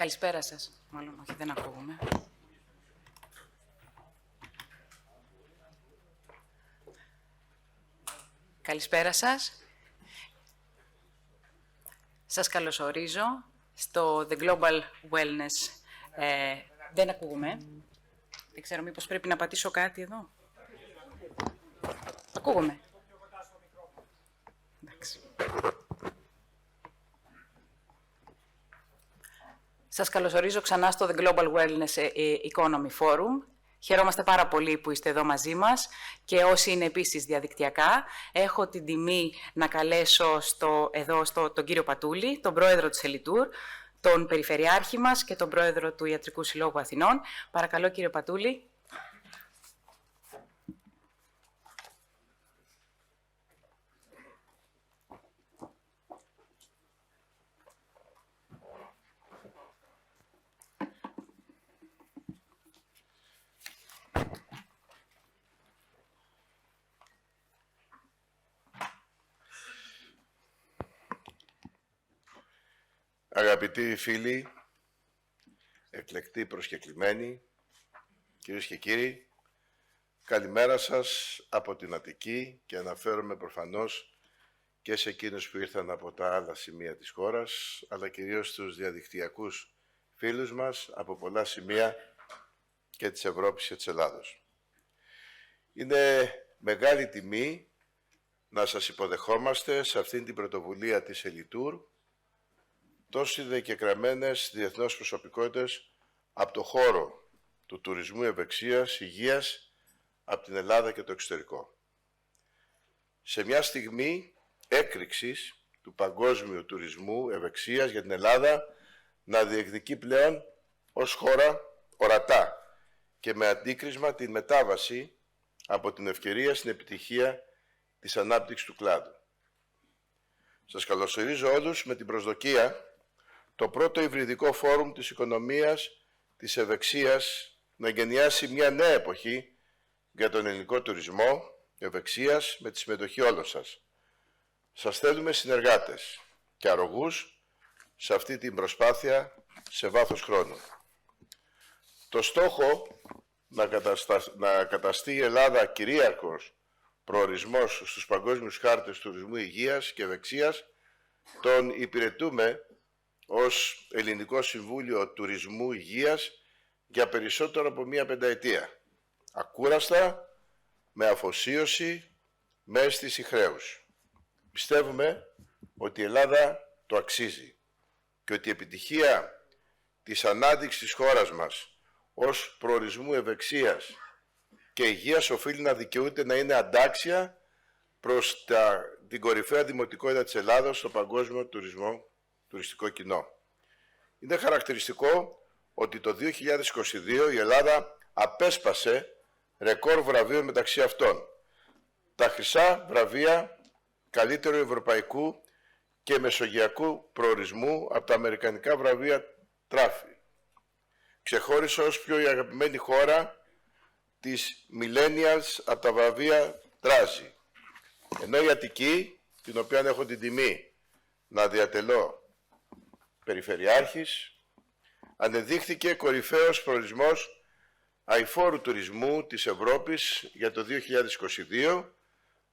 Καλησπέρα σας. Μάλλον όχι, δεν ακούγουμε. Καλησπέρα σας. Σας καλωσορίζω στο The Global Wellness. Δεν ακούγουμε. Δεν ξέρω, μήπως πρέπει να πατήσω κάτι εδώ. Ακούγομαι. Εντάξει. Σας καλωσορίζω ξανά στο The Global Wellness Economy Forum. Χαιρόμαστε πάρα πολύ που είστε εδώ μαζί μας και όσοι είναι επίσης διαδικτυακά. Έχω την τιμή να καλέσω τον κύριο Πατούλη, τον πρόεδρο της Ελιτούρ, τον Περιφερειάρχη μας και τον πρόεδρο του Ιατρικού Συλλόγου Αθηνών. Παρακαλώ, κύριε Πατούλη. Αγαπητοί φίλοι, εκλεκτοί προσκεκλημένοι, κυρίες και κύριοι, καλημέρα σας από την Αττική και αναφέρομαι προφανώς και σε εκείνους που ήρθαν από τα άλλα σημεία της χώρας, αλλά κυρίως στους διαδικτυακούς φίλους μας από πολλά σημεία και της Ευρώπης και της Ελλάδος. Είναι μεγάλη τιμή να σας υποδεχόμαστε σε αυτήν την πρωτοβουλία της Ελιτούρ, τόσοι δεκεκραμένες διεθνώς προσωπικότητες από το χώρο του τουρισμού ευεξίας, υγείας, από την Ελλάδα και το εξωτερικό. Σε μια στιγμή έκρηξης του παγκόσμιου τουρισμού ευεξίας για την Ελλάδα να διεκδικεί πλέον ως χώρα ορατά και με αντίκρισμα την μετάβαση από την ευκαιρία στην επιτυχία της ανάπτυξης του κλάδου. Σας καλωσορίζω όλους με την προσδοκία το πρώτο υβριδικό φόρουμ της οικονομίας της ευεξίας να εγκαινιάσει μια νέα εποχή για τον ελληνικό τουρισμό ευεξίας με τη συμμετοχή όλων σας. Σας θέλουμε συνεργάτες και αρρωγούς σε αυτή την προσπάθεια σε βάθος χρόνου. Το στόχο να καταστεί η Ελλάδα κυρίαρχος προορισμός στους παγκόσμιους χάρτες τουρισμού υγείας και ευεξίας τον υπηρετούμε ως Ελληνικό Συμβούλιο Τουρισμού Υγείας για περισσότερο από μία πενταετία. Ακούραστα, με αφοσίωση, με αίσθηση χρέους. Πιστεύουμε ότι η Ελλάδα το αξίζει και ότι η επιτυχία της ανάδειξης της χώρας μας ως προορισμού ευεξίας και υγείας οφείλει να δικαιούται να είναι αντάξια προς την κορυφαία δημοτικότητα της Ελλάδος στο παγκόσμιο τουριστικό κοινό. Είναι χαρακτηριστικό ότι το 2022 η Ελλάδα απέσπασε ρεκόρ βραβείων μεταξύ αυτών. Τα χρυσά βραβεία καλύτερου ευρωπαϊκού και μεσογειακού προορισμού από τα αμερικανικά βραβεία Τράφι. Ξεχώρισε ως πιο η αγαπημένη χώρα της Millennials από τα βραβεία Τράζι. Ενώ η Αττική, την οποία έχω την τιμή να διατελώ Περιφερειάρχης, ανεδείχθηκε κορυφαίος προορισμός αειφόρου τουρισμού της Ευρώπης για το 2022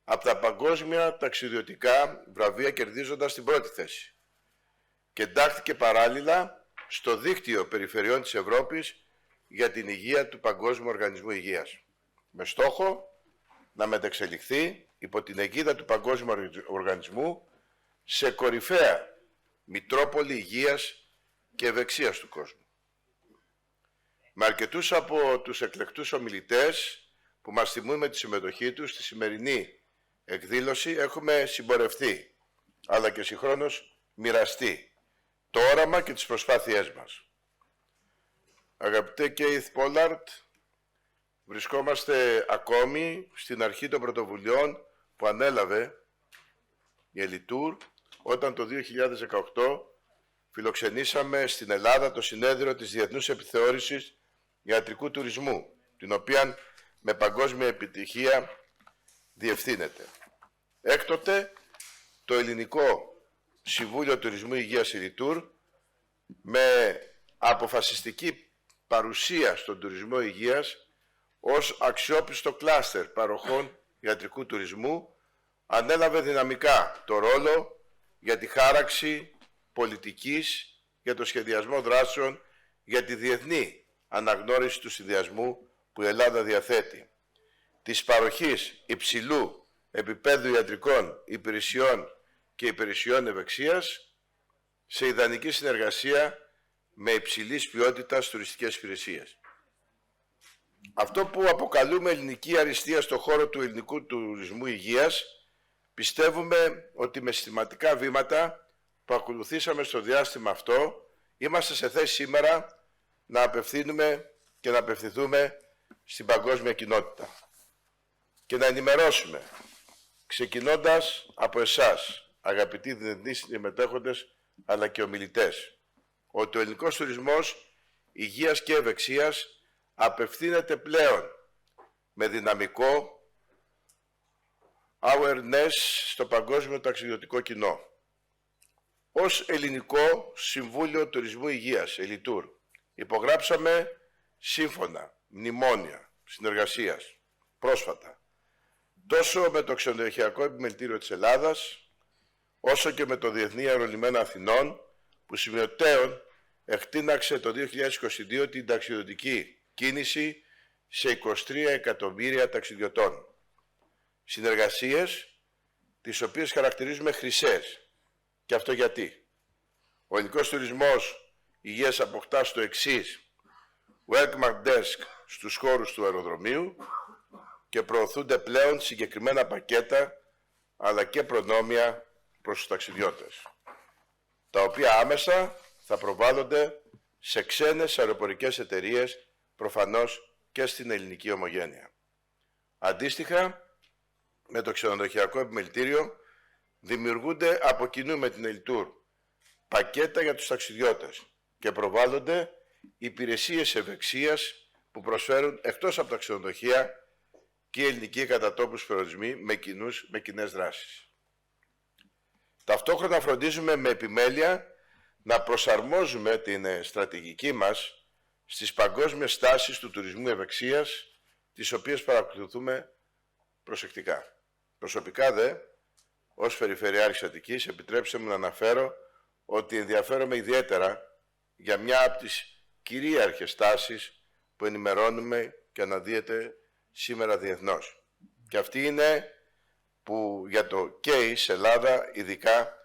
από τα παγκόσμια ταξιδιωτικά βραβεία, κερδίζοντας την πρώτη θέση. Και εντάχθηκε παράλληλα στο δίκτυο περιφερειών της Ευρώπης για την υγεία του Παγκόσμιου Οργανισμού Υγείας, με στόχο να μετεξελιχθεί υπό την αιγίδα του Παγκόσμιου Οργανισμού σε κορυφαία μητρόπολη υγείας και ευεξίας του κόσμου. Με αρκετούς από τους εκλεκτούς ομιλητές που μας τιμούν με τη συμμετοχή τους στη σημερινή εκδήλωση έχουμε συμπορευτεί, αλλά και συγχρόνως μοιραστεί το όραμα και τις προσπάθειές μας. Αγαπητέ Keith Pollard, βρισκόμαστε ακόμη στην αρχή των πρωτοβουλειών που ανέλαβε η Ελιτούρ όταν το 2018 φιλοξενήσαμε στην Ελλάδα το συνέδριο της Διεθνούς Επιθεώρησης Ιατρικού Τουρισμού, την οποία με παγκόσμια επιτυχία διευθύνεται. Έκτοτε, το Ελληνικό Συμβούλιο Τουρισμού Υγείας Ελιτούρ, με αποφασιστική παρουσία στον τουρισμό υγείας ως αξιόπιστο κλάστερ παροχών ιατρικού τουρισμού, ανέλαβε δυναμικά το ρόλο για τη χάραξη πολιτικής, για το σχεδιασμό δράσεων, για τη διεθνή αναγνώριση του συνδυασμού που η Ελλάδα διαθέτει, της παροχής υψηλού επίπεδου ιατρικών υπηρεσιών και υπηρεσιών ευεξίας σε ιδανική συνεργασία με υψηλής ποιότητας τουριστικές υπηρεσίες. Αυτό που αποκαλούμε ελληνική αριστεία στον χώρο του ελληνικού τουρισμού υγείας, πιστεύουμε ότι με συστηματικά βήματα που ακολουθήσαμε στο διάστημα αυτό, είμαστε σε θέση σήμερα να απευθύνουμε και να απευθυνθούμε στην παγκόσμια κοινότητα και να ενημερώσουμε, ξεκινώντας από εσάς, αγαπητοί διεθνεί συμμετέχοντες αλλά και ομιλητές, ότι ο ελληνικός τουρισμός υγείας και ευεξίας απευθύνεται πλέον με δυναμικό awareness στο παγκόσμιο ταξιδιωτικό κοινό. Ως Ελληνικό Συμβούλιο Τουρισμού Υγείας, Ελιτούρ, υπογράψαμε σύμφωνα, μνημόνια συνεργασίας πρόσφατα, τόσο με το Ξενοδοχειακό Επιμελητήριο της Ελλάδας, όσο και με το Διεθνή Αερολιμένα Αθηνών, που σημειωτέων εκτείναξε το 2022 την ταξιδιωτική κίνηση σε 23 εκατομμύρια ταξιδιωτών. Συνεργασίες τις οποίες χαρακτηρίζουμε χρυσές. Και αυτό γιατί? Ο ελληνικός τουρισμός υγείας αποκτά στο εξής: welcome desk στους χώρους του αεροδρομίου και προωθούνται πλέον συγκεκριμένα πακέτα αλλά και προνόμια προς τους ταξιδιώτες, τα οποία άμεσα θα προβάλλονται σε ξένες αεροπορικές εταιρείες, προφανώς και στην ελληνική ομογένεια. Αντίστοιχα, με το Ξενοδοχειακό Επιμελητήριο δημιουργούνται από κοινού με την Ελιτούρ πακέτα για τους ταξιδιώτες και προβάλλονται υπηρεσίες ευεξίας που προσφέρουν εκτός από τα ξενοδοχεία και οι ελληνικοί κατατόπους προορισμοί με κοινές δράσεις. Ταυτόχρονα φροντίζουμε με επιμέλεια να προσαρμόζουμε την στρατηγική μας στις παγκόσμιες τάσεις του τουρισμού ευεξίας, τις οποίες παρακολουθούμε προσεκτικά. Προσωπικά δε, ως Περιφερειάρχης Αττικής, επιτρέψτε μου να αναφέρω ότι ενδιαφέρομαι ιδιαίτερα για μια από τις κυρίαρχες τάσεις που ενημερώνουμε και αναδύεται σήμερα διεθνώς. Και αυτή είναι που για το case Ελλάδα ειδικά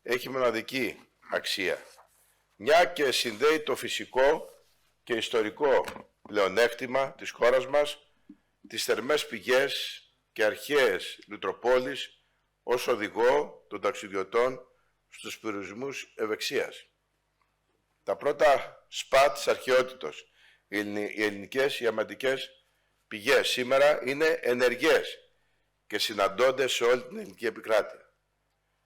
έχει μοναδική αξία. Μια και συνδέει το φυσικό και ιστορικό πλεονέκτημα της χώρας μας, τις θερμές πηγές και αρχαίες λουτροπόλεις ως οδηγό των ταξιδιωτών στους προορισμούς ευεξίας. Τα πρώτα σπατ της αρχαιότητος, οι ελληνικές ιαματικές πηγές σήμερα είναι ενεργές και συναντώνται σε όλη την ελληνική επικράτεια.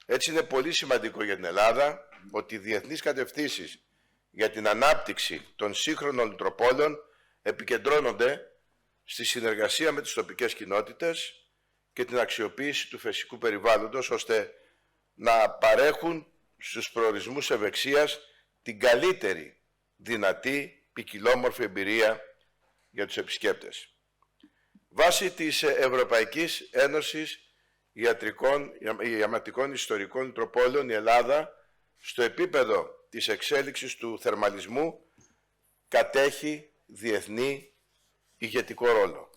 Έτσι είναι πολύ σημαντικό για την Ελλάδα ότι οι διεθνείς κατευθύνσεις για την ανάπτυξη των σύγχρονων λουτροπόλων επικεντρώνονται στη συνεργασία με τις τοπικές κοινότητες και την αξιοποίηση του φυσικού περιβάλλοντος, ώστε να παρέχουν στους προορισμούς ευεξίας την καλύτερη δυνατή ποικιλόμορφη εμπειρία για τους επισκέπτες. Βάσει της Ευρωπαϊκής Ένωσης Ιαματικών Ιστορικών Λουτροπόλεων, η Ελλάδα στο επίπεδο της εξέλιξης του θερμαλισμού κατέχει διεθνή ηγετικό ρόλο,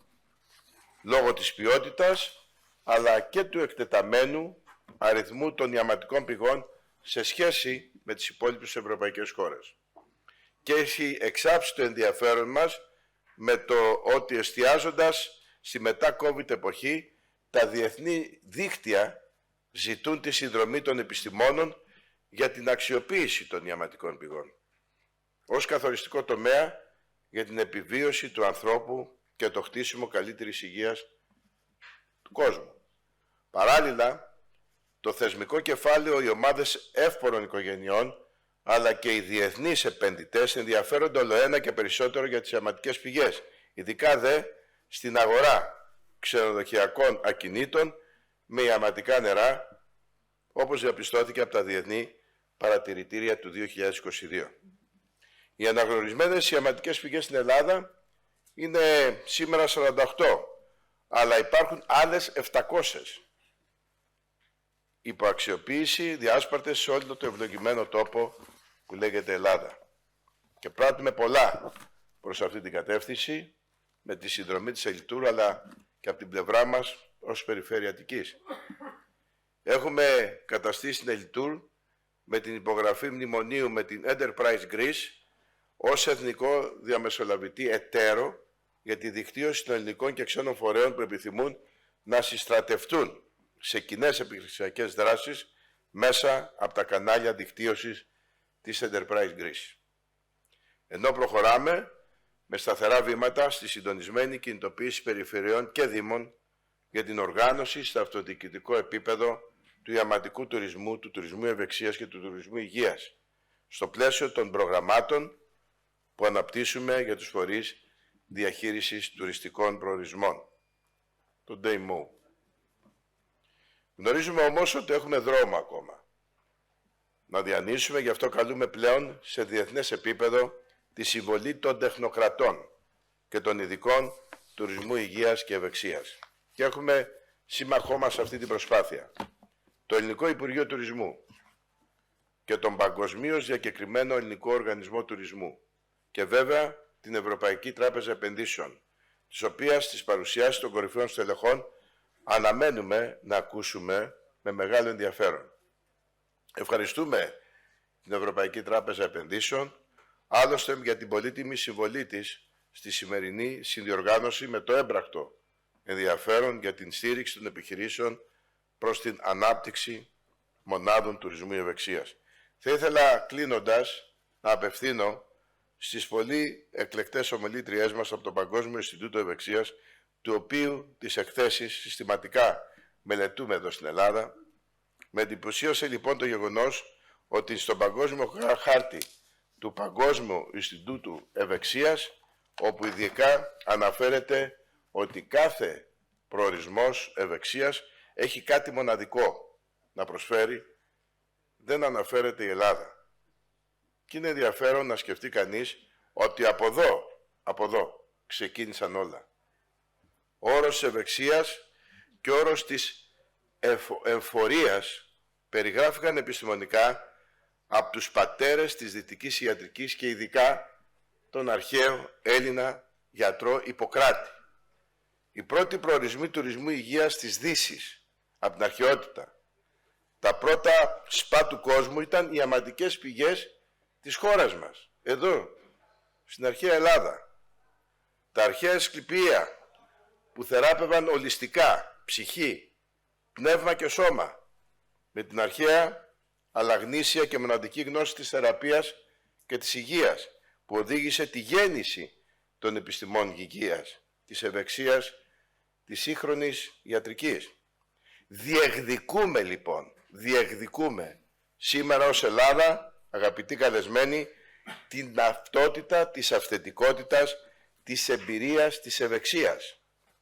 λόγω της ποιότητας αλλά και του εκτεταμένου αριθμού των ιαματικών πηγών σε σχέση με τις υπόλοιπες ευρωπαϊκές χώρες. Και έχει εξάψει το ενδιαφέρον μας με το ότι εστιάζοντας στη μετά-COVID εποχή, τα διεθνή δίκτυα ζητούν τη συνδρομή των επιστημόνων για την αξιοποίηση των ιαματικών πηγών ως καθοριστικό τομέα για την επιβίωση του ανθρώπου και το χτίσιμο καλύτερης υγείας του κόσμου. Παράλληλα, το θεσμικό κεφάλαιο, οι ομάδες εύπορων οικογενειών αλλά και οι διεθνείς επενδυτές ενδιαφέρονται ολοένα και περισσότερο για τις ιαματικές πηγές, ειδικά δε στην αγορά ξενοδοχειακών ακινήτων με ιαματικά νερά, όπως διαπιστώθηκε από τα διεθνή παρατηρητήρια του 2022. Οι αναγνωρισμένες ιαματικές πηγές στην Ελλάδα είναι σήμερα 48, αλλά υπάρχουν άλλες 700. Υποαξιοποίηση διάσπαρτες σε όλο το ευλογημένο τόπο που λέγεται Ελλάδα. Και πράττουμε πολλά προς αυτή την κατεύθυνση, με τη συνδρομή της Ελιτούρ, αλλά και από την πλευρά μας ως Περιφέρεια Αττικής. Έχουμε καταστήσει την Ελιτούρ με την υπογραφή μνημονίου με την Enterprise Greece ως εθνικό διαμεσολαβητή εταίρο για τη δικτύωση των ελληνικών και ξένων φορέων που επιθυμούν να συστρατευτούν σε κοινές επιχειρησιακές δράσεις μέσα από τα κανάλια δικτύωσης της Enterprise Greece. Ενώ προχωράμε με σταθερά βήματα στη συντονισμένη κινητοποίηση περιφερειών και δήμων για την οργάνωση στο αυτοδιοικητικό επίπεδο του ιαματικού τουρισμού, του τουρισμού ευεξίας και του τουρισμού υγείας, στο πλαίσιο των προγραμμάτων που αναπτύσσουμε για τους φορείς διαχείρισης τουριστικών προορισμών, το DayMo. Γνωρίζουμε όμως ότι έχουμε δρόμο ακόμα να διανύσουμε, γι' αυτό καλούμε πλέον σε διεθνές επίπεδο τη συμβολή των τεχνοκρατών και των ειδικών τουρισμού υγείας και ευεξίας. Και έχουμε σύμμαχό μας σε αυτή την προσπάθεια το Ελληνικό Υπουργείο Τουρισμού και τον παγκοσμίως διακεκριμένο Ελληνικό Οργανισμό Τουρισμού και βέβαια την Ευρωπαϊκή Τράπεζα Επενδύσεων, της οποίας τις παρουσιάσεις των κορυφαίων στελεχών αναμένουμε να ακούσουμε με μεγάλο ενδιαφέρον. Ευχαριστούμε την Ευρωπαϊκή Τράπεζα Επενδύσεων, άλλωστε για την πολύτιμη συμβολή της στη σημερινή συνδιοργάνωση με το έμπρακτο ενδιαφέρον για την στήριξη των επιχειρήσεων προς την ανάπτυξη μονάδων τουρισμού ευεξίας. Θα ήθελα κλείνοντας να απευθύνω στις πολύ εκλεκτές ομιλήτριές μας από το Παγκόσμιο Ινστιτούτο Ευεξίας, του οποίου τις εκθέσεις συστηματικά μελετούμε εδώ στην Ελλάδα. Με εντυπωσίασε λοιπόν το γεγονός ότι στον παγκόσμιο χάρτη του Παγκόσμιου Ινστιτούτου Ευεξίας, όπου ειδικά αναφέρεται ότι κάθε προορισμός ευεξίας έχει κάτι μοναδικό να προσφέρει, δεν αναφέρεται η Ελλάδα. Και είναι ενδιαφέρον να σκεφτεί κανείς ότι από εδώ ξεκίνησαν όλα. Ο όρος της ευεξίας και ο όρος της εμφορίας περιγράφηκαν επιστημονικά από τους πατέρες της δυτικής ιατρικής και ειδικά τον αρχαίο Έλληνα γιατρό Ιπποκράτη. Οι πρώτοι προορισμοί τουρισμού υγείας της Δύσης από την αρχαιότητα. Τα πρώτα σπα του κόσμου ήταν οι ιαματικές πηγές της χώρας μας, εδώ, στην αρχαία Ελλάδα. Τα αρχαία ασκληπία που θεράπευαν ολιστικά ψυχή, πνεύμα και σώμα, με την αρχαία αλλά γνήσια και μοναδική γνώση της θεραπείας και της υγείας, που οδήγησε τη γέννηση των επιστημών υγείας, της ευεξίας, της σύγχρονης ιατρικής. Διεκδικούμε λοιπόν, σήμερα ως Ελλάδα, αγαπητοί καλεσμένοι, την ταυτότητα της αυθεντικότητας, της εμπειρίας, της ευεξίας.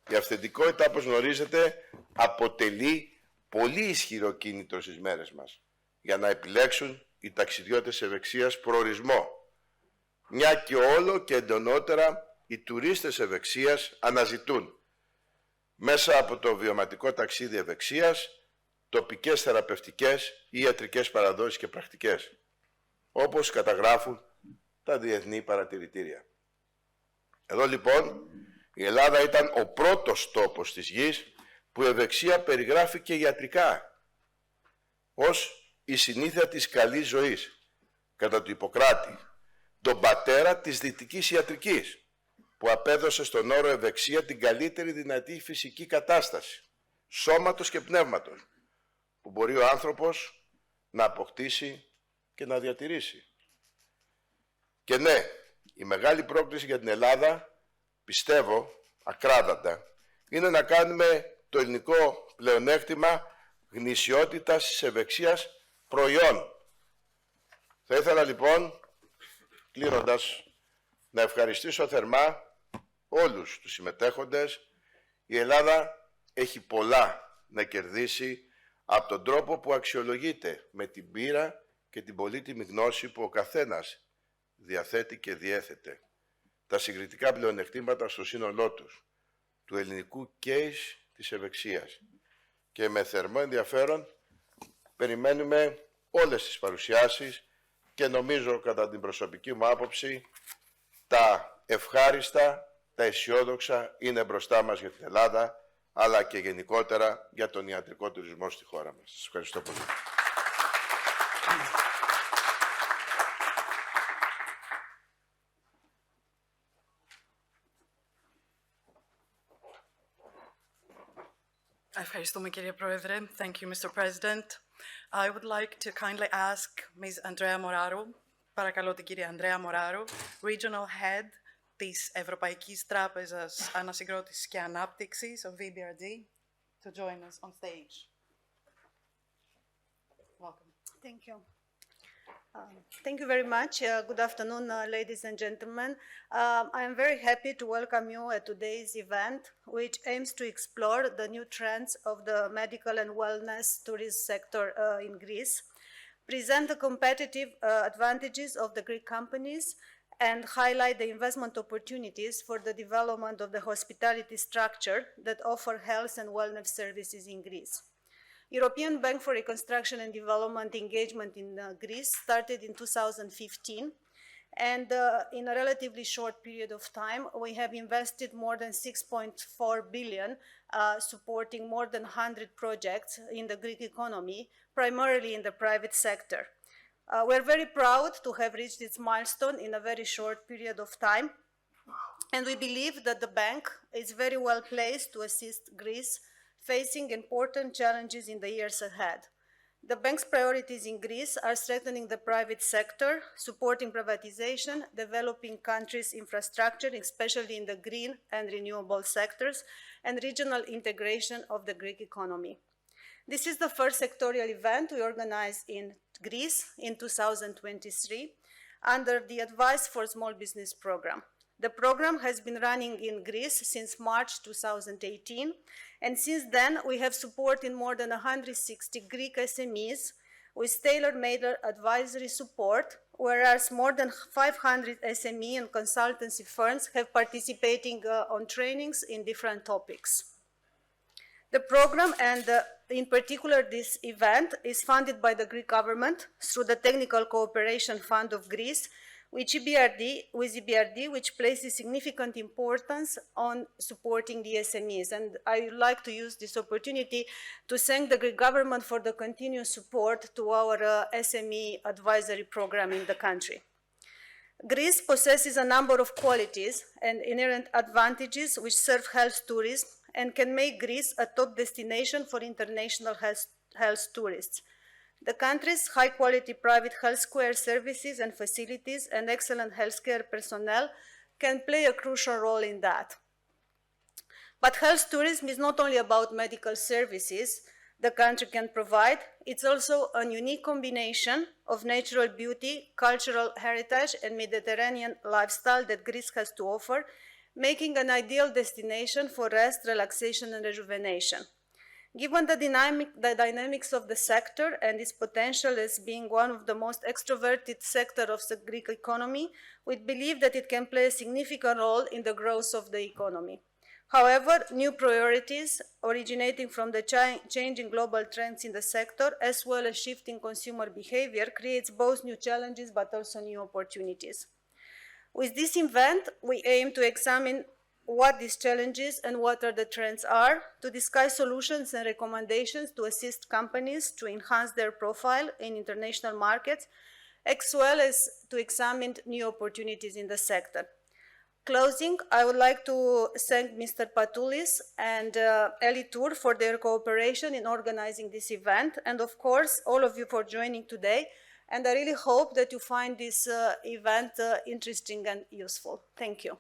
Η αυθεντικότητα, όπως γνωρίζετε, αποτελεί πολύ ισχυρό κίνητρο στις μέρες μας για να επιλέξουν οι ταξιδιώτες ευεξίας προορισμό. Μια και όλο και εντονότερα οι τουρίστες ευεξίας αναζητούν μέσα από το βιωματικό ταξίδι ευεξίας τοπικές θεραπευτικές ή ιατρικές παραδόσεις και πρακτικές, όπως καταγράφουν τα διεθνή παρατηρητήρια. Εδώ λοιπόν η Ελλάδα ήταν ο πρώτος τόπος της γης που η ευεξία περιγράφηκε ιατρικά ως η συνήθεια της καλής ζωής, κατά του Ιπποκράτη, τον πατέρα της δυτικής ιατρικής, που απέδωσε στον όρο ευεξία την καλύτερη δυνατή φυσική κατάσταση σώματος και πνεύματος που μπορεί ο άνθρωπος να αποκτήσει και να διατηρήσει. Και ναι, η μεγάλη πρόκληση για την Ελλάδα, πιστεύω ακράδαντα, είναι να κάνουμε το ελληνικό πλεονέκτημα γνησιότητας της ευεξίας προϊόν. Θα ήθελα λοιπόν, κλείνοντας, να ευχαριστήσω θερμά όλους τους συμμετέχοντες. Η Ελλάδα έχει πολλά να κερδίσει από τον τρόπο που αξιολογείται με την πείρα και την πολύτιμη γνώση που ο καθένας διαθέτει και διέθετε τα συγκριτικά πλεονεκτήματα στο σύνολό τους, του ελληνικού case της ευεξίας. Και με θερμό ενδιαφέρον περιμένουμε όλες τις παρουσιάσεις και νομίζω, κατά την προσωπική μου άποψη, τα ευχάριστα, τα αισιόδοξα είναι μπροστά μας για την Ελλάδα, αλλά και γενικότερα για τον ιατρικό τουρισμό στη χώρα μας. Σας ευχαριστώ πολύ. Ευχαριστούμε, κύριε Πρόεδρε. Thank you, Mr. President. I would like to kindly ask Ms. Andrea Moraru, παρακαλώ την κυρία Ανδρέα Μοράρου, Regional Head της Ευρωπαϊκής Τράπεζας Ανασυγκρότησης και Ανάπτυξης, of EBRD, to join us on stage. Welcome. Thank you. Thank you very much. Good afternoon, ladies and gentlemen. I am very happy to welcome you at today's event, which aims to explore the new trends of the medical and wellness tourism sector in Greece, present the competitive advantages of the Greek companies, and highlight the investment opportunities for the development of the hospitality structure that offer health and wellness services in Greece. European Bank for Reconstruction and Development engagement in Greece started in 2015, and in a relatively short period of time, we have invested more than 6.4 billion, supporting more than 100 projects in the Greek economy, primarily in the private sector. We're very proud to have reached this milestone in a very short period of time, and we believe that the bank is very well placed to assist Greece facing important challenges in the years ahead. The bank's priorities in Greece are strengthening the private sector, supporting privatization, developing countries' infrastructure, especially in the green and renewable sectors, and regional integration of the Greek economy. This is the first sectorial event we organized in Greece in 2023 under the Advice for Small Business program. The program has been running in Greece since March 2018, and since then we have supported more than 160 Greek SMEs with tailor-made advisory support, whereas more than 500 SME and consultancy firms have participating on trainings in different topics. The program, and in particular this event, is funded by the Greek government through the Technical Cooperation Fund of Greece, with EBRD, which places significant importance on supporting the SMEs. And I would like to use this opportunity to thank the Greek government for the continuous support to our SME advisory program in the country. Greece possesses a number of qualities and inherent advantages which serve health tourism and can make Greece a top destination for international health tourists. The country's high-quality private healthcare services and facilities and excellent healthcare personnel can play a crucial role in that. But health tourism is not only about medical services the country can provide, it's also a unique combination of natural beauty, cultural heritage, and Mediterranean lifestyle that Greece has to offer, making an ideal destination for rest, relaxation, and rejuvenation. Given the dynamics of the sector and its potential as being one of the most extroverted sector of the Greek economy, we believe that it can play a significant role in the growth of the economy. However, new priorities originating from the changing global trends in the sector, as well as shifting consumer behavior, creates both new challenges but also new opportunities. With this event, we aim to examine what these challenges and what are the trends are, to discuss solutions and recommendations to assist companies to enhance their profile in international markets, as well as to examine new opportunities in the sector. Closing, I would like to thank Mr. Patoulis and Eli Tour for their cooperation in organizing this event, and of course, all of you for joining today. And I really hope that you find this event interesting and useful. Thank you.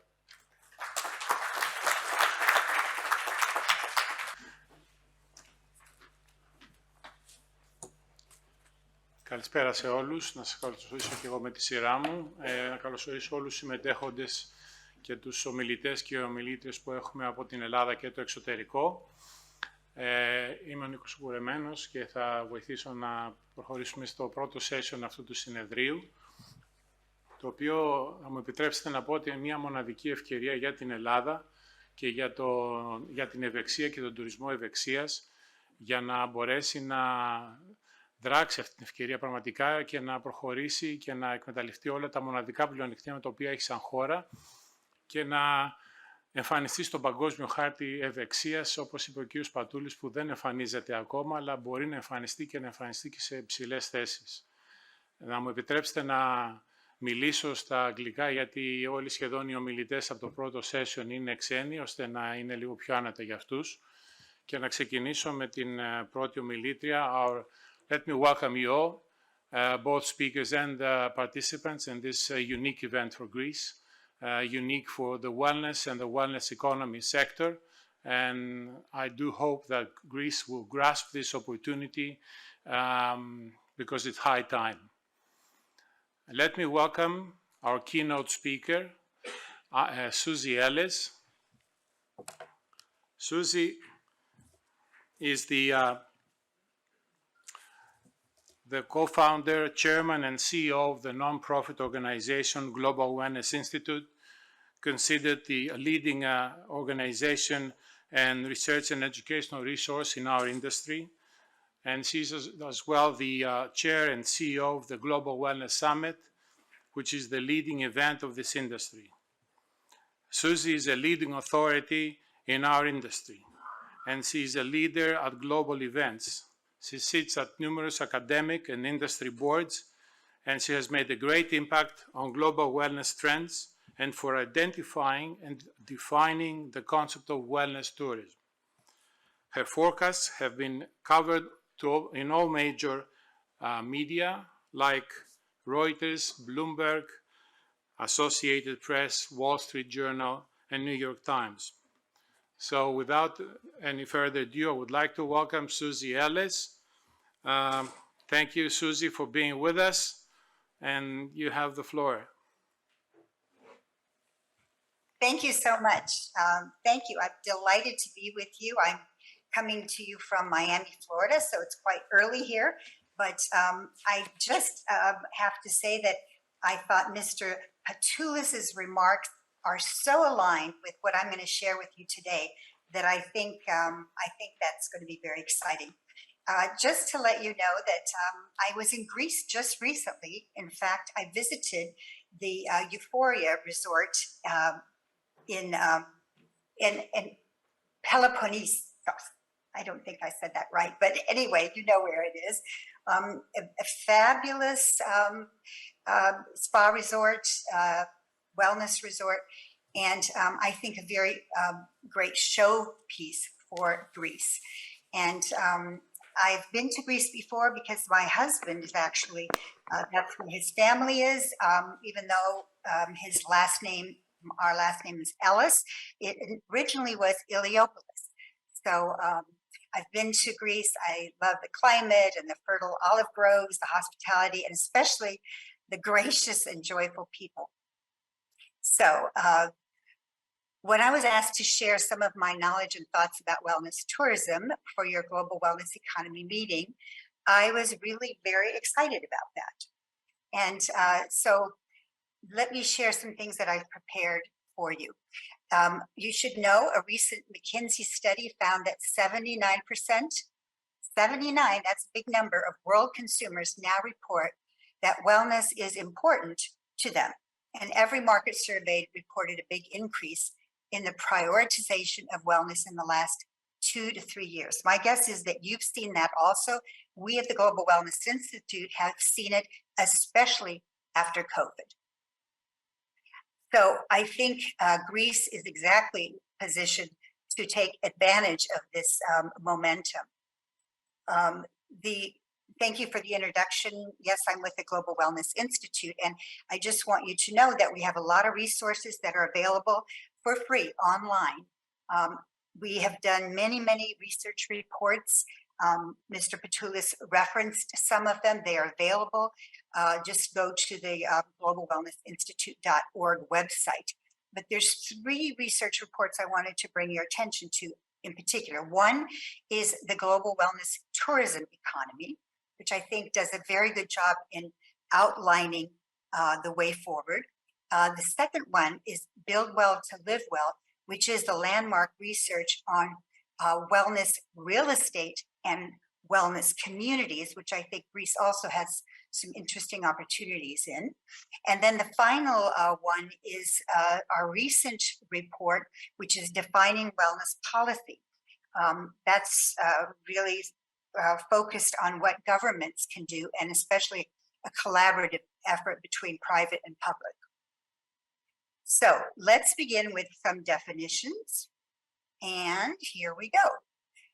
Καλησπέρα σε όλους. Να σας καλωσορίσω και εγώ με τη σειρά μου. Να καλωσορίσω όλους τους συμμετέχοντες και τους ομιλητές και ομιλήτριες που έχουμε από την Ελλάδα και το εξωτερικό. Είμαι ο Νίκος Κουρεμένος και θα βοηθήσω να προχωρήσουμε στο πρώτο session αυτού του συνεδρίου, το οποίο θα μου επιτρέψετε να πω ότι είναι μια μοναδική ευκαιρία για την Ελλάδα και για την ευεξία και τον τουρισμό ευεξίας, για να μπορέσει να δράξει αυτή την ευκαιρία πραγματικά και να προχωρήσει και να εκμεταλλευτεί όλα τα μοναδικά πλεονεκτήματα τα οποία έχει σαν χώρα και να εμφανιστεί στον παγκόσμιο χάρτη ευεξίας, όπως είπε ο κ. Πατούλης, που δεν εμφανίζεται ακόμα, αλλά μπορεί να εμφανιστεί και να εμφανιστεί και σε υψηλές θέσεις. Να μου επιτρέψετε να μιλήσω στα αγγλικά, γιατί όλοι σχεδόν οι ομιλητές από το πρώτο session είναι ξένοι, ώστε να είναι λίγο πιο άνετα για αυτούς. Και να ξεκινήσω με την πρώτη ομιλήτρια. Let me welcome you all, both speakers and participants in this unique event for Greece, unique for the wellness and the wellness economy sector. And I do hope that Greece will grasp this opportunity because it's high time. Let me welcome our keynote speaker, Susie Ellis. Susie is the co-founder, chairman, and CEO of the non-profit organization Global Wellness Institute, considered the leading organization and research and educational resource in our industry. And she's as well the chair and CEO of the Global Wellness Summit, which is the leading event of this industry. Susie is a leading authority in our industry, and she is a leader at global events. She sits at numerous academic and industry boards, and she has made a great impact on global wellness trends and for identifying and defining the concept of wellness tourism. Her forecasts have been covered in all major media like Reuters, Bloomberg, Associated Press, Wall Street Journal, and New York Times. So without any further ado, I would like to welcome Susie Ellis. Thank you, Susie, for being with us, and you have the floor. Thank you so much. Thank you. I'm delighted to be with you. I'm coming to you from Miami, Florida, so it's quite early here. But I just have to say that I thought Mr. Patoulis's remarks are so aligned with what I'm going to share with you today that I think that's going to be very exciting. Just to let you know that I was in Greece just recently. In fact, I visited the Euphoria Resort in Peloponnese. I don't think I said that right, but anyway, you know where it is. A fabulous spa resort, wellness resort, and I think a very great showpiece for Greece. And I've been to Greece before because my husband is actually, that's where his family is, even though his last name, our last name is Ellis. It originally was Iliopoulos. So I've been to Greece. I love the climate and the fertile olive groves, the hospitality, and especially the gracious and joyful people. So when I was asked to share some of my knowledge and thoughts about wellness tourism for your Global Wellness Economy meeting, I was really very excited about that. And so let me share some things that I've prepared for you. You should know a recent McKinsey study found that 79%, 79, that's a big number, of world consumers now report that wellness is important to them. And every market surveyed reported a big increase in the prioritization of wellness in the last 2 to 3 years. My guess is that you've seen that also. We at the Global Wellness Institute have seen it, especially after COVID. So I think Greece is exactly positioned to take advantage of this momentum. Thank you for the introduction. Yes, I'm with the Global Wellness Institute, and I just want you to know that we have a lot of resources that are available for free online. We have done many, many research reports. Mr. Patoulis referenced some of them. They are available. Just go to the globalwellnessinstitute.org website. But there's 3 research reports I wanted to bring your attention to in particular. One is the Global Wellness Tourism Economy, which I think does a very good job in outlining the way forward. The second one is Build Well to Live Well, which is the landmark research on wellness real estate and wellness communities, which I think Greece also has some interesting opportunities in. And then the final one is our recent report, which is Defining Wellness Policy. That's really focused on what governments can do, and especially a collaborative effort between private and public. So let's begin with some definitions. And here we go.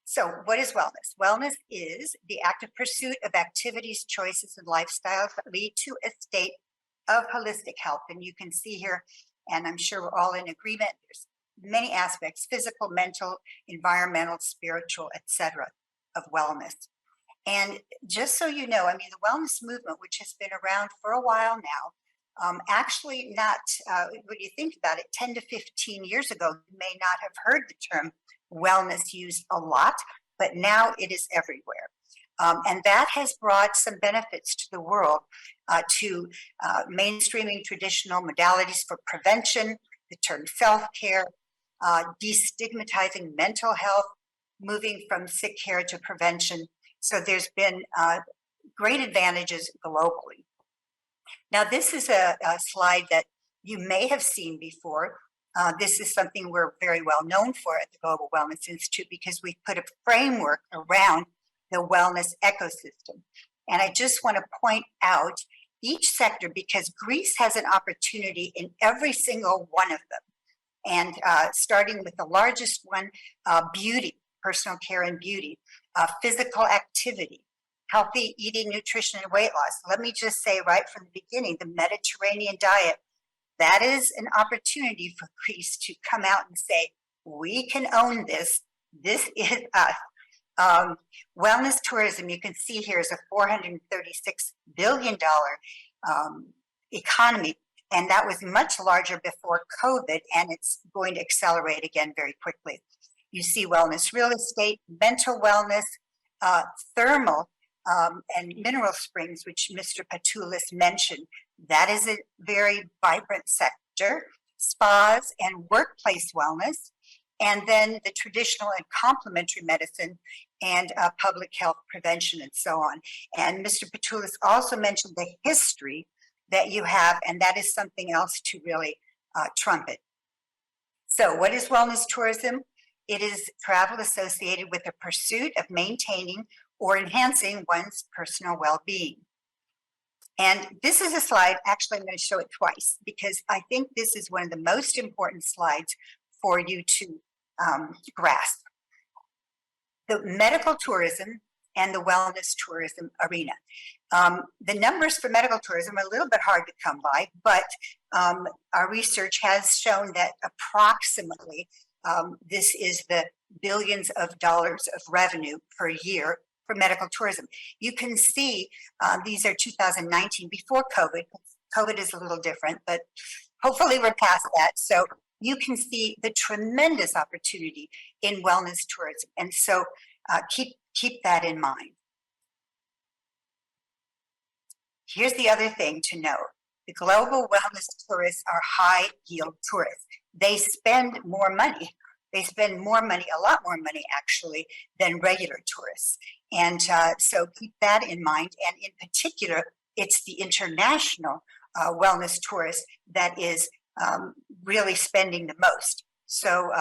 So what is wellness? Wellness is the active pursuit of activities, choices, and lifestyles that lead to a state of holistic health. And you can see here, and I'm sure we're all in agreement, there's many aspects: physical, mental, environmental, spiritual, etc., of wellness. And just so you know, I mean, the wellness movement, which has been around for a while now, actually not, when you think about it, 10 to 15 years ago, you may not have heard the term wellness used a lot, but now it is everywhere. And that has brought some benefits to the world, to mainstreaming traditional modalities for prevention, the term self-care, destigmatizing mental health, moving from sick care to prevention. So there's been great advantages globally. Now, this is a slide that you may have seen before. This is something we're very well known for at the Global Wellness Institute, because we've put a framework around the wellness ecosystem. And I just want to point out each sector, because Greece has an opportunity in every single one of them. And starting with the largest one, beauty, personal care and beauty, physical activity, healthy eating, nutrition, and weight loss. Let me just say right from the beginning, the Mediterranean diet, that is an opportunity for Greece to come out and say, we can own this. This is us. Wellness tourism, you can see here, is a $436 billion economy. And that was much larger before COVID, and it's going to accelerate again very quickly. You see wellness real estate, mental wellness, thermal and mineral springs, which Mr. Patoulis mentioned. That is a very vibrant sector. Spas and workplace wellness, and then the traditional and complementary medicine and public health prevention and so on. And Mr. Patoulis also mentioned the history that you have, and that is something else to really trumpet. So what is wellness tourism? It is travel associated with the pursuit of maintaining or enhancing one's personal well-being. And this is a slide, actually I'm going to show it twice, because I think this is one of the most important slides for you to grasp. The medical tourism and the wellness tourism arena. The numbers for medical tourism are a little bit hard to come by, but our research has shown that approximately this is the billions of dollars of revenue per year for medical tourism. You can see these are 2019, before COVID. COVID is a little different, but hopefully we're past that. So you can see the tremendous opportunity in wellness tourism. And so keep that in mind. Here's the other thing to know. The global wellness tourists are high yield tourists. They spend more money. They spend more money, a lot more money actually, than regular tourists. And so keep that in mind. And in particular, it's the international wellness tourist that is really spending the most. So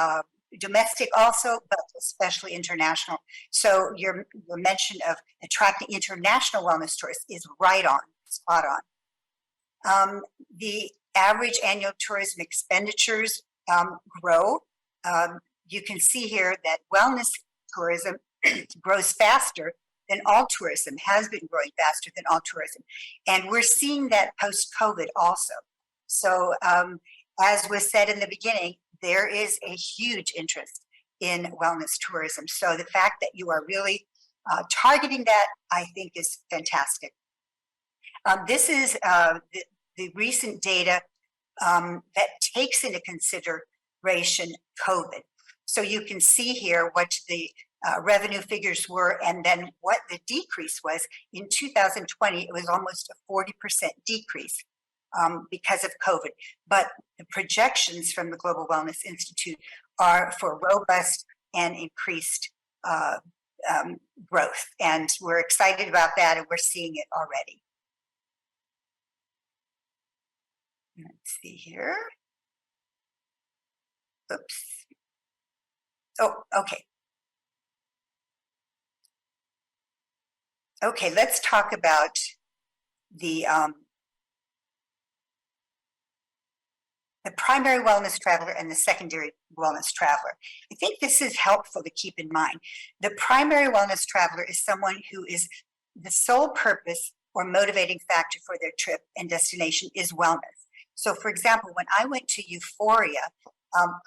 domestic also, but especially international. So your mention of attracting international wellness tourists is right on, spot on. The average annual tourism expenditures grow. You can see here that wellness tourism grows faster than all tourism, has been growing faster than all tourism. And we're seeing that post-COVID also. So as was said in the beginning, there is a huge interest in wellness tourism. So the fact that you are really targeting that, I think, is fantastic. This is the recent data that takes into consideration COVID. So you can see here what the revenue figures were, and then what the decrease was. In 2020, it was almost a 40% decrease. because of COVID. But the projections from the Global Wellness Institute are for robust and increased growth. And we're excited about that, and we're seeing it already. Let's see here. Oops. Oh, okay. Okay, let's talk about the primary wellness traveler and the secondary wellness traveler. I think this is helpful to keep in mind. The primary wellness traveler is someone who is the sole purpose or motivating factor for their trip and destination is wellness. So for example, when I went to Euphoria,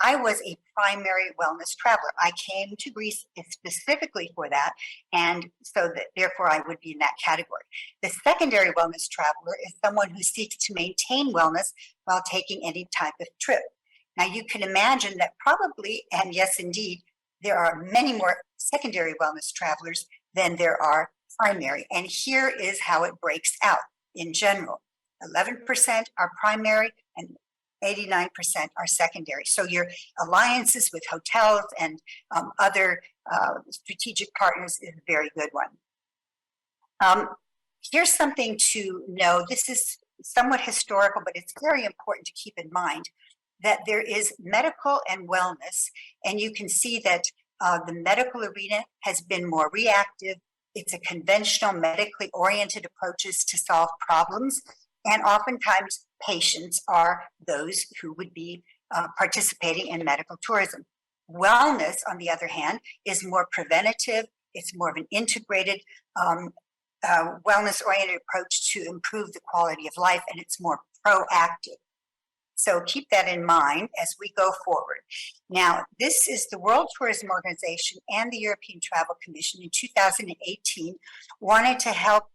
I was a primary wellness traveler. I came to Greece specifically for that, and so that therefore I would be in that category. The secondary wellness traveler is someone who seeks to maintain wellness while taking any type of trip. Now you can imagine that probably, and yes indeed, there are many more secondary wellness travelers than there are primary. And here is how it breaks out in general. 11% are primary and 89% are secondary. So your alliances with hotels and other strategic partners is a very good one. Here's something to know. This is somewhat historical, but it's very important to keep in mind that there is medical and wellness, and you can see that the medical arena has been more reactive. It's a conventional, medically oriented approaches to solve problems, and oftentimes patients are those who would be participating in medical tourism. Wellness, on the other hand, is more preventative. It's more of an integrated wellness-oriented approach to improve the quality of life, and it's more proactive. So keep that in mind as we go forward. Now, this is the World Tourism Organization and the European Travel Commission in 2018 wanted to help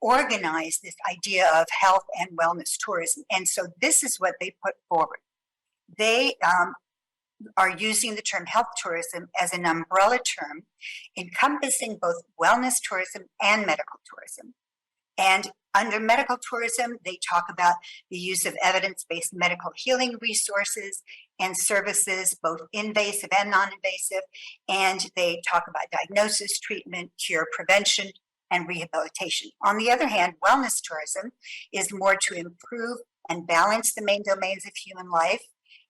organize this idea of health and wellness tourism. And so this is what they put forward. They are using the term health tourism as an umbrella term encompassing both wellness tourism and medical tourism. And under medical tourism, they talk about the use of evidence-based medical healing resources and services, both invasive and non-invasive. And they talk about diagnosis, treatment, cure, prevention, and rehabilitation. On the other hand, wellness tourism is more to improve and balance the main domains of human life,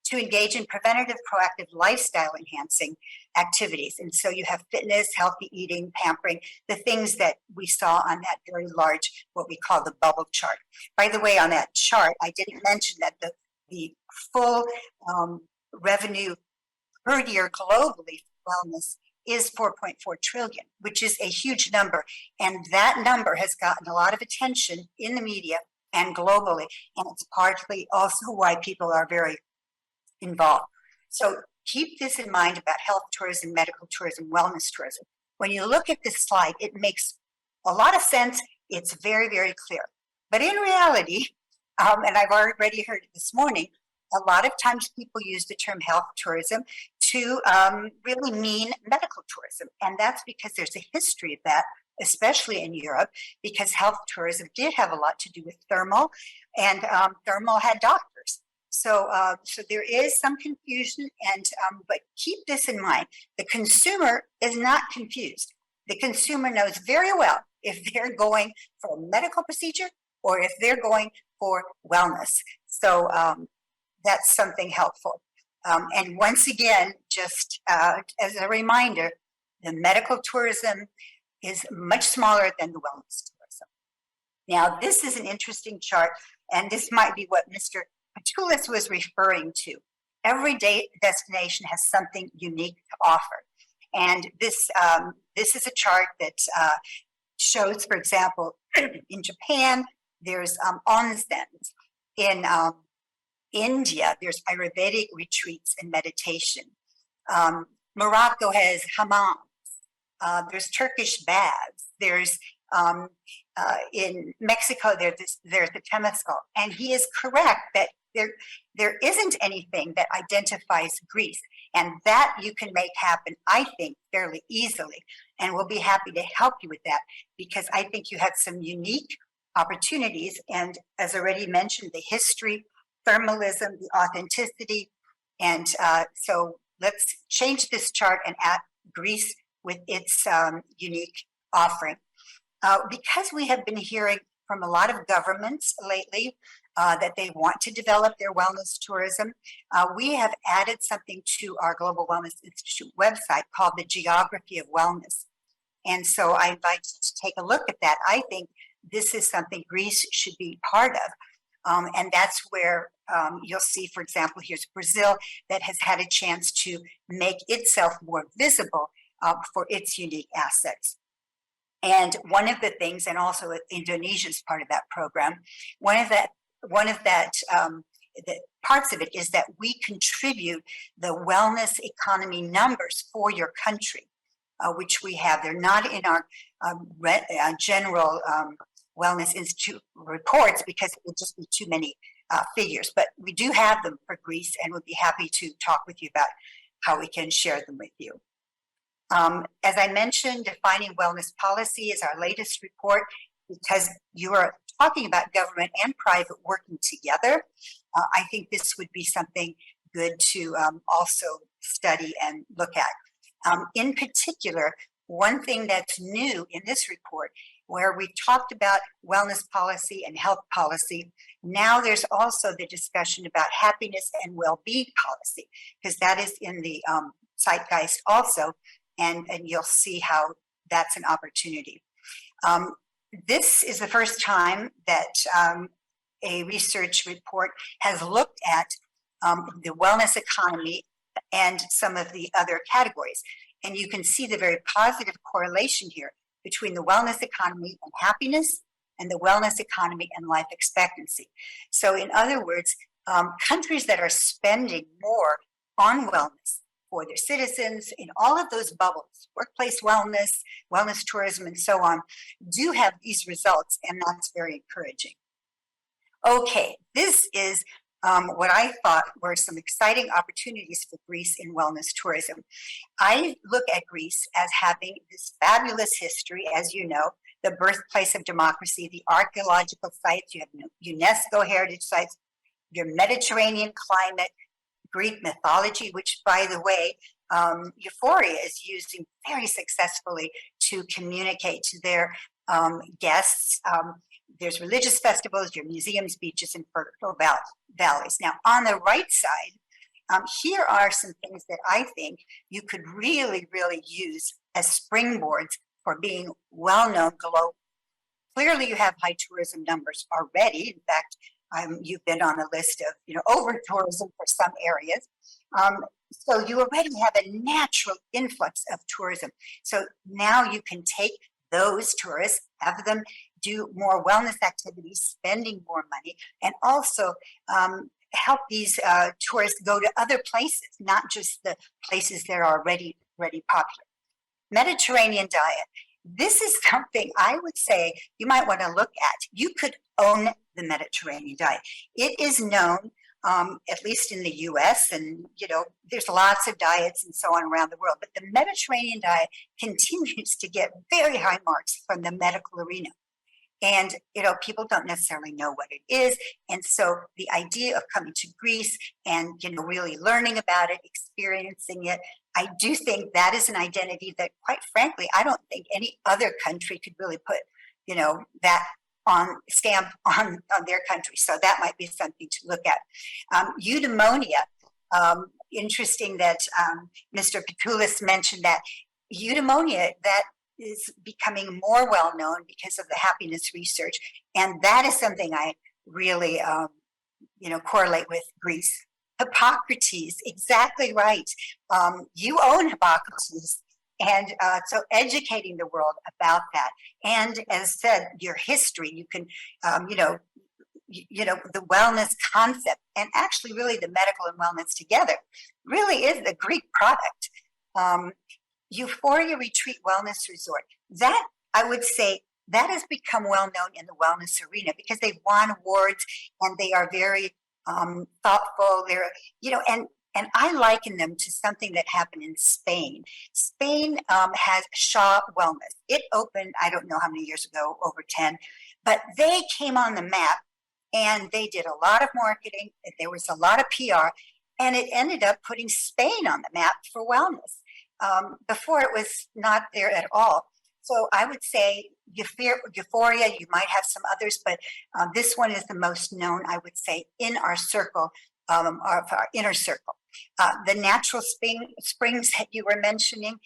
to engage in preventative, proactive, lifestyle enhancing activities. And so you have fitness, healthy eating, pampering, the things that we saw on that very large, what we call the bubble chart. By the way, on that chart, I didn't mention that the full revenue per year globally for wellness is 4.4 trillion, which is a huge number. And that number has gotten a lot of attention in the media and globally. And it's partly also why people are very involved. So keep this in mind about health tourism, medical tourism, wellness tourism. When you look at this slide, it makes a lot of sense. It's very, very clear. But in reality, and I've already heard it this morning, a lot of times people use the term health tourism to really mean medical tourism. And that's because there's a history of that, especially in Europe, because health tourism did have a lot to do with thermal, and thermal had doctors. So there is some confusion, and but keep this in mind. The consumer is not confused. The consumer knows very well if they're going for a medical procedure or if they're going for wellness. So that's something helpful. And once again, just as a reminder, the medical tourism is much smaller than the wellness tourism. Now, this is an interesting chart, and this might be what Mr. Patoulis was referring to. Every destination has something unique to offer. And this is a chart that shows, for example, in Japan, there's onsens. In India, there's Ayurvedic retreats and meditation. Morocco has hammams. There's Turkish baths. There's in Mexico, there's the Temescal. And he is correct that there isn't anything that identifies Greece, and that you can make happen, I think, fairly easily. And we'll be happy to help you with that, because I think you have some unique opportunities. And as already mentioned, the history, thermalism, the authenticity. And so let's change this chart and add Greece with its unique offering. Because we have been hearing from a lot of governments lately that they want to develop their wellness tourism, we have added something to our Global Wellness Institute website called the Geography of Wellness. And so I invite you to take a look at that. I think this is something Greece should be part of. And that's where you'll see, for example, here's Brazil that has had a chance to make itself more visible for its unique assets. And one of the things, and also Indonesia is part of that program, one of the parts of it is that we contribute the wellness economy numbers for your country, which we have. They're not in our general Wellness Institute reports because it would just be too many figures, but we do have them for Greece and would be happy to talk with you about how we can share them with you. As I mentioned, Defining Wellness Policy is our latest report because you are talking about government and private working together. I think this would be something good to also study and look at. In particular, one thing that's new in this report, where we've talked about wellness policy and health policy, now there's also the discussion about happiness and well-being policy, because that is in the zeitgeist also. And you'll see how that's an opportunity. This is the first time that a research report has looked at the wellness economy and some of the other categories. And you can see the very positive correlation here between the wellness economy and happiness and the wellness economy and life expectancy. So in other words, countries that are spending more on wellness for their citizens in all of those bubbles, workplace wellness, wellness tourism, and so on, do have these results, and that's very encouraging. Okay, this is what I thought were some exciting opportunities for Greece in wellness tourism. I look at Greece as having this fabulous history, as you know, the birthplace of democracy, the archaeological sites, you have UNESCO heritage sites, your Mediterranean climate, Greek mythology, which, by the way, Euphoria is using very successfully to communicate to their guests. There's religious festivals, your museums, beaches, and fertile valleys. Now, on the right side, here are some things that I think you could really, really use as springboards for being well-known globally. Clearly, you have high tourism numbers already. In fact, you've been on a list of, over tourism for some areas. So you already have a natural influx of tourism. So now you can take those tourists, have them do more wellness activities, spending more money, and also help these tourists go to other places, not just the places that are already popular. Mediterranean diet. This is something I would say you might want to look at. You could own the Mediterranean diet. It is known, at least in the US, and there's lots of diets and so on around the world, but the Mediterranean diet continues to get very high marks from the medical arena. And, people don't necessarily know what it is. And so the idea of coming to Greece and, really learning about it, experiencing it, I do think that is an identity that, quite frankly, I don't think any other country could really put, that stamp on their country. So that might be something to look at. Eudaimonia, interesting that Mr. Pitoulis mentioned that. Eudaimonia, that is becoming more well-known because of the happiness research. And that is something I really, correlate with Greece. Hippocrates, exactly right. You own Hippocrates. And so educating the world about that. And as said, your history, you can, the wellness concept, and actually really the medical and wellness together really is the Greek product. Euphoria Retreat Wellness Resort, that I would say that has become well known in the wellness arena because they've won awards and they are very thoughtful. They're, and I liken them to something that happened in Spain. Spain has Shaw Wellness. It opened, I don't know how many years ago, over 10. But they came on the map and they did a lot of marketing. There was a lot of PR, and it ended up putting Spain on the map for wellness. Before it was not there at all. So I would say Euphoria, you might have some others, but this one is the most known, I would say, in our circle, our inner circle. The natural springs that you were mentioning,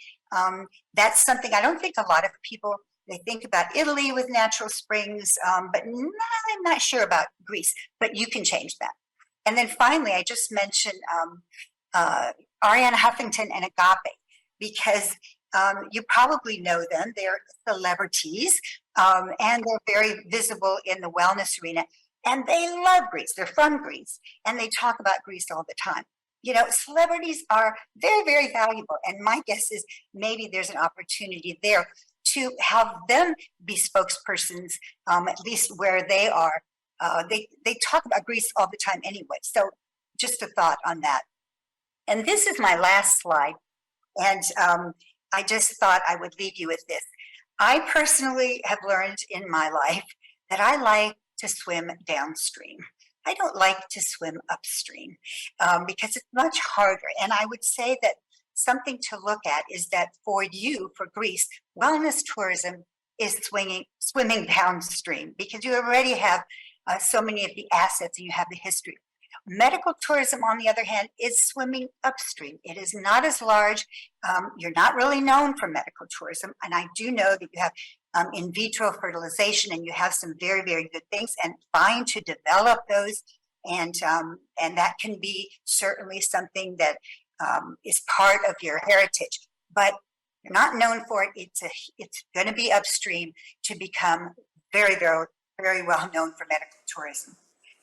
that's something I don't think a lot of people, they think about Italy with natural springs, but I'm not sure about Greece, but you can change that. And then finally, I just mentioned Arianna Huffington and Agape, because you probably know them. They're celebrities, and they're very visible in the wellness arena. And they love Greece. They're from Greece, and they talk about Greece all the time. You know, celebrities are very, very valuable. And my guess is maybe there's an opportunity there to have them be spokespersons, at least where they are. They talk about Greece all the time anyway. So just a thought on that. And this is my last slide. And I just thought I would leave you with this. I personally have learned in my life that I like to swim downstream. I don't like to swim upstream because it's much harder. And I would say that something to look at is that for you, for Greece, wellness tourism is swimming downstream because you already have so many of the assets and you have the history. Medical tourism, on the other hand, is swimming upstream. It is not as large. You're not really known for medical tourism. And I do know that you have in vitro fertilization and you have some very, very good things, and trying to develop those. And that can be certainly something that is part of your heritage. But you're not known for it. It's going to be upstream to become very, very, very well known for medical tourism.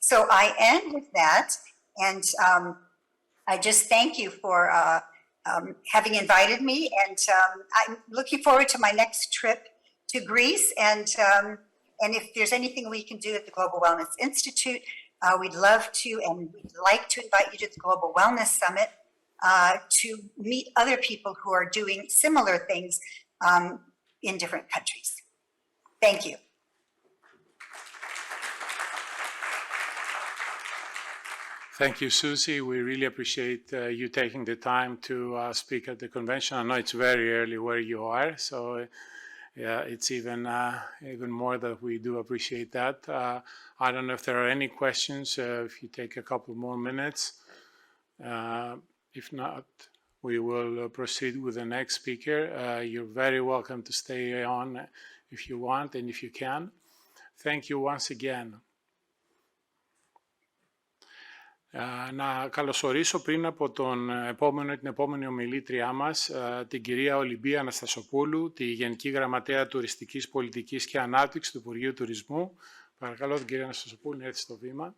So I end with that, and I just thank you for having invited me, and I'm looking forward to my next trip to Greece, and if there's anything we can do at the Global Wellness Institute, we'd love to, and we'd like to invite you to the Global Wellness Summit to meet other people who are doing similar things in different countries. Thank you. Thank you, Susie. We really appreciate you taking the time to speak at the convention. I know it's very early where you are, so yeah, it's even more that we do appreciate that. I don't know if there are any questions, if you take a couple more minutes. If not, we will proceed with the next speaker. You're very welcome to stay on if you want and if you can. Thank you once again. Να καλωσορίσω πριν από την επόμενη ομιλήτριά μας, την κυρία Ολυμπία Αναστασοπούλου, τη Γενική Γραμματέα Τουριστικής Πολιτικής και Ανάπτυξης του Υπουργείου Τουρισμού. Παρακαλώ την κυρία Αναστασοπούλου να έρθει στο βήμα.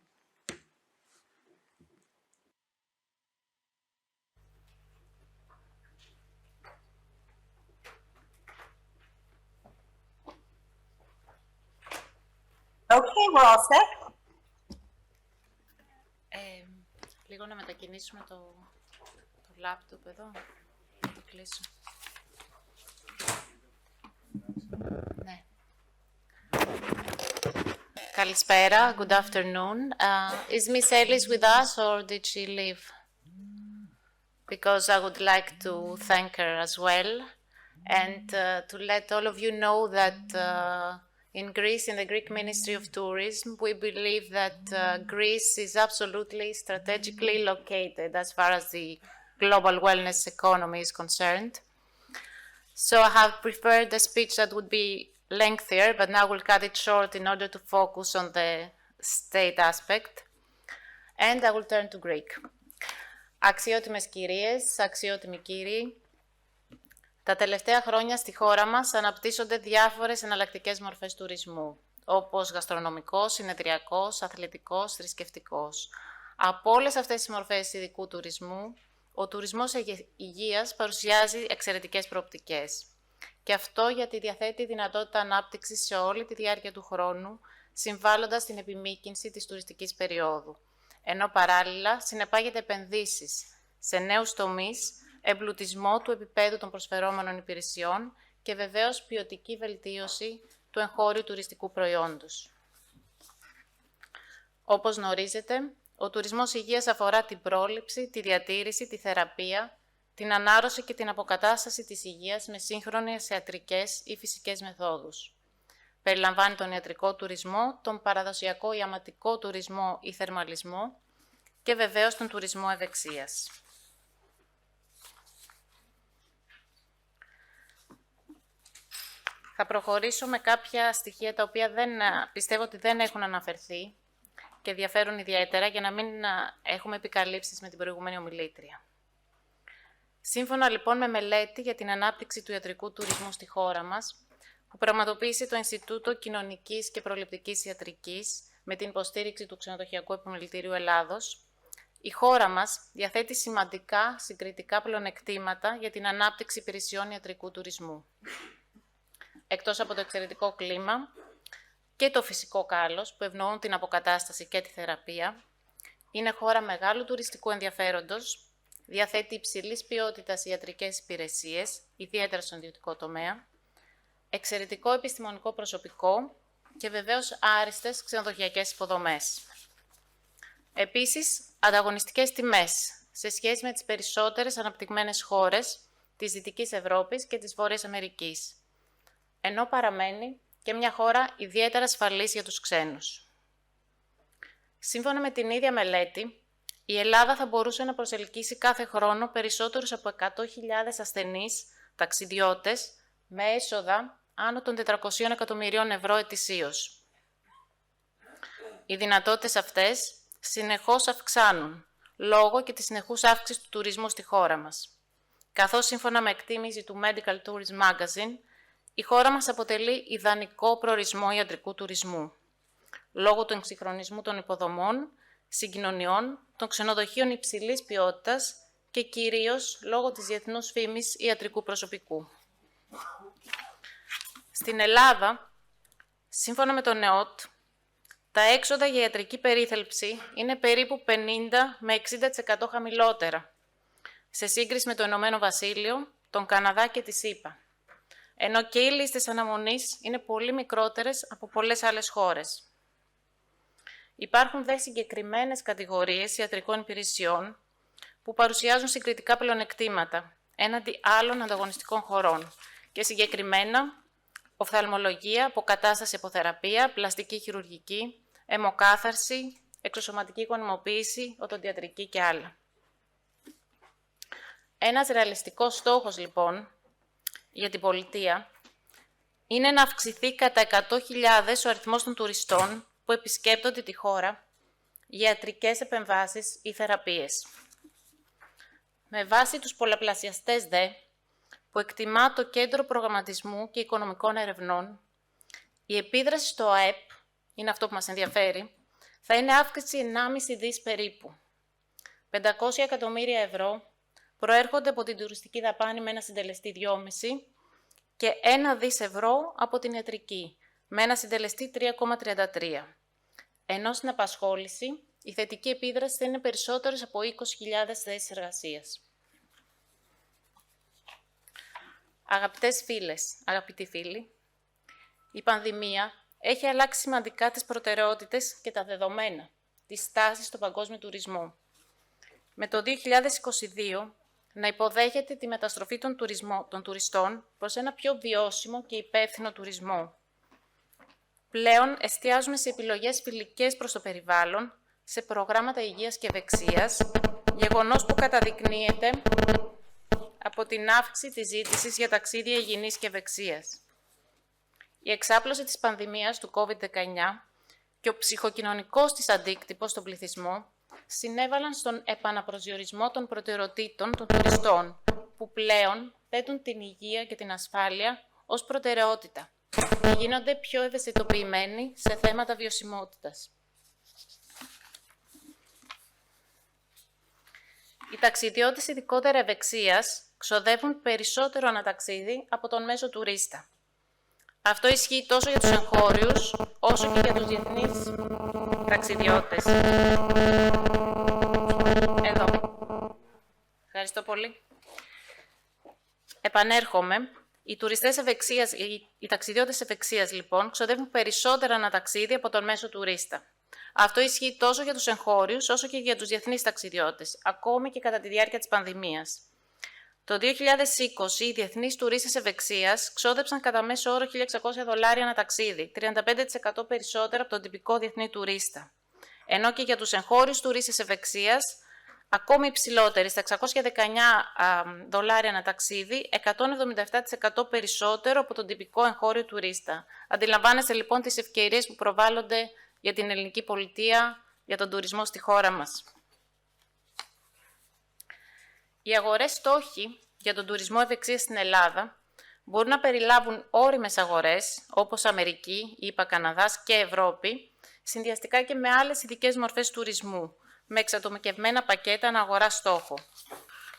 Okay, we're all set. Λίγο να μετακινήσουμε το λάπτοπ εδώ. Να το κλείσω. Ναι. Καλησπέρα. Good afternoon. Is Miss Ellis with us or did she leave? Because I would like to thank her as well and to let all of you know that in Greece, in the Greek Ministry of Tourism, we believe that Greece is absolutely strategically located as far as the global wellness economy is concerned. So I have prepared a speech that would be lengthier, but now we'll cut it short in order to focus on the state aspect. And I will turn to Greek. Αξιότιμες κυρίες, αξιότιμοι κύριοι, τα τελευταία χρόνια στη χώρα μας αναπτύσσονται διάφορες εναλλακτικές μορφές τουρισμού, όπως γαστρονομικός, συνεδριακός, αθλητικός, θρησκευτικός. Από όλες αυτές τις μορφές ειδικού τουρισμού, ο τουρισμός υγείας παρουσιάζει εξαιρετικές προοπτικές. Και αυτό γιατί διαθέτει δυνατότητα ανάπτυξης σε όλη τη διάρκεια του χρόνου, συμβάλλοντας στην επιμήκυνση της τουριστικής περίοδου, ενώ παράλληλα συνεπάγεται επενδύσεις σε νέους τομείς, εμπλουτισμό του επίπεδου των προσφερόμενων υπηρεσιών και βεβαίως ποιοτική βελτίωση του εγχώριου τουριστικού προϊόντος. Όπως γνωρίζετε, ο τουρισμός υγείας αφορά την πρόληψη, τη διατήρηση, τη θεραπεία, την ανάρρωση και την αποκατάσταση της υγείας με σύγχρονες ιατρικές ή φυσικές μεθόδους. Περιλαμβάνει τον ιατρικό τουρισμό, τον παραδοσιακό ιαματικό τουρισμό ή θερμαλισμό και βεβαίως τον τουρισμό ευεξίας. Θα προχωρήσω με κάποια στοιχεία τα οποία πιστεύω ότι δεν έχουν αναφερθεί και ενδιαφέρουν ιδιαίτερα για να μην έχουμε επικαλύψεις με την προηγούμενη ομιλήτρια. Σύμφωνα λοιπόν με μελέτη για την ανάπτυξη του ιατρικού τουρισμού στη χώρα μας, που πραγματοποίησε το Ινστιτούτο Κοινωνικής και Προληπτικής Ιατρικής με την υποστήριξη του Ξενοδοχειακού Επιμελητηρίου Ελλάδος, η χώρα μας διαθέτει σημαντικά συγκριτικά πλεονεκτήματα για την ανάπτυξη υπηρεσιών ιατρικού τουρισμού. Εκτός από το εξαιρετικό κλίμα και το φυσικό κάλος που ευνοούν την αποκατάσταση και τη θεραπεία, είναι χώρα μεγάλου τουριστικού ενδιαφέροντος, διαθέτει υψηλής ποιότητας ιατρικές υπηρεσίες, ιδιαίτερα στον ιδιωτικό τομέα, εξαιρετικό επιστημονικό προσωπικό και βεβαίως άριστες ξενοδοχειακές υποδομές. Επίσης, ανταγωνιστικές τιμές σε σχέση με τις περισσότερες αναπτυγμένες χώρες της Δυτικής Ευρώπης και της Βόρειας Αμερικής, ενώ παραμένει και μια χώρα ιδιαίτερα ασφαλής για τους ξένους. Σύμφωνα με την ίδια μελέτη, η Ελλάδα θα μπορούσε να προσελκύσει κάθε χρόνο περισσότερους από 100.000 ασθενείς ταξιδιώτες με έσοδα άνω των 400 εκατομμυρίων ευρώ ετησίως. Οι δυνατότητες αυτές συνεχώς αυξάνουν, λόγω και της συνεχούς αύξησης του τουρισμού στη χώρα μας. Καθώς σύμφωνα με εκτίμηση του Medical Tourism Magazine, η χώρα μας αποτελεί ιδανικό προορισμό ιατρικού τουρισμού, λόγω του εξυγχρονισμού των υποδομών, συγκοινωνιών, των ξενοδοχείων υψηλής ποιότητας και κυρίως λόγω της διεθνούς φήμης ιατρικού προσωπικού. Στην Ελλάδα, σύμφωνα με τον ΕΟΤ, τα έξοδα για ιατρική περίθαλψη είναι περίπου 50 με 60% χαμηλότερα, σε σύγκριση με το Ηνωμένο Βασίλειο, τον Καναδά και τη ΣΥΠΑ, ενώ και οι λίστες αναμονής είναι πολύ μικρότερες από πολλές άλλες χώρες. Υπάρχουν δε συγκεκριμένες κατηγορίες ιατρικών υπηρεσιών που παρουσιάζουν συγκριτικά πλεονεκτήματα έναντι άλλων ανταγωνιστικών χωρών και συγκεκριμένα οφθαλμολογία, αποκατάσταση αποθεραπεία, πλαστική χειρουργική, αιμοκάθαρση, εξωσωματική γονιμοποίηση, οδοντιατρική και άλλα. Ένας ρεαλιστικός στόχος, λοιπόν, για την πολιτεία είναι να αυξηθεί κατά 100.000 ο αριθμός των τουριστών που επισκέπτονται τη χώρα για ιατρικές επεμβάσεις ή θεραπείες. Με βάση τους πολλαπλασιαστές δε, που εκτιμά το Κέντρο Προγραμματισμού και Οικονομικών Ερευνών, η επίδραση στο ΑΕΠ, είναι αυτό που μας ενδιαφέρει, θα είναι αύξηση 1,5 δις περίπου. 500 εκατομμύρια ευρώ προέρχονται από την τουριστική δαπάνη με ένα συντελεστή 2,5 και 1 δις ευρώ από την ιατρική, με ένα συντελεστή 3,33. Ενώ στην απασχόληση, η θετική επίδραση θα είναι περισσότερες από 20.000 θέσεις εργασίας. Αγαπητές φίλες, αγαπητοί φίλοι, η πανδημία έχει αλλάξει σημαντικά τις προτεραιότητες και τα δεδομένα της στάσης στον παγκόσμιο τουρισμό. Με το 2022 να υποδέχεται τη μεταστροφή των τουριστών προς ένα πιο βιώσιμο και υπεύθυνο τουρισμό. Πλέον εστιάζουμε σε επιλογές φιλικές προς το περιβάλλον, σε προγράμματα υγείας και ευεξίας, γεγονός που καταδεικνύεται από την αύξηση της ζήτησης για ταξίδια υγιεινής και ευεξίας. Η εξάπλωση της πανδημίας του COVID-19 και ο ψυχοκοινωνικός της αντίκτυπος στον πληθυσμό συνέβαλαν στον επαναπροσδιορισμό των προτεραιοτήτων των τουριστών, που πλέον θέτουν την υγεία και την ασφάλεια ως προτεραιότητα και γίνονται πιο ευαισθητοποιημένοι σε θέματα βιωσιμότητας. Οι ταξιδιώτες ειδικότερα ευεξίας ξοδεύουν περισσότερο αναταξίδι από τον μέσο τουρίστα. Αυτό ισχύει τόσο για τους εγχώριους, όσο και για τους διεθνείς ταξιδιώτες. Εδώ. Ευχαριστώ πολύ. Επανέρχομαι. Οι τουριστές ευεξίας, οι ταξιδιώτες ευεξίας, λοιπόν, ξοδεύουν περισσότερα ένα ταξίδι από τον μέσο τουρίστα. Αυτό ισχύει τόσο για τους εγχώριους, όσο και για τους διεθνείς ταξιδιώτες, ακόμη και κατά τη διάρκεια της πανδημίας. Το 2020, οι διεθνείς τουρίστες ευεξίας ξόδεψαν κατά μέσο όρο $1.600 ένα ταξίδι, 35% περισσότερο από τον τυπικό διεθνή τουρίστα. Ενώ και για τους εγχώριους τουρίστες ευεξίας, ακόμη υψηλότεροι, στα $619 ένα ταξίδι, 177% περισσότερο από τον τυπικό εγχώριο τουρίστα. Αντιλαμβάνεστε λοιπόν τις ευκαιρίες που προβάλλονται για την ελληνική πολιτεία, για τον τουρισμό στη χώρα μας. Οι αγορές στόχοι για τον τουρισμό ευεξίας στην Ελλάδα μπορούν να περιλάβουν ώριμες αγορές, όπως Αμερική, ΗΠΑ, Καναδάς και Ευρώπη, συνδυαστικά και με άλλες ειδικές μορφές τουρισμού, με εξατομικευμένα πακέτα αναγορά στόχο.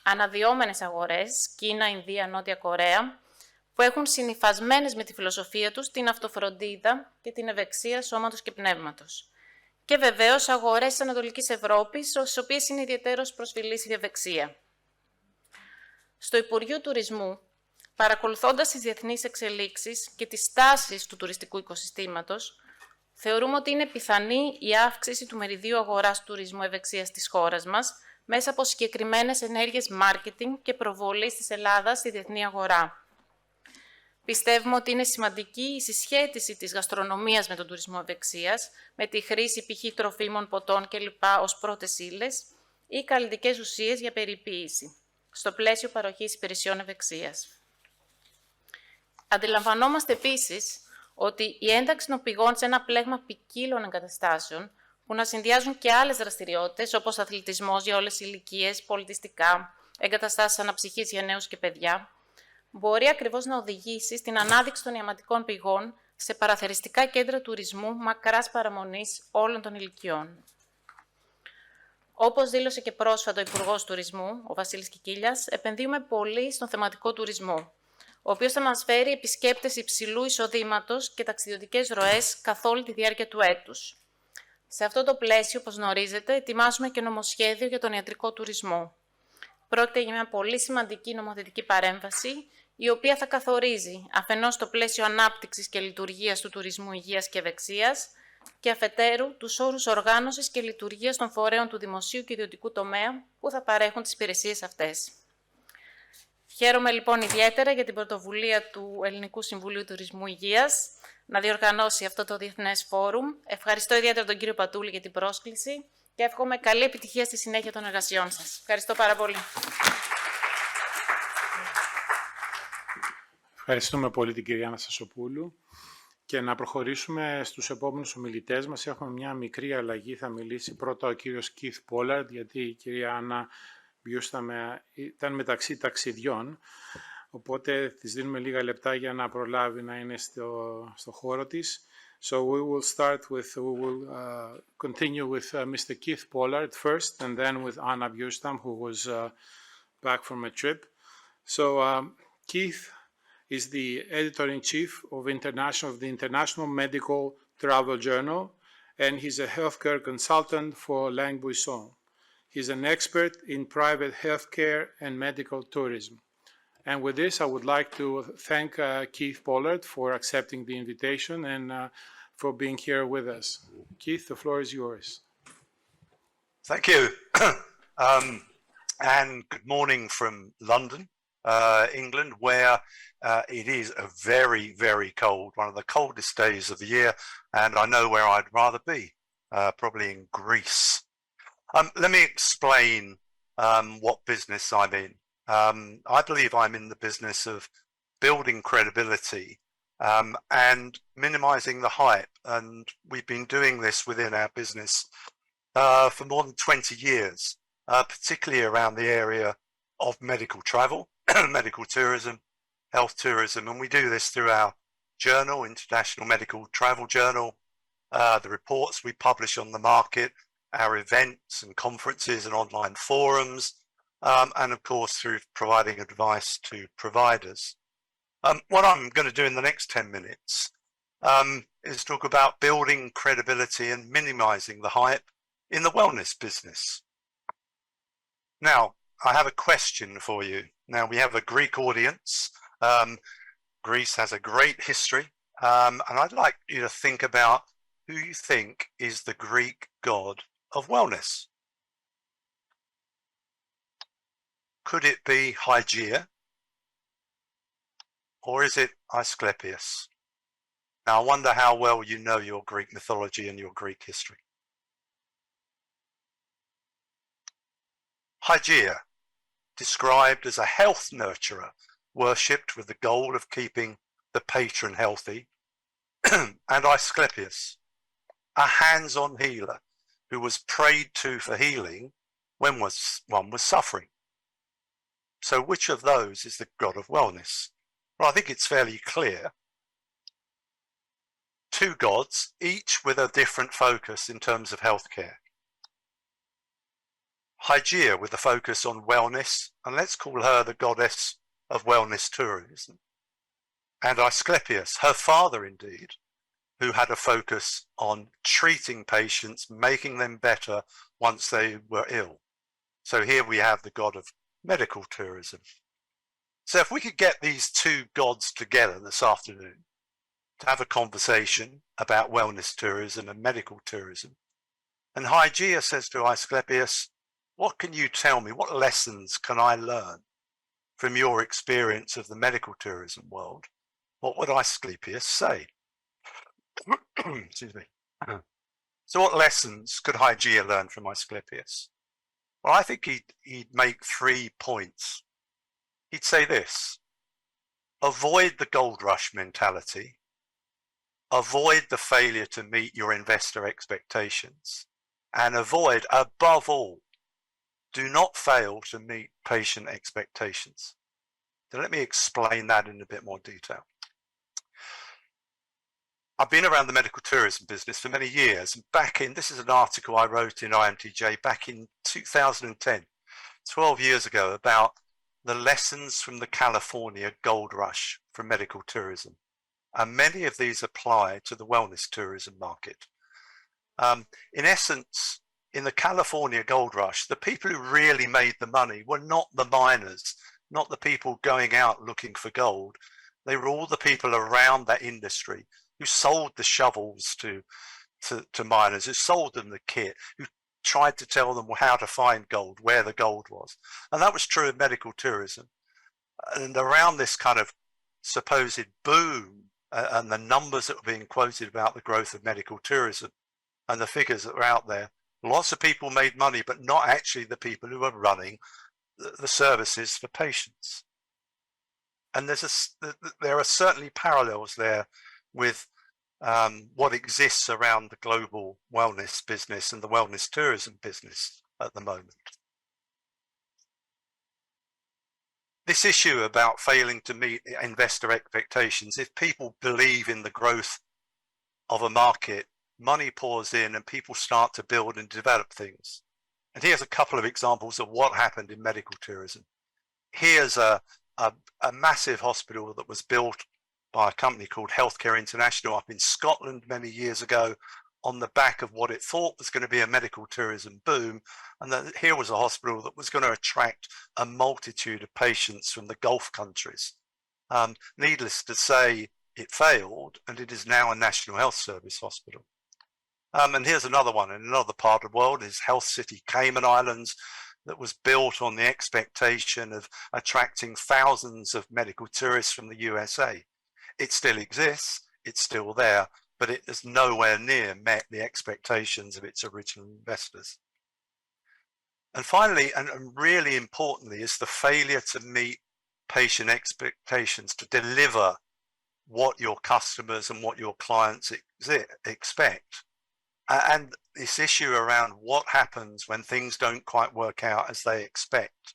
Αναδυόμενες αγορές, Κίνα, Ινδία, Νότια Κορέα, που έχουν συνυφασμένες με τη φιλοσοφία τους την αυτοφροντίδα και την ευεξία σώματος και πνεύματος. Και βεβαίως αγορές της Ανατολικής Ευρώπης, στις οποίες είναι ιδιαιτέρως προσφυλής η ευεξία. Στο Υπουργείο Τουρισμού, παρακολουθώντας τις διεθνείς εξελίξεις και τις τάσεις του τουριστικού οικοσυστήματος, θεωρούμε ότι είναι πιθανή η αύξηση του μεριδίου αγοράς τουρισμού ευεξίας της χώρας μας μέσα από συγκεκριμένες ενέργειες marketing και προβολής της Ελλάδας στη διεθνή αγορά. Πιστεύουμε ότι είναι σημαντική η συσχέτιση της γαστρονομίας με τον τουρισμό ευεξίας, με τη χρήση π.χ. τροφίμων, ποτών κλπ. Ως πρώτες ύλες ή καλλιτικές ουσίες για περιποίηση, στο πλαίσιο παροχής υπηρεσιών ευεξίας. Αντιλαμβανόμαστε επίσης ότι η ένταξη των πηγών σε ένα πλέγμα ποικίλων εγκαταστάσεων που να συνδυάζουν και άλλες δραστηριότητες, όπως αθλητισμός για όλες τις ηλικίες, πολιτιστικά, εγκαταστάσεις αναψυχής για νέους και παιδιά, μπορεί ακριβώς να οδηγήσει στην ανάδειξη των ιαματικών πηγών σε παραθεριστικά κέντρα τουρισμού μακράς παραμονής όλων των ηλικιών. Όπως δήλωσε και πρόσφατα ο Υπουργός Τουρισμού, ο Βασίλης Κικίλιας, επενδύουμε πολύ στον θεματικό τουρισμό, ο οποίος θα μας φέρει επισκέπτες υψηλού εισοδήματος και ταξιδιωτικές ροές καθ' όλη τη διάρκεια του έτους. Σε αυτό το πλαίσιο, όπως γνωρίζετε, ετοιμάζουμε και νομοσχέδιο για τον ιατρικό τουρισμό. Πρόκειται για μια πολύ σημαντική νομοθετική παρέμβαση, η οποία θα καθορίζει αφενός το πλαίσιο ανάπτυξης και λειτουργίας του τουρισμού υγείας και ευεξίας και αφετέρου τους όρους οργάνωσης και λειτουργίας των φορέων του δημοσίου και ιδιωτικού τομέα που θα παρέχουν τις υπηρεσίες αυτές. Χαίρομαι λοιπόν ιδιαίτερα για την πρωτοβουλία του Ελληνικού Συμβουλίου Τουρισμού Υγείας να διοργανώσει αυτό το Διεθνές Φόρουμ. Ευχαριστώ ιδιαίτερα τον κύριο Πατούλη για την πρόσκληση και εύχομαι καλή επιτυχία στη συνέχεια των εργασιών σας. Ευχαριστώ πάρα πολύ. Ευχαριστούμε πολύ την κυρία Αναστασοπούλου. Και να προχωρήσουμε στους επόμενους ομιλητές μας. Έχουμε μια μικρή αλλαγή. Θα μιλήσει πρώτα ο κύριος Keith Pollard, γιατί η κυρία Άννα ήταν μεταξύ ταξιδιών. Οπότε της δίνουμε λίγα λεπτά για να προλάβει να είναι στο χώρο της. So we will continue with Mr. Keith Pollard first, and then with Anna Bjurstam, who was back from a trip. So Keith is the editor-in-chief of the International Medical Travel Journal, and he's a healthcare consultant for Lang Buisson. He's an expert in private healthcare and medical tourism. And with this, I would like to thank Keith Pollard for accepting the invitation and for being here with us. Keith, the floor is yours. Thank you. And good morning from London, England, where it is a very, very cold, one of the coldest days of the year, and I know where I'd rather be, probably in Greece. Let me explain what business I'm in. I believe I'm in the business of building credibility and minimizing the hype, and we've been doing this within our business for more than 20 years, particularly around the area of medical travel, medical tourism, health tourism, and we do this through our journal, International Medical Travel Journal, the reports we publish on the market, our events and conferences and online forums, and of course through providing advice to providers. What I'm going to do in the next 10 minutes is talk about building credibility and minimizing the hype in the wellness business. Now, I have a question for you. Now, we have a Greek audience. Greece has a great history, and I'd like you to think about who you think is the Greek god of wellness. Could it be Hygeia, or is it Asclepius? Now, I wonder how well you know your Greek mythology and your Greek history. Hygeia, described as a health nurturer, worshipped with the goal of keeping the patron healthy, and Asclepius, a hands-on healer who was prayed to for healing when one was suffering. So which of those is the god of wellness? Well, I think it's fairly clear. Two gods, each with a different focus in terms of healthcare. Hygeia with a focus on wellness, and let's call her the goddess of wellness tourism. And Asclepius, her father indeed, who had a focus on treating patients, making them better once they were ill. So here we have the god of medical tourism. So if we could get these two gods together this afternoon to have a conversation about wellness tourism and medical tourism, and Hygeia says to Asclepius, what can you tell me? What lessons can I learn from your experience of the medical tourism world? What would Asclepius say? Excuse me. So what lessons could Hygeia learn from Asclepius? Well, I think he'd make 3 points. He'd say this: avoid the gold rush mentality, avoid the failure to meet your investor expectations, and avoid, above all, do not fail to meet patient expectations. So let me explain that in a bit more detail. I've been around the medical tourism business for many years. This is an article I wrote in IMTJ back in 2010, 12 years ago, about the lessons from the California gold rush for medical tourism. And many of these apply to the wellness tourism market. In essence, in the California gold rush, the people who really made the money were not the miners, not the people going out looking for gold. They were all the people around that industry who sold the shovels to miners, who sold them the kit, who tried to tell them how to find gold, where the gold was. And that was true of medical tourism. And around this kind of supposed boom and the numbers that were being quoted about the growth of medical tourism and the figures that were out there, lots of people made money, but not actually the people who were running the services for patients. And there are certainly parallels there with what exists around the global wellness business and the wellness tourism business at the moment. This issue about failing to meet investor expectations, if people believe in the growth of a market, money pours in and people start to build and develop things. And here's a couple of examples of what happened in medical tourism. Here's a massive hospital that was built by a company called Healthcare International up in Scotland many years ago on the back of what it thought was going to be a medical tourism boom. And then here was a hospital that was going to attract a multitude of patients from the Gulf countries. Needless to say, it failed, and it is now a National Health Service hospital. And here's another one in another part of the world, is Health City Cayman Islands, that was built on the expectation of attracting thousands of medical tourists from the USA. It still exists, it's still there, but it has nowhere near met the expectations of its original investors. And finally, and really importantly, is the failure to meet patient expectations, to deliver what your customers and what your clients expect. And this issue around what happens when things don't quite work out as they expect.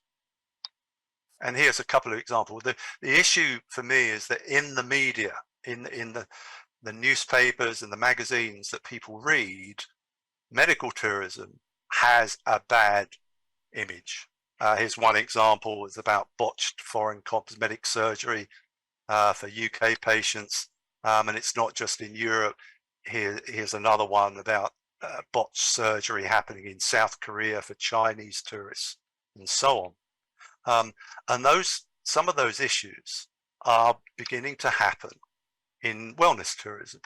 And here's a couple of examples. The issue for me is that in the media, in the newspapers and the magazines that people read, medical tourism has a bad image. Here's one example. It's about botched foreign cosmetic surgery for UK patients. And it's not just in Europe. Here's another one about botched surgery happening in South Korea for Chinese tourists, and so on. And some of those issues are beginning to happen in wellness tourism.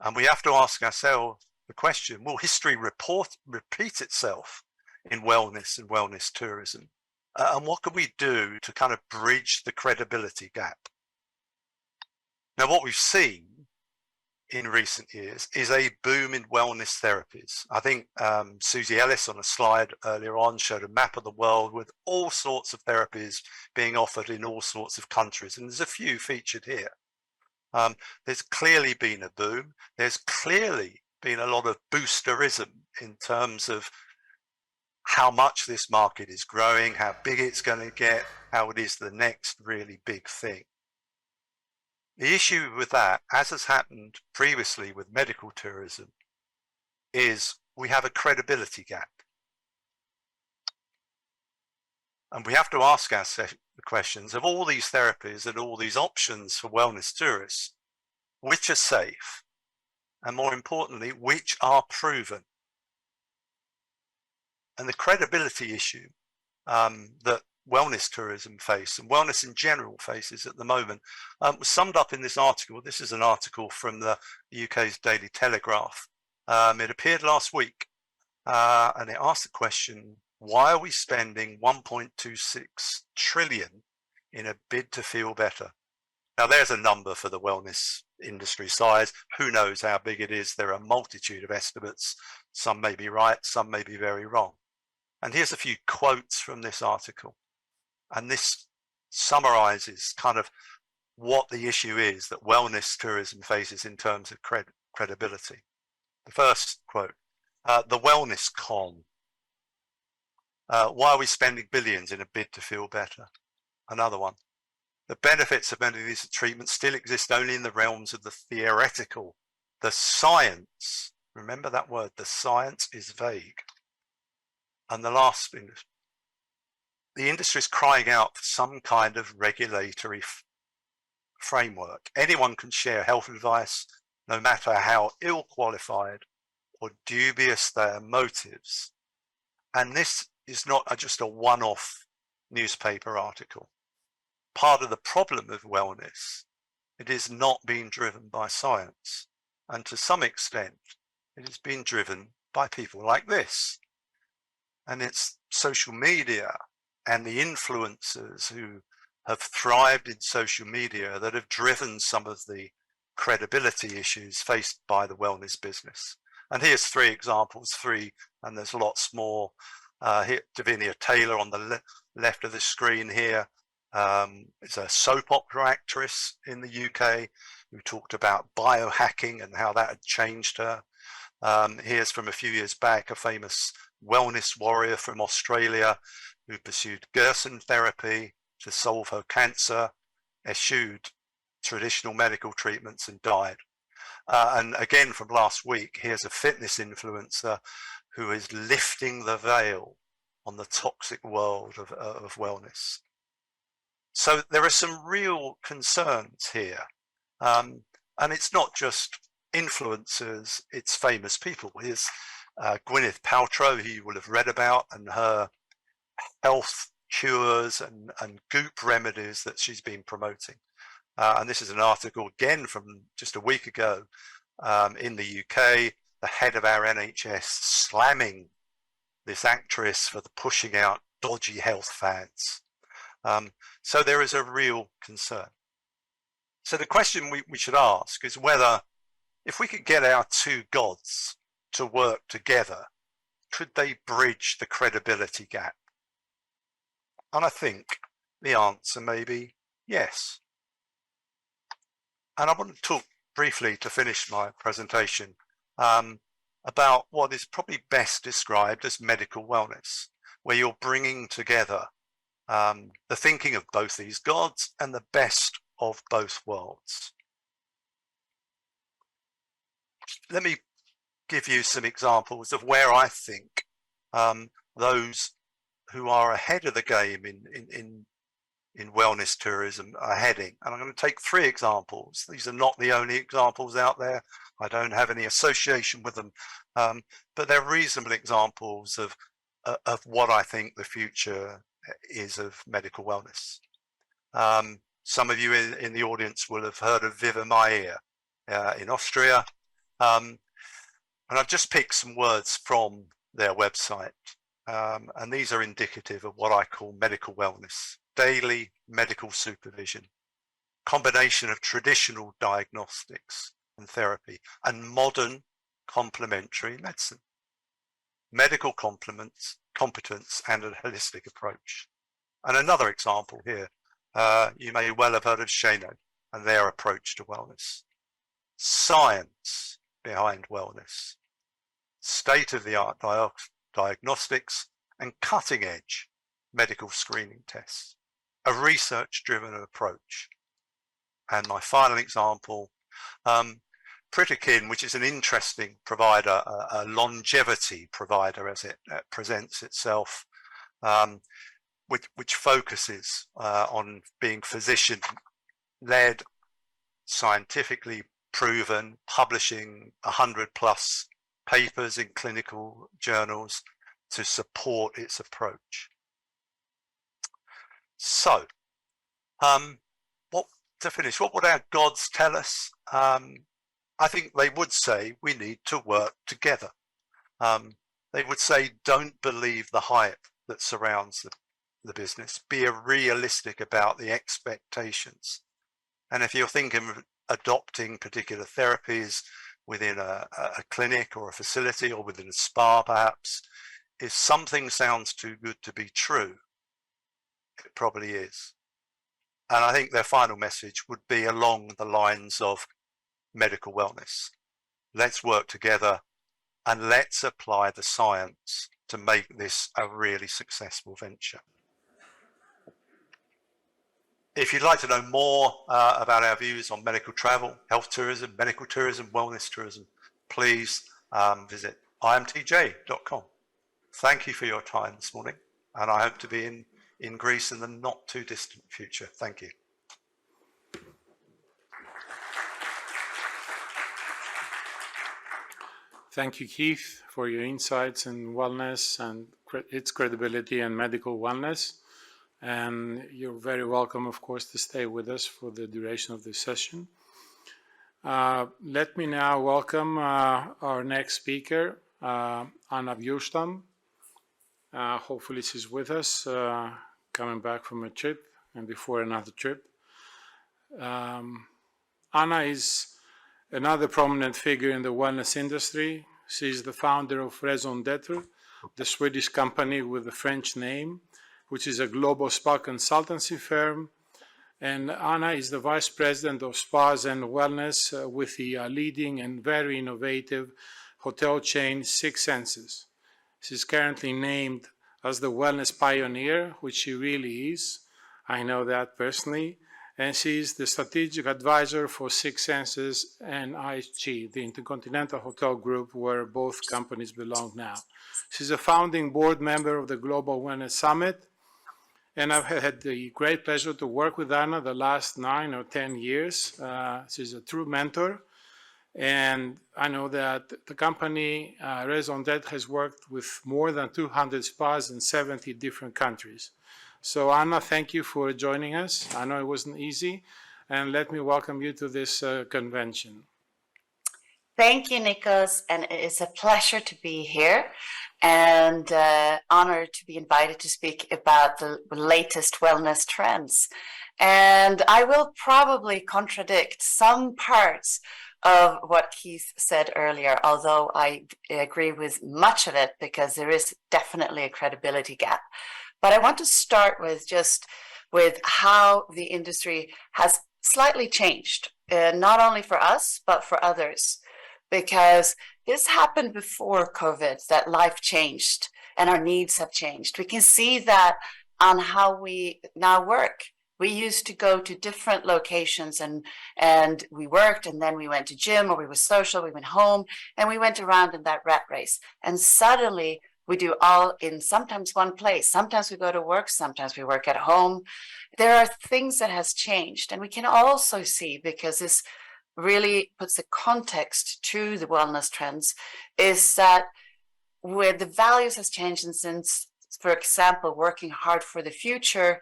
And we have to ask ourselves the question, will history repeat itself in wellness and wellness tourism? And what can we do to kind of bridge the credibility gap? Now, what we've seen in recent years is a boom in wellness therapies. I think Susie Ellis on a slide earlier on showed a map of the world with all sorts of therapies being offered in all sorts of countries, and there's a few featured here. There's clearly been a boom. There's clearly been a lot of boosterism in terms of how much this market is growing, how big it's going to get, how it is the next really big thing. The issue with that, as has happened previously with medical tourism, is we have a credibility gap. And we have to ask ourselves the questions of all these therapies and all these options for wellness tourists, which are safe, and more importantly, which are proven. And the credibility issue that wellness tourism face and wellness in general faces at the moment was summed up in this article. This is an article from the UK's Daily Telegraph. It appeared last week and it asked the question, why are we spending 1.26 trillion in a bid to feel better? Now there's a number for the wellness industry size. Who knows how big it is? There are a multitude of estimates. Some may be right, some may be very wrong. And here's a few quotes from this article. And this summarizes kind of what the issue is that wellness tourism faces in terms of credibility. The first quote, the wellness con. Why are we spending billions in a bid to feel better? Another one. The benefits of many of these treatments still exist only in the realms of the theoretical. The science, remember that word, the science is vague. And the last thing, the industry is crying out for some kind of regulatory framework. Anyone can share health advice, no matter how ill-qualified or dubious their motives. And this is not just a one-off newspaper article. Part of the problem of wellness, it is not being driven by science. And to some extent, it is being driven by people like this. And it's social media and the influencers who have thrived in social media that have driven some of the credibility issues faced by the wellness business. And here's three examples, and there's lots more. Here, Davinia Taylor on the left of the screen here is a soap opera actress in the UK who talked about biohacking and how that had changed her. Here's from a few years back, a famous wellness warrior from Australia who pursued Gerson therapy to solve her cancer, eschewed traditional medical treatments and died. And again from last week, here's a fitness influencer who is lifting the veil on the toxic world of wellness. So there are some real concerns here. And it's not just influencers, it's famous people. Here's Gwyneth Paltrow, who you will have read about, and her health cures and goop remedies that she's been promoting. And this is an article again from just a week ago in the UK, the head of our NHS slamming this actress for the pushing out dodgy health fads. So there is a real concern. So the question we should ask is whether, if we could get our two gods to work together, could they bridge the credibility gap? And I think the answer may be yes. And I want to talk briefly to finish my presentation about what is probably best described as medical wellness, where you're bringing together the thinking of both these gods and the best of both worlds. Let me give you some examples of where I think those who are ahead of the game in wellness tourism are heading. And I'm going to take three examples. These are not the only examples out there. I don't have any association with them, but they're reasonable examples of what I think the future is of medical wellness. Some of you in the audience will have heard of Viva Maia in Austria. And I've just picked some words from their website. And these are indicative of what I call medical wellness: daily medical supervision, combination of traditional diagnostics and therapy, and modern complementary medicine, medical competence and a holistic approach. And another example here, you may well have heard of Shano and their approach to wellness. Science behind wellness, state-of-the-art diagnostics and cutting-edge medical screening tests, a research-driven approach. And my final example, Pritikin, which is an interesting provider, a longevity provider as it presents itself, which focuses on being physician-led, scientifically proven, publishing 100+ papers in clinical journals to support its approach. So, to finish, what would our gods tell us? I think they would say we need to work together. They would say, don't believe the hype that surrounds the business. Be realistic about the expectations. And if you're thinking of adopting particular therapies within a clinic or a facility or within a spa perhaps, if something sounds too good to be true, it probably is. And I think their final message would be along the lines of medical wellness. Let's work together and let's apply the science to make this a really successful venture. If you'd like to know more about our views on medical travel, health tourism, medical tourism, wellness tourism, please visit imtj.com. Thank you for your time this morning, and I hope to be in Greece in the not too distant future. Thank you. Thank you, Keith, for your insights in wellness and its credibility and medical wellness. And you're very welcome, of course, to stay with us for the duration of this session. Let me now welcome our next speaker, Anna Bjurstam. Hopefully she's with us, coming back from a trip and before another trip. Anna is another prominent figure in the wellness industry. She's the founder of Raison d'Être, the Swedish company with the French name, which is a global spa consultancy firm. And Anna is the vice president of spas and wellness with the leading and very innovative hotel chain Six Senses. She's currently named as the wellness pioneer, which she really is. I know that personally. And she is the strategic advisor for Six Senses and IHG, the Intercontinental Hotel Group, where both companies belong now. She's a founding board member of the Global Wellness Summit. And I've had the great pleasure to work with Anna the last 9 or 10 years. She's a true mentor. And I know that the company, Raison d'Être, has worked with more than 200 spas in 70 different countries. So Anna, thank you for joining us. I know it wasn't easy. And let me welcome you to this convention. Thank you, Nikos. And it's a pleasure to be here and honored to be invited to speak about the latest wellness trends. And I will probably contradict some parts of what Keith said earlier, although I agree with much of it because there is definitely a credibility gap. But I want to start with how the industry has slightly changed, not only for us, but for others. Because this happened before COVID, that life changed and our needs have changed. We can see that on how we now work. We used to go to different locations and we worked, and then we went to gym, or we were social, we went home, and we went around in that rat race. And suddenly we do all in sometimes one place. Sometimes we go to work, sometimes we work at home. There are things that has changed. And we can also see, because this really puts the context to the wellness trends, is that where the values has changed, and since, for example, working hard for the future,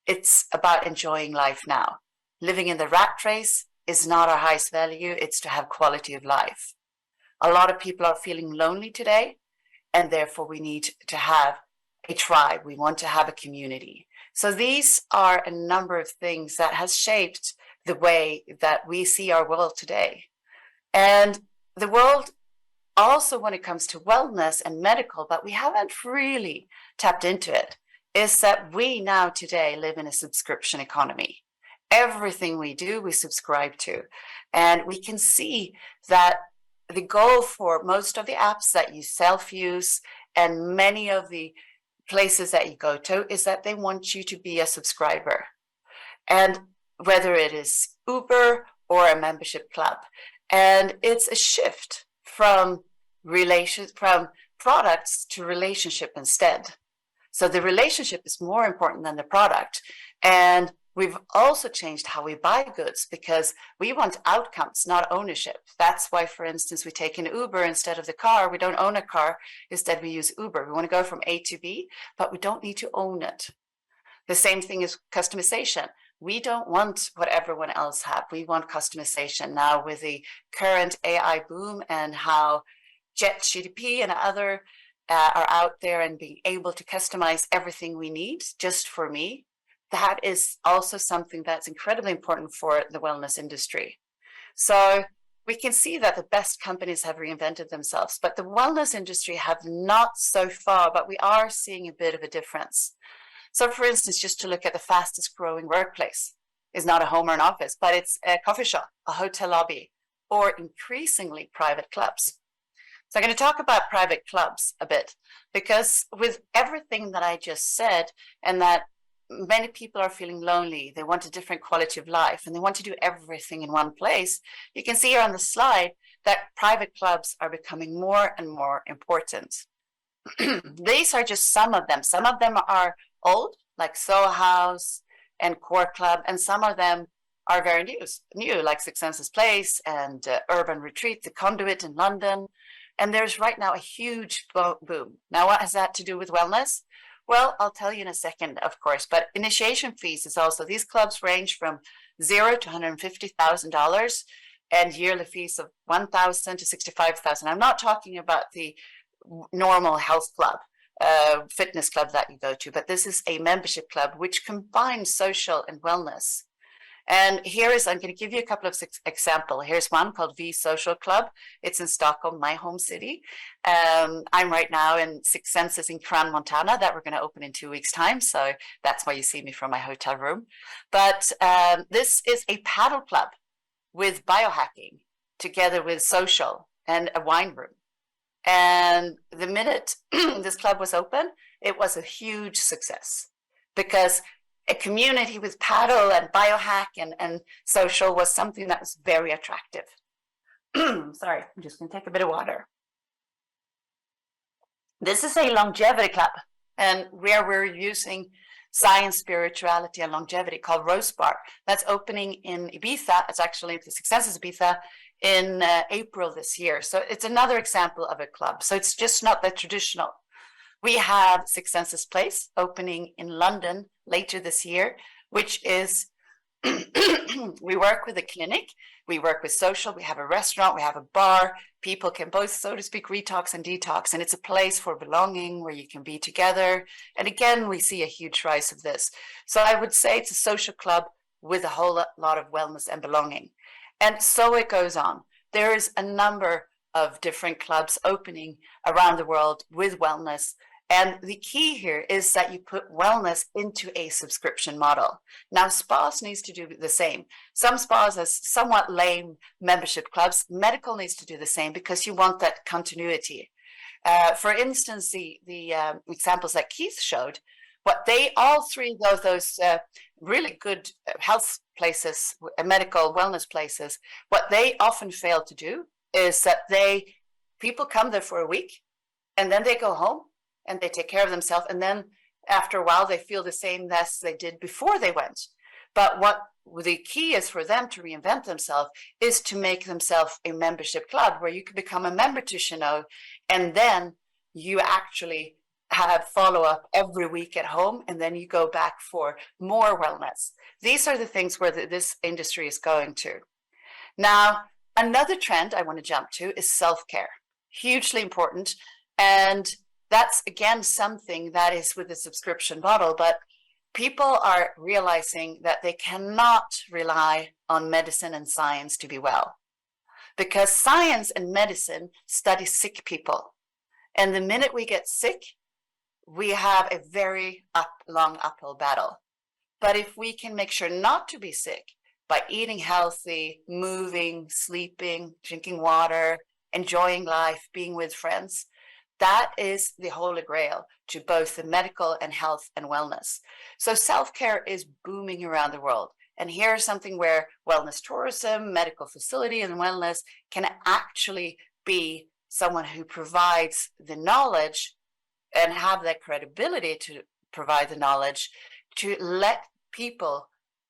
it's about enjoying life now. living in the rat race is not our highest value. It's to have quality of life. A lot of people are feeling lonely today, and therefore we need to have a tribe. We want to have a community. So these are a number of things that has shaped the way that we see our world today. And the world also, when it comes to wellness and medical, but we haven't really tapped into it, is that we now today live in a subscription economy. Everything we do, we subscribe to. And we can see that the goal for most of the apps that you self-use and many of the places that you go to is that they want you to be a subscriber. And whether it is Uber or a membership club. And it's a shift from products to relationship instead. So the relationship is more important than the product. And we've also changed how we buy goods because we want outcomes, not ownership. That's why, for instance, we take an Uber instead of the car. We don't own a car. Instead, we use Uber. We want to go from A to B, but we don't need to own it. The same thing is customization. We don't want what everyone else have. We want customization. Now with the current AI boom and how ChatGPT and other are out there and being able to customize everything we need just for me, that is also something that's incredibly important for the wellness industry. So we can see that the best companies have reinvented themselves, but the wellness industry have not so far, but we are seeing a bit of a difference. So for instance, just to look at the fastest growing workplace is not a home or an office, but it's a coffee shop, a hotel lobby, or increasingly private clubs. So I'm going to talk about private clubs a bit, because with everything that I just said, and that many people are feeling lonely, they want a different quality of life, and they want to do everything in one place, you can see here on the slide that private clubs are becoming more and more important. These are just some of them. Some of them are old, like Soho House and Core Club, and some of them are very new, like Six Senses Place and Urban Retreat, the Conduit in London. And there's right now a huge boom. Now, what has that to do with wellness? Well, I'll tell you in a second, of course, but initiation fees is also, these clubs range from $0 to $150,000 and yearly fees of $1,000 to $65,000. I'm not talking about the normal health club, fitness club that you go to, but this is a membership club which combines social and wellness. And I'm going to give you a couple of examples. Here's one called V Social Club. It's in Stockholm, my home city. I'm right now in Six Senses in Crans-Montana that we're going to open in 2 weeks' time. So that's why you see me from my hotel room. But this is a paddle club with biohacking together with social and a wine room. And the minute this club was open, it was a huge success because a community with paddle and biohack and social was something that was very attractive. Sorry, I'm just going to take a bit of water. This is a longevity club, and where we're using science, spirituality, and longevity called Rose Bar. That's opening in Ibiza. It's actually the Six Senses Ibiza in April this year. So it's another example of a club. So it's just not the traditional. We have Six Senses Place opening in London later this year, which is, we work with a clinic, we work with social, we have a restaurant, we have a bar. People can both, so to speak, retox and detox. And it's a place for belonging where you can be together. And again, we see a huge rise of this. So I would say it's a social club with a whole lot of wellness and belonging. And so it goes on. There is a number of different clubs opening around the world with wellness. And the key here is that you put wellness into a subscription model. Now, spas needs to do the same. Some spas have somewhat lame membership clubs. Medical needs to do the same because you want that continuity. For instance, the examples that Keith showed, all three of those really good health places, medical wellness places, what they often fail to do is that people come there for a week and then they go home and they take care of themselves. And then after a while, they feel the same as they did before they went. But what the key is for them to reinvent themselves is to make themselves a membership club where you can become a member to Chanel, and then you actually have follow-up every week at home, and then you go back for more wellness. These are the things where this industry is going to. Now, another trend I want to jump to is self-care. Hugely important. And that's, again, something that is with the subscription model, but people are realizing that they cannot rely on medicine and science to be well, because science and medicine study sick people. And the minute we get sick, we have a very long uphill battle. But if we can make sure not to be sick by eating healthy, moving, sleeping, drinking water, enjoying life, being with friends, that is the holy grail to both the medical and health and wellness. So self-care is booming around the world. And here's something where wellness tourism, medical facility, and wellness can actually be someone who provides the knowledge and have that credibility to provide the knowledge to let people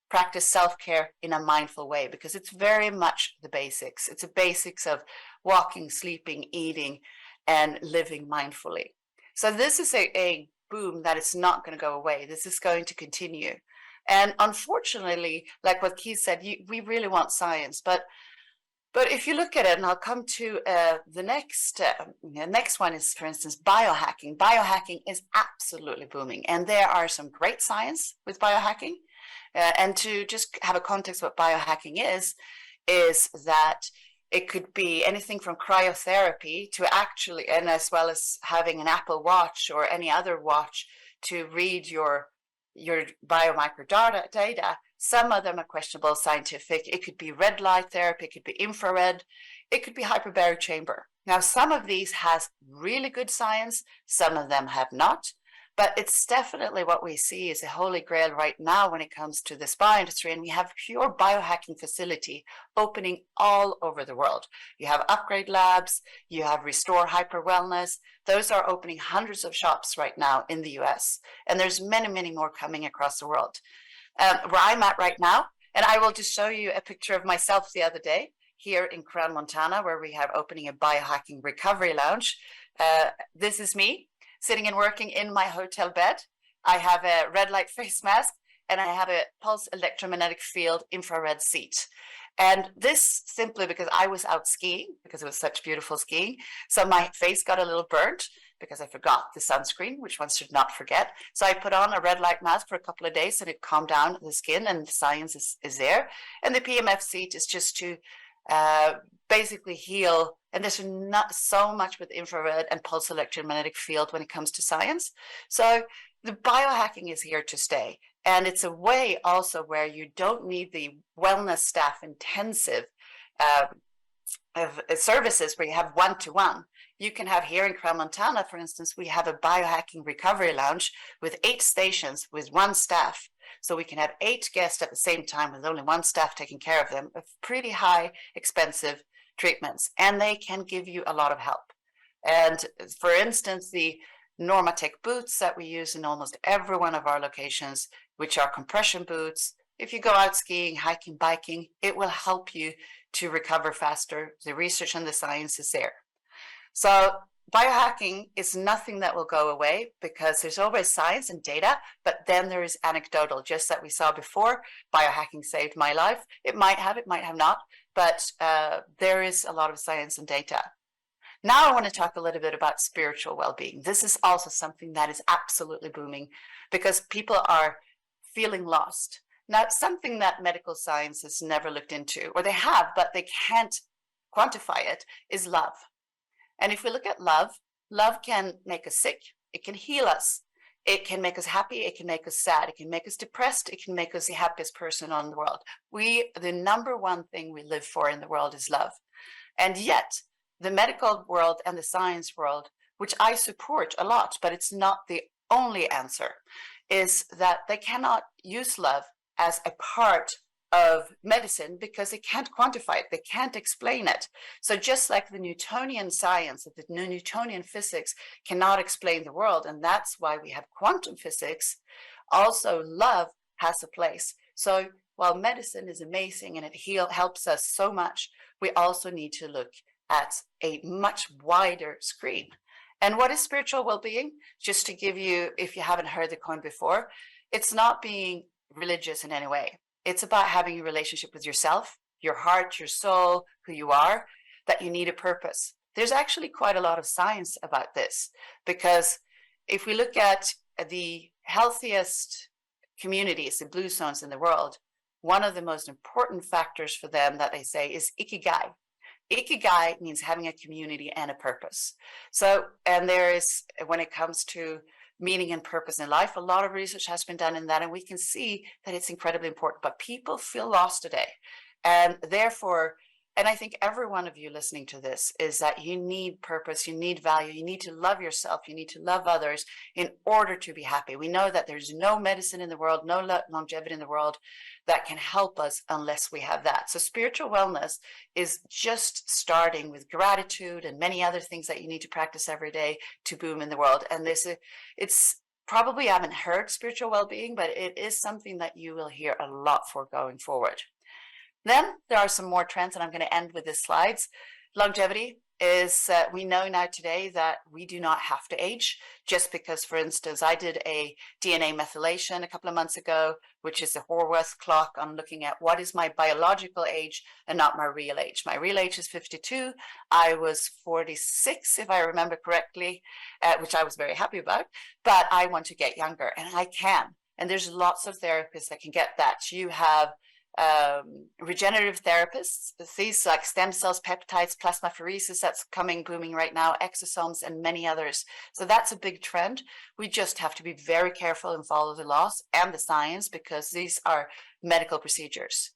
practice self-care in a mindful way, because it's very much the basics. It's the basics of walking, sleeping, eating, and living mindfully. So this is a boom that is not going to go away. This is going to continue. And unfortunately, like what Keith said, we really want science, but if you look at it, and I'll come to the next one is, for instance, biohacking. Biohacking is absolutely booming, and there are some great science with biohacking. And to just have a context what biohacking is that it could be anything from cryotherapy to actually, and as well as having an Apple Watch or any other watch to read your biomarker data. Some of them are questionable scientific. It could be red light therapy, it could be infrared, it could be hyperbaric chamber. Now, some of these has really good science, some of them have not, but it's definitely what we see is a holy grail right now when it comes to the spa industry, and we have pure biohacking facility opening all over the world. You have Upgrade Labs, you have Restore Hyper Wellness. Those are opening hundreds of shops right now in the US, and there's many, many more coming across the world. Where I'm at right now, and I will just show you a picture of myself the other day here in Crown, Montana, where we have opening a biohacking recovery lounge. This is me sitting and working in my hotel bed. I have a red light face mask, and I have a pulse electromagnetic field infrared seat. And this simply because I was out skiing, because it was such beautiful skiing. So my face got a little burnt because I forgot the sunscreen, which one should not forget. So I put on a red light mask for a couple of days, and it calmed down the skin, and the science is there. And the PMF seat is just to basically heal. And there's not so much with infrared and pulse electromagnetic field when it comes to science. So the biohacking is here to stay. And it's a way also where you don't need the wellness staff intensive services where you have one-to-one. You can have here in Crown, Montana, for instance, we have a biohacking recovery lounge with 8 stations with 1 staff. So we can have 8 guests at the same time with only 1 staff taking care of them, of pretty high, expensive treatments, and they can give you a lot of help. And for instance, the Normatec boots that we use in almost every one of our locations, which are compression boots, if you go out skiing, hiking, biking, it will help you to recover faster. The research and the science is there. So biohacking is nothing that will go away because there's always science and data, but then there is anecdotal, just that we saw before. Biohacking saved my life. It might have not, but there is a lot of science and data. Now I want to talk a little bit about spiritual well-being. This is also something that is absolutely booming because people are feeling lost. Now, something that medical science has never looked into, or they have, but they can't quantify it, is love. And if we look at love, love can make us sick. It can heal us. It can make us happy. It can make us sad. It can make us depressed. It can make us the happiest person on the world. The number one thing we live for in the world is love. And yet, the medical world and the science world, which I support a lot, but it's not the only answer, is that they cannot use love as a part of medicine because they can't quantify it, they can't explain it. So just like the Newtonian science, the Newtonian physics cannot explain the world, and that's why we have quantum physics, also love has a place. So while medicine is amazing and it helps us so much, we also need to look at a much wider screen. And what is spiritual well-being? Just to give you, if you haven't heard the coin before, it's not being religious in any way. It's about having a relationship with yourself, your heart, your soul, who you are, that you need a purpose. There's actually quite a lot of science about this, because if we look at the healthiest communities, the blue zones in the world, one of the most important factors for them that they say is ikigai. Ikigai means having a community and a purpose. So, and there is, when it comes to meaning and purpose in life, a lot of research has been done in that, and we can see that it's incredibly important, but people feel lost today. And therefore, and I think every one of you listening to this is that you need purpose, you need value, you need to love yourself, you need to love others in order to be happy. We know that there's no medicine in the world, no longevity in the world that can help us unless we have that. So spiritual wellness is just starting with gratitude and many other things that you need to practice every day to boom in the world. And it's probably, I haven't heard spiritual well-being, but it is something that you will hear a lot for going forward. Then there are some more trends, and I'm going to end with these slides. Longevity is, we know now today that we do not have to age, just because, for instance, I did a DNA methylation a couple of months ago, which is the Horwath clock on looking at what is my biological age and not my real age. My real age is 52. I was 46, if I remember correctly, which I was very happy about, but I want to get younger, and I can. And there's lots of therapists that can get that. You have regenerative therapists, these like stem cells, peptides, plasmapheresis, that's booming right now, exosomes, and many others. So that's a big trend. We just have to be very careful and follow the laws and the science, because these are medical procedures.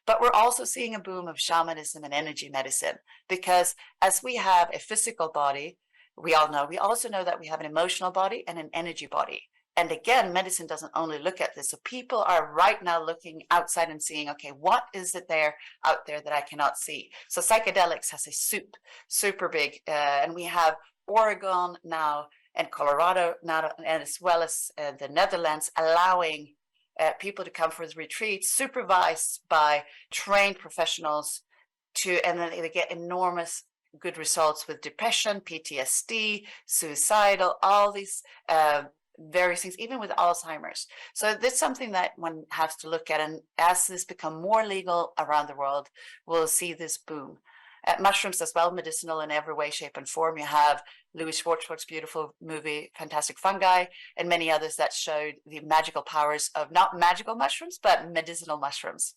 But we're also seeing a boom of shamanism and energy medicine, because as we have a physical body, we all know, we also know that we have an emotional body and an energy body. And again, medicine doesn't only look at this. So people are right now looking outside and seeing, okay, what is it out there that I cannot see? So psychedelics has a super big, and we have Oregon now and Colorado now, and as well as the Netherlands, allowing people to come for the retreats supervised by trained professionals and then they get enormous good results with depression, PTSD, suicidal, all these various things, even with Alzheimer's. So this is something that one has to look at, and as this become more legal around the world, we'll see this boom. Mushrooms as well, medicinal in every way, shape, and form. You have Louis Schwartz's beautiful movie, Fantastic Fungi, and many others that showed the magical powers of not magical mushrooms, but medicinal mushrooms.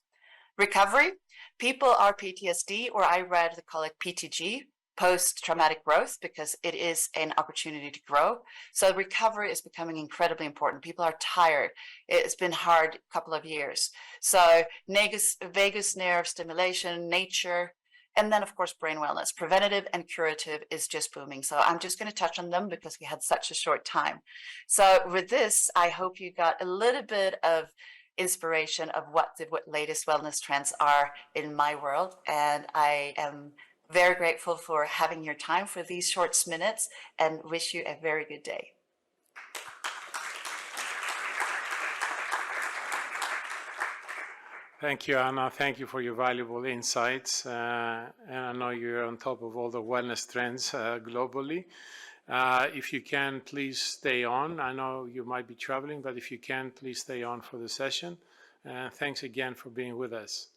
Recovery, people are PTSD, or I rather call it PTG, post-traumatic growth, because it is an opportunity to grow. So recovery is becoming incredibly important. People are tired. It's been hard a couple of years. So vagus nerve stimulation, nature, and then of course brain wellness. Preventative and curative is just booming. So I'm just going to touch on them because we had such a short time. So with this, I hope you got a little bit of inspiration of what the latest wellness trends are in my world, and I am very grateful for having your time for these short minutes, and wish you a very good day. Thank you, Anna. Thank you for your valuable insights. And I know you're on top of all the wellness trends globally. If you can, please stay on. I know you might be traveling, but if you can, please stay on for the session. Thanks again for being with us.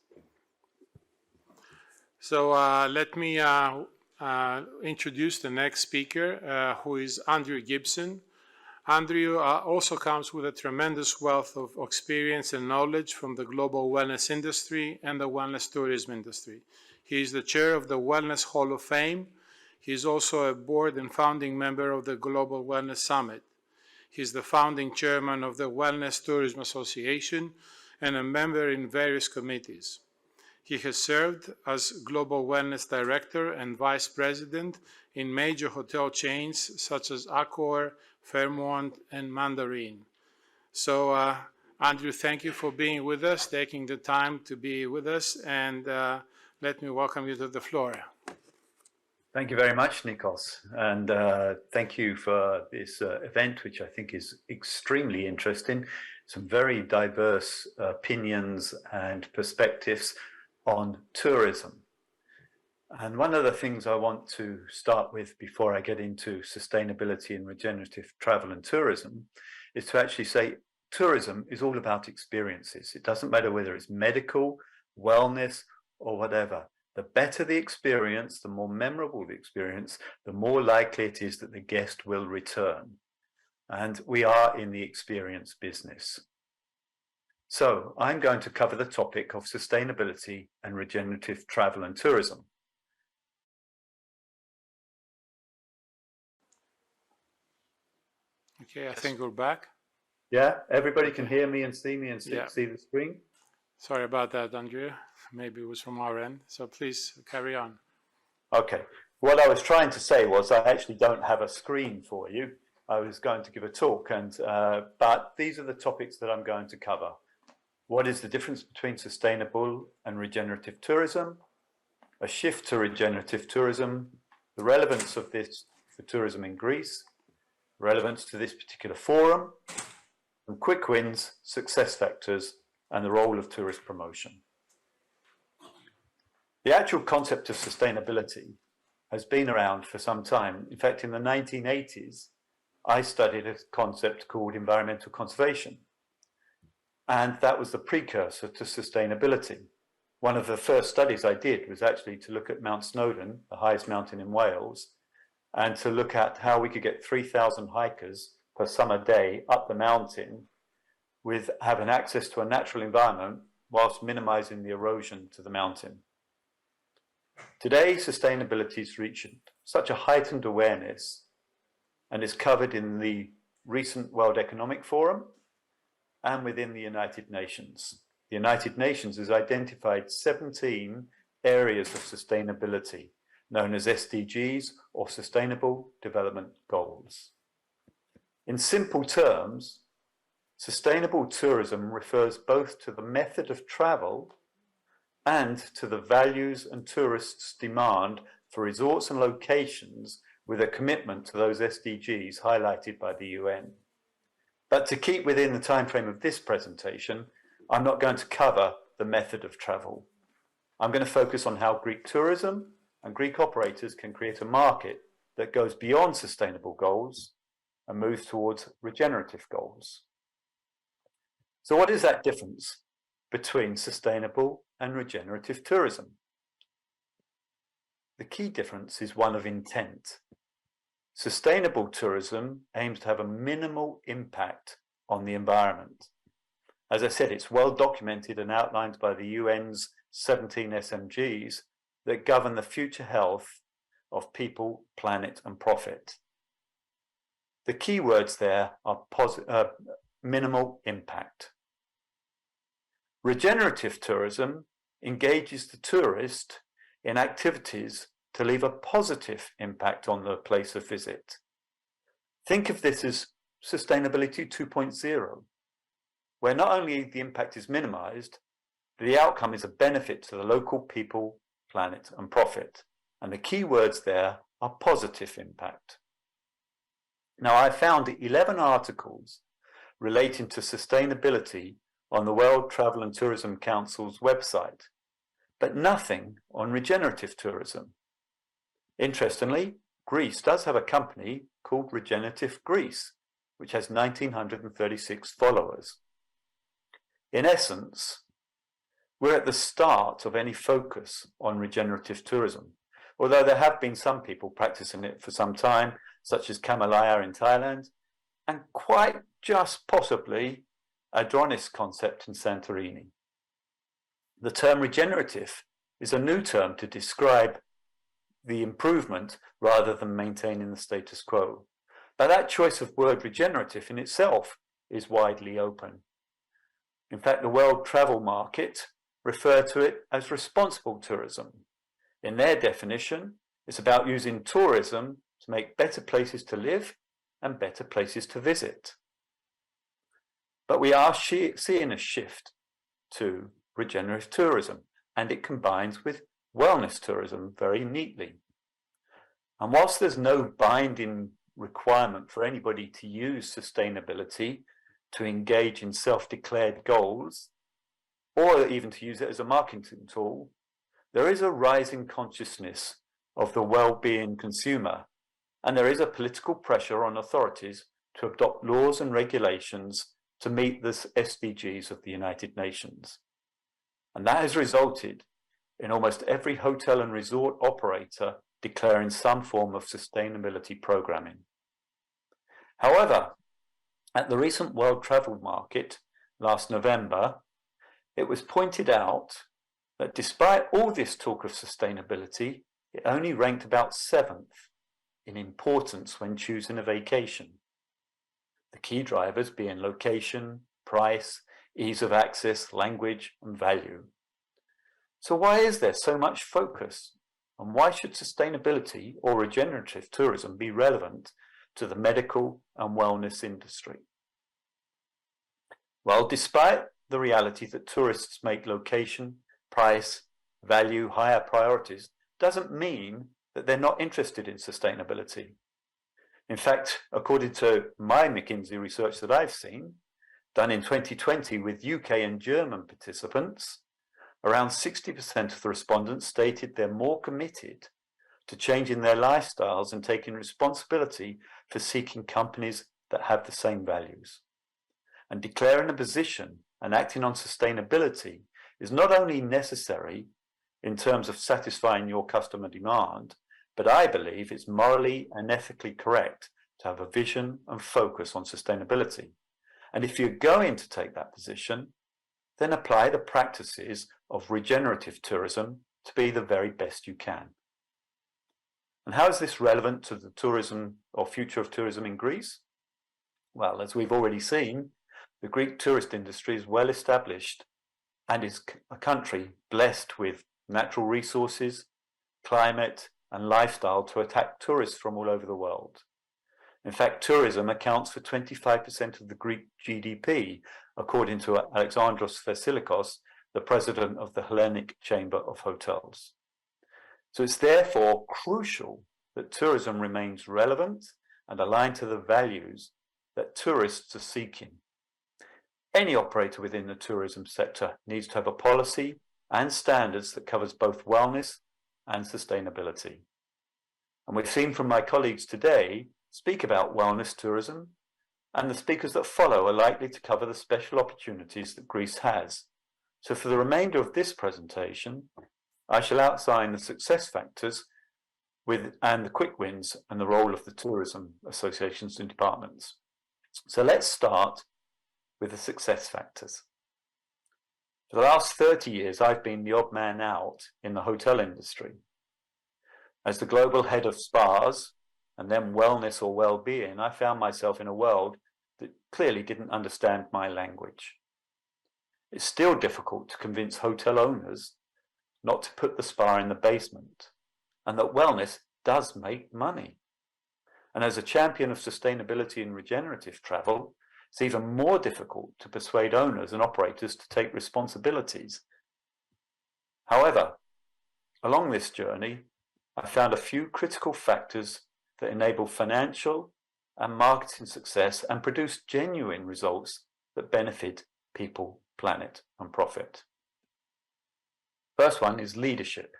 So let me introduce the next speaker, who is Andrew Gibson. Andrew also comes with a tremendous wealth of experience and knowledge from the global wellness industry and the wellness tourism industry. He is the chair of the Wellness Hall of Fame. He is also a board and founding member of the Global Wellness Summit. He is the founding chairman of the Wellness Tourism Association and a member in various committees. He has served as Global Wellness Director and Vice President in major hotel chains such as Accor, Fairmont, and Mandarin. So, Andrew, thank you for being with us, taking the time to be with us, and let me welcome you to the floor. Thank you very much, Nikos, and thank you for this event, which I think is extremely interesting. Some very diverse opinions and perspectives on tourism. And one of the things I want to start with before I get into sustainability and regenerative travel and tourism is to actually say tourism is all about experiences. It doesn't matter whether it's medical, wellness, or whatever. The better the experience, the more memorable the experience, the more likely it is that the guest will return. And we are in the experience business. So I'm going to cover the topic of sustainability and regenerative travel and tourism. Okay, I think we're back. Yeah, everybody can hear me and see me and see the screen? Sorry about that, Andrea. Maybe it was from our end. So please carry on. Okay. What I was trying to say was I actually don't have a screen for you. I was going to give a talk, but these are the topics that I'm going to cover. What is the difference between sustainable and regenerative tourism? A shift to regenerative tourism, the relevance of this for tourism in Greece, relevance to this particular forum, and quick wins, success factors, and the role of tourist promotion. The actual concept of sustainability has been around for some time. In fact, in the 1980s, I studied a concept called environmental conservation. And that was the precursor to sustainability. One of the first studies I did was actually to look at Mount Snowdon, the highest mountain in Wales, and to look at how we could get 3,000 hikers per summer day up the mountain with having access to a natural environment whilst minimizing the erosion to the mountain. Today, sustainability has reached such a heightened awareness and is covered in the recent World Economic Forum and within the United Nations. The United Nations has identified 17 areas of sustainability, known as SDGs or Sustainable Development Goals. In simple terms, sustainable tourism refers both to the method of travel and to the values and tourists' demand for resorts and locations with a commitment to those SDGs highlighted by the UN. But to keep within the time frame of this presentation, I'm not going to cover the method of travel. I'm going to focus on how Greek tourism and Greek operators can create a market that goes beyond sustainable goals and moves towards regenerative goals. So what is that difference between sustainable and regenerative tourism? The key difference is one of intent. Sustainable tourism aims to have a minimal impact on the environment. As I said, it's well documented and outlined by the UN's 17 SMGs that govern the future health of people, planet, and profit. The key words there are minimal impact. Regenerative tourism engages the tourist in activities to leave a positive impact on the place of visit. Think of this as sustainability 2.0, where not only the impact is minimized, but the outcome is a benefit to the local people, planet, and profit. And the key words there are positive impact. Now, I found 11 articles relating to sustainability on the World Travel and Tourism Council's website, but nothing on regenerative tourism. Interestingly, Greece does have a company called Regenerative Greece, which has 1,936 followers. In essence, we're at the start of any focus on regenerative tourism, although there have been some people practicing it for some time, such as Kamalaya in Thailand, and quite just possibly Adronis concept in Santorini. The term regenerative is a new term to describe the improvement rather than maintaining the status quo. But that choice of word regenerative in itself is widely open. In fact, the World Travel Market refer to it as responsible tourism. In their definition, it's about using tourism to make better places to live and better places to visit. But we are seeing a shift to regenerative tourism, and it combines with wellness tourism very neatly. And whilst there's no binding requirement for anybody to use sustainability to engage in self-declared goals, or even to use it as a marketing tool, there is a rising consciousness of the well-being consumer, and there is a political pressure on authorities to adopt laws and regulations to meet the SDGs of the United Nations. And that has resulted in almost every hotel and resort operator declaring some form of sustainability programming. However, at the recent World Travel Market last November, it was pointed out that despite all this talk of sustainability, it only ranked about 7th in importance when choosing a vacation. The key drivers being location, price, ease of access, language, and value. So why is there so much focus? And why should sustainability or regenerative tourism be relevant to the medical and wellness industry? Well, despite the reality that tourists make location, price, value higher priorities, doesn't mean that they're not interested in sustainability. In fact, according to my McKinsey research that I've seen, done in 2020 with UK and German participants, around 60% of the respondents stated they're more committed to changing their lifestyles and taking responsibility for seeking companies that have the same values. And declaring a position and acting on sustainability is not only necessary in terms of satisfying your customer demand, but I believe it's morally and ethically correct to have a vision and focus on sustainability. And if you're going to take that position, then apply the practices of regenerative tourism to be the very best you can. And how is this relevant to the tourism or future of tourism in Greece? Well, as we've already seen, the Greek tourist industry is well established and is a country blessed with natural resources, climate, and lifestyle to attract tourists from all over the world. In fact, tourism accounts for 25% of the Greek GDP, according to Alexandros Vassilikos, the president of the Hellenic Chamber of Hotels. So it's therefore crucial that tourism remains relevant and aligned to the values that tourists are seeking. Any operator within the tourism sector needs to have a policy and standards that covers both wellness and sustainability. And we've seen from my colleagues today speak about wellness tourism, and the speakers that follow are likely to cover the special opportunities that Greece has. So for the remainder of this presentation, I shall outline the success factors and the quick wins and the role of the tourism associations and departments. So let's start with the success factors. For the last 30 years, I've been the odd man out in the hotel industry. As the global head of spas and then wellness or well-being, I found myself in a world that clearly didn't understand my language. It's still difficult to convince hotel owners not to put the spa in the basement, and that wellness does make money. And as a champion of sustainability and regenerative travel, it's even more difficult to persuade owners and operators to take responsibilities. However, along this journey, I found a few critical factors that enable financial and marketing success and produce genuine results that benefit people, planet, and profit. First one is leadership.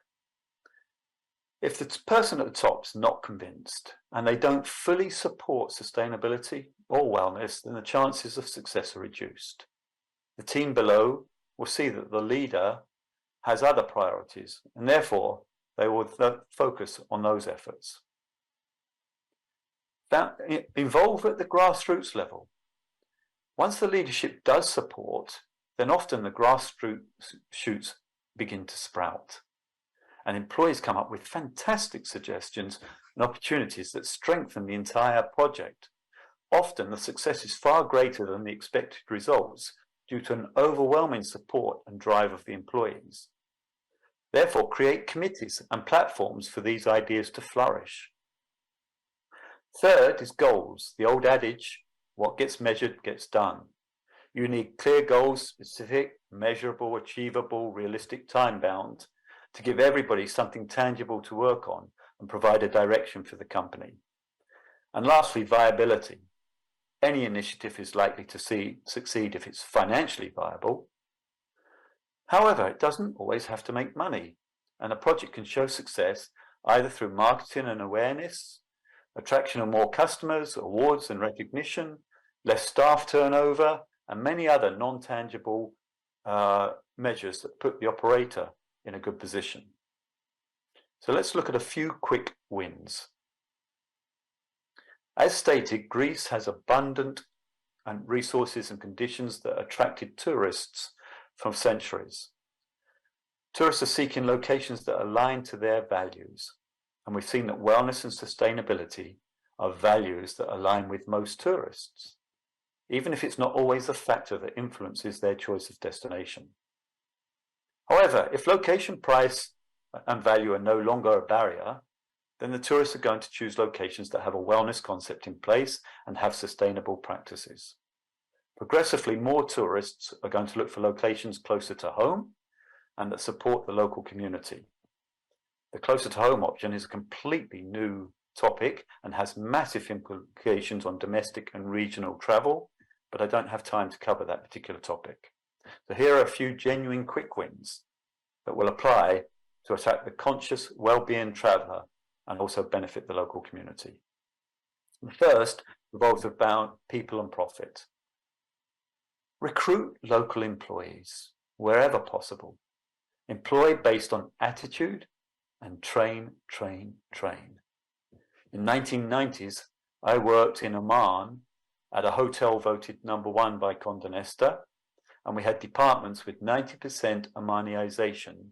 If the person at the top is not convinced and they don't fully support sustainability or wellness, then the chances of success are reduced. The team below will see that the leader has other priorities, and therefore they will focus on those efforts. Involve at the grassroots level. Once the leadership does support, then often the grassroots shoots begin to sprout. And employees come up with fantastic suggestions and opportunities that strengthen the entire project. Often the success is far greater than the expected results due to an overwhelming support and drive of the employees. Therefore, create committees and platforms for these ideas to flourish. Third is goals. The old adage, what gets measured gets done. You need clear goals, specific, measurable, achievable, realistic, time-bound, to give everybody something tangible to work on and provide a direction for the company. And lastly, viability. Any initiative is likely to succeed if it's financially viable. However, it doesn't always have to make money. and a project can show success either through marketing and awareness, attraction of more customers, awards and recognition, less staff turnover, and many other non-tangible measures that put the operator in a good position. So let's look at a few quick wins. As stated, Greece has abundant resources and conditions that attracted tourists for centuries. Tourists are seeking locations that align to their values, and we've seen that wellness and sustainability are values that align with most tourists, even if it's not always a factor that influences their choice of destination. However, if location, price, and value are no longer a barrier, then the tourists are going to choose locations that have a wellness concept in place and have sustainable practices. Progressively, more tourists are going to look for locations closer to home and that support the local community. The closer to home option is a completely new topic and has massive implications on domestic and regional travel, but I don't have time to cover that particular topic. So here are a few genuine quick wins that will apply to attract the conscious, well-being traveller and also benefit the local community. The first revolves about people and profit. Recruit local employees wherever possible. Employ based on attitude and train, train, train. In 1990s, I worked in Oman at a hotel voted #1 by Condé Nast, and we had departments with 90% Omaniization,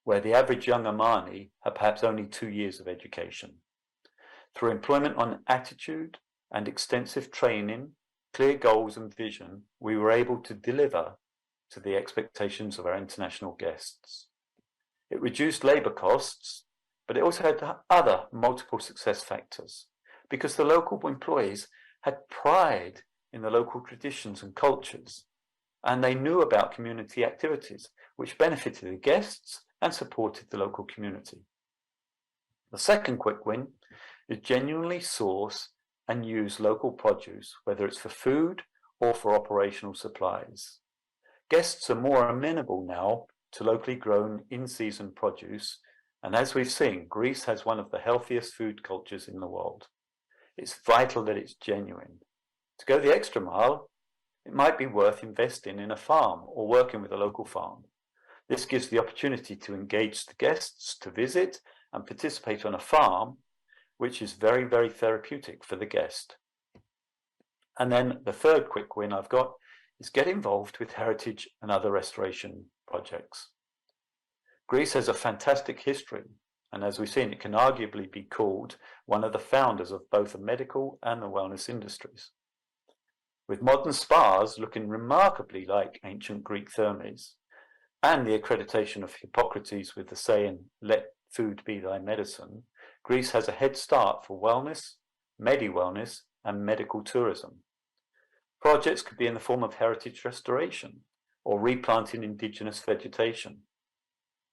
where the average young Omani had perhaps only 2 years of education. Through employment on attitude and extensive training, clear goals and vision, we were able to deliver to the expectations of our international guests. It reduced labour costs, but it also had other multiple success factors because the local employees had pride in the local traditions and cultures, and they knew about community activities, which benefited the guests and supported the local community. The second quick win is genuinely source and use local produce, whether it's for food or for operational supplies. Guests are more amenable now to locally grown in-season produce, and as we've seen, Greece has one of the healthiest food cultures in the world. It's vital that it's genuine. To go the extra mile, it might be worth investing in a farm or working with a local farm. This gives the opportunity to engage the guests to visit and participate on a farm, which is very, very therapeutic for the guest. And then the third quick win I've got is get involved with heritage and other restoration projects. Greece has a fantastic history, and as we've seen, it can arguably be called one of the founders of both the medical and the wellness industries. With modern spas looking remarkably like ancient Greek thermes, and the accreditation of Hippocrates with the saying, "Let food be thy medicine," Greece has a head start for wellness, medi-wellness, and medical tourism. Projects could be in the form of heritage restoration or replanting indigenous vegetation.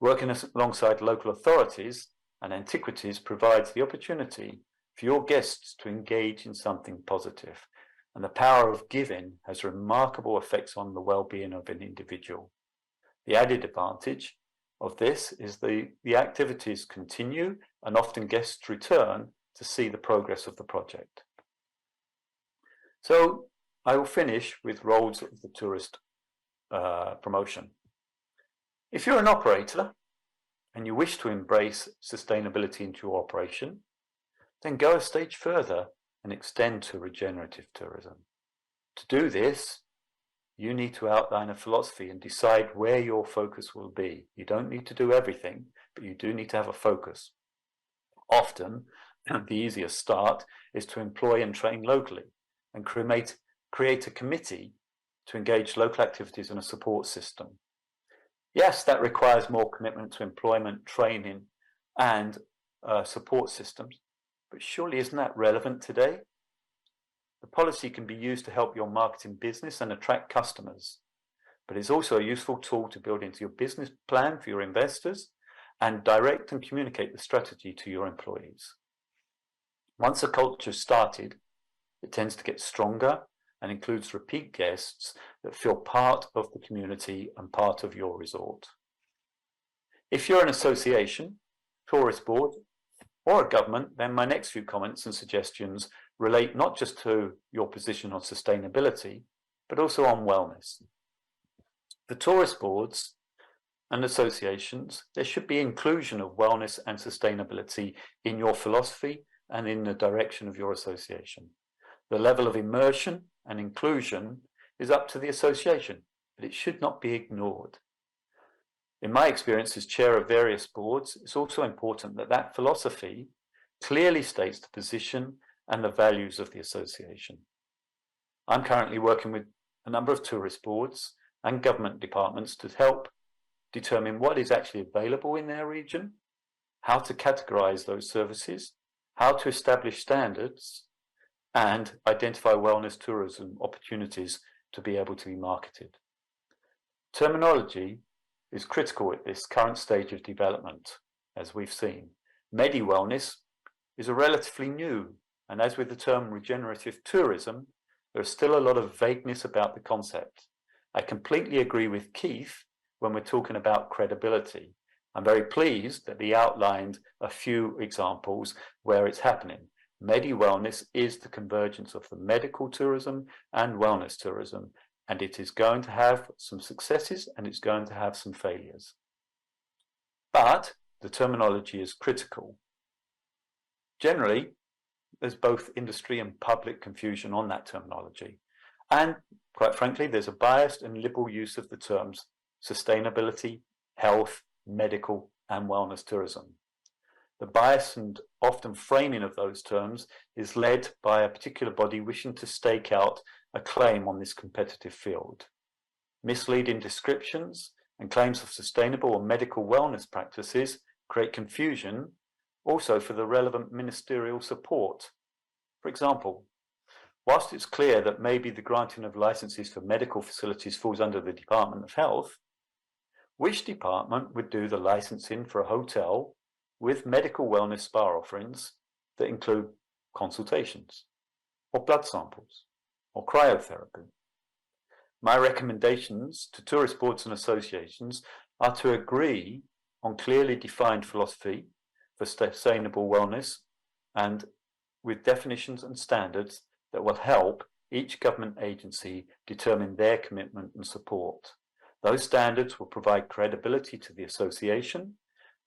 Working alongside local authorities and antiquities provides the opportunity for your guests to engage in something positive, and the power of giving has remarkable effects on the well-being of an individual. The added advantage of this is the activities continue and often guests return to see the progress of the project. So I will finish with roles of the tourist promotion. If you're an operator and you wish to embrace sustainability into your operation, then go a stage further and extend to regenerative tourism. To do this, you need to outline a philosophy and decide where your focus will be. You don't need to do everything, but you do need to have a focus. Often, the easiest start is to employ and train locally and create a committee to engage local activities in a support system. Yes, that requires more commitment to employment, training, and support systems, but surely isn't that relevant today? The policy can be used to help your marketing business and attract customers, but it's also a useful tool to build into your business plan for your investors and direct and communicate the strategy to your employees. Once a culture started, it tends to get stronger and includes repeat guests that feel part of the community and part of your resort. If you're an association, tourist board, or a government, then my next few comments and suggestions relate not just to your position on sustainability, but also on wellness. For tourist boards and associations, there should be inclusion of wellness and sustainability in your philosophy and in the direction of your association. The level of immersion and inclusion is up to the association, but it should not be ignored. In my experience as chair of various boards, it's also important that that philosophy clearly states the position and the values of the association. I'm currently working with a number of tourist boards and government departments to help determine what is actually available in their region, how to categorize those services, how to establish standards, and identify wellness tourism opportunities to be able to be marketed. Terminology is critical at this current stage of development, as we've seen. Medi-wellness is a relatively new, and as with the term regenerative tourism, there is still a lot of vagueness about the concept. I completely agree with Keith when we're talking about credibility. I'm very pleased that he outlined a few examples where it's happening. Medi-wellness is the convergence of the medical tourism and wellness tourism, and it is going to have some successes and it's going to have some failures. But the terminology is critical. Generally, there's both industry and public confusion on that terminology. And quite frankly, there's a biased and liberal use of the terms sustainability, health, medical, and wellness tourism. The bias and often framing of those terms is led by a particular body wishing to stake out a claim on this competitive field. Misleading descriptions and claims of sustainable or medical wellness practices create confusion also for the relevant ministerial support. For example, whilst it's clear that maybe the granting of licenses for medical facilities falls under the Department of Health, which department would do the licensing for a hotel with medical wellness spa offerings that include consultations, or blood samples, or cryotherapy? My recommendations to tourist boards and associations are to agree on clearly defined philosophy for sustainable wellness and with definitions and standards that will help each government agency determine their commitment and support. Those standards will provide credibility to the association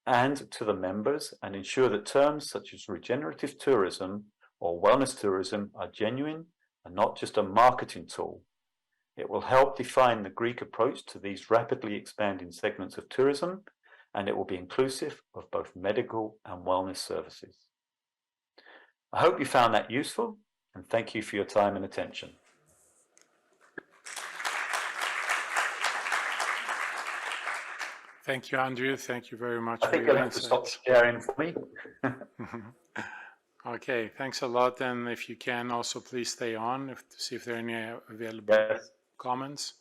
and to the members and ensure that terms such as regenerative tourism or wellness tourism are genuine and not just a marketing tool. It will help define the Greek approach to these rapidly expanding segments of tourism, and it will be inclusive of both medical and wellness services. I hope you found that useful, and thank you for your time and attention. Thank you, Andrew. Thank you very much I think you'll have to stop sharing for me. Okay, thanks a lot. And if you can, also please stay on to see if there are any available comments.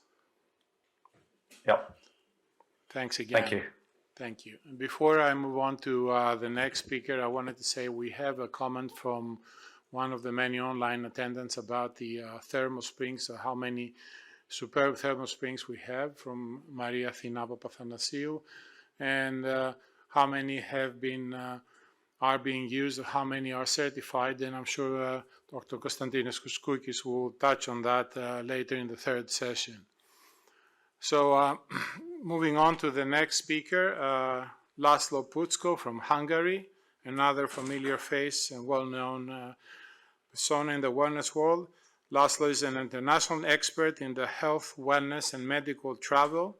Yep. Thanks again. Thank you. Thank you. Before I move on to the next speaker, I wanted to say we have a comment from one of the many online attendants about the thermal springs, how many superb thermal springs we have, from Maria Thina Papathanasiou, and how many have been are being used, how many are certified, and I'm sure Dr. Konstantinos Kouskoukis will touch on that later in the third session. So moving on to the next speaker, Laszlo Puczko from Hungary, another familiar face and well-known persona in the wellness world. Laszlo is an international expert in the health, wellness, and medical travel.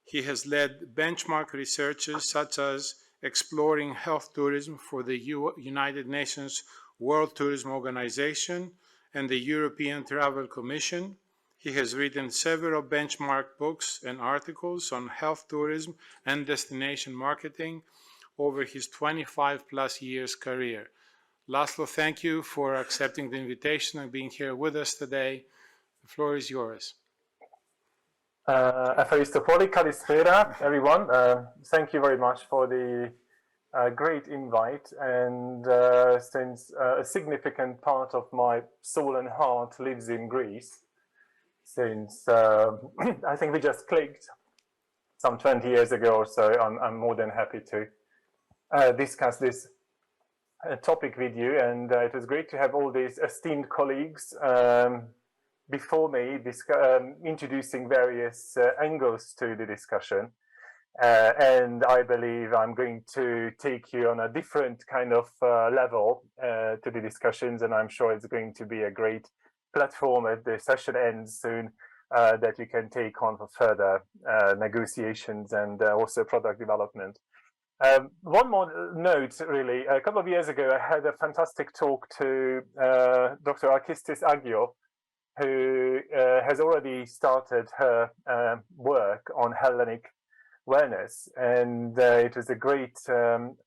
He has led benchmark researches such as exploring health tourism for the United Nations World Tourism Organization and the European Travel Commission. He has written several benchmark books and articles on health tourism and destination marketing over his 25+ years career. Laszlo, thank you for accepting the invitation and being here with us today. The floor is yours. Efaristopouli, Kalispera, everyone. Thank you very much for the great invite. And since a significant part of my soul and heart lives in Greece, since I think we just clicked, some 20 years ago or so, I'm more than happy to discuss this topic with you. And it was great to have all these esteemed colleagues before me introducing various angles to the discussion. And I believe I'm going to take you on a different kind of level to the discussions, and I'm sure it's going to be a great platform as the session ends soon that you can take on for further negotiations and also product development. One more note, really. A couple of years ago, I had a fantastic talk to Dr. Alkistis Agiou, who has already started her work on Hellenic wellness, and it was a great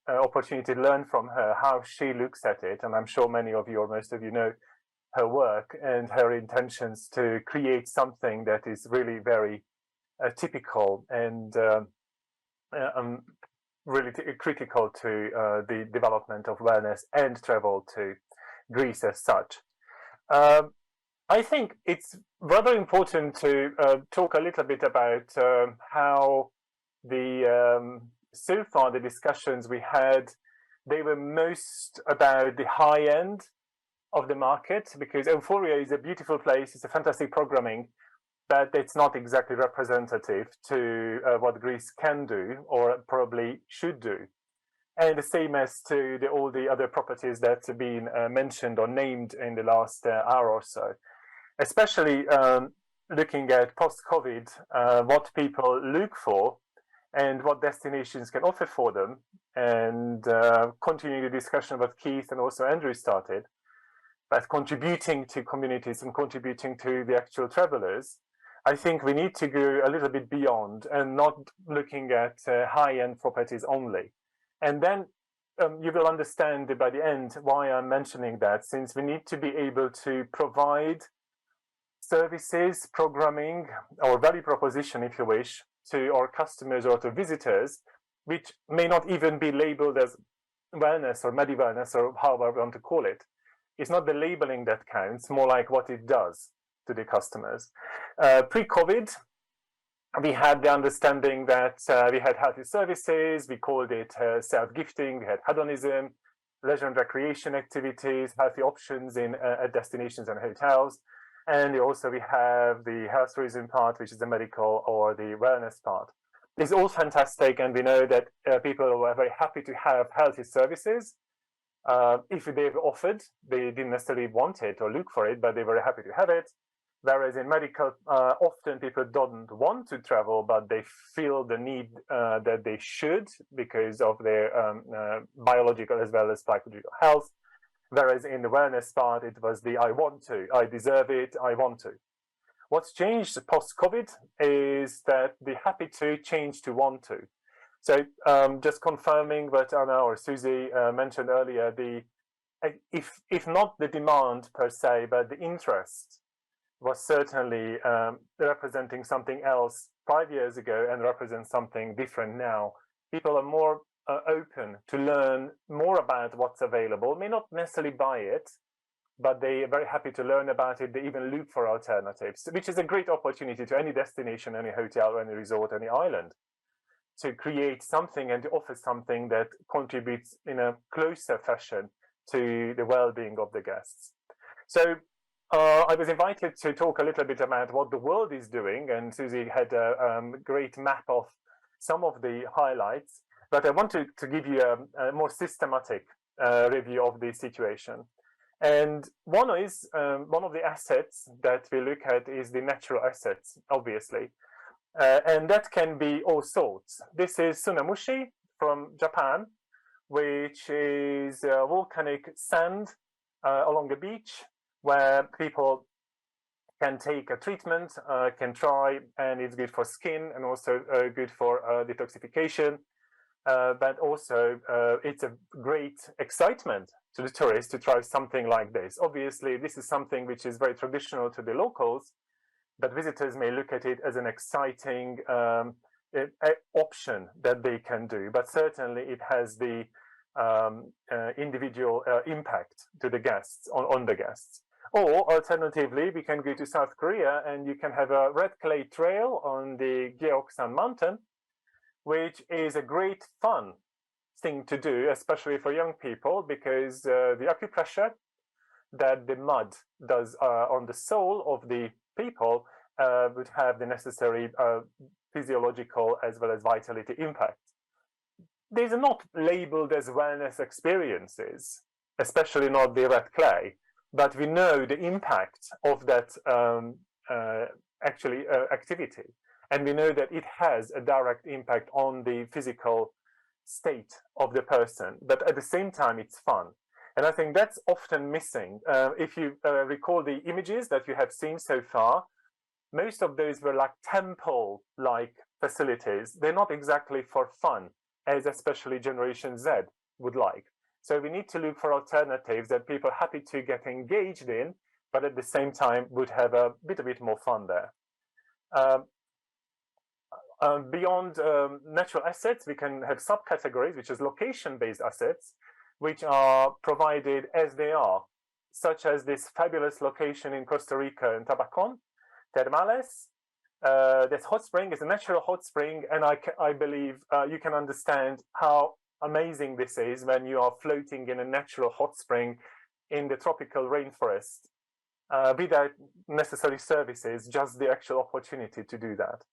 opportunity to learn from her how she looks at it. And I'm sure many of you or most of you know her work and her intentions to create something that is really very typical and really critical to the development of wellness and travel to Greece as such. I think it's rather important to talk a little bit about how so far the discussions we had, they were most about the high end of the market, because Euphoria is a beautiful place, it's a fantastic programming, but it's not exactly representative to what Greece can do or probably should do. And the same as to all the other properties that have been mentioned or named in the last hour or so, especially looking at post-COVID, what people look for and what destinations can offer for them, and continuing the discussion that Keith and also Andrew started, but contributing to communities and contributing to the actual travelers. I think we need to go a little bit beyond and not looking at high-end properties only. And then you will understand by the end why I'm mentioning that, since we need to be able to provide services, programming, or value proposition, if you wish, to our customers or to visitors, which may not even be labeled as wellness or medi-wellness or however I want to call it. It's not the labeling that counts, more like what it does to the customers. Pre-COVID, we had the understanding that we had healthy services, we called it self-gifting, we had hedonism, leisure and recreation activities, healthy options in destinations and hotels. And also we have the health tourism part, which is the medical or the wellness part. It's all fantastic, and we know that people were very happy to have healthy services. If they've offered, they didn't necessarily want it or look for it, but they were happy to have it. Whereas in medical, often people don't want to travel, but they feel the need that they should because of their biological as well as psychological health. Whereas in the wellness part, it was the I want to, I deserve it, I want to. What's changed post-COVID is that the happy to changed to want to. So just confirming what Anna or Susie mentioned earlier, if not the demand per se, but the interest was certainly representing something else 5 years ago and represents something different now. People are more open to learn more about what's available, may not necessarily buy it, but they are very happy to learn about it. They even look for alternatives, which is a great opportunity to any destination, any hotel, any resort, any island, to create something and to offer something that contributes in a closer fashion to the well-being of the guests. So I was invited to talk a little bit about what the world is doing, and Susie had a great map of some of the highlights. But I want to give you a more systematic review of the situation. And one of the assets that we look at is the natural assets, obviously. And that can be all sorts. This is Tsunamushi from Japan, which is volcanic sand along the beach where people can take a treatment, can try, and it's good for skin and also good for detoxification. But also it's a great excitement to the tourists to try something like this. Obviously, this is something which is very traditional to the locals, but visitors may look at it as an exciting option that they can do. But certainly it has the individual impact to the guests, on the guests. Or alternatively, we can go to South Korea and you can have a red clay trail on the Gyeoksan mountain, which is a great fun thing to do, especially for young people, because the acupressure that the mud does on the soul of the people would have the necessary physiological as well as vitality impact. These are not labeled as wellness experiences, especially not the red clay, but we know the impact of that activity, and we know that it has a direct impact on the physical state of the person, but at the same time it's fun. And I think that's often missing. If you recall the images that you have seen so far, most of those were like temple-like facilities. They're not exactly for fun, as especially Generation Z would like. So we need to look for alternatives that people are happy to get engaged in, but at the same time would have a bit more fun there. Beyond natural assets, we can have subcategories, which is location-based assets, which are provided as they are, such as this fabulous location in Costa Rica in Tabacon, Termales. This hot spring is a natural hot spring, and I believe you can understand how amazing this is when you are floating in a natural hot spring in the tropical rainforest without necessary services, just the actual opportunity to do that.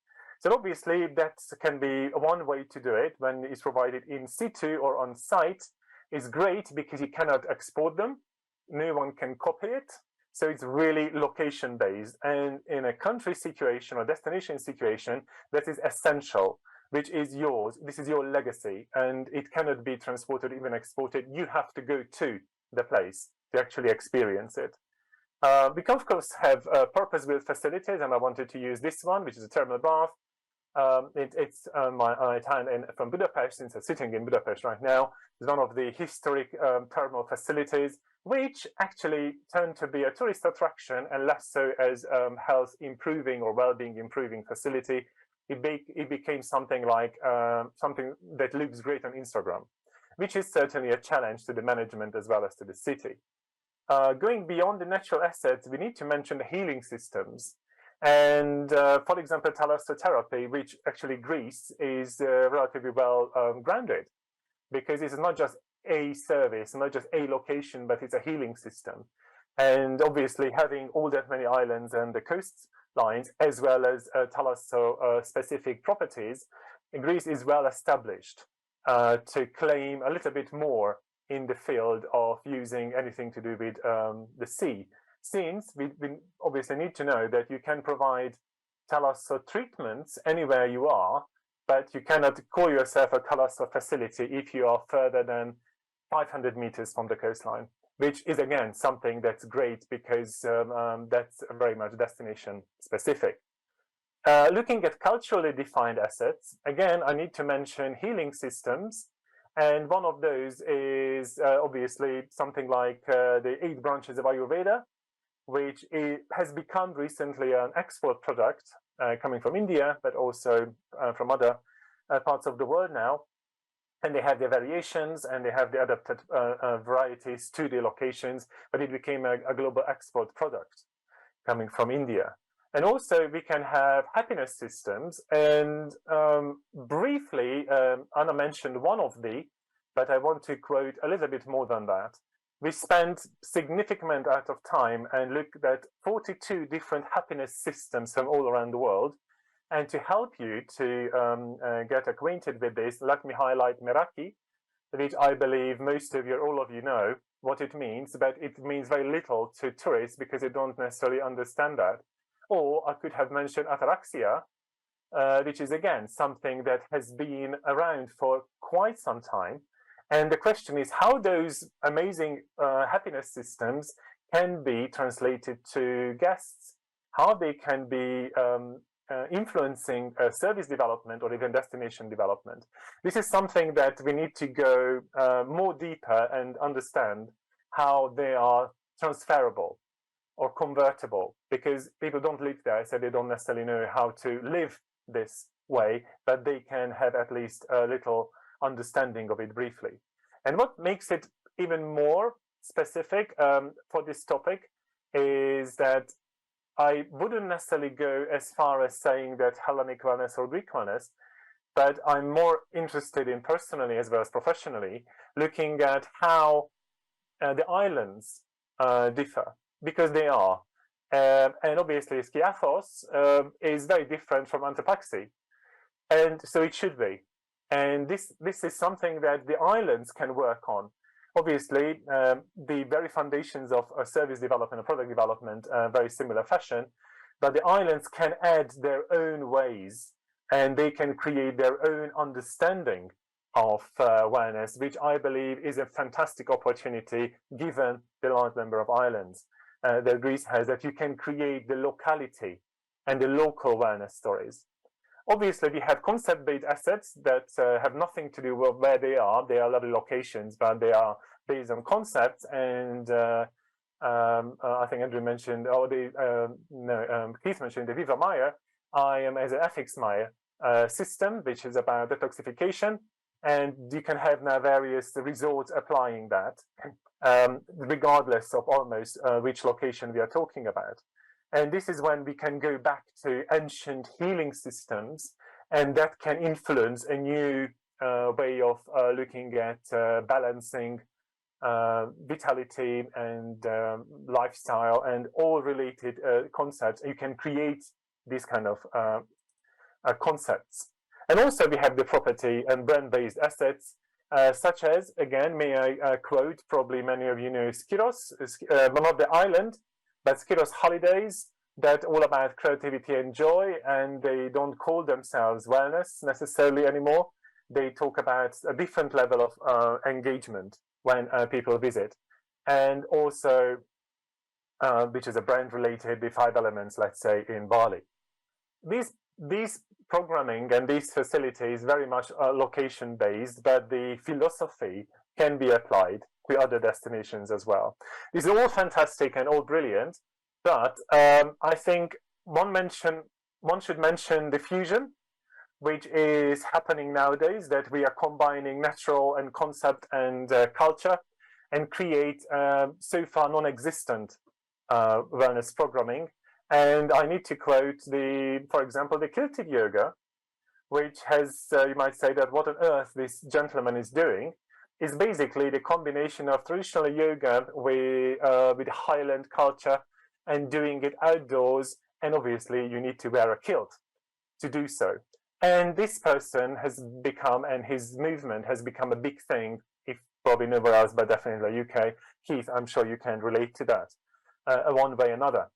So obviously that can be one way to do it when it's provided in situ or on site. Is great because you cannot export them. No one can copy it. So it's really location based, and in a country situation or destination situation, that is essential, which is yours. This is your legacy, and it cannot be transported, even exported. You have to go to the place to actually experience it. We can of course have purpose-built facilities, and I wanted to use this one, which is a thermal bath. It's my time from Budapest, since I'm sitting in Budapest right now. It's one of the historic thermal facilities, which actually turned to be a tourist attraction and less so as health improving or well-being improving facility. It became something like something that looks great on Instagram, which is certainly a challenge to the management as well as to the city. Going beyond the natural assets, we need to mention the healing systems. And for example, thalassotherapy, which actually Greece is relatively well grounded, because it's not just a service, not just a location, but it's a healing system. And obviously having all that many islands and the coastlines, as well as thalasso-specific properties, Greece is well established to claim a little bit more in the field of using anything to do with the sea. Since we obviously need to know that you can provide thalasso treatments anywhere you are, but you cannot call yourself a thalasso facility if you are further than 500 meters from the coastline, which is again something that's great because that's very much destination specific. Looking at culturally defined assets, again, I need to mention healing systems. And one of those is obviously something like the 8 branches of Ayurveda, which has become recently an export product coming from India, but also from other parts of the world now. And they have their variations and they have the adapted varieties to the locations, but it became a global export product coming from India. And also we can have happiness systems. And briefly, Anna mentioned one of the, but I want to quote a little bit more than that. We spent significant amount of time and looked at 42 different happiness systems from all around the world. And to help you to get acquainted with this, let me highlight Meraki, which I believe most of you, all of you know what it means, but it means very little to tourists because they don't necessarily understand that. Or I could have mentioned Ataraxia, which is again something that has been around for quite some time. And the question is how those amazing happiness systems can be translated to guests, how they can be influencing service development or even destination development. This is something that we need to go more deeper and understand how they are transferable or convertible, because people don't live there, so they don't necessarily know how to live this way, but they can have at least a little understanding of it briefly. And what makes it even more specific for this topic is that I wouldn't necessarily go as far as saying that Hellenic wellness or Greek wellness, but I'm more interested in personally as well as professionally looking at how the islands differ, because they are. And obviously Skiathos is very different from Antipaxi, and so it should be. And this is something that the islands can work on. Obviously, the very foundations of service development and product development are very similar fashion, but the islands can add their own ways, and they can create their own understanding of wellness, which I believe is a fantastic opportunity given the large number of islands that Greece has, that you can create the locality and the local wellness stories. Obviously, we have concept-based assets that have nothing to do with where they are. They are lovely locations, but they are based on concepts. And I think Andrew mentioned, Keith mentioned the Viva Maya. I am as an ethics Maya system, which is about detoxification. And you can have now various resorts applying that, regardless of almost which location we are talking about. And this is when we can go back to ancient healing systems, and that can influence a new way of looking at balancing vitality and lifestyle and all related concepts. You can create these kind of concepts. And also we have the property and brand-based assets, such as, again, may I quote, probably many of you know Skiros, but not the island, but Skiros Holidays, that all about creativity and joy, and they don't call themselves wellness necessarily anymore. They talk about a different level of engagement when people visit. And also, which is a brand related, the 5 elements, let's say, in Bali. These programming and these facilities very much are location based, but the philosophy can be applied to other destinations as well. These are all fantastic and all brilliant, but I think one should mention the fusion, which is happening nowadays, that we are combining natural and concept and culture and create so far non-existent wellness programming. And I need to quote for example, the Kilted Yoga, which has, you might say that what on earth this gentleman is doing, is basically the combination of traditional yoga with Highland culture and doing it outdoors. And obviously you need to wear a kilt to do so. And this person has become, and his movement has become a big thing, if probably nowhere else, but definitely UK. Keith, I'm sure you can relate to that one way or another.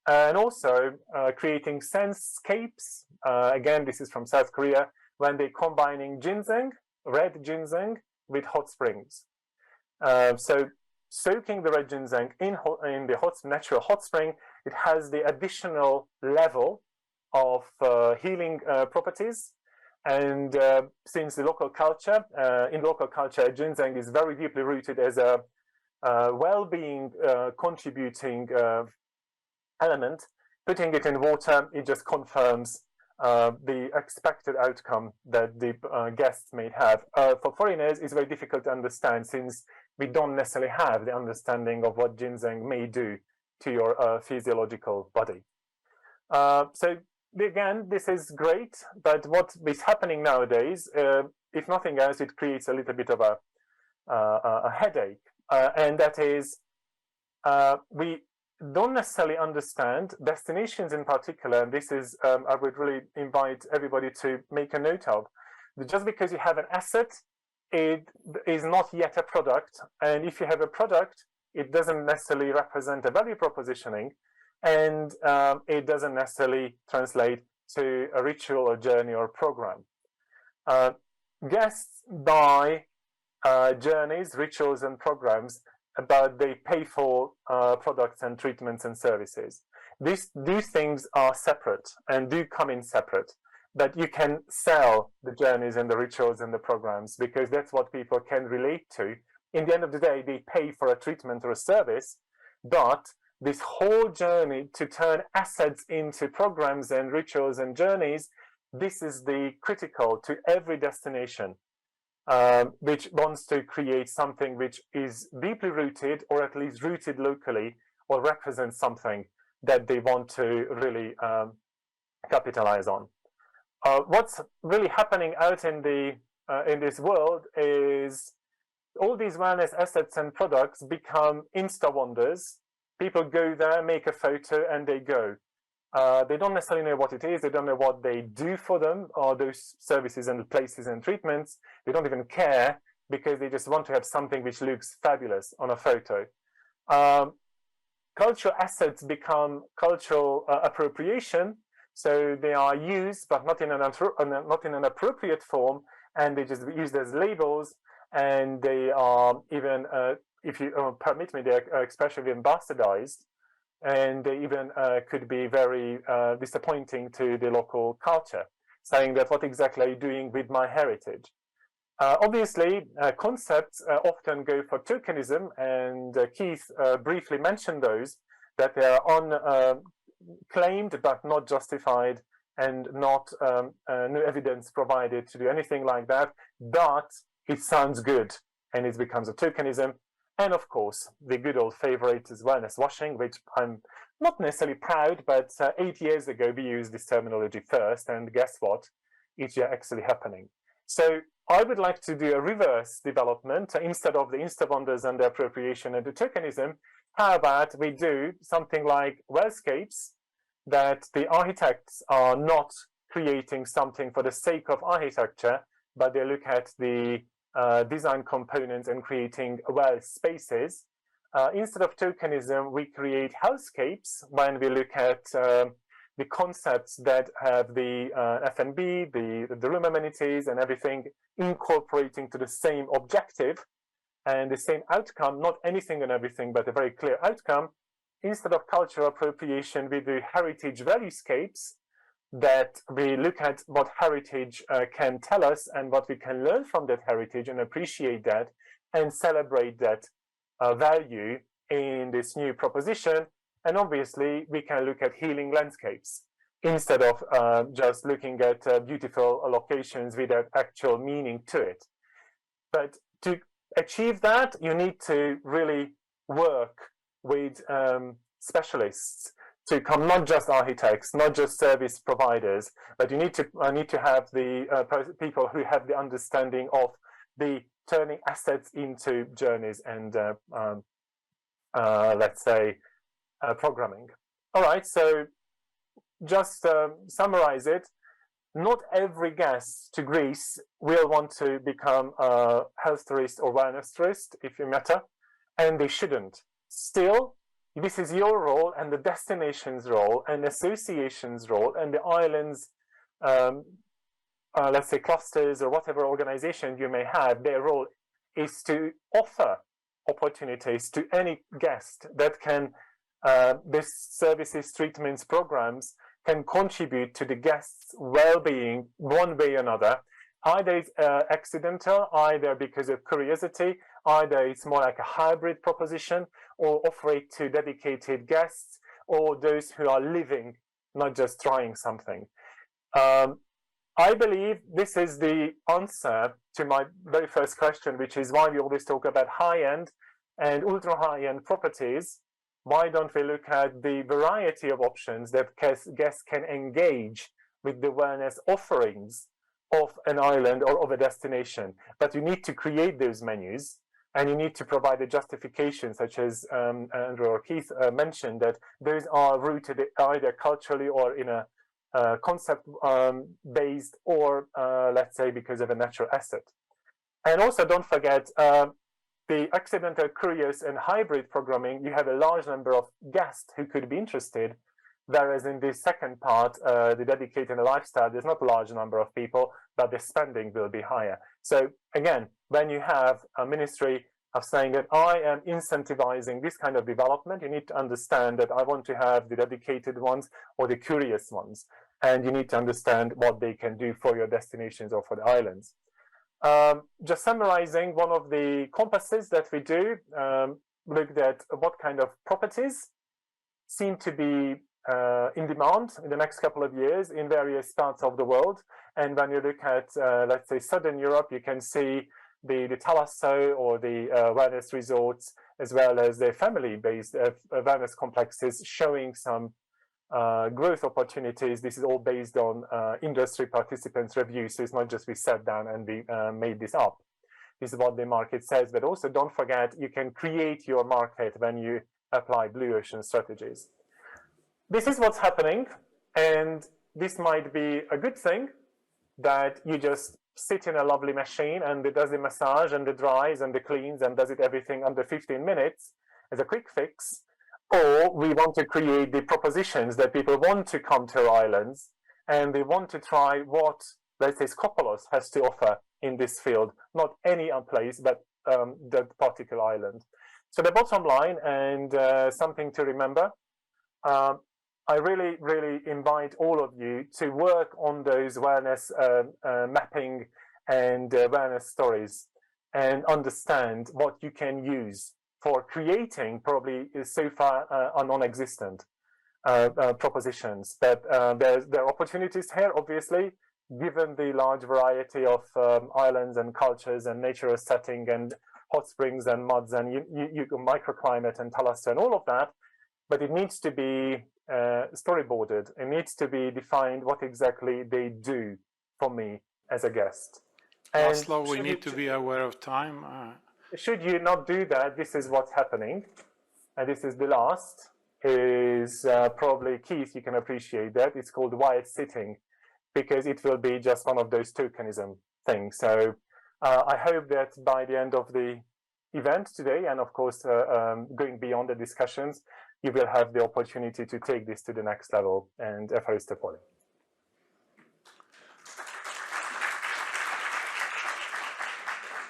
And also creating sensescapes. Again, this is from South Korea, when they're combining ginseng, red ginseng, with hot springs. So soaking the red ginseng in the natural hot spring, it has the additional level of healing properties. And since the local culture, in local culture, ginseng is very deeply rooted as a well-being contributing element, putting it in water, it just confirms the expected outcome that the guests may have. For foreigners, it's very difficult to understand, since we don't necessarily have the understanding of what ginseng may do to your physiological body. So again, this is great, but what is happening nowadays, if nothing else, it creates a little bit of a headache, and that is we don't necessarily understand destinations in particular, and this is, I would really invite everybody to make a note of. Just because you have an asset, it is not yet a product, and if you have a product, it doesn't necessarily represent a value propositioning, and it doesn't necessarily translate to a ritual or journey or program. Guests buy journeys, rituals, and programs, but they pay for products and treatments and services. These things are separate and do come in separate, but you can sell the journeys and the rituals and the programs, because that's what people can relate to. In the end of the day, they pay for a treatment or a service, but this whole journey to turn assets into programs and rituals and journeys, this is the critical to every destination. Which wants to create something which is deeply rooted, or at least rooted locally, or represents something that they want to really capitalize on. what's really happening out in this world is all these wellness assets and products become Insta wonders. People go there, make a photo, and they go. They don't necessarily know what it is. They don't know what they do for them, or those services and places and treatments. They don't even care because they just want to have something which looks fabulous on a photo. Cultural assets become cultural appropriation. So they are used, but not in an appropriate form, and they just used as labels. And they are even, if you permit me, they're especially bastardized, and they even could be very disappointing to the local culture, saying that what exactly are you doing with my heritage? Obviously, concepts often go for tokenism, and Keith briefly mentioned those, that they are claimed but not justified, and not no evidence provided to do anything like that, but it sounds good, and it becomes a tokenism. And of course, the good old favorite is wellness washing, which I'm not necessarily proud, but 8 years ago we used this terminology first, and guess what? It's actually happening. So I would like to do a reverse development. Instead of the Insta wonders and the appropriation and the tokenism, how about we do something like wellscapes, that the architects are not creating something for the sake of architecture, but they look at the design components and creating well spaces. Instead of tokenism, we create housecaps when we look at the concepts that have the F&B, the room amenities and everything incorporating to the same objective and the same outcome, not anything and everything, but a very clear outcome. Instead of cultural appropriation, we do heritage valuescapes, that we look at what heritage can tell us and what we can learn from that heritage and appreciate that and celebrate that value in this new proposition. And obviously, we can look at healing landscapes instead of just looking at beautiful locations without actual meaning to it. But to achieve that, you need to really work with specialists to come, not just architects, not just service providers, but you need to have the people who have the understanding of the turning assets into journeys and let's say programming. All right, so just summarize it. Not every guest to Greece will want to become a health tourist or wellness tourist, if you matter, and they shouldn't. Still, this is your role and the destination's role and association's role and the island's, let's say, clusters or whatever organization you may have, their role is to offer opportunities to any guest that can, this services, treatments, programs can contribute to the guest's well-being one way or another. Either it's accidental, either because of curiosity, either it's more like a hybrid proposition, or offer it to dedicated guests or those who are living, not just trying something. I believe this is the answer to my very first question, which is why we always talk about high-end and ultra-high-end properties. Why don't we look at the variety of options that guests can engage with the wellness offerings of an island or of a destination? But you need to create those menus, and you need to provide a justification, such as Andrew or Keith mentioned, that those are rooted either culturally or in a concept based, or let's say because of a natural asset. And also don't forget the accidental, curious and hybrid programming. You have a large number of guests who could be interested, whereas in the second part, the dedicated lifestyle, there's not a large number of people, but the spending will be higher. So again, when you have a ministry of saying that I am incentivizing this kind of development, you need to understand that I want to have the dedicated ones or the curious ones, and you need to understand what they can do for your destinations or for the islands. Just summarizing, one of the compasses that we do looked at what kind of properties seem to be in demand in the next couple of years in various parts of the world. And when you look at, let's say, Southern Europe, you can see the Thalasso or the wellness resorts, as well as the family-based wellness complexes, showing some growth opportunities. This is all based on industry participants' reviews, so it's not just we sat down and we made this up. This is what the market says, but also don't forget you can create your market when you apply blue ocean strategies. This is what's happening, and this might be a good thing, that you just sit in a lovely machine and it does the massage and the dries and the cleans and does it everything under 15 minutes as a quick fix. Or we want to create the propositions that people want to come to our islands and they want to try what, let's say, Skopolis has to offer in this field, not any other place, but that particular island. So the bottom line, and something to remember, I really, really invite all of you to work on those wellness mapping and wellness stories and understand what you can use for creating probably so far non-existent propositions. But there are opportunities here, obviously, given the large variety of islands and cultures and natural setting and hot springs and muds and microclimate and thalasser and all of that. But it needs to be storyboarded. It needs to be defined what exactly they do for me as a guest. And Laszlo, we need to be aware of time. Should you not do that, this is what's happening. And this is the last, is probably, Keith, you can appreciate that. It's called wired sitting, because it will be just one of those tokenism things. So I hope that by the end of the event today, and of course, going beyond the discussions, you will have the opportunity to take this to the next level. And Ευχαριστώ πολύ.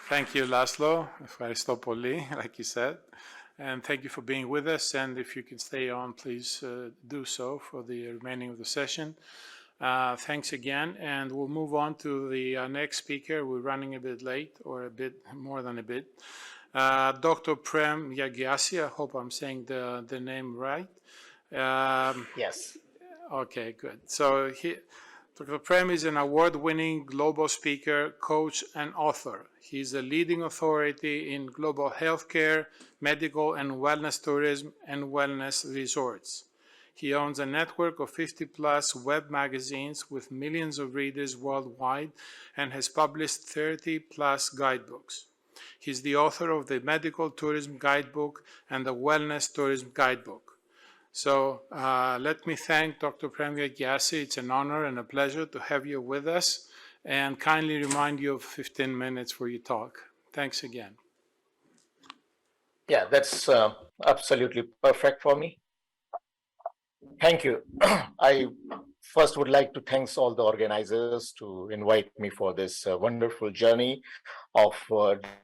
Thank you, Laszlo. Ευχαριστώ πολύ, like you said. And thank you for being with us. And if you can stay on, please do so for the remaining of the session. Thanks again. And we'll move on to the next speaker. We're running a bit late, or a bit more than a bit. Dr. Prem Yagyasi, I hope I'm saying the name right. Yes. Okay, good. So Dr. Prem is an award-winning global speaker, coach, and author. He's a leading authority in global healthcare, medical and wellness tourism, and wellness resorts. He owns a network of 50-plus web magazines with millions of readers worldwide and has published 30-plus guidebooks. He's the author of the Medical Tourism Guidebook and the Wellness Tourism Guidebook. So let me thank Dr. Prem Yagyasi. It's an honor and a pleasure to have you with us, and kindly remind you of 15 minutes for your talk. Thanks again. Yeah, that's absolutely perfect for me. Thank you. I first would like to thank all the organizers to invite me for this wonderful journey of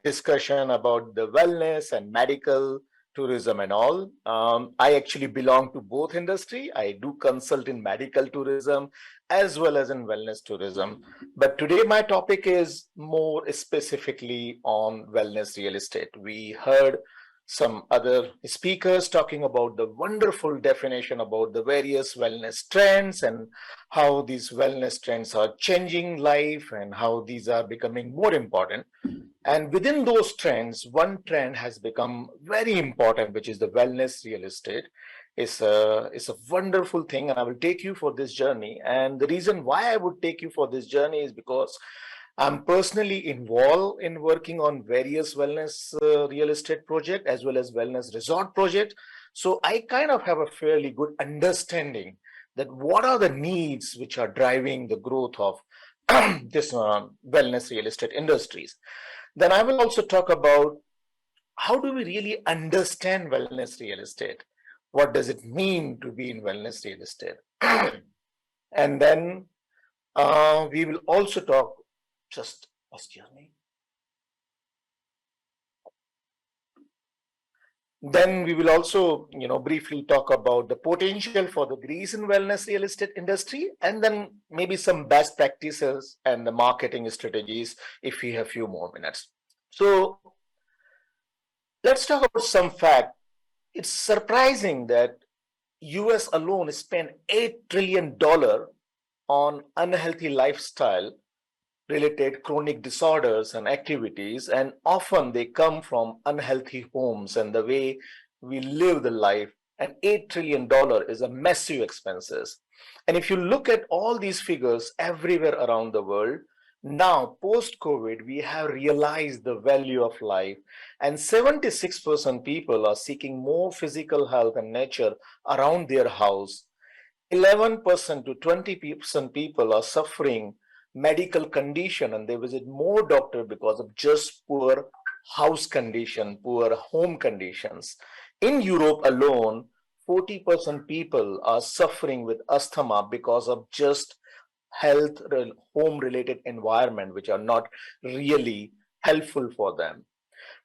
discussion about the wellness and medical tourism and all. I actually belong to both industry. I do consult in medical tourism as well as in wellness tourism. But today my topic is more specifically on wellness real estate. We heard some other speakers talking about the wonderful definition about the various wellness trends and how these wellness trends are changing life and how these are becoming more important. And within those trends, one trend has become very important, which is the wellness real estate. It's a wonderful thing, and I will take you for this journey. And the reason why I would take you for this journey is because I'm personally involved in working on various wellness real estate projects as well as wellness resort projects. So I kind of have a fairly good understanding that what are the needs which are driving the growth of this wellness real estate industries. Then I will also talk about how do we really understand wellness real estate? What does it mean to be in wellness real estate? And then we will also talk, just excuse me. Then we will also, briefly talk about the potential for the Greece in wellness real estate industry, and then maybe some best practices and the marketing strategies if we have a few more minutes. So let's talk about some fact. It's surprising that US alone spent $8 trillion on unhealthy lifestyle related chronic disorders and activities, and often they come from unhealthy homes and the way we live the life and $8 trillion is a massive expenses. And if you look at all these figures everywhere around the world, now post-COVID, we have realized the value of life, and 76% people are seeking more physical health and nature around their house. 11% to 20% people are suffering medical condition and they visit more doctor because of just poor house condition, poor home conditions. In Europe alone, 40% people are suffering with asthma because of just health home related environment, which are not really helpful for them.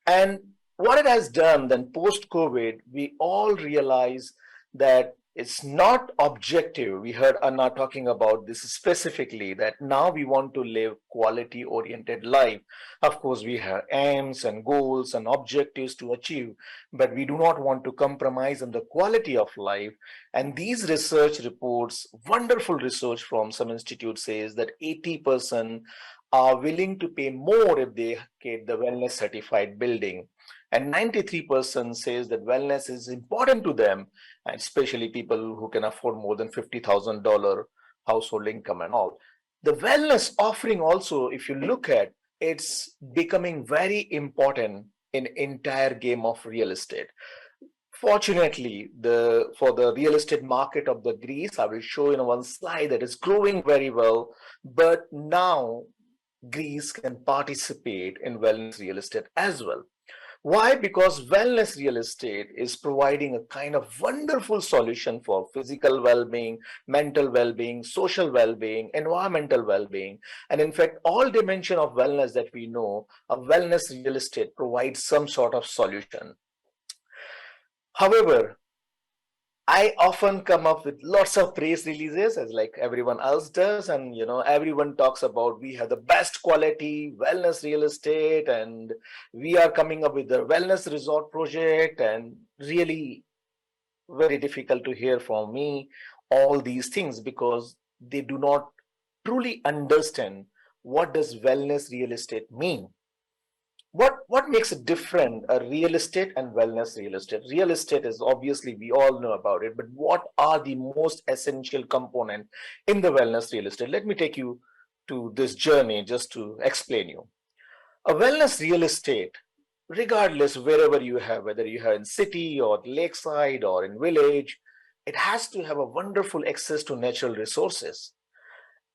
And what it has done then post COVID, we all realize that it's not objective. We heard Anna talking about this specifically, that now we want to live quality oriented life. Of course, we have aims and goals and objectives to achieve, but we do not want to compromise on the quality of life. And these research reports, wonderful research from some institute says that 80% are willing to pay more if they get the wellness certified building. And 93% says that wellness is important to them, and especially people who can afford more than $50,000 household income and all. The wellness offering also, if you look at, it's becoming very important in entire game of real estate. Fortunately, for the real estate market of the Greece, I will show in one slide that is growing very well, but now Greece can participate in wellness real estate as well. Why? Because wellness real estate is providing a kind of wonderful solution for physical well-being, mental well-being, social well-being, environmental well-being. And in fact, all dimension of wellness that we know, a wellness real estate provides some sort of solution. However, I often come up with lots of press releases as like everyone else does. And, everyone talks about we have the best quality wellness real estate and we are coming up with the wellness resort project, and really very difficult to hear from me all these things because they do not truly understand what does wellness real estate mean. What makes it different, a real estate and wellness real estate? Real estate is obviously, we all know about it, but what are the most essential component in the wellness real estate? Let me take you to this journey just to explain you. A wellness real estate, regardless wherever you have, whether you have in city or lakeside or in village, it has to have a wonderful access to natural resources.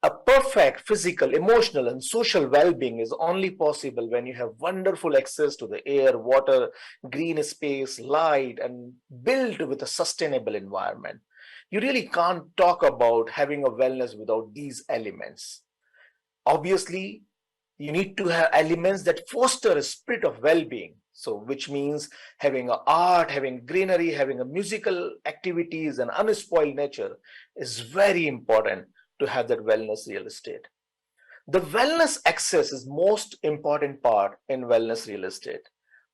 A perfect physical, emotional, and social well-being is only possible when you have wonderful access to the air, water, green space, light, and built with a sustainable environment. You really can't talk about having a wellness without these elements. Obviously, you need to have elements that foster a spirit of well-being. So, which means having art, having greenery, having a musical activities and unspoiled nature is very important to have that wellness real estate. The wellness access is most important part in wellness real estate.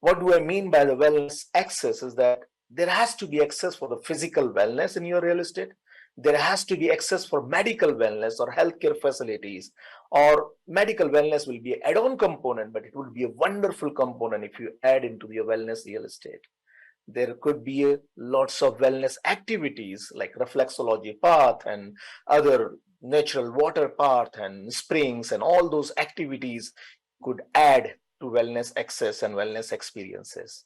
What do I mean by the wellness access is that there has to be access for the physical wellness in your real estate. There has to be access for medical wellness or healthcare facilities, or medical wellness will be an add-on component, but it will be a wonderful component if you add into your wellness real estate. There could be lots of wellness activities like reflexology path and other natural water path and springs, and all those activities could add to wellness access and wellness experiences.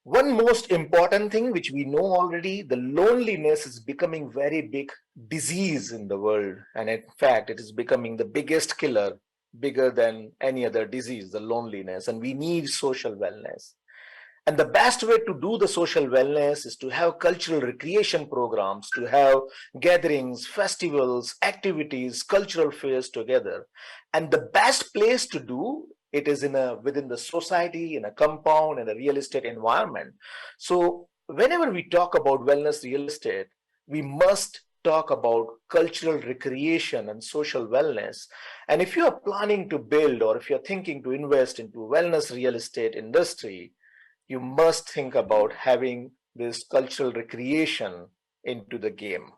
One most important thing which we know already, the loneliness is becoming very big disease in the world. And in fact, it is becoming the biggest killer, bigger than any other disease, the loneliness. And we need social wellness. And the best way to do the social wellness is to have cultural recreation programs, to have gatherings, festivals, activities, cultural fairs together. And the best place to do it is within the society, in a compound, in a real estate environment. So whenever we talk about wellness real estate, we must talk about cultural recreation and social wellness. And if you are planning to build, or if you're thinking to invest into wellness real estate industry, you must think about having this cultural recreation into the game.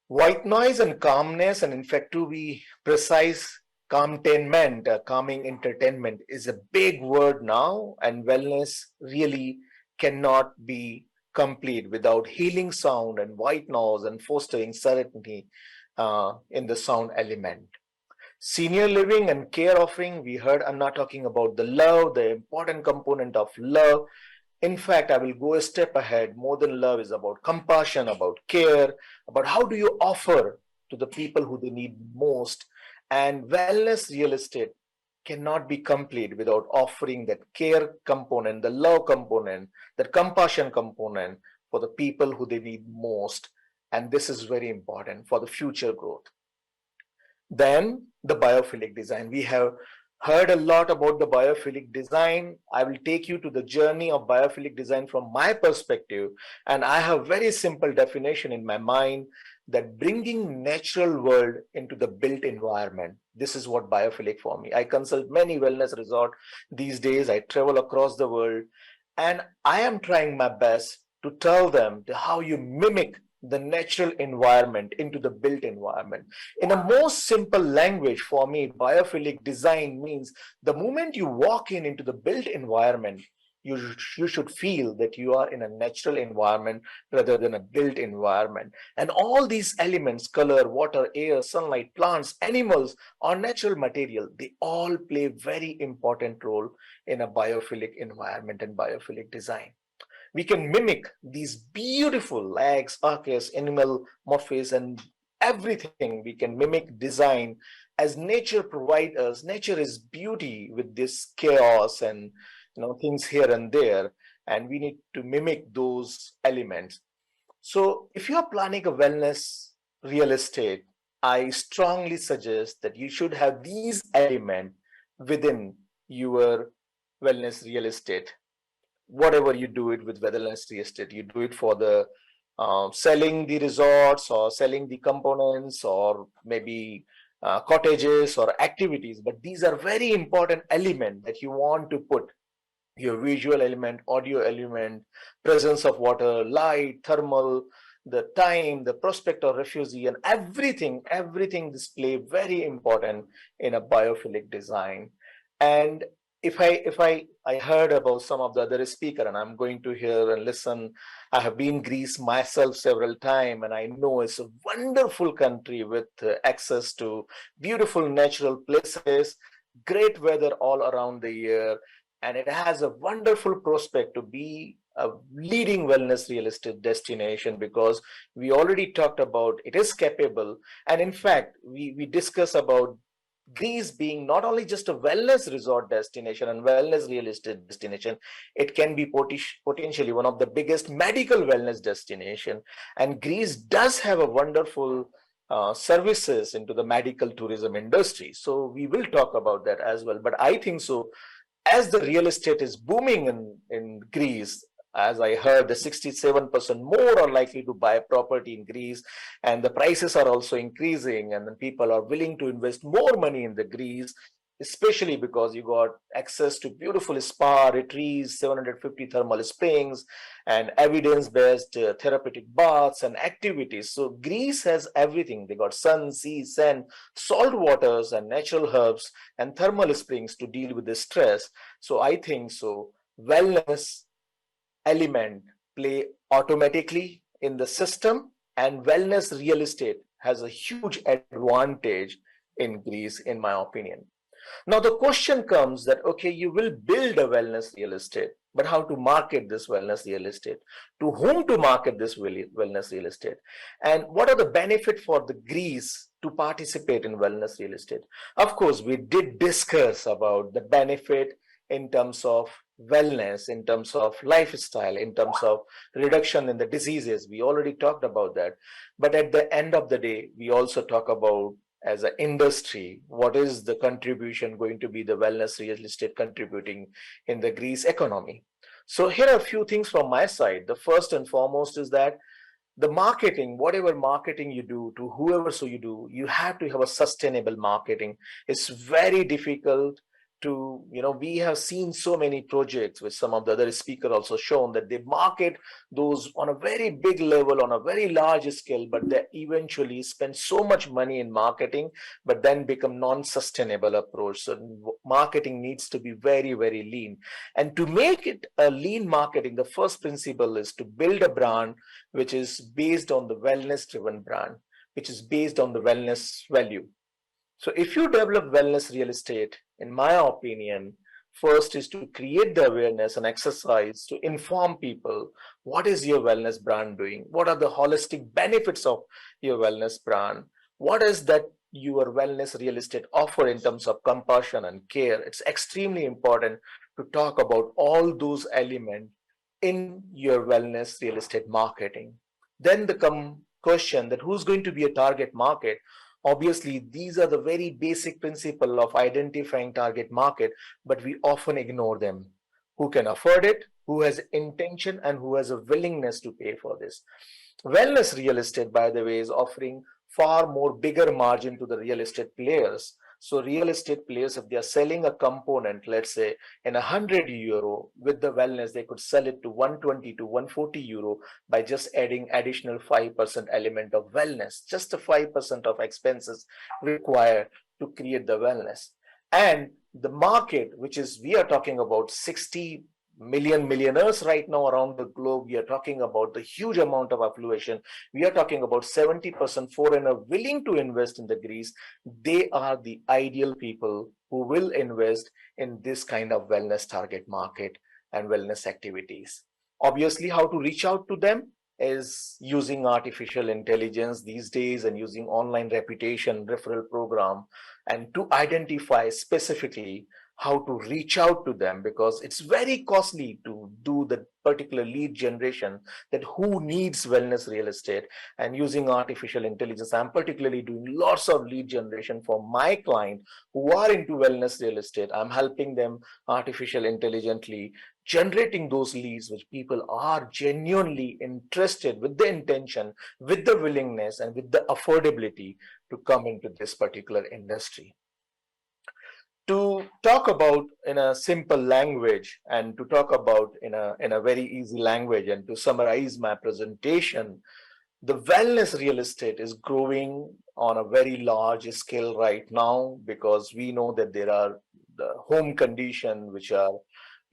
White noise and calmness, and in fact, to be precise, calming entertainment is a big word now, and wellness really cannot be complete without healing sound and white noise and fostering serenity in the sound element. Senior living and care offering, we heard Anna talking about the love, the important component of love. In fact, I will go a step ahead. More than love is about compassion, about care, about how do you offer to the people who they need most. And wellness real estate cannot be complete without offering that care component, the love component, that compassion component for the people who they need most. And this is very important for the future growth. Then the biophilic design. We have heard a lot about the biophilic design. I will take you to the journey of biophilic design from my perspective. And I have very simple definition in my mind that bringing natural world into the built environment. This is what biophilic for me. I consult many wellness resorts these days. I travel across the world and I am trying my best to tell them how you mimic the natural environment into the built environment. In a most simple language for me, biophilic design means the moment you walk into the built environment, you should feel that you are in a natural environment rather than a built environment. And all these elements, color, water, air, sunlight, plants, animals, or natural material, they all play very important role in a biophilic environment and biophilic design. We can mimic these beautiful legs, arches, animal morphes, and everything we can mimic design as nature provides us. Nature is beauty with this chaos and things here and there, and we need to mimic those elements. So if you are planning a wellness real estate, I strongly suggest that you should have these elements within your wellness real estate. Whatever you do it with wellness real estate, you do it for the selling the resorts or selling the components or maybe cottages or activities, but these are very important elements that you want to put. Your visual element, audio element, presence of water, light, thermal, the time, the prospect of refugee, and everything display very important in a biophilic design. And if I heard about some of the other speaker, and I'm going to hear and listen, I have been Greece myself several times, and I know it's a wonderful country with access to beautiful natural places, great weather all around the year, and it has a wonderful prospect to be a leading wellness real estate destination because we already talked about it is capable. And in fact, we discuss about Greece being not only just a wellness resort destination and wellness real estate destination, it can be potentially one of the biggest medical wellness destination. And Greece does have a wonderful services into the medical tourism industry. So we will talk about that as well. But I think so, as the real estate is booming in Greece, as I heard, the 67% more are likely to buy property in Greece, and the prices are also increasing, and then people are willing to invest more money in the Greece, especially because you got access to beautiful spa, retreats, 750 thermal springs, and evidence-based therapeutic baths and activities. So Greece has everything. They got sun, sea, sand, salt waters, and natural herbs, and thermal springs to deal with the stress. So I think so, wellness element play automatically in the system, and wellness real estate has a huge advantage in Greece, in my opinion. Now the question comes that, okay, you will build a wellness real estate, but how to market this wellness real estate? To whom to market this wellness real estate? And what are the benefits for the Greece to participate in wellness real estate? Of course, we did discuss about the benefit in terms of wellness, in terms of lifestyle, in terms of reduction in the diseases. We already talked about that. But at the end of the day, we also talk about, as an industry, what is the contribution going to be the wellness real estate contributing in the Greece economy? So here are a few things from my side. The first and foremost is that the marketing, whatever marketing you do to whoever so you do, you have to have a sustainable marketing. It's very difficult to, we have seen so many projects, which some of the other speakers also shown, that they market those on a very big level, on a very large scale, but they eventually spend so much money in marketing, but then become non-sustainable approach. So marketing needs to be very, very lean. And to make it a lean marketing, the first principle is to build a brand which is based on the wellness-driven brand, which is based on the wellness value. So if you develop wellness real estate, in my opinion, first is to create the awareness and exercise to inform people what is your wellness brand doing, what are the holistic benefits of your wellness brand, what is that your wellness real estate offer in terms of compassion and care. It's extremely important to talk about all those elements in your wellness real estate marketing. Then the question that who's going to be a target market. Obviously, these are the very basic principle of identifying target market, but we often ignore them. Who can afford it, who has intention, and who has a willingness to pay for this. Wellness real estate, by the way, is offering far more bigger margin to the real estate players. So real estate players, if they are selling a component, let's say in €100 with the wellness, they could sell it to 120 to 140 euro by just adding additional 5% element of wellness, just the 5% of expenses required to create the wellness. And the market, which is, we are talking about 60 million millionaires right now around the globe. We are talking about the huge amount of affluation. We are talking about 70% foreigner willing to invest in the Greece. They are the ideal people who will invest in this kind of wellness target market and wellness activities. Obviously, how to reach out to them is using artificial intelligence these days and using online reputation referral program, and to identify specifically how to reach out to them, because it's very costly to do the particular lead generation, that who needs wellness real estate. And using artificial intelligence, I'm particularly doing lots of lead generation for my client who are into wellness real estate. I'm helping them artificial intelligently generating those leads which people are genuinely interested, with the intention, with the willingness, and with the affordability to come into this particular industry. To talk about in a simple language, and to talk about in a very easy language, and to summarize my presentation, the wellness real estate is growing on a very large scale right now, because we know that there are the home conditions which are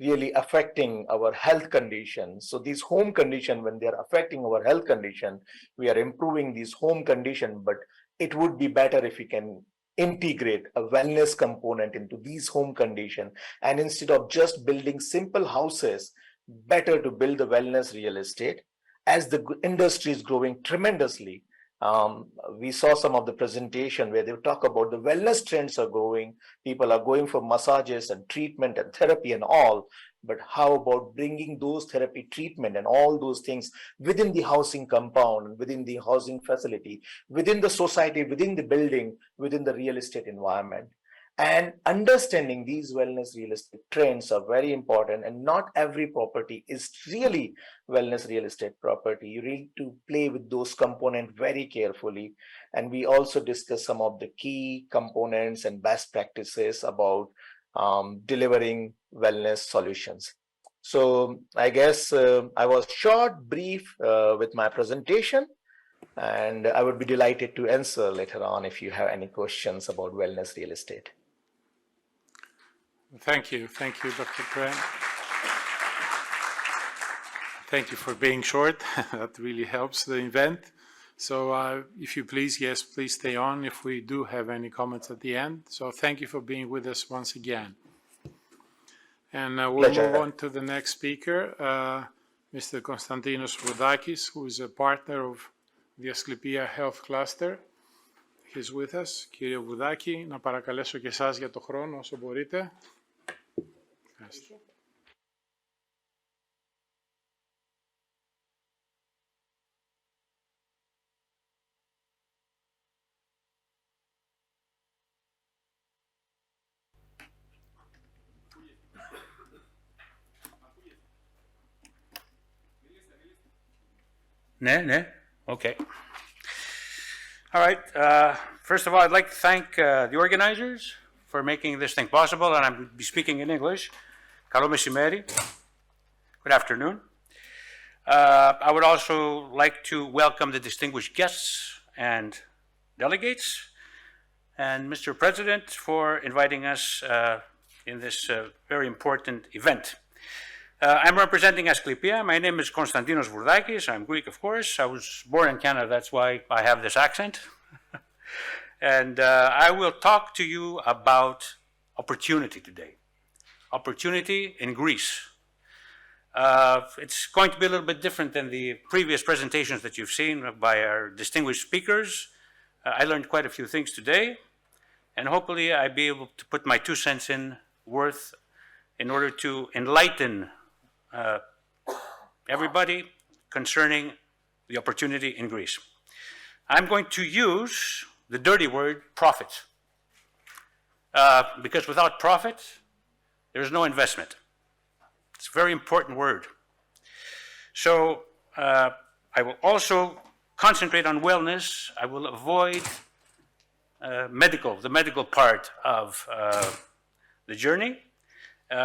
really affecting our health conditions. So these home conditions, when they are affecting our health condition, we are improving these home conditions, but it would be better if we can integrate a wellness component into these home conditions. And instead of just building simple houses, better to build the wellness real estate. As the industry is growing tremendously, we saw some of the presentation where they talk about the wellness trends are growing. People are going for massages and treatment and therapy and all. But how about bringing those therapy, treatment, and all those things within the housing compound, within the housing facility, within the society, within the building, within the real estate environment? And understanding these wellness real estate trends are very important, and not every property is really wellness real estate property. You need to play with those components very carefully. And we also discuss some of the key components and best practices about delivering wellness solutions. So I guess I was short, brief with my presentation, and I would be delighted to answer later on if you have any questions about wellness real estate. Thank you, Dr. Prem. Thank you for being short. That really helps the event. So if you please, yes, please stay on if we do have any comments at the end. So thank you for being with us once again. And we'll move on to the next speaker, Mr. Konstantinos Voudakis, who is a partner of the Asclepia Health Cluster. He's with us. Κύριε Βοουδάκη, να παρακαλέσω και εσάς για το χρόνο όσο μπορείτε. Ευχαριστώ. Okay. All right. First of all, I'd like to thank the organizers for making this thing possible, and I'll be speaking in English. Καλό μεσημέρι. Good afternoon. I would also like to welcome the distinguished guests and delegates, and Mr. President for inviting us in this very important event. I'm representing Asclepia. My name is Konstantinos Vourdakis. I'm Greek, of course. I was born in Canada, that's why I have this accent. And I will talk to you about opportunity today. Opportunity in Greece. It's going to be a little bit different than the previous presentations that you've seen by our distinguished speakers. I learned quite a few things today, and hopefully I'll be able to put my 2 cents in worth in order to enlighten everybody concerning the opportunity in Greece. I'm going to use the dirty word profit, because without profit, there's no investment. It's a very important word. So I will also concentrate on wellness. I will avoid the medical part of the journey.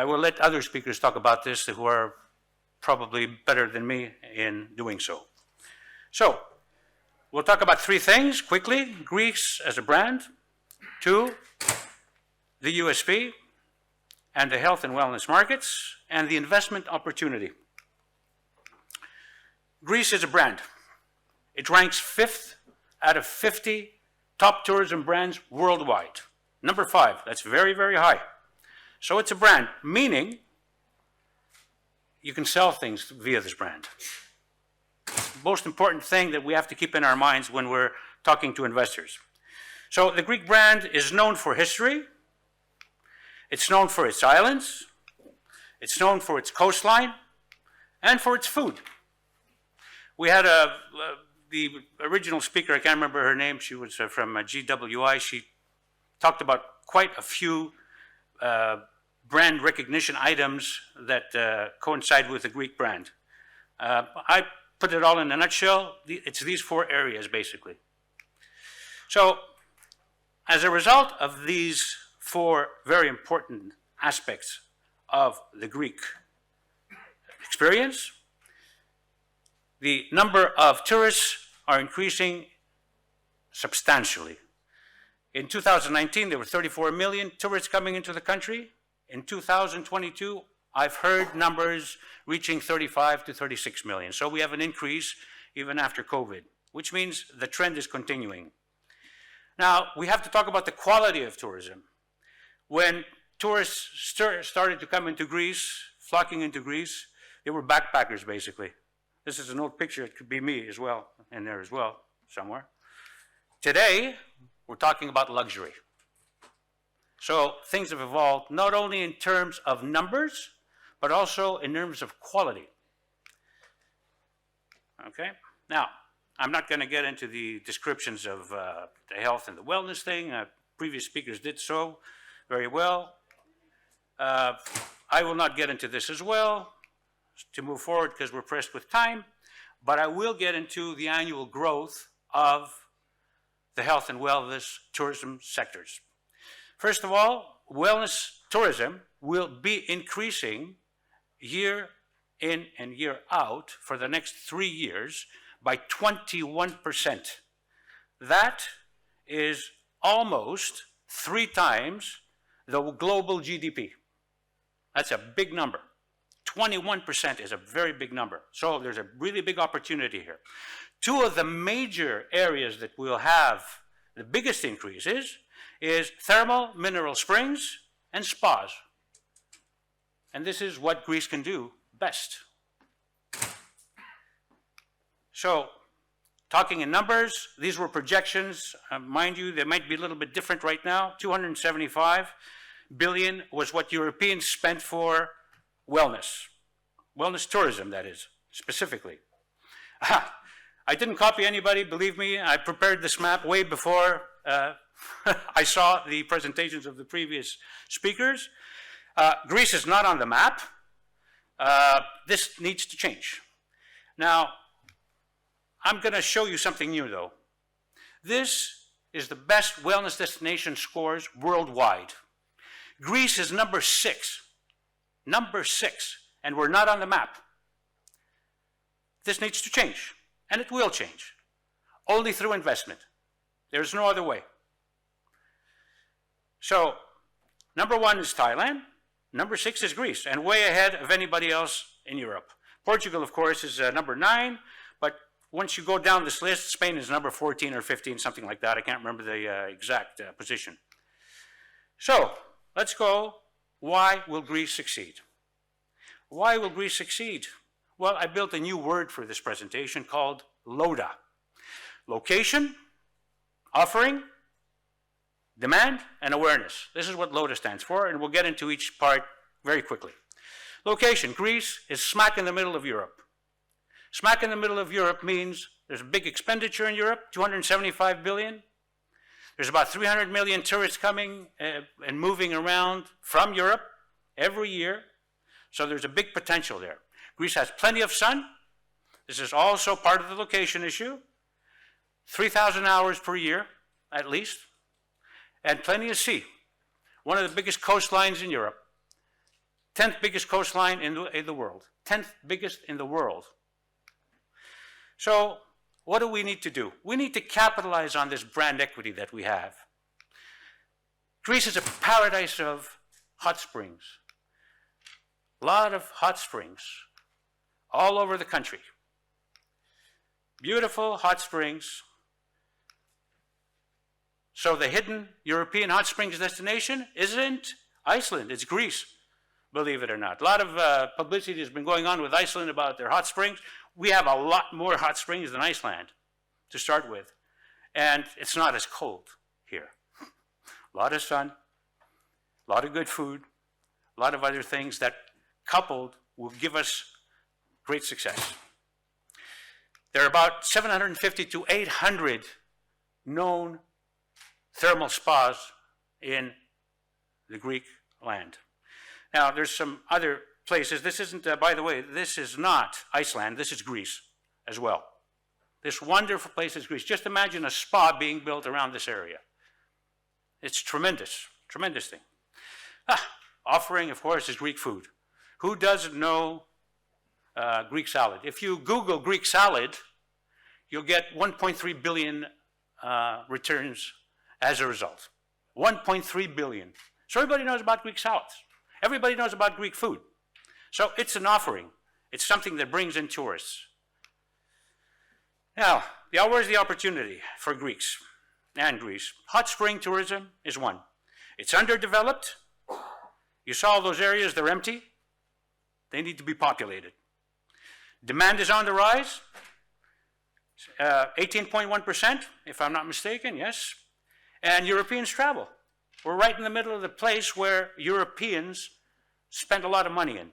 I will let other speakers talk about this who are probably better than me in doing so. So we'll talk about 3 things quickly. Greece as a brand, 2, the USP, and the health and wellness markets, and the investment opportunity. Greece is a brand. It ranks 5th out of 50 top tourism brands worldwide. Number 5, that's very, very high. So it's a brand, meaning you can sell things via this brand. It's the most important thing that we have to keep in our minds when we're talking to investors. So the Greek brand is known for history. It's known for its islands. It's known for its coastline and for its food. We had the original speaker, I can't remember her name, she was from GWI. She talked about quite a few brand recognition items that coincide with the Greek brand. I put it all in a nutshell. It's these 4 areas, basically. So, as a result of these 4 very important aspects of the Greek experience, the number of tourists are increasing substantially. In 2019, there were 34 million tourists coming into the country. In 2022, I've heard numbers reaching 35 to 36 million. So we have an increase even after COVID, which means the trend is continuing. Now, we have to talk about the quality of tourism. When tourists started to come into Greece, flocking into Greece, they were backpackers, basically. This is an old picture. It could be me as well, in there as well, somewhere. Today, we're talking about luxury. So things have evolved not only in terms of numbers, but also in terms of quality. Okay? Now, I'm not going to get into the descriptions of the health and the wellness thing. Previous speakers did so very well. I will not get into this as well to move forward because we're pressed with time, but I will get into the annual growth of the health and wellness tourism sectors. First of all, wellness tourism will be increasing year in and year out for the next 3 years by 21%. That is almost 3 times the global GDP. That's a big number. 21% is a very big number. So there's a really big opportunity here. 2 of the major areas that will have the biggest increases is thermal mineral springs and spas. And this is what Greece can do best. So, talking in numbers, these were projections. Mind you, they might be a little bit different right now. 275 billion was what Europeans spent for wellness. Wellness tourism, that is, specifically. I didn't copy anybody, believe me. I prepared this map way before I saw the presentations of the previous speakers. Greece is not on the map. This needs to change. Now, I'm going to show you something new, though. This is the best wellness destination scores worldwide. Greece is number 6, and we're not on the map. This needs to change, and it will change, only through investment. There's no other way. So, number 1 is Thailand, number 6 is Greece, and way ahead of anybody else in Europe. Portugal, of course, is number 9, but once you go down this list, Spain is number 14 or 15, something like that. I can't remember the exact position. So, let's go. Why will Greece succeed? Why will Greece succeed? Well, I built a new word for this presentation called LODA. Location, offering, demand, and awareness. This is what LODA stands for, and we'll get into each part very quickly. Location, Greece is smack in the middle of Europe. Smack in the middle of Europe means there's a big expenditure in Europe, 275 billion. There's about 300 million tourists coming and moving around from Europe every year. So there's a big potential there. Greece has plenty of sun. This is also part of the location issue. 3,000 hours per year, at least. And plenty of sea. One of the biggest coastlines in Europe. 10th biggest coastline in the world. 10th biggest in the world. So what do we need to do? We need to capitalize on this brand equity that we have. Greece is a paradise of hot springs. A lot of hot springs all over the country. Beautiful hot springs. So the hidden European hot springs destination isn't Iceland, it's Greece, believe it or not. A lot of publicity has been going on with Iceland about their hot springs. We have a lot more hot springs than Iceland to start with. And it's not as cold here. A lot of sun, a lot of good food, a lot of other things that coupled will give us great success. There are about 750 to 800 known thermal spas in the Greek land. Now, there's some other places. This isn't, by the way, this is not Iceland. This is Greece as well. This wonderful place is Greece. Just imagine a spa being built around this area. It's tremendous, tremendous thing. Offering, of course, is Greek food. Who doesn't know Greek salad? If you Google Greek salad, you'll get 1.3 billion returns as a result. 1.3 billion. So everybody knows about Greek salads. Everybody knows about Greek food. So it's an offering. It's something that brings in tourists. Now, where's the opportunity for Greeks and Greece? Hot spring tourism is one. It's underdeveloped. You saw all those areas, they're empty. They need to be populated. Demand is on the rise. 18.1%, if I'm not mistaken, yes. And Europeans travel. We're right in the middle of the place where Europeans spend a lot of money in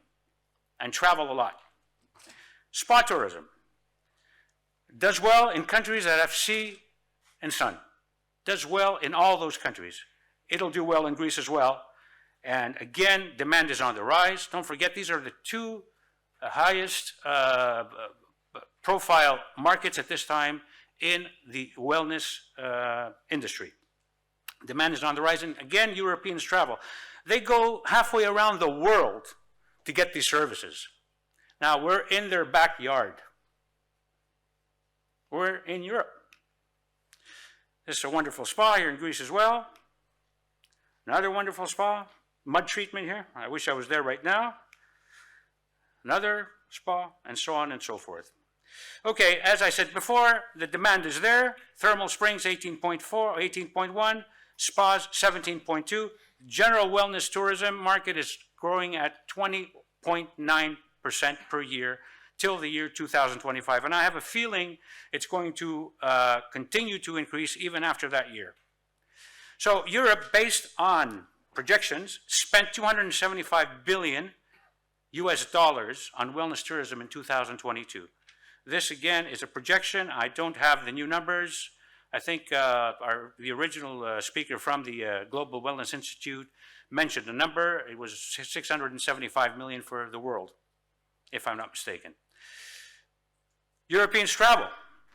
and travel a lot. Spa tourism does well in countries that have sea and sun. Does well in all those countries. It'll do well in Greece as well. And again, demand is on the rise. Don't forget, these are the two highest profile markets at this time in the wellness industry. Demand is on the rise, and again, Europeans travel. They go halfway around the world to get these services. Now, we're in their backyard. We're in Europe. This is a wonderful spa here in Greece as well. Another wonderful spa. Mud treatment here. I wish I was there right now. Another spa, and so on and so forth. Okay, as I said before, the demand is there. Thermal springs 18.4, 18.1. Spas 17.2. General wellness tourism market is growing at 20.9% per year till the year 2025. And I have a feeling it's going to continue to increase even after that year. So Europe, based on projections, spent $275 billion US on wellness tourism in 2022. This again is a projection. I don't have the new numbers. I think the original speaker from the Global Wellness Institute mentioned a number. It was 675 million for the world, if I'm not mistaken. Europeans travel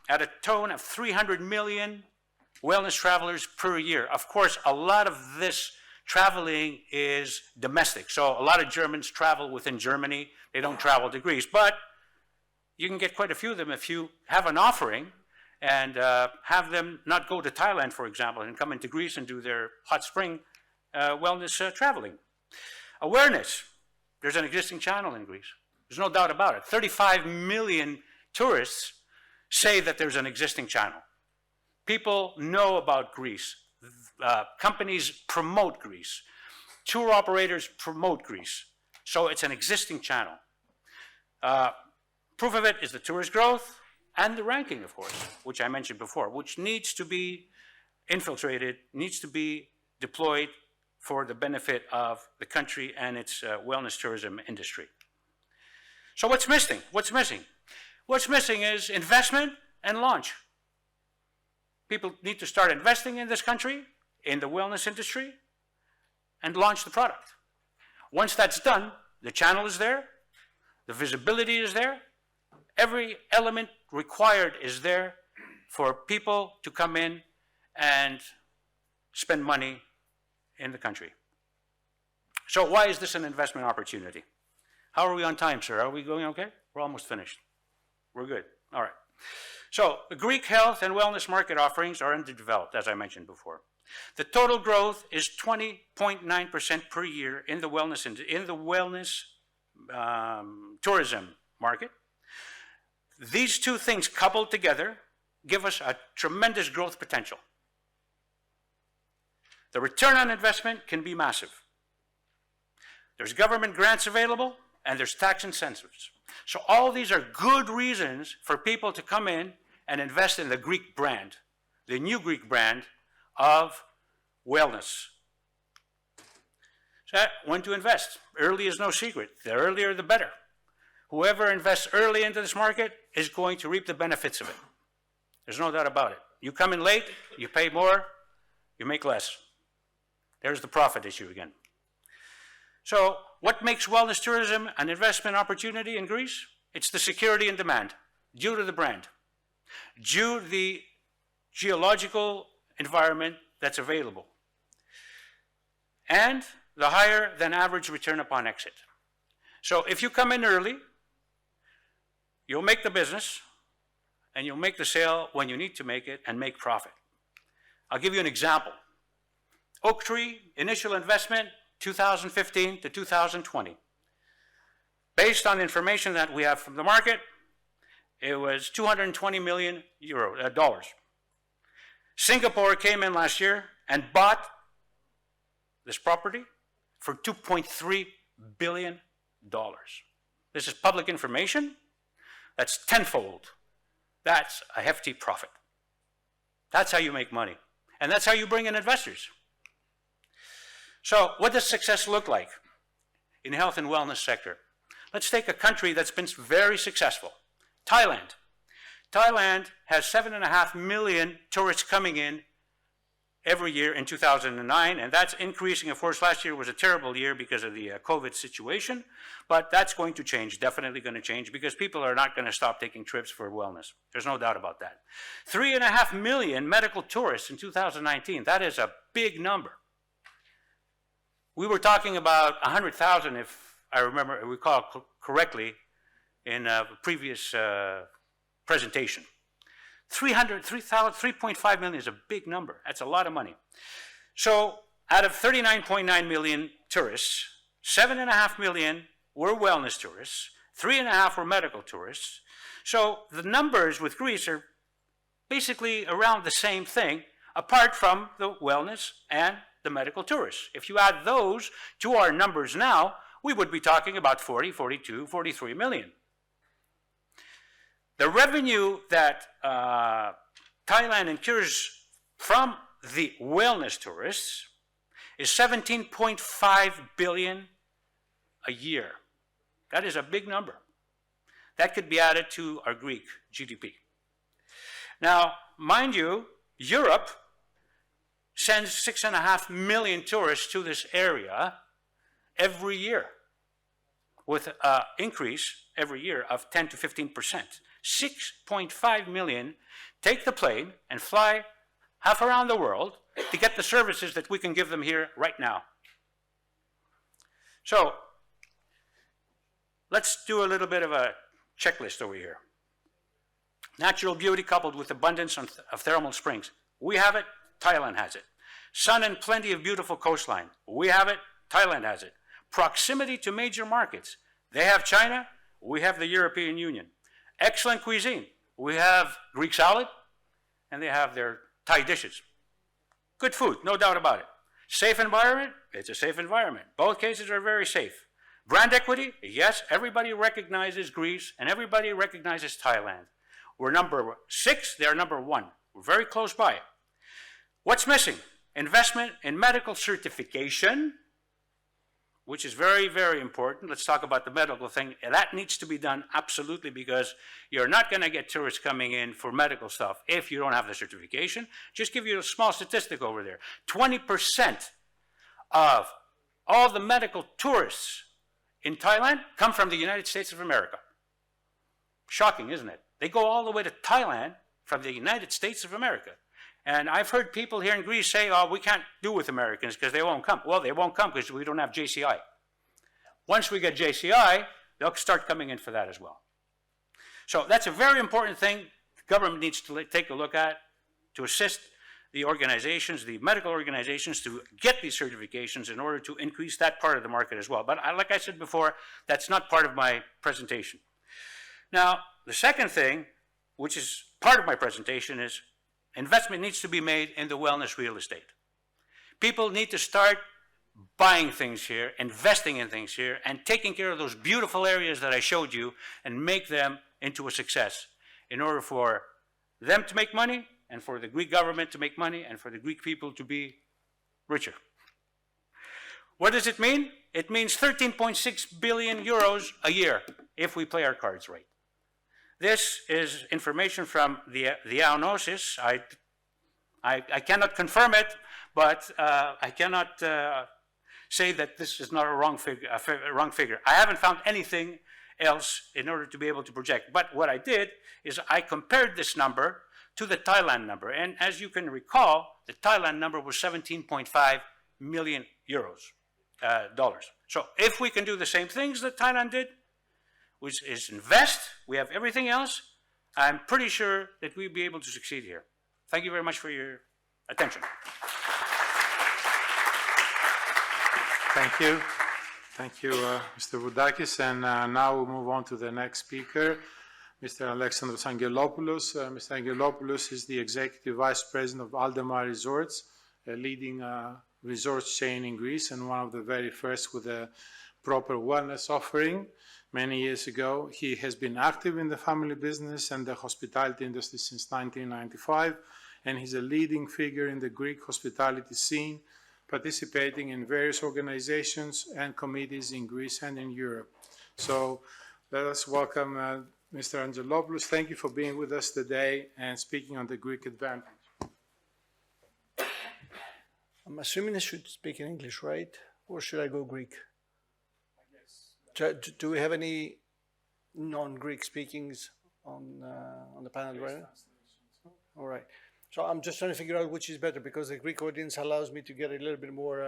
at a tone of 300 million wellness travelers per year. Of course, a lot of this traveling is domestic. So a lot of Germans travel within Germany. They don't travel to Greece. But you can get quite a few of them if you have an offering and have them not go to Thailand, for example, and come into Greece and do their hot spring wellness traveling. Awareness. There's an existing channel in Greece. There's no doubt about it. 35 million tourists say that there's an existing channel. People know about Greece. Companies promote Greece. Tour operators promote Greece. So it's an existing channel. Proof of it is the tourist growth and the ranking, of course, which I mentioned before, which needs to be infiltrated, needs to be deployed for the benefit of the country and its wellness tourism industry. So what's missing? What's missing? What's missing is investment and launch. People need to start investing in this country, in the wellness industry, and launch the product. Once that's done, the channel is there, the visibility is there, every element required is there for people to come in and spend money in the country. So why is this an investment opportunity? How are we on time, sir? Are we going okay? We're almost finished. We're good. All right. So the Greek health and wellness market offerings are underdeveloped, as I mentioned before. The total growth is 20.9% per year in the wellness tourism market. These two things coupled together give us a tremendous growth potential. The return on investment can be massive. There's government grants available and there's tax incentives. So all these are good reasons for people to come in and invest in the Greek brand, the new Greek brand of wellness. So when to invest? Early is no secret. The earlier, the better. Whoever invests early into this market is going to reap the benefits of it. There's no doubt about it. You come in late, you pay more, you make less. There's the profit issue again. So what makes wellness tourism an investment opportunity in Greece? It's the security and demand due to the brand, due to the geological environment that's available, and the higher than average return upon exit. So if you come in early, you'll make the business and you'll make the sale when you need to make it and make profit. I'll give you an example. Oaktree, initial investment, 2015 to 2020. Based on information that we have from the market, it was $220 million. Singapore came in last year and bought this property for $2.3 billion. This is public information. That's tenfold. That's a hefty profit. That's how you make money. And that's how you bring in investors. So what does success look like in the health and wellness sector? Let's take a country that's been very successful, Thailand. Thailand has 7.5 million tourists coming in every year in 2009, and that's increasing. Of course, last year was a terrible year because of the COVID situation, but that's going to change, definitely going to change, because people are not going to stop taking trips for wellness. There's no doubt about that. 3.5 million medical tourists in 2019. That is a big number. We were talking about 100,000, if I recall correctly, in a previous presentation. 3.5 million is a big number. That's a lot of money. So out of 39.9 million tourists, 7.5 million were wellness tourists, 3.5 were medical tourists. So the numbers with Greece are basically around the same thing, apart from the wellness and the medical tourists. If you add those to our numbers now, we would be talking about 40, 42, 43 million. The revenue that Thailand incurs from the wellness tourists is 17.5 billion a year. That is a big number. That could be added to our Greek GDP. Now, mind you, Europe sends 6.5 million tourists to this area every year, with an increase every year of 10 to 15%. 6.5 million take the plane and fly half around the world to get the services that we can give them here right now. So, let's do a little bit of a checklist over here. Natural beauty coupled with abundance of thermal springs. We have it, Thailand has it. Sun and plenty of beautiful coastline. We have it, Thailand has it. Proximity to major markets. They have China, we have the European Union. Excellent cuisine. We have Greek salad, and they have their Thai dishes. Good food, no doubt about it. Safe environment, it's a safe environment. Both cases are very safe. Brand equity, yes, everybody recognizes Greece and everybody recognizes Thailand. We're number 6, they're number 1. We're very close by. What's missing? Investment in medical certification, which is very, very important. Let's talk about the medical thing. That needs to be done absolutely, because you're not going to get tourists coming in for medical stuff if you don't have the certification. Just give you a small statistic over there. 20% of all the medical tourists in Thailand come from the United States of America. Shocking, isn't it? They go all the way to Thailand from the United States of America. And I've heard people here in Greece say, oh, we can't do with Americans because they won't come. Well, they won't come because we don't have JCI. Once we get JCI, they'll start coming in for that as well. So that's a very important thing the government needs to take a look at to assist the organizations, the medical organizations, to get these certifications in order to increase that part of the market as well. But like I said before, that's not part of my presentation. Now, the second thing, which is part of my presentation, is investment needs to be made in the wellness real estate. People need to start buying things here, investing in things here, and taking care of those beautiful areas that I showed you and make them into a success in order for them to make money and for the Greek government to make money and for the Greek people to be richer. What does it mean? It means 13.6 billion euros a year if we play our cards right. This is information from the Diagnosis. I cannot confirm it, but I cannot say that this is not a wrong figure. I haven't found anything else in order to be able to project. But what I did is I compared this number to the Thailand number. And as you can recall, the Thailand number was 17.5 million dollars. So if we can do the same things that Thailand did, which is invest, we have everything else, I'm pretty sure that we'll be able to succeed here. Thank you very much for your attention. Thank you. Thank you, Mr. Voudakis. And now we'll move on to the next speaker, Mr. Alexandros Angelopoulos. Mr. Angelopoulos is the Executive Vice President of Aldemar Resorts, a leading resort chain in Greece and one of the very first with a proper wellness offering. Many years ago, he has been active in the family business and the hospitality industry since 1995, and he's a leading figure in the Greek hospitality scene, participating in various organizations and committees in Greece and in Europe. So let us welcome Mr. Angelopoulos. Thank you for being with us today and speaking on the Greek advantage. I'm assuming I should speak in English, right? Or should I go Greek? Do we have any non-Greek speakings on the panel right now? All right. So I'm just trying to figure out which is better, because the Greek audience allows me to get a little bit more...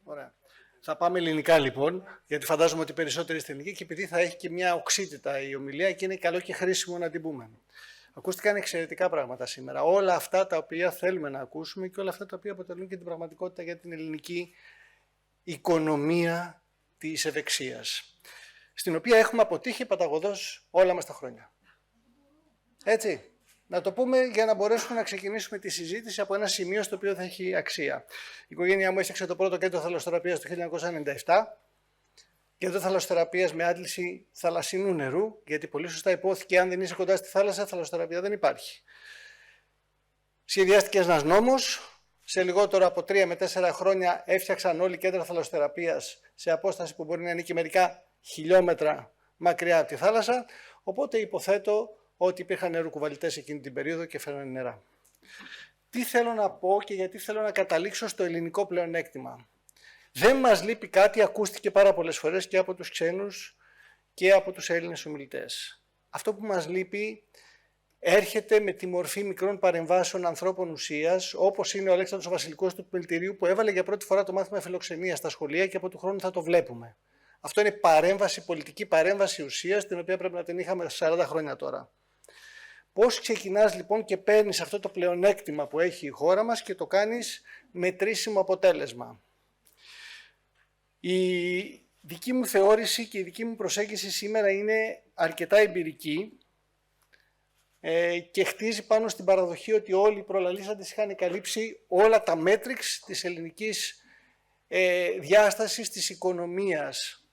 Ωραία. Θα πάμε ελληνικά λοιπόν, γιατί φαντάζομαι ότι περισσότεροι στην ελληνική, και επειδή θα έχει και μια οξύτητα η ομιλία και είναι καλό και χρήσιμο να την πούμε. Ακούστηκαν εξαιρετικά πράγματα σήμερα. Όλα αυτά τα οποία θέλουμε να ακούσουμε και όλα αυτά τα οποία αποτελούν και την πραγματικότητα για την ελληνική οικονομία της ευεξίας, στην οποία έχουμε αποτύχει παταγωδώς όλα μας τα χρόνια. Έτσι, να το πούμε για να μπορέσουμε να ξεκινήσουμε τη συζήτηση από ένα σημείο στο οποίο θα έχει αξία. Η οικογένειά μου έφτιαξε το πρώτο κέντρο θαλασσοθεραπείας το 1997, κέντρο θαλασσοθεραπείας με άντληση θαλασσινού νερού, γιατί πολύ σωστά υπόθηκε, αν δεν είσαι κοντά στη θάλασσα, θαλασσοθεραπεία δεν υπάρχει. Σχεδιάστηκε ένας νόμος. Σε λιγότερο από 3 με 4 χρόνια έφτιαξαν όλοι κέντρα θαλασσοθεραπείας σε απόσταση που μπορεί να είναι και μερικά χιλιόμετρα μακριά από τη θάλασσα. Οπότε υποθέτω ότι υπήρχαν νεροκουβαλητές εκείνη την περίοδο και φέρνανε νερά. Τι θέλω να πω και γιατί θέλω να καταλήξω στο ελληνικό πλεονέκτημα. Δεν μας λείπει κάτι, ακούστηκε πάρα πολλές φορές και από τους ξένους και από τους Έλληνες ομιλητές. Αυτό που μας λείπει έρχεται με τη μορφή μικρών παρεμβάσεων ανθρώπων ουσίας, όπως είναι ο Αλέξανδρος Βασιλικός του Επιμελητηρίου, που έβαλε για πρώτη φορά το μάθημα φιλοξενίας στα σχολεία και από του χρόνου θα το βλέπουμε. Αυτό είναι παρέμβαση, πολιτική παρέμβαση ουσίας, την οποία πρέπει να την είχαμε 40 χρόνια τώρα. Πώς ξεκινάς λοιπόν και παίρνεις αυτό το πλεονέκτημα που έχει η χώρα μας και το κάνεις μετρήσιμο αποτέλεσμα. Η δική μου θεώρηση και η δική μου προσέγγιση σήμερα είναι αρκετά εμπειρική και χτίζει πάνω στην παραδοχή ότι όλοι οι προλαλήσαντες είχαν καλύψει όλα τα μέτρικς της ελληνικής διάστασης της οικονομίας,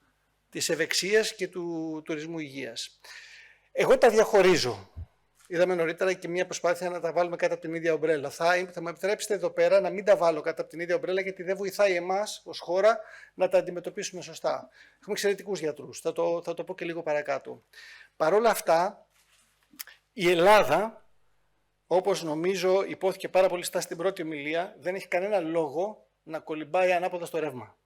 της ευεξίας και του τουρισμού υγείας. Εγώ τα διαχωρίζω. Είδαμε νωρίτερα και μια προσπάθεια να τα βάλουμε κάτω από την ίδια ομπρέλα. Θα μου επιτρέψετε εδώ πέρα να μην τα βάλω κάτω από την ίδια ομπρέλα, γιατί δεν βοηθάει εμάς ως χώρα να τα αντιμετωπίσουμε σωστά. Έχουμε εξαιρετικούς γιατρούς. Θα το πω και λίγο παρακάτω. Παρ' όλα αυτά, η Ελλάδα, όπως νομίζω υπόθηκε πάρα πολύ στά στην πρώτη ομιλία, δεν έχει κανένα λόγο να κολυμπάει ανάποδα στο ρεύμα.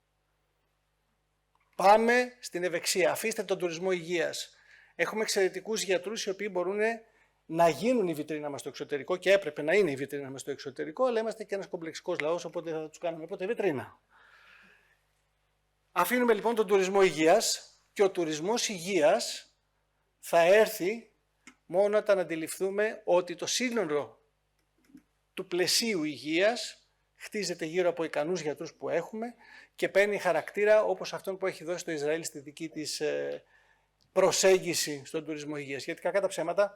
Πάμε στην ευεξία. Αφήστε τον τουρισμό υγείας. Έχουμε εξαιρετικούς γιατρούς οι οποίοι μπορούν να γίνουν η βιτρίνα μας στο εξωτερικό και έπρεπε να είναι η βιτρίνα μας στο εξωτερικό, αλλά είμαστε και ένας κομπλεξικός λαός, οπότε θα τους κάνουμε ποτέ βιτρίνα. Αφήνουμε λοιπόν τον τουρισμό υγείας και ο τουρισμός υγείας θα έρθει μόνο όταν αντιληφθούμε ότι το σύνολο του πλαισίου υγείας χτίζεται γύρω από ικανούς γιατρούς που έχουμε και παίρνει χαρακτήρα όπως αυτόν που έχει δώσει το Ισραήλ στη δική της προσέγγιση στον τουρισμό υγείας. Γιατί κακά τα ψέματα,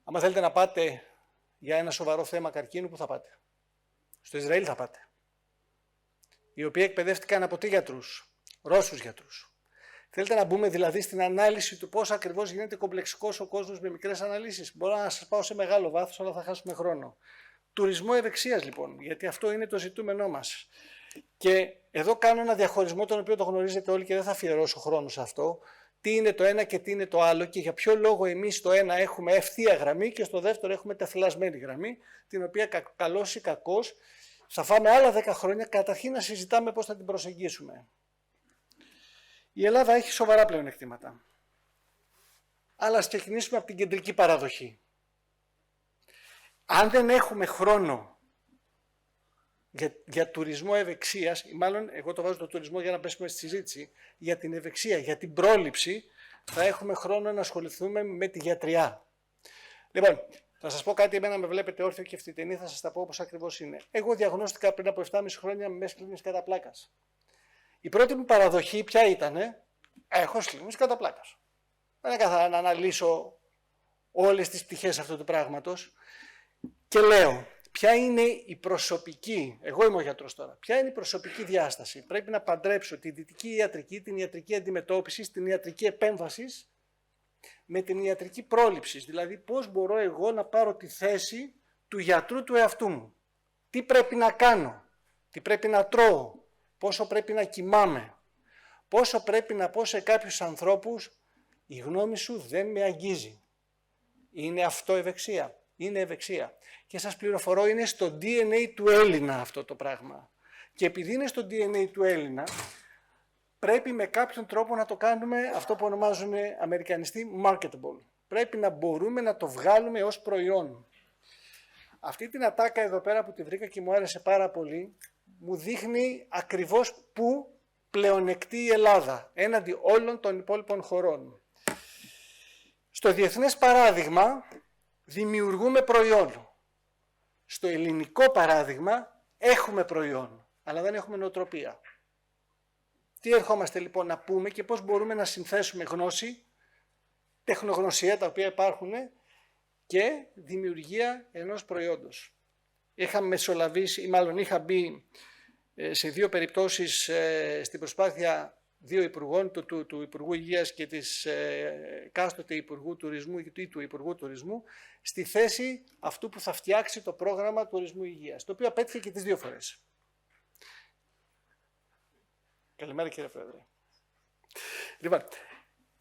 άμα θέλετε να πάτε για ένα σοβαρό θέμα καρκίνου, πού θα πάτε? Στο Ισραήλ θα πάτε. Οι οποίοι εκπαιδεύτηκαν από τι γιατρούς? Ρώσους γιατρούς. Θέλετε να μπούμε δηλαδή στην ανάλυση του πώς ακριβώς γίνεται κομπλεξικός ο κόσμος με μικρές αναλύσεις? Μπορώ να σας πάω σε μεγάλο βάθος, αλλά θα χάσουμε χρόνο. Τουρισμό ευεξίας λοιπόν, γιατί αυτό είναι το ζητούμενό μας. Και εδώ κάνω ένα διαχωρισμό, τον οποίο το γνωρίζετε όλοι και δεν θα αφιερώσω χρόνο σε αυτό. Τι είναι το ένα και τι είναι το άλλο και για ποιο λόγο εμείς στο ένα έχουμε ευθεία γραμμή και στο δεύτερο έχουμε τεφλασμένη γραμμή, την οποία καλώς ή κακώς θα φάμε άλλα 10 χρόνια καταρχήν να συζητάμε πώς θα την προσεγγίσουμε. Η Ελλάδα έχει σοβαρά πλεονεκτήματα. Αλλά ας ξεκινήσουμε από την κεντρική παραδοχή. Αν δεν έχουμε χρόνο για τουρισμό ευεξίας, ή μάλλον εγώ το βάζω το τουρισμό για να πέσουμε στη συζήτηση, για την ευεξία, για την πρόληψη, θα έχουμε χρόνο να ασχοληθούμε με τη γιατριά. Λοιπόν, θα σας πω κάτι, εμένα με βλέπετε όρθιο και ευθυτενή, θα σας τα πω όπως ακριβώς είναι. Εγώ διαγνώστηκα πριν από 7,5 χρόνια με σκλήνης κατά πλάκας. Η πρώτη μου παραδοχή ποια ήτανε? Έχω σκλήνης κατά πλάκας. Δεν έκαθαρα να αναλύσω όλες τις πτυχές αυτού του πράγματος και λέω, ποια είναι η προσωπική, εγώ είμαι ο γιατρός τώρα, ποια είναι η προσωπική διάσταση? Πρέπει να παντρέψω τη δυτική ιατρική, την ιατρική αντιμετώπιση, την ιατρική επέμβαση με την ιατρική πρόληψη. Δηλαδή πώς μπορώ εγώ να πάρω τη θέση του γιατρού του εαυτού μου. Τι πρέπει να κάνω, τι πρέπει να τρώω, πόσο πρέπει να κοιμάμαι, πόσο πρέπει να πω σε κάποιους ανθρώπους η γνώμη σου δεν με αγγίζει. Είναι αυτό ευεξία? Είναι ευεξία. Και σας πληροφορώ, είναι στο DNA του Έλληνα αυτό το πράγμα. Και επειδή είναι στο DNA του Έλληνα, πρέπει με κάποιον τρόπο να το κάνουμε αυτό που ονομάζουν αμερικανιστοί marketable. Πρέπει να μπορούμε να το βγάλουμε ως προϊόν. Αυτή την ατάκα εδώ πέρα που τη βρήκα και μου άρεσε πάρα πολύ, μου δείχνει ακριβώς πού πλεονεκτεί η Ελλάδα έναντι όλων των υπόλοιπων χωρών. Στο διεθνές παράδειγμα δημιουργούμε προϊόν. Στο ελληνικό παράδειγμα έχουμε προϊόν, αλλά δεν έχουμε νοοτροπία. Τι ερχόμαστε λοιπόν να πούμε και πώς μπορούμε να συνθέσουμε γνώση, τεχνογνωσία τα οποία υπάρχουν και δημιουργία ενός προϊόντος. Είχα μεσολαβήσει, ή μάλλον είχα μπει σε δύο περιπτώσεις στην προσπάθεια δύο υπουργών, του Υπουργού Υγείας και της κάστοτε Υπουργού Τουρισμού ή του Υπουργού Τουρισμού, στη θέση αυτού που θα φτιάξει το πρόγραμμα τουρισμού υγείας, το οποίο απέτυχε και τις δύο φορές. Καλημέρα κύριε Πρόεδρε. Λοιπόν,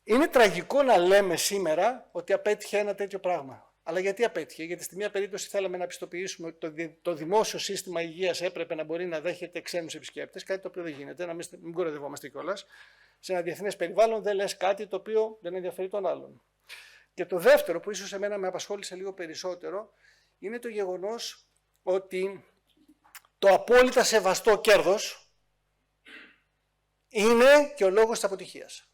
είναι τραγικό να λέμε σήμερα ότι απέτυχε ένα τέτοιο πράγμα. Αλλά γιατί απέτυχε? Γιατί στη μία περίπτωση θέλαμε να πιστοποιήσουμε ότι το δημόσιο σύστημα υγείας έπρεπε να μπορεί να δέχεται ξένους επισκέπτες, κάτι το οποίο δεν γίνεται, να μην κοροϊδευόμαστε κιόλας. Σε ένα διεθνές περιβάλλον δεν λες κάτι το οποίο δεν ενδιαφέρει τον άλλον. Και το δεύτερο, που ίσως εμένα με απασχόλησε λίγο περισσότερο, είναι το γεγονός ότι το απόλυτα σεβαστό κέρδος είναι και ο λόγος της αποτυχίας.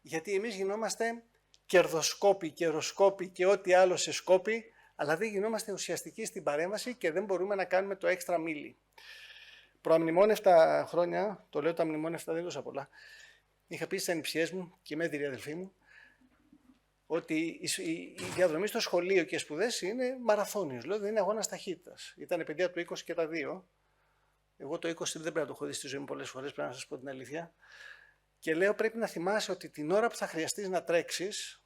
Γιατί εμείς γινόμαστε κερδοσκόποι, καιροσκόποι και ό,τι άλλο σε σκόποι, αλλά δεν γινόμαστε ουσιαστικοί στην παρέμβαση και δεν μπορούμε να κάνουμε το έξτρα μίλι. Προαμνημόνευτα χρόνια, το λέω τα μνημόνευτα δεν τόσα πολλά, είχα πει στις ανιψιές μου και με έδειρη αδελφή μου, ότι η διαδρομή στο σχολείο και οι σπουδές είναι μαραθώνιος, δηλαδή είναι αγώνας ταχύτητας. Ήταν παιδιά του 20 και τα 2. Εγώ το 20 δεν πρέπει να το έχω δει στη ζωή μου πολλές φορές, πρέπει να σας πω την αλήθεια. Και λέω πρέπει να θυμάσαι ότι την ώρα που θα χρειαστείς να τρέξεις,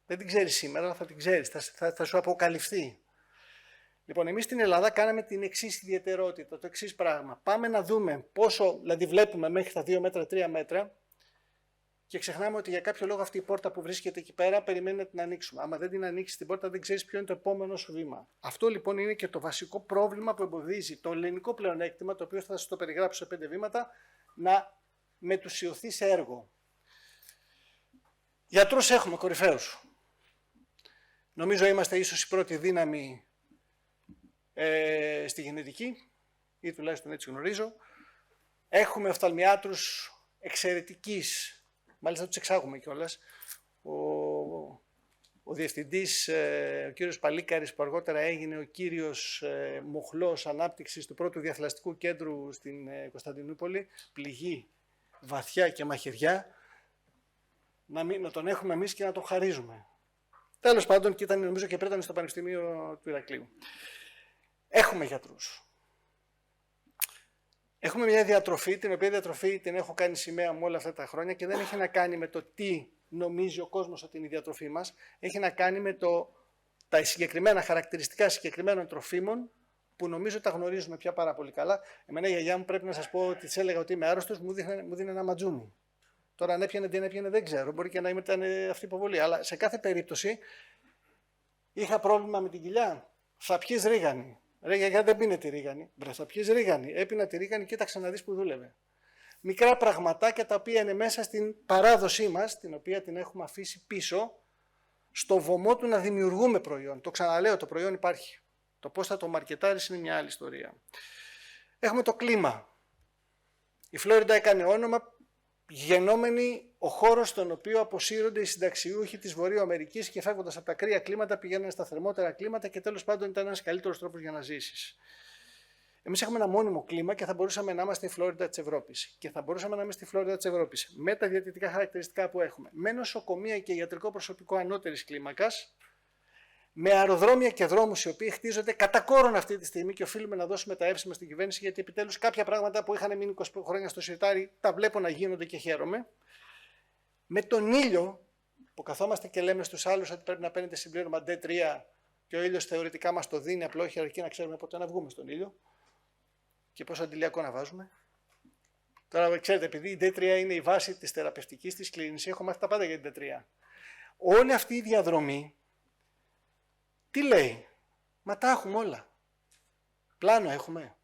δεν την ξέρεις σήμερα, αλλά θα την ξέρεις, θα σου αποκαλυφθεί. Λοιπόν, εμείς στην Ελλάδα κάναμε την εξής ιδιαιτερότητα, το εξής πράγμα. Πάμε να δούμε πόσο, δηλαδή βλέπουμε μέχρι τα 2 μέτρα, 3 μέτρα, και ξεχνάμε ότι για κάποιο λόγο αυτή η πόρτα που βρίσκεται εκεί πέρα περιμένει να την ανοίξουμε. Άμα δεν την ανοίξεις την πόρτα, δεν ξέρεις ποιο είναι το επόμενο σου βήμα. Αυτό λοιπόν είναι και το βασικό πρόβλημα που εμποδίζει το ελληνικό πλεονέκτημα, το οποίο θα σας το περιγράψω σε 5 βήματα, να μετουσιωθεί σε έργο. Γιατρούς έχουμε κορυφαίους. Νομίζω είμαστε ίσως η πρώτη δύναμη στη γενετική, ή τουλάχιστον έτσι γνωρίζω. Έχουμε οφθαλμιάτρους εξαιρετικής. Μάλιστα τους εξάγουμε κιόλας. Ο διευθυντής, ο κύριος Παλίκαρης, που αργότερα έγινε ο κύριος μοχλός ανάπτυξης του πρώτου διαθλαστικού κέντρου στην Κωνσταντινούπολη, πληγή βαθιά και μαχαιριά, να τον έχουμε εμείς και να τον χαρίζουμε. Τέλος πάντων, και ήταν νομίζω και πριν στο Πανεπιστήμιο του Ηρακλείου. Έχουμε γιατρούς. Έχουμε μια διατροφή, την οποία διατροφή την έχω κάνει σημαία μου όλα αυτά τα χρόνια και δεν έχει να κάνει με το τι νομίζει ο κόσμος ότι είναι η διατροφή μας. Έχει να κάνει με τα συγκεκριμένα χαρακτηριστικά συγκεκριμένων τροφίμων που νομίζω τα γνωρίζουμε πια πάρα πολύ καλά. Εμένα η γιαγιά μου, πρέπει να σας πω ότι της έλεγα ότι είμαι άρρωστος, μου δίνει ένα ματζούνι. Τώρα αν έπιανε, τι έπιανε δεν ξέρω, μπορεί και να ήταν αυτή η υποβολή. Αλλά σε κάθε περίπτωση είχα πρόβλημα με την κοιλιά. Θα πιεις ρίγανη. Ρε γιαγιά, δεν πίνε τη ρίγανη. Μπρε, θα πιεις ρίγανη. Έπινα τη ρίγανη, κοίταξε να δεις που δούλευε. Μικρά πραγματάκια τα οποία είναι μέσα στην παράδοσή μας, την οποία την έχουμε αφήσει πίσω, στο βωμό του να δημιουργούμε προϊόν. Το ξαναλέω, το προϊόν υπάρχει. Το πώς θα το μαρκετάρεις είναι μια άλλη ιστορία. Έχουμε το κλίμα. Η Φλόριντα έκανε όνομα γενόμενη ο χώρος στον οποίο αποσύρονται οι συνταξιούχοι της Βορείου Αμερικής και φεύγοντας από τα κρύα κλίματα πηγαίνουν στα θερμότερα κλίματα και τέλος πάντων ήταν ένας καλύτερος τρόπος για να ζήσεις. Εμείς έχουμε ένα μόνιμο κλίμα και θα μπορούσαμε να είμαστε η Φλόριντα της Ευρώπης. Και θα μπορούσαμε να είμαστε η Φλόριντα της Ευρώπης με τα διαιτητικά χαρακτηριστικά που έχουμε, με νοσοκομεία και ιατρικό προσωπικό ανώτερης κλίμακας, με αεροδρόμια και δρόμους οι οποίοι χτίζονται κατά κόρον αυτή τη στιγμή και οφείλουμε να δώσουμε τα εύσημα στην κυβέρνηση, γιατί επιτέλους κάποια πράγματα που είχαν μείνει 20 χρόνια στο σιρτάρι τα βλέπω να γίνονται και χαίρομαι. Με τον ήλιο, που καθόμαστε και λέμε στους άλλους ότι πρέπει να παίρνετε συμπλήρωμα D3 και ο ήλιος θεωρητικά μας το δίνει, απλό όχι αρκεί να ξέρουμε πότε να βγούμε στον ήλιο και πόσο αντιλιακό να βάζουμε. Τώρα, ξέρετε, επειδή η D3 είναι η βάση της θεραπευτικής της κλίνης, έχω μάθει τα πάντα για την D3. Όλη αυτή η διαδρομή, τι λέει, μα τα έχουμε όλα. Πλάνο έχουμε.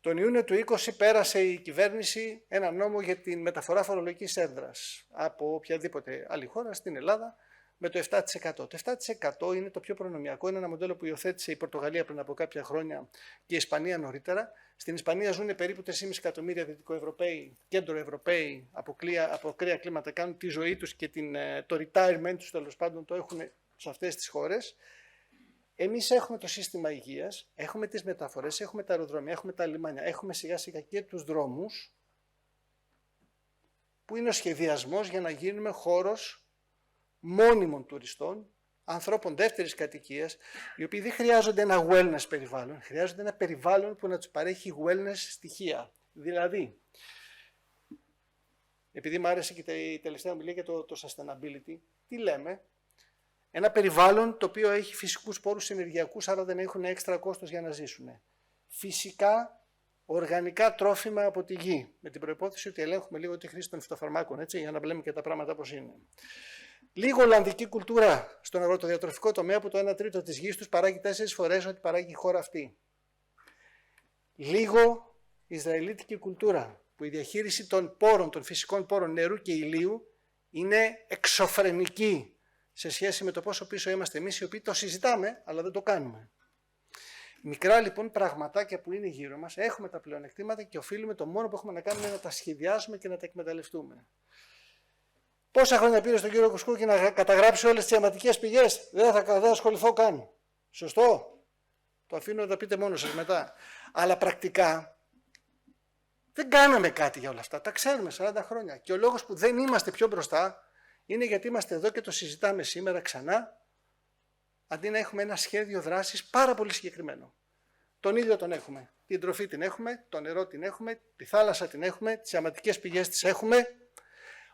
Τον Ιούνιο του 20 πέρασε η κυβέρνηση ένα νόμο για την μεταφορά φορολογικής έδρας από οποιαδήποτε άλλη χώρα στην Ελλάδα με το 7%. Το 7% είναι το πιο προνομιακό, είναι ένα μοντέλο που υιοθέτησε η Πορτογαλία πριν από κάποια χρόνια και η Ισπανία νωρίτερα. Στην Ισπανία ζουν περίπου 4,5 εκατομμύρια Δυτικοευρωπαίοι, Κέντροευρωπαίοι από ακραία κλίματα, κάνουν τη ζωή τους και το retirement τους τέλος πάντων το έχουν σε αυτές τις χώρες. Εμείς έχουμε το σύστημα υγείας, έχουμε τις μεταφορές, έχουμε τα αεροδρόμια, έχουμε τα λιμάνια, έχουμε σιγά σιγά και τους δρόμους, που είναι ο σχεδιασμός για να γίνουμε χώρος μόνιμων τουριστών, ανθρώπων δεύτερης κατοικίας, οι οποίοι δεν χρειάζονται ένα wellness περιβάλλον, χρειάζονται ένα περιβάλλον που να τους παρέχει wellness στοιχεία. Δηλαδή, επειδή μου άρεσε και η τελευταία ομιλία για το sustainability, τι λέμε? Ένα περιβάλλον το οποίο έχει φυσικούς πόρους ενεργειακούς, άρα δεν έχουν έξτρα κόστος για να ζήσουν. Φυσικά, οργανικά τρόφιμα από τη γη, με την προϋπόθεση ότι ελέγχουμε λίγο τη χρήση των φυτοφαρμάκων, έτσι, για να βλέπουμε και τα πράγματα πώς είναι. Λίγο Ολλανδική κουλτούρα στον αγροτοδιατροφικό τομέα, που το 1/3 της γης τους παράγει 4 φορές ό,τι παράγει η χώρα αυτή. Λίγο Ισραηλίτικη κουλτούρα, που η διαχείριση των πόρων, των φυσικών πόρων νερού και ηλίου, είναι εξωφρενική σε σχέση με το πόσο πίσω είμαστε εμείς οι οποίοι το συζητάμε, αλλά δεν το κάνουμε. Μικρά λοιπόν πραγματάκια που είναι γύρω μας, έχουμε τα πλεονεκτήματα και οφείλουμε το μόνο που έχουμε να κάνουμε είναι να τα σχεδιάσουμε και να τα εκμεταλλευτούμε. Πόσα χρόνια πήρε στον κύριο Κουσκούκη να καταγράψει όλες τις ιαματικές πηγές? Δεν θα ασχοληθώ καν. Σωστό. Το αφήνω να τα πείτε μόνο σας μετά. Αλλά πρακτικά δεν κάναμε κάτι για όλα αυτά. Τα ξέρουμε 40 χρόνια. Και ο λόγος που δεν είμαστε πιο μπροστά είναι γιατί είμαστε εδώ και το συζητάμε σήμερα ξανά, αντί να έχουμε ένα σχέδιο δράσης πάρα πολύ συγκεκριμένο. Τον ήλιο τον έχουμε, την τροφή την έχουμε, το νερό την έχουμε, τη θάλασσα την έχουμε, τις ιαματικές πηγές τις έχουμε,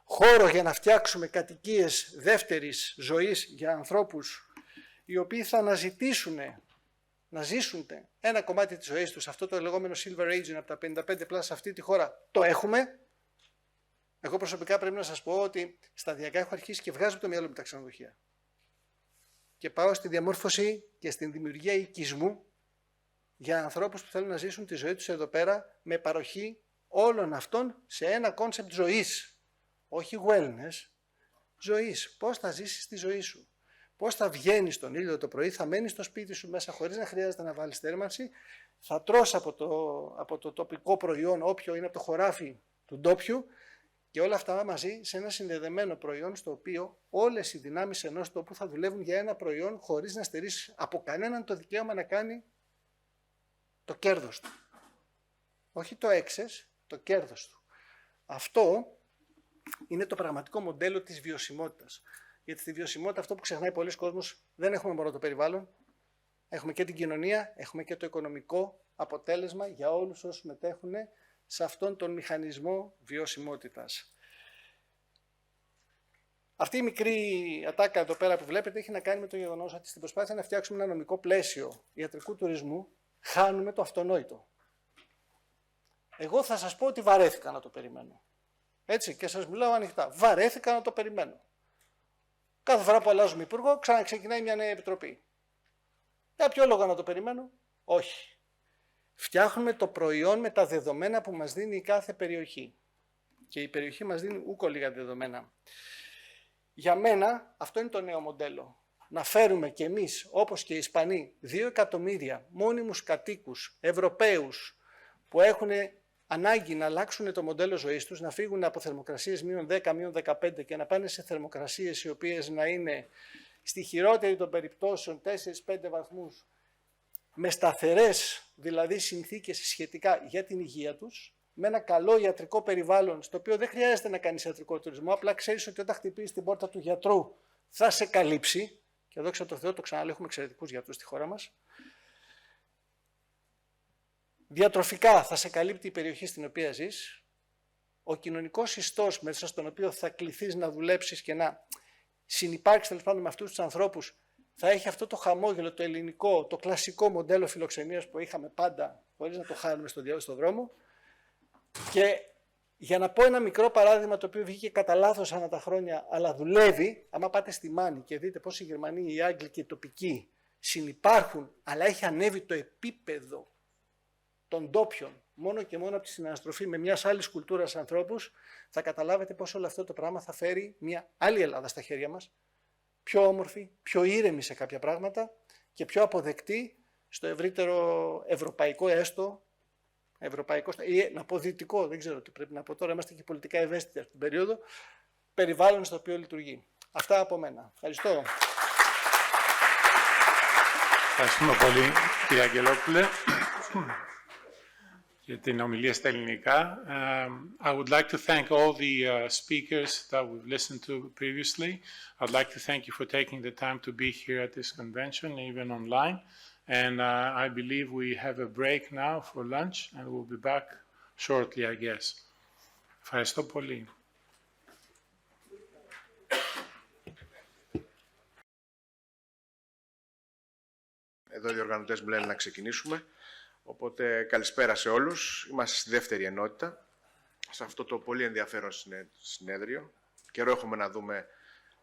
χώρο για να φτιάξουμε κατοικίες δεύτερης ζωής για ανθρώπους οι οποίοι θα αναζητήσουν να ζήσουν ένα κομμάτι της ζωής τους, αυτό το λεγόμενο Silver Age από τα 55 πλάς σε αυτή τη χώρα, το έχουμε. Εγώ προσωπικά πρέπει να σας πω ότι σταδιακά έχω αρχίσει και βγάζω το μυαλό μου τα ξενοδοχεία. Και πάω στη διαμόρφωση και στην δημιουργία οικισμού για ανθρώπους που θέλουν να ζήσουν τη ζωή τους εδώ πέρα με παροχή όλων αυτών σε ένα κόνσεπτ ζωής. Όχι wellness, ζωής. Πώς θα ζήσεις τη ζωή σου. Πώς θα βγαίνεις στον ήλιο το πρωί, θα μένεις στο σπίτι σου μέσα χωρίς να χρειάζεται να βάλεις θέρμανση, θα τρως από το τοπικό προϊόν όποιο είναι από το χωράφι του ντόπιου και όλα αυτά μαζί σε ένα συνδεδεμένο προϊόν στο οποίο όλες οι δυνάμεις ενός τόπου θα δουλεύουν για ένα προϊόν χωρίς να στερήσει από κανέναν το δικαίωμα να κάνει το κέρδος του. Όχι το excess, το κέρδος του. Αυτό είναι το πραγματικό μοντέλο της βιωσιμότητας. Γιατί στη βιωσιμότητα αυτό που ξεχνάει πολλοί κόσμος, δεν έχουμε μόνο το περιβάλλον, έχουμε και την κοινωνία, έχουμε και το οικονομικό αποτέλεσμα για όλους όσους μετέχουν σε αυτόν τον μηχανισμό βιωσιμότητας. Αυτή η μικρή ατάκα εδώ πέρα που βλέπετε έχει να κάνει με το γεγονός ότι στην προσπάθεια να φτιάξουμε ένα νομικό πλαίσιο ιατρικού τουρισμού, χάνουμε το αυτονόητο. Εγώ θα σας πω ότι βαρέθηκα να το περιμένω. Έτσι, και σας μιλάω ανοιχτά. Βαρέθηκα να το περιμένω. Κάθε φορά που αλλάζουμε υπουργό, ξαναξεκινάει μια νέα επιτροπή. Για ποιο λόγο να το περιμένω? Όχι. Φτιάχνουμε το προϊόν με τα δεδομένα που μας δίνει η κάθε περιοχή. Και η περιοχή μας δίνει ούκο λίγα δεδομένα. Για μένα αυτό είναι το νέο μοντέλο. Να φέρουμε κι εμείς, όπως και οι Ισπανοί, 2 εκατομμύρια μόνιμους κατοίκους, Ευρωπαίους, που έχουν ανάγκη να αλλάξουν το μοντέλο ζωής τους, να φύγουν από θερμοκρασίες -10, -15 και να πάνε σε θερμοκρασίες οι οποίες να είναι στη χειρότερη των περιπτώσεων 4-5 βαθμούς, με σταθερές δηλαδή συνθήκες σχετικά για την υγεία τους, με ένα καλό ιατρικό περιβάλλον, στο οποίο δεν χρειάζεται να κάνεις ιατρικό τουρισμό, απλά ξέρεις ότι όταν χτυπήσεις την πόρτα του γιατρού θα σε καλύψει, και δόξα τω Θεώ, το ξαναλέω, έχουμε εξαιρετικούς γιατρούς στη χώρα μας. Διατροφικά θα σε καλύπτει η περιοχή στην οποία ζεις, ο κοινωνικός ιστός μέσα στον οποίο θα κληθείς να δουλέψεις και να συνυπάρξεις τέλος πάντων με αυτούς τους ανθρώπους, θα έχει αυτό το χαμόγελο, το ελληνικό, το κλασικό μοντέλο φιλοξενίας που είχαμε πάντα, χωρίς να το χάνουμε στον δρόμο. Και για να πω ένα μικρό παράδειγμα το οποίο βγήκε κατά λάθος ανά τα χρόνια, αλλά δουλεύει, άμα πάτε στη Μάνη και δείτε πώς οι Γερμανοί, οι Άγγλοι και οι τοπικοί συνυπάρχουν, αλλά έχει ανέβει το επίπεδο των ντόπιων, μόνο και μόνο από τη συναναστροφή με μιας άλλης κουλτούρας ανθρώπους, θα καταλάβετε πως όλο αυτό το πράγμα θα φέρει μια άλλη Ελλάδα στα χέρια μας, πιο όμορφη, πιο ήρεμη σε κάποια πράγματα και πιο αποδεκτή στο ευρύτερο ευρωπαϊκό έστω, ευρωπαϊκό, ή να πω δυτικό, δεν ξέρω τι πρέπει να πω τώρα, είμαστε και πολιτικά ευαίσθητοι αυτή την περίοδο, περιβάλλον στο οποίο λειτουργεί. Αυτά από μένα. Ευχαριστώ. Ευχαριστούμε πολύ, κύριε Αγγελόπουλε, για την ομιλία στα ελληνικά. I would like to thank all the speakers that we've listened to previously. I'd like to thank you for taking the time to be here at this convention, even online. And I believe we have a break now for lunch, and we'll be back shortly, I guess. Ευχαριστώ πολύ. Εδώ οι οργανωτές μου λένε να ξεκινήσουμε. Οπότε καλησπέρα σε όλους. Είμαστε στη δεύτερη ενότητα, σε αυτό το πολύ ενδιαφέρον συνέδριο. Καιρό έχουμε να δούμε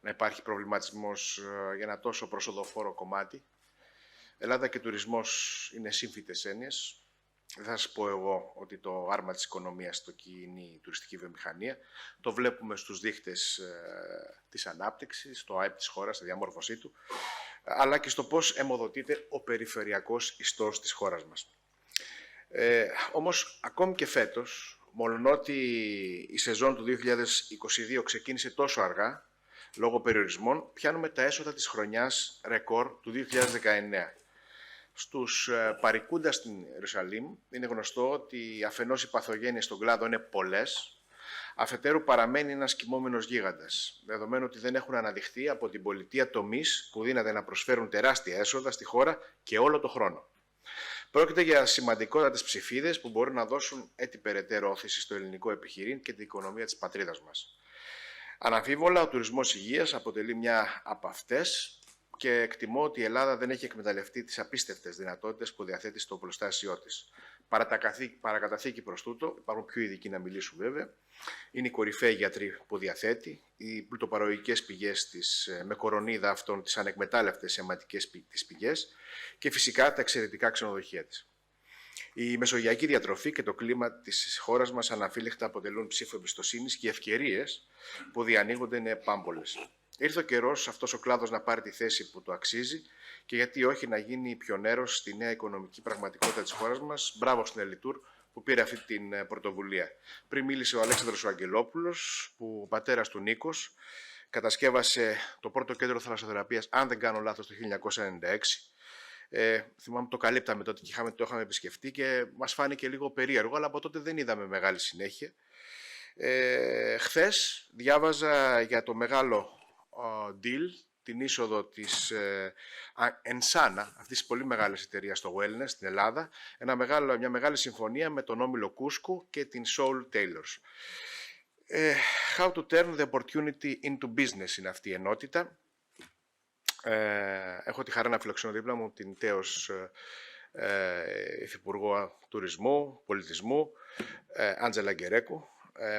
να υπάρχει προβληματισμός για ένα τόσο προσοδοφόρο κομμάτι. Ελλάδα και τουρισμός είναι σύμφυτες έννοιες. Δεν θα σας πω εγώ ότι το άρμα της οικονομίας είναι η τουριστική βιομηχανία. Το βλέπουμε στους δείχτες της ανάπτυξης, στο ΑΕΠ της χώρας, στη διαμόρφωσή του, αλλά και στο πώς αιμοδοτείται ο περιφερειακός ιστός της χώρας μας. Όμως, ακόμη και φέτος, μολονότι η σεζόν του 2022 ξεκίνησε τόσο αργά, λόγω περιορισμών, πιάνουμε τα έσοδα της χρονιάς ρεκόρ του 2019. Στους παρικούντας στην Ιερουσαλήμ είναι γνωστό ότι αφενός οι παθογένειες στον κλάδο είναι πολλές, αφετέρου παραμένει ένας κοιμόμενος γίγαντας, δεδομένου ότι δεν έχουν αναδειχθεί από την πολιτεία τομείς που δύναται να προσφέρουν τεράστια έσοδα στη χώρα και όλο το χρόνο. Πρόκειται για σημαντικότατες ψηφίδες που μπορούν να δώσουν έτσι περαιτέρω όθηση στο ελληνικό επιχειρήν και την οικονομία της πατρίδας μας. Αναμφίβολα, ο τουρισμός υγείας αποτελεί μια από αυτές και εκτιμώ ότι η Ελλάδα δεν έχει εκμεταλλευτεί τις απίστευτες δυνατότητες που διαθέτει στο οπλοστάσιό της. Παρακαταθήκη προς τούτο, υπάρχουν πιο ειδικοί να μιλήσουν βέβαια, είναι οι κορυφαίοι γιατροί που διαθέτει, οι πλουτοπαραγωγικές πηγές της, με κορονίδα αυτών τις ανεκμετάλλευτες αιματικές της πηγές και φυσικά τα εξαιρετικά ξενοδοχεία της. Η μεσογειακή διατροφή και το κλίμα της χώρας μας αναφύλακτα αποτελούν ψήφο εμπιστοσύνης και οι ευκαιρίες που διανοίγονται είναι πάμπολες. Ήρθε ο καιρός αυτός ο κλάδος να πάρει τη θέση που το αξίζει και γιατί όχι να γίνει πιονέρος στη νέα οικονομική πραγματικότητα της χώρας μας. Μπράβο στην Ελιτούρ που πήρε αυτή την πρωτοβουλία. Πριν μίλησε ο Αλέξανδρος ο Αγγελόπουλος, που ο πατέρας του Νίκος κατασκεύασε το πρώτο κέντρο θαλασσοθεραπείας, αν δεν κάνω λάθος, το 1996. Θυμάμαι το καλύπταμε τότε και το είχαμε επισκεφτεί και μας φάνηκε λίγο περίεργο, αλλά από τότε δεν είδαμε μεγάλη συνέχεια. Χθες διάβαζα για το μεγάλο deal, την είσοδο της Ensana, αυτής της πολύ μεγάλης εταιρείας στο wellness στην Ελλάδα, μια μεγάλη συμφωνία με τον Όμιλο Κούσκου και την Soul Tailors. How to turn the opportunity into business είναι αυτή η ενότητα. Έχω τη χαρά να φιλοξενώ δίπλα μου την τέως Υφυπουργό Τουρισμού, Πολιτισμού, Άντζελα Γκερέκου,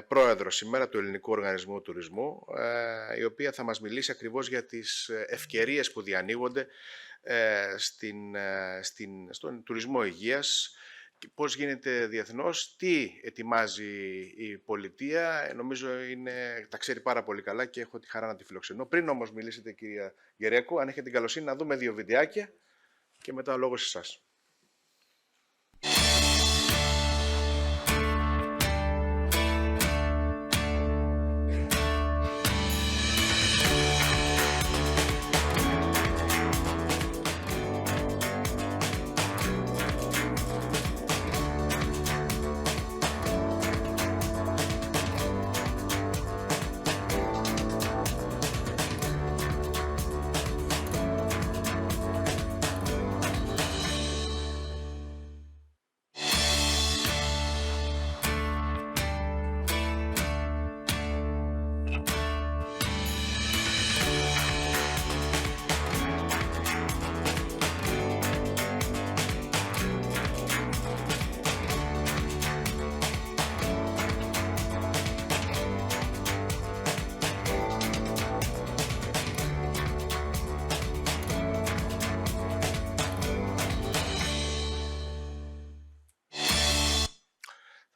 πρόεδρο σήμερα του Ελληνικού Οργανισμού Τουρισμού, η οποία θα μας μιλήσει ακριβώς για τις ευκαιρίες που διανοίγονται στον τουρισμό υγείας, πώς γίνεται διεθνώς, τι ετοιμάζει η πολιτεία. Νομίζω τα ξέρει πάρα πολύ καλά και έχω τη χαρά να τη φιλοξενώ. Πριν όμως μιλήσετε, κυρία Γερέκου, αν έχετε την καλοσύνη να δούμε 2 βιντεάκια και μετά ο λόγος σε εσάς.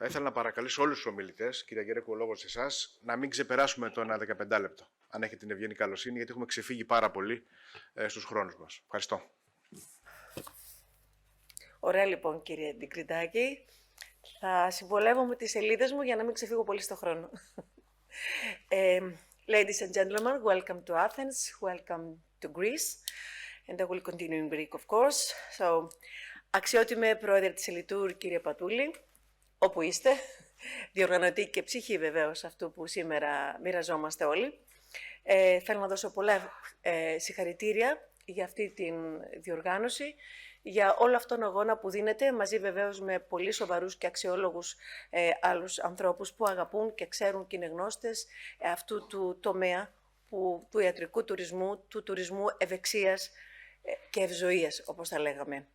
Θα ήθελα να παρακαλέσω όλους τους ομιλητές, κυρία Γκερέκου, ο λόγος σε εσάς, να μην ξεπεράσουμε το 15 λεπτό, αν έχετε την ευγενή καλοσύνη, γιατί έχουμε ξεφύγει πάρα πολύ στους χρόνους μας. Ευχαριστώ. Ωραία λοιπόν, κύριε Ντικριτάκη. Θα συμβολεύω με τις σελίδες μου για να μην ξεφύγω πολύ στο χρόνο. Ladies and gentlemen, welcome to Athens, welcome to Greece, and I will continue in Greek, of course. So, αξιότιμε πρόεδρε της Ελιτούρ, κύριε Πατούλη, όπου είστε, διοργανωτή και ψυχή βεβαίως αυτού που σήμερα μοιραζόμαστε όλοι. Θέλω να δώσω πολλά συγχαρητήρια για αυτή τη διοργάνωση, για όλο αυτόν τον αγώνα που δίνεται, μαζί βεβαίως με πολύ σοβαρούς και αξιόλογους άλλους ανθρώπους που αγαπούν και ξέρουν και είναι γνώστες αυτού του τομέα του ιατρικού τουρισμού, του τουρισμού ευεξίας και ευζοίας, όπως τα λέγαμε.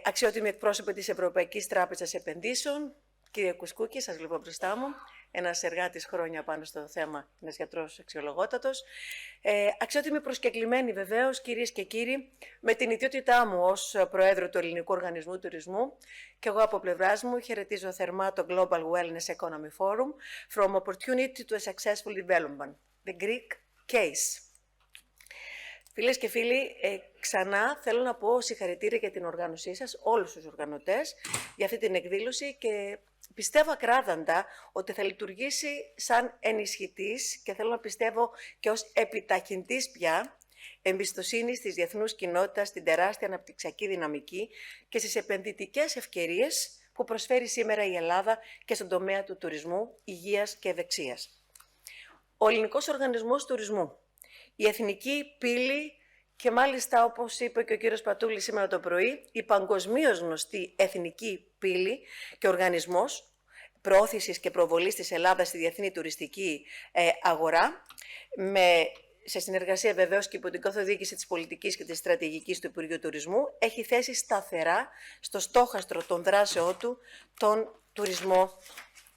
Αξιότιμοι εκπρόσωποι της Ευρωπαϊκής Τράπεζας Επενδύσεων, κύριε Κουσκούκη, σας βλέπω μπροστά μου, ένας εργάτης χρόνια πάνω στο θέμα, ένας γιατρός αξιολογότατος. Αξιότιμοι προσκεκλημένοι βεβαίως, κυρίες και κύριοι, με την ιδιότητά μου ως Προέδρου του Ελληνικού Οργανισμού Τουρισμού και εγώ από πλευράς μου χαιρετίζω θερμά το Global Wellness Economy Forum From Opportunity to a Successful Development, the Greek Case. Φίλες και φίλοι, ξανά θέλω να πω συγχαρητήρια για την οργάνωσή σας, όλους τους οργανωτές, για αυτή την εκδήλωση και πιστεύω ακράδαντα ότι θα λειτουργήσει σαν ενισχυτής και θέλω να πιστεύω και ως επιταχυντής πια εμπιστοσύνη της διεθνούς κοινότητας στην τεράστια αναπτυξιακή δυναμική και στις επενδυτικές ευκαιρίες που προσφέρει σήμερα η Ελλάδα και στον τομέα του τουρισμού, υγείας και ευεξίας. Ο Ελληνικός Οργανισμός Τουρισμού, η εθνική πύλη και μάλιστα, όπως είπε και ο κύριος Πατούλης σήμερα το πρωί, η παγκοσμίως γνωστή εθνική πύλη και οργανισμός προώθησης και προβολής της Ελλάδας στη διεθνή τουριστική αγορά, σε συνεργασία βεβαίως και υπό την καθοδήγηση της πολιτικής και της στρατηγικής του Υπουργείου Τουρισμού, έχει θέσει σταθερά στο στόχαστρο των δράσεών του τον τουρισμό,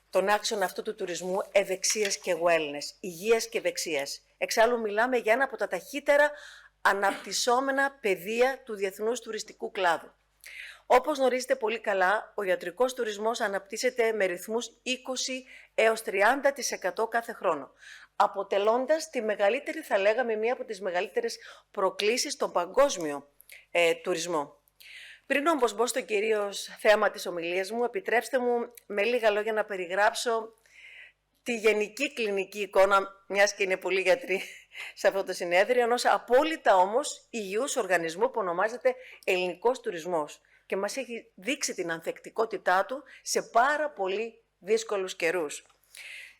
τον άξονα αυτού του τουρισμού ευεξίας και wellness, υγείας και ευεξίας. Εξάλλου μιλάμε για ένα από τα ταχύτερα αναπτυσσόμενα πεδία του διεθνούς τουριστικού κλάδου. Όπως γνωρίζετε πολύ καλά, ο ιατρικός τουρισμός αναπτύσσεται με ρυθμούς 20 έως 30% κάθε χρόνο, αποτελώντας τη μεγαλύτερη, θα λέγαμε, μία από τις μεγαλύτερες προκλήσεις στον παγκόσμιο τουρισμό. Πριν όμως μπω στο κυρίως θέμα της ομιλίας μου, επιτρέψτε μου με λίγα λόγια να περιγράψω τη γενική κλινική εικόνα, μιας και είναι πολλοί γιατροί σε αυτό το συνέδριο, ενός απόλυτα όμως υγιούς οργανισμού που ονομάζεται Ελληνικός Τουρισμός και μας έχει δείξει την ανθεκτικότητά του σε πάρα πολύ δύσκολους καιρούς.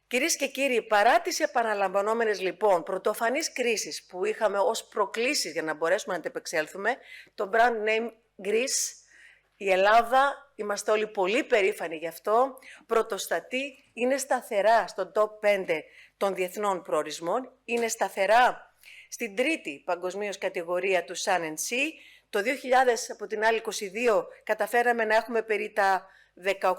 Κυρίες και κύριοι, παρά τις επαναλαμβανόμενες λοιπόν πρωτοφανείς κρίσεις που είχαμε ως προκλήσεις για να μπορέσουμε να αντεπεξέλθουμε, το brand name Greece, η Ελλάδα, είμαστε όλοι πολύ περήφανοι γι' αυτό, πρωτοστατεί, είναι σταθερά στο top 5 των διεθνών προορισμών, είναι σταθερά στην τρίτη παγκοσμίως κατηγορία του Sun and Sea. Το 2000, από την άλλη 22, καταφέραμε να έχουμε περί τα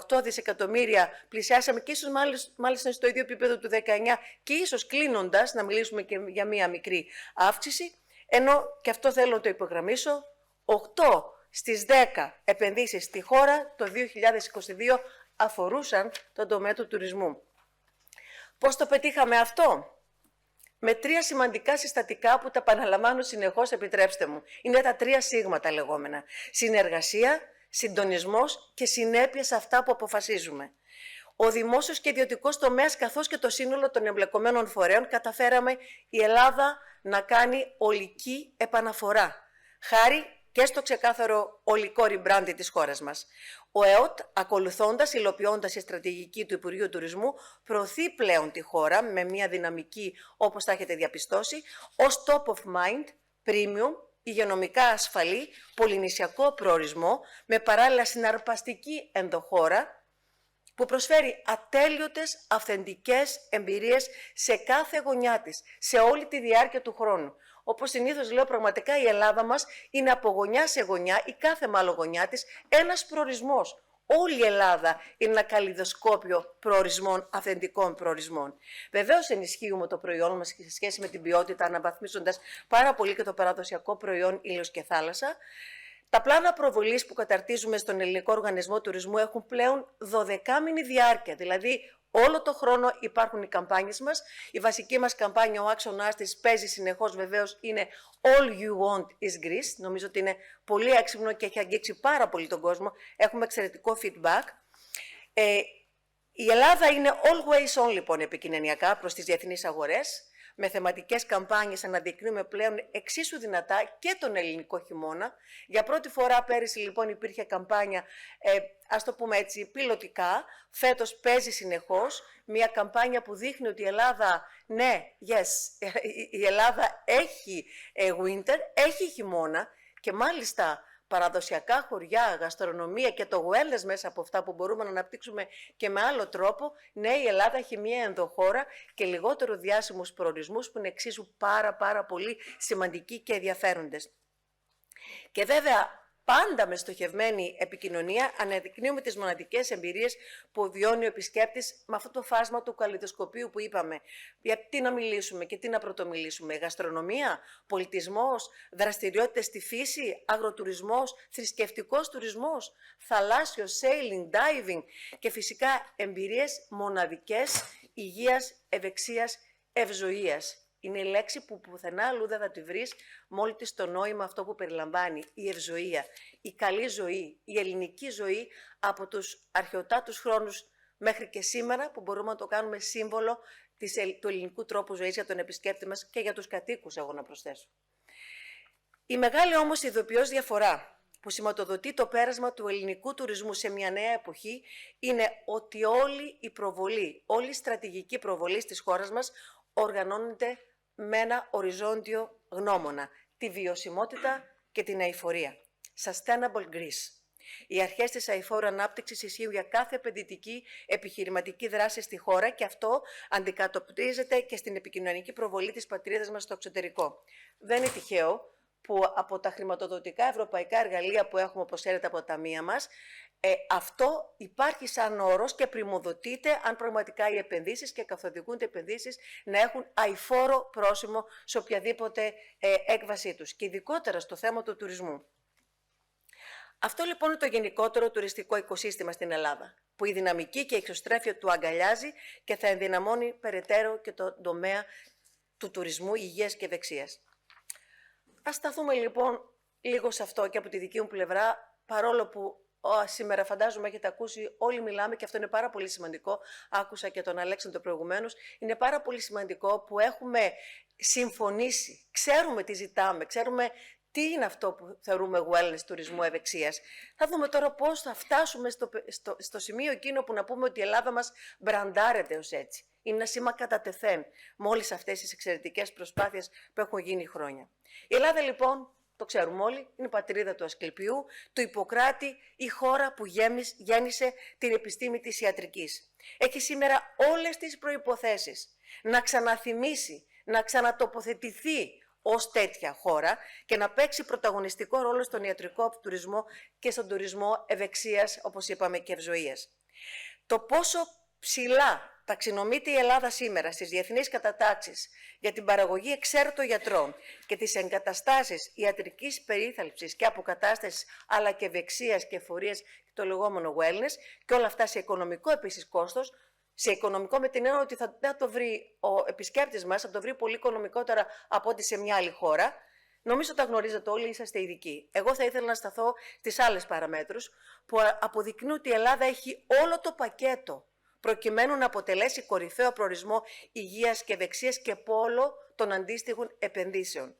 18 δισεκατομμύρια, πλησιάσαμε και ίσως μάλιστα στο ίδιο επίπεδο του 19 και ίσως κλείνοντας να μιλήσουμε και για μία μικρή αύξηση, ενώ και αυτό θέλω να το υπογραμμίσω, 8 στις 10 επενδύσεις στη χώρα το 2022 αφορούσαν τον τομέα του τουρισμού. Πώς το πετύχαμε αυτό? Με 3 σημαντικά συστατικά που τα επαναλαμβάνω συνεχώς, επιτρέψτε μου. Είναι τα 3 σίγματα λεγόμενα. Συνεργασία, συντονισμός και συνέπεια σε αυτά που αποφασίζουμε. Ο δημόσιος και ιδιωτικός τομέας καθώς και το σύνολο των εμπλεκομένων φορέων καταφέραμε η Ελλάδα να κάνει ολική επαναφορά. Χάρη και στο ξεκάθαρο ολικό rebranding της χώρας μας. Ο ΕΟΤ, ακολουθώντας, υλοποιώντας τη στρατηγική του Υπουργείου Τουρισμού, προωθεί πλέον τη χώρα με μια δυναμική, όπως θα έχετε διαπιστώσει, ως top of mind, premium, υγειονομικά ασφαλή, πολυνησιακό προορισμό, με παράλληλα συναρπαστική ενδοχώρα, που προσφέρει ατέλειωτες, αυθεντικές εμπειρίες σε κάθε γωνιά της, σε όλη τη διάρκεια του χρόνου. Όπως συνήθως λέω, πραγματικά η Ελλάδα μας είναι από γωνιά σε γωνιά ή κάθε μάλλον γωνιά της ένας προορισμός. Όλη η Ελλάδα είναι ένα καλλιδοσκόπιο προορισμών, αυθεντικών προορισμών. Βεβαίως ενισχύουμε το προϊόν μας σε σχέση με την ποιότητα, αναβαθμίζοντας πάρα πολύ και το παραδοσιακό προϊόν ήλιος και θάλασσα. Τα πλάνα προβολής που καταρτίζουμε στον Ελληνικό Οργανισμό Τουρισμού έχουν πλέον 12μηνη διάρκεια, δηλαδή όλο το χρόνο υπάρχουν οι καμπάνιες μας. Η βασική μας καμπάνια, ο άξονας της, παίζει συνεχώς βεβαίως, είναι All You Want is Greece. Νομίζω ότι είναι πολύ έξυπνο και έχει αγγίξει πάρα πολύ τον κόσμο. Έχουμε εξαιρετικό feedback. Η Ελλάδα είναι always on λοιπόν επικοινωνιακά προς τις διεθνείς αγορές. Με θεματικές καμπάνιες αναδεικνύουμε πλέον εξίσου δυνατά και τον ελληνικό χειμώνα. Για πρώτη φορά πέρυσι λοιπόν υπήρχε καμπάνια, ας το πούμε έτσι, πιλωτικά. Φέτος παίζει συνεχώς μια καμπάνια που δείχνει ότι η Ελλάδα, ναι, yes, η Ελλάδα έχει winter, έχει χειμώνα και μάλιστα παραδοσιακά χωριά, γαστρονομία και το wellness μέσα από αυτά που μπορούμε να αναπτύξουμε και με άλλο τρόπο. Ναι, η Ελλάδα έχει μια ενδοχώρα και λιγότερο διάσημους προορισμούς που είναι εξίσου πάρα πολύ σημαντικοί και ενδιαφέροντες. Και βέβαια πάντα με στοχευμένη επικοινωνία, αναδεικνύουμε τις μοναδικές εμπειρίες που βιώνει ο επισκέπτης με αυτό το φάσμα του καλλιδοσκοπίου που είπαμε. Για τι να μιλήσουμε και τι να πρωτομιλήσουμε. Γαστρονομία, πολιτισμός, δραστηριότητες στη φύση, αγροτουρισμός, θρησκευτικός τουρισμός, θαλάσσιο, sailing, diving και φυσικά εμπειρίες μοναδικές υγείας, ευεξίας, ευζοίας. Είναι η λέξη που πουθενά αλλού δεν θα τη βρεις, μόλι της το νόημα αυτό που περιλαμβάνει, η ευζοία, η καλή ζωή, η ελληνική ζωή από τους αρχαιοτάτους χρόνους μέχρι και σήμερα, που μπορούμε να το κάνουμε σύμβολο του ελληνικού τρόπου ζωής για τον επισκέπτη μας και για τους κατοίκους, εγώ να προσθέσω. Η μεγάλη όμως ειδοποιώς διαφορά που σηματοδοτεί το πέρασμα του ελληνικού τουρισμού σε μια νέα εποχή είναι ότι όλη η προβολή, όλη η στρατηγική προβολή της χώρας μας οργανώνεται με ένα οριζόντιο γνώμονα, τη βιωσιμότητα και την αειφορία. Sustainable Greece. Οι αρχές της αειφόρου ανάπτυξης ισχύουν για κάθε επενδυτική επιχειρηματική δράση στη χώρα και αυτό αντικατοπτρίζεται και στην επικοινωνική προβολή της πατρίδας μας στο εξωτερικό. Δεν είναι τυχαίο που από τα χρηματοδοτικά ευρωπαϊκά εργαλεία που έχουμε, όπως ξέρετε, από τα ταμεία μας, αυτό υπάρχει σαν όρος και πριμοδοτείται αν πραγματικά οι επενδύσεις και καθοδηγούνται επενδύσεις να έχουν αειφόρο πρόσημο σε οποιαδήποτε έκβασή τους και ειδικότερα στο θέμα του τουρισμού. Αυτό λοιπόν είναι το γενικότερο τουριστικό οικοσύστημα στην Ελλάδα, που η δυναμική και η εξωστρέφεια του αγκαλιάζει και θα ενδυναμώνει περαιτέρω και το τομέα του τουρισμού υγείας και ευεξίας. Ας σταθούμε λοιπόν λίγο σε αυτό και από τη δική μου πλευρά, παρόλο που σήμερα φαντάζομαι έχετε ακούσει, όλοι μιλάμε και αυτό είναι πάρα πολύ σημαντικό. Άκουσα και τον Αλέξανδρο προηγουμένως. Είναι πάρα πολύ σημαντικό που έχουμε συμφωνήσει, ξέρουμε τι ζητάμε, ξέρουμε τι είναι αυτό που θεωρούμε wellness, τουρισμού, ευεξίας. Θα δούμε τώρα πώς θα φτάσουμε στο σημείο εκείνο που να πούμε ότι η Ελλάδα μας μπραντάρεται ως έτσι. Είναι ένα σήμα κατά τεθέν με όλες αυτές τις εξαιρετικές προσπάθειες που έχουν γίνει χρόνια. Η Ελλάδα λοιπόν, το ξέρουμε όλοι, είναι η πατρίδα του Ασκληπιού, του Ιπποκράτη, η χώρα που γέννησε την επιστήμη της ιατρικής. Έχει σήμερα όλες τις προϋποθέσεις να ξαναθυμίσει, να ξανατοποθετηθεί ως τέτοια χώρα και να παίξει πρωταγωνιστικό ρόλο στον ιατρικό τουρισμό και στον τουρισμό ευεξίας, όπως είπαμε, και ευζοίας. Το πόσο ψηλά ταξινομείται η Ελλάδα σήμερα στις διεθνείς κατατάξεις για την παραγωγή εξαίρετων γιατρών και τις εγκαταστάσεις ιατρικής περίθαλψης και αποκατάστασης αλλά και ευεξίας και εφορίας, το λεγόμενο wellness, και όλα αυτά σε οικονομικό επίσης κόστος, σε οικονομικό με την έννοια ότι θα το βρει ο επισκέπτης μας, θα το βρει πολύ οικονομικότερα από ό,τι σε μια άλλη χώρα. Νομίζω τα γνωρίζετε όλοι, είσαστε ειδικοί. Εγώ θα ήθελα να σταθώ στις άλλες παραμέτρους που αποδεικνύουν ότι η Ελλάδα έχει όλο το πακέτο προκειμένου να αποτελέσει κορυφαίο προορισμό υγείας και ευεξίας και πόλο των αντίστοιχων επενδύσεων.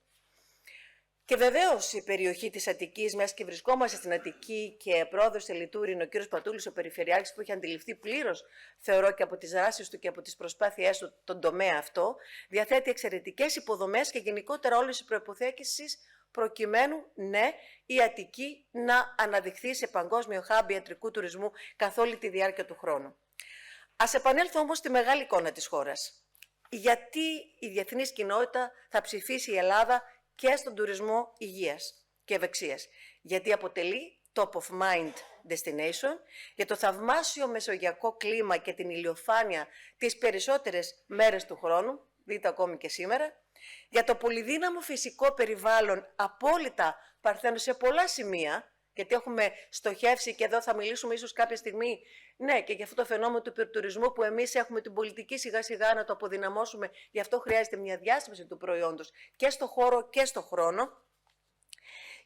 Και βεβαίως η περιοχή της Αττικής, μιας και βρισκόμαστε στην Αττική και πρόεδρος τελετούρη είναι ο κ. Πατούλης, ο Περιφερειάρχης, που έχει αντιληφθεί πλήρως, θεωρώ, και από τις δράσεις του και από τις προσπάθειές του τον τομέα αυτό, διαθέτει εξαιρετικές υποδομές και γενικότερα όλες οι προϋποθέσεις προκειμένου, ναι, η Αττική να αναδειχθεί σε παγκόσμιο hub ιατρικού τουρισμού καθ' όλη τη διάρκεια του χρόνου. Ας επανέλθω όμως στη μεγάλη εικόνα της χώρας. Γιατί η διεθνής κοινότητα θα ψηφίσει η Ελλάδα και στον τουρισμό υγείας και ευεξίας? Γιατί αποτελεί top of mind destination, για το θαυμάσιο μεσογειακό κλίμα και την ηλιοφάνεια τις περισσότερες μέρες του χρόνου, δείτε ακόμη και σήμερα, για το πολυδύναμο φυσικό περιβάλλον απόλυτα παρθένο σε πολλά σημεία, γιατί έχουμε στοχεύσει και εδώ θα μιλήσουμε ίσως κάποια στιγμή, ναι, και για αυτό το φαινόμενο του υπερτουρισμού που εμείς έχουμε την πολιτική σιγά σιγά να το αποδυναμώσουμε, γι' αυτό χρειάζεται μια διάσταση του προϊόντος και στο χώρο και στο χρόνο,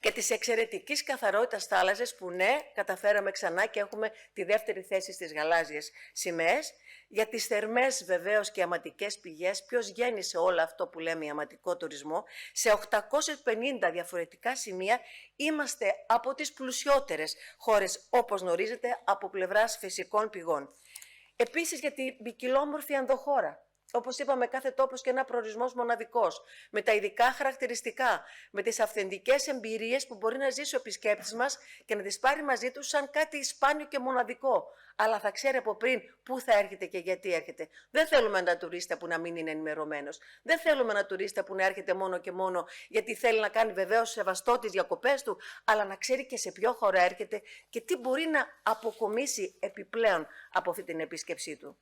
και της εξαιρετικής καθαρότητας θάλασσας που ναι, καταφέραμε ξανά και έχουμε τη δεύτερη θέση στις γαλάζιες σημαίες, για τις θερμές βεβαίως και αματικές πηγές. Ποιος γέννησε όλο αυτό που λέμε αματικό τουρισμό? Σε 850 διαφορετικά σημεία είμαστε από τις πλουσιότερες χώρες, όπως γνωρίζετε, από πλευράς φυσικών πηγών. Επίσης για την ποικιλόμορφη ενδοχώρα. Όπως είπαμε, κάθε τόπος και ένα προορισμός μοναδικός, με τα ειδικά χαρακτηριστικά, με τις αυθεντικές εμπειρίες που μπορεί να ζήσει ο επισκέπτης μας και να τις πάρει μαζί του σαν κάτι σπάνιο και μοναδικό. Αλλά θα ξέρει από πριν πού θα έρχεται και γιατί έρχεται. Δεν θέλουμε ένα τουρίστα που να μην είναι ενημερωμένος. Δεν θέλουμε ένα τουρίστα που να έρχεται μόνο και μόνο γιατί θέλει να κάνει βεβαίως σεβαστό τις διακοπές του, αλλά να ξέρει και σε ποιο χώρο έρχεται και τι μπορεί να αποκομίσει επιπλέον από αυτή την επίσκεψή του.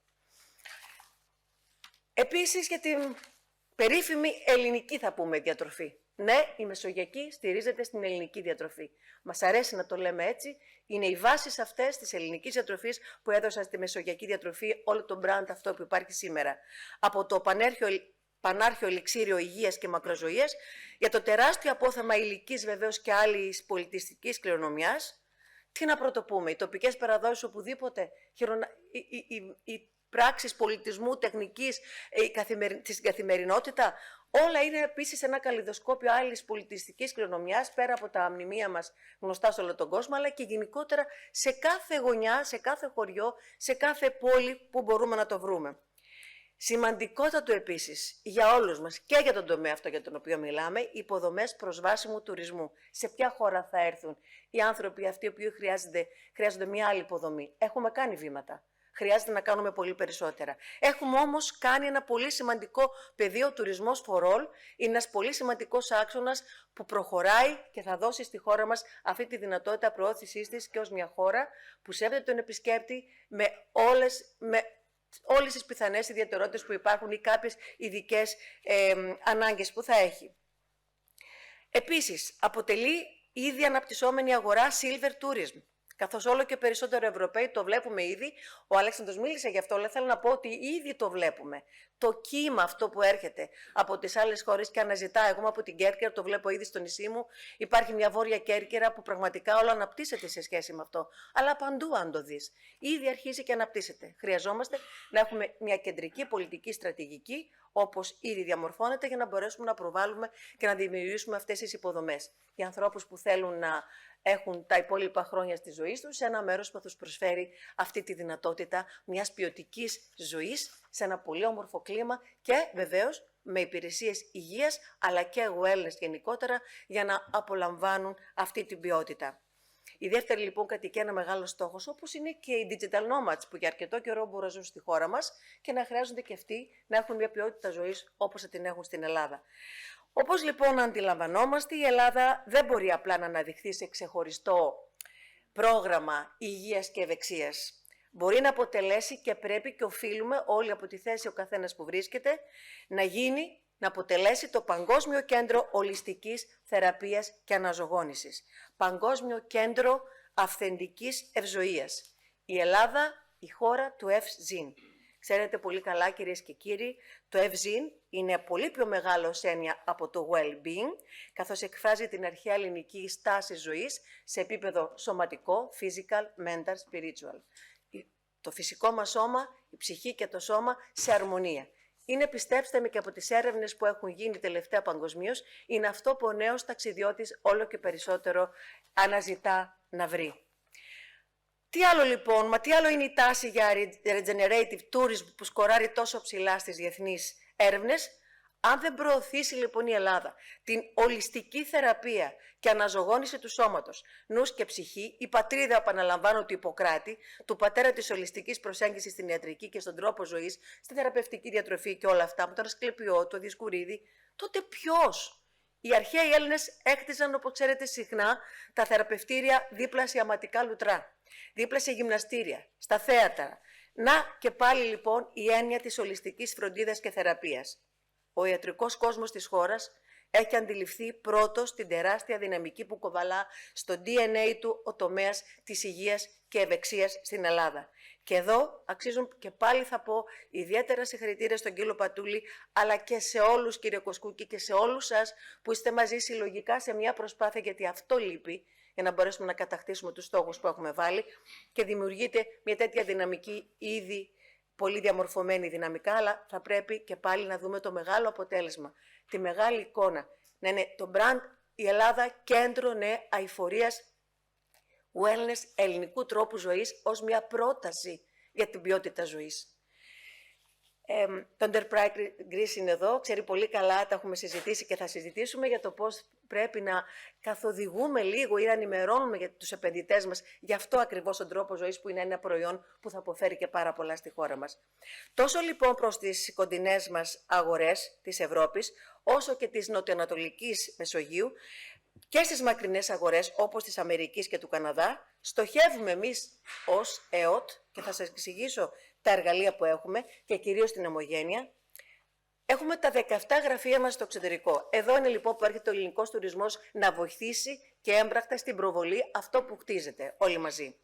Επίσης για την περίφημη ελληνική θα πούμε διατροφή. Ναι, η μεσογειακή στηρίζεται στην ελληνική διατροφή. Μας αρέσει να το λέμε έτσι. Είναι οι βάσεις αυτές της ελληνικής διατροφής που έδωσαν στη μεσογειακή διατροφή όλο το μπραντ αυτό που υπάρχει σήμερα. Από το πανάρχιο ελιξίριο υγείας και μακροζωίας, για το τεράστιο απόθεμα υλικής βεβαίως και άλλης πολιτιστικής κληρονομιάς. Τι να πρωτοπούμε, οι τοπικές παραδόσεις οπουδήποτε, οι πράξεις πολιτισμού, τεχνικής, στην καθημερινότητα, όλα είναι επίσης ένα καλλιδοσκόπιο άλλης πολιτιστικής κληρονομιάς, πέρα από τα μνημεία μας γνωστά σε όλο τον κόσμο, αλλά και γενικότερα σε κάθε γωνιά, σε κάθε χωριό, σε κάθε πόλη που μπορούμε να το βρούμε. Σημαντικότατο επίσης για όλους μας και για τον τομέα αυτό για τον οποίο μιλάμε, υποδομές προσβάσιμου τουρισμού. Σε ποια χώρα θα έρθουν οι άνθρωποι αυτοί οι οποίοι χρειάζονται μια άλλη υποδομή. Έχουμε κάνει βήματα. Χρειάζεται να κάνουμε πολύ περισσότερα. Έχουμε όμως κάνει ένα πολύ σημαντικό πεδίο τουρισμός for all. Είναι ένας πολύ σημαντικός άξονας που προχωράει και θα δώσει στη χώρα μας αυτή τη δυνατότητα προώθησής της και ως μια χώρα που σέβεται τον επισκέπτη με όλες τις πιθανές ιδιαιτερότητες που υπάρχουν ή κάποιες ειδικές ανάγκες που θα έχει. Επίσης, αποτελεί ήδη αναπτυσσόμενη αγορά silver tourism. Καθώς όλο και περισσότερο Ευρωπαίοι το βλέπουμε ήδη, ο Αλέξανδρος μίλησε γι' αυτό, αλλά θέλω να πω ότι ήδη το βλέπουμε. Το κύμα αυτό που έρχεται από τις άλλες χώρες και αναζητά, εγώ από την Κέρκυρα το βλέπω ήδη στο νησί μου, υπάρχει μια βόρεια Κέρκυρα που πραγματικά όλο αναπτύσσεται σε σχέση με αυτό. Αλλά παντού αν το δεις, ήδη αρχίζει και αναπτύσσεται. Χρειαζόμαστε να έχουμε μια κεντρική πολιτική στρατηγική, όπως ήδη διαμορφώνεται, για να μπορέσουμε να προβάλλουμε και να δημιουργήσουμε αυτές τις υποδομές. Για ανθρώπους που θέλουν να έχουν τα υπόλοιπα χρόνια της ζωής τους σε ένα μέρος που θα τους προσφέρει αυτή τη δυνατότητα μιας ποιοτικής ζωής σε ένα πολύ όμορφο κλίμα και βεβαίως με υπηρεσίες υγείας αλλά και wellness γενικότερα για να απολαμβάνουν αυτή την ποιότητα. Η δεύτερη λοιπόν κατοικία είναι ένα μεγάλο στόχος, όπως είναι και οι digital nomads που για αρκετό καιρό μπορούν να ζουν στη χώρα μας και να χρειάζονται και αυτοί να έχουν μια ποιότητα ζωής όπως θα την έχουν στην Ελλάδα. Όπως λοιπόν αντιλαμβανόμαστε, η Ελλάδα δεν μπορεί απλά να αναδειχθεί σε ξεχωριστό πρόγραμμα υγείας και ευεξίας. Μπορεί να αποτελέσει και πρέπει και οφείλουμε όλοι από τη θέση ο καθένας που βρίσκεται να αποτελέσει το Παγκόσμιο Κέντρο Ολιστικής Θεραπείας και Αναζωογόνησης. Παγκόσμιο Κέντρο Αυθεντικής Ευζοίας. Η Ελλάδα, η χώρα του FZIN. Ξέρετε πολύ καλά κυρίες και κύριοι, το FZIN είναι πολύ πιο μεγάλο ως έννοια από το well-being, καθώς εκφράζει την αρχαία ελληνική στάση ζωής σε επίπεδο σωματικό, physical, mental, spiritual. Το φυσικό μας σώμα, η ψυχή και το σώμα σε αρμονία. Είναι, πιστέψτε με, και από τις έρευνες που έχουν γίνει τελευταία παγκοσμίως, είναι αυτό που ο νέος ταξιδιώτης όλο και περισσότερο αναζητά να βρει. Τι άλλο λοιπόν, τι άλλο είναι η τάση για regenerative tourism που σκοράρει τόσο ψηλά στις διεθνείς έρευνες, αν δεν προωθήσει λοιπόν η Ελλάδα την ολιστική θεραπεία και αναζωογόνηση του σώματος, νους και ψυχή, η πατρίδα, επαναλαμβάνω, του Ιπποκράτη, του πατέρα της ολιστικής προσέγγισης στην ιατρική και στον τρόπο ζωής, στη θεραπευτική διατροφή και όλα αυτά, με τον Ασκληπιό, το Δισκουρίδη, τότε ποιος? Οι αρχαίοι Έλληνες έκτιζαν, όπως ξέρετε συχνά, τα θεραπευτήρια δίπλα σε αματικά λουτρά, δίπλα σε γυμναστήρια, στα θέατρα. Να και πάλι λοιπόν η έννοια της ολιστικής φροντίδας και θεραπείας. Ο ιατρικός κόσμος της χώρας έχει αντιληφθεί πρώτος την τεράστια δυναμική που κοβαλά στο DNA του ο τομέας της υγείας και ευεξίας στην Ελλάδα. Και εδώ αξίζουν και πάλι θα πω ιδιαίτερα συγχαρητήρια στον κύριο Πατούλη, αλλά και σε όλους κύριε Κοσκούκη και σε όλους σας που είστε μαζί συλλογικά σε μια προσπάθεια, γιατί αυτό λείπει, για να μπορέσουμε να κατακτήσουμε τους στόχους που έχουμε βάλει και δημιουργείται μια τέτοια δυναμική ήδη πολύ διαμορφωμένη δυναμικά, αλλά θα πρέπει και πάλι να δούμε το μεγάλο αποτέλεσμα, τη μεγάλη εικόνα. Να είναι το brand η Ελλάδα κέντρο αειφορίας, wellness, ελληνικού τρόπου ζωής ως μια πρόταση για την ποιότητα ζωής. Το Enterprise Greece είναι εδώ, ξέρει πολύ καλά, τα έχουμε συζητήσει και θα συζητήσουμε για το πώς πρέπει να καθοδηγούμε λίγο ή να ενημερώνουμε για τους επενδυτές μας για αυτό ακριβώς τον τρόπο ζωής που είναι ένα προϊόν που θα αποφέρει και πάρα πολλά στη χώρα μας. Τόσο λοιπόν προς τις κοντινές μας αγορές της Ευρώπης, όσο και της νοτιοανατολικής Μεσογείου και στις μακρινές αγορές όπως της Αμερικής και του Καναδά, στοχεύουμε εμείς ως ΕΟΤ και θα σας εξηγήσω τα εργαλεία που έχουμε και κυρίως την ομογένεια. Έχουμε τα 17 γραφεία μας στο εξωτερικό. Εδώ είναι λοιπόν που έρχεται ο ελληνικός τουρισμός να βοηθήσει και έμπρακτα στην προβολή αυτό που χτίζεται όλοι μαζί.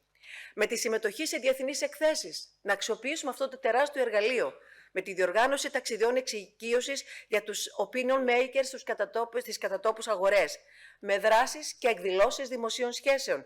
Με τη συμμετοχή σε διεθνείς εκθέσεις, να αξιοποιήσουμε αυτό το τεράστιο εργαλείο, με τη διοργάνωση ταξιδιών εξοικείωσης για τους opinion makers στις κατατόπους αγορές, με δράσεις και εκδηλώσεις δημοσίων σχέσεων,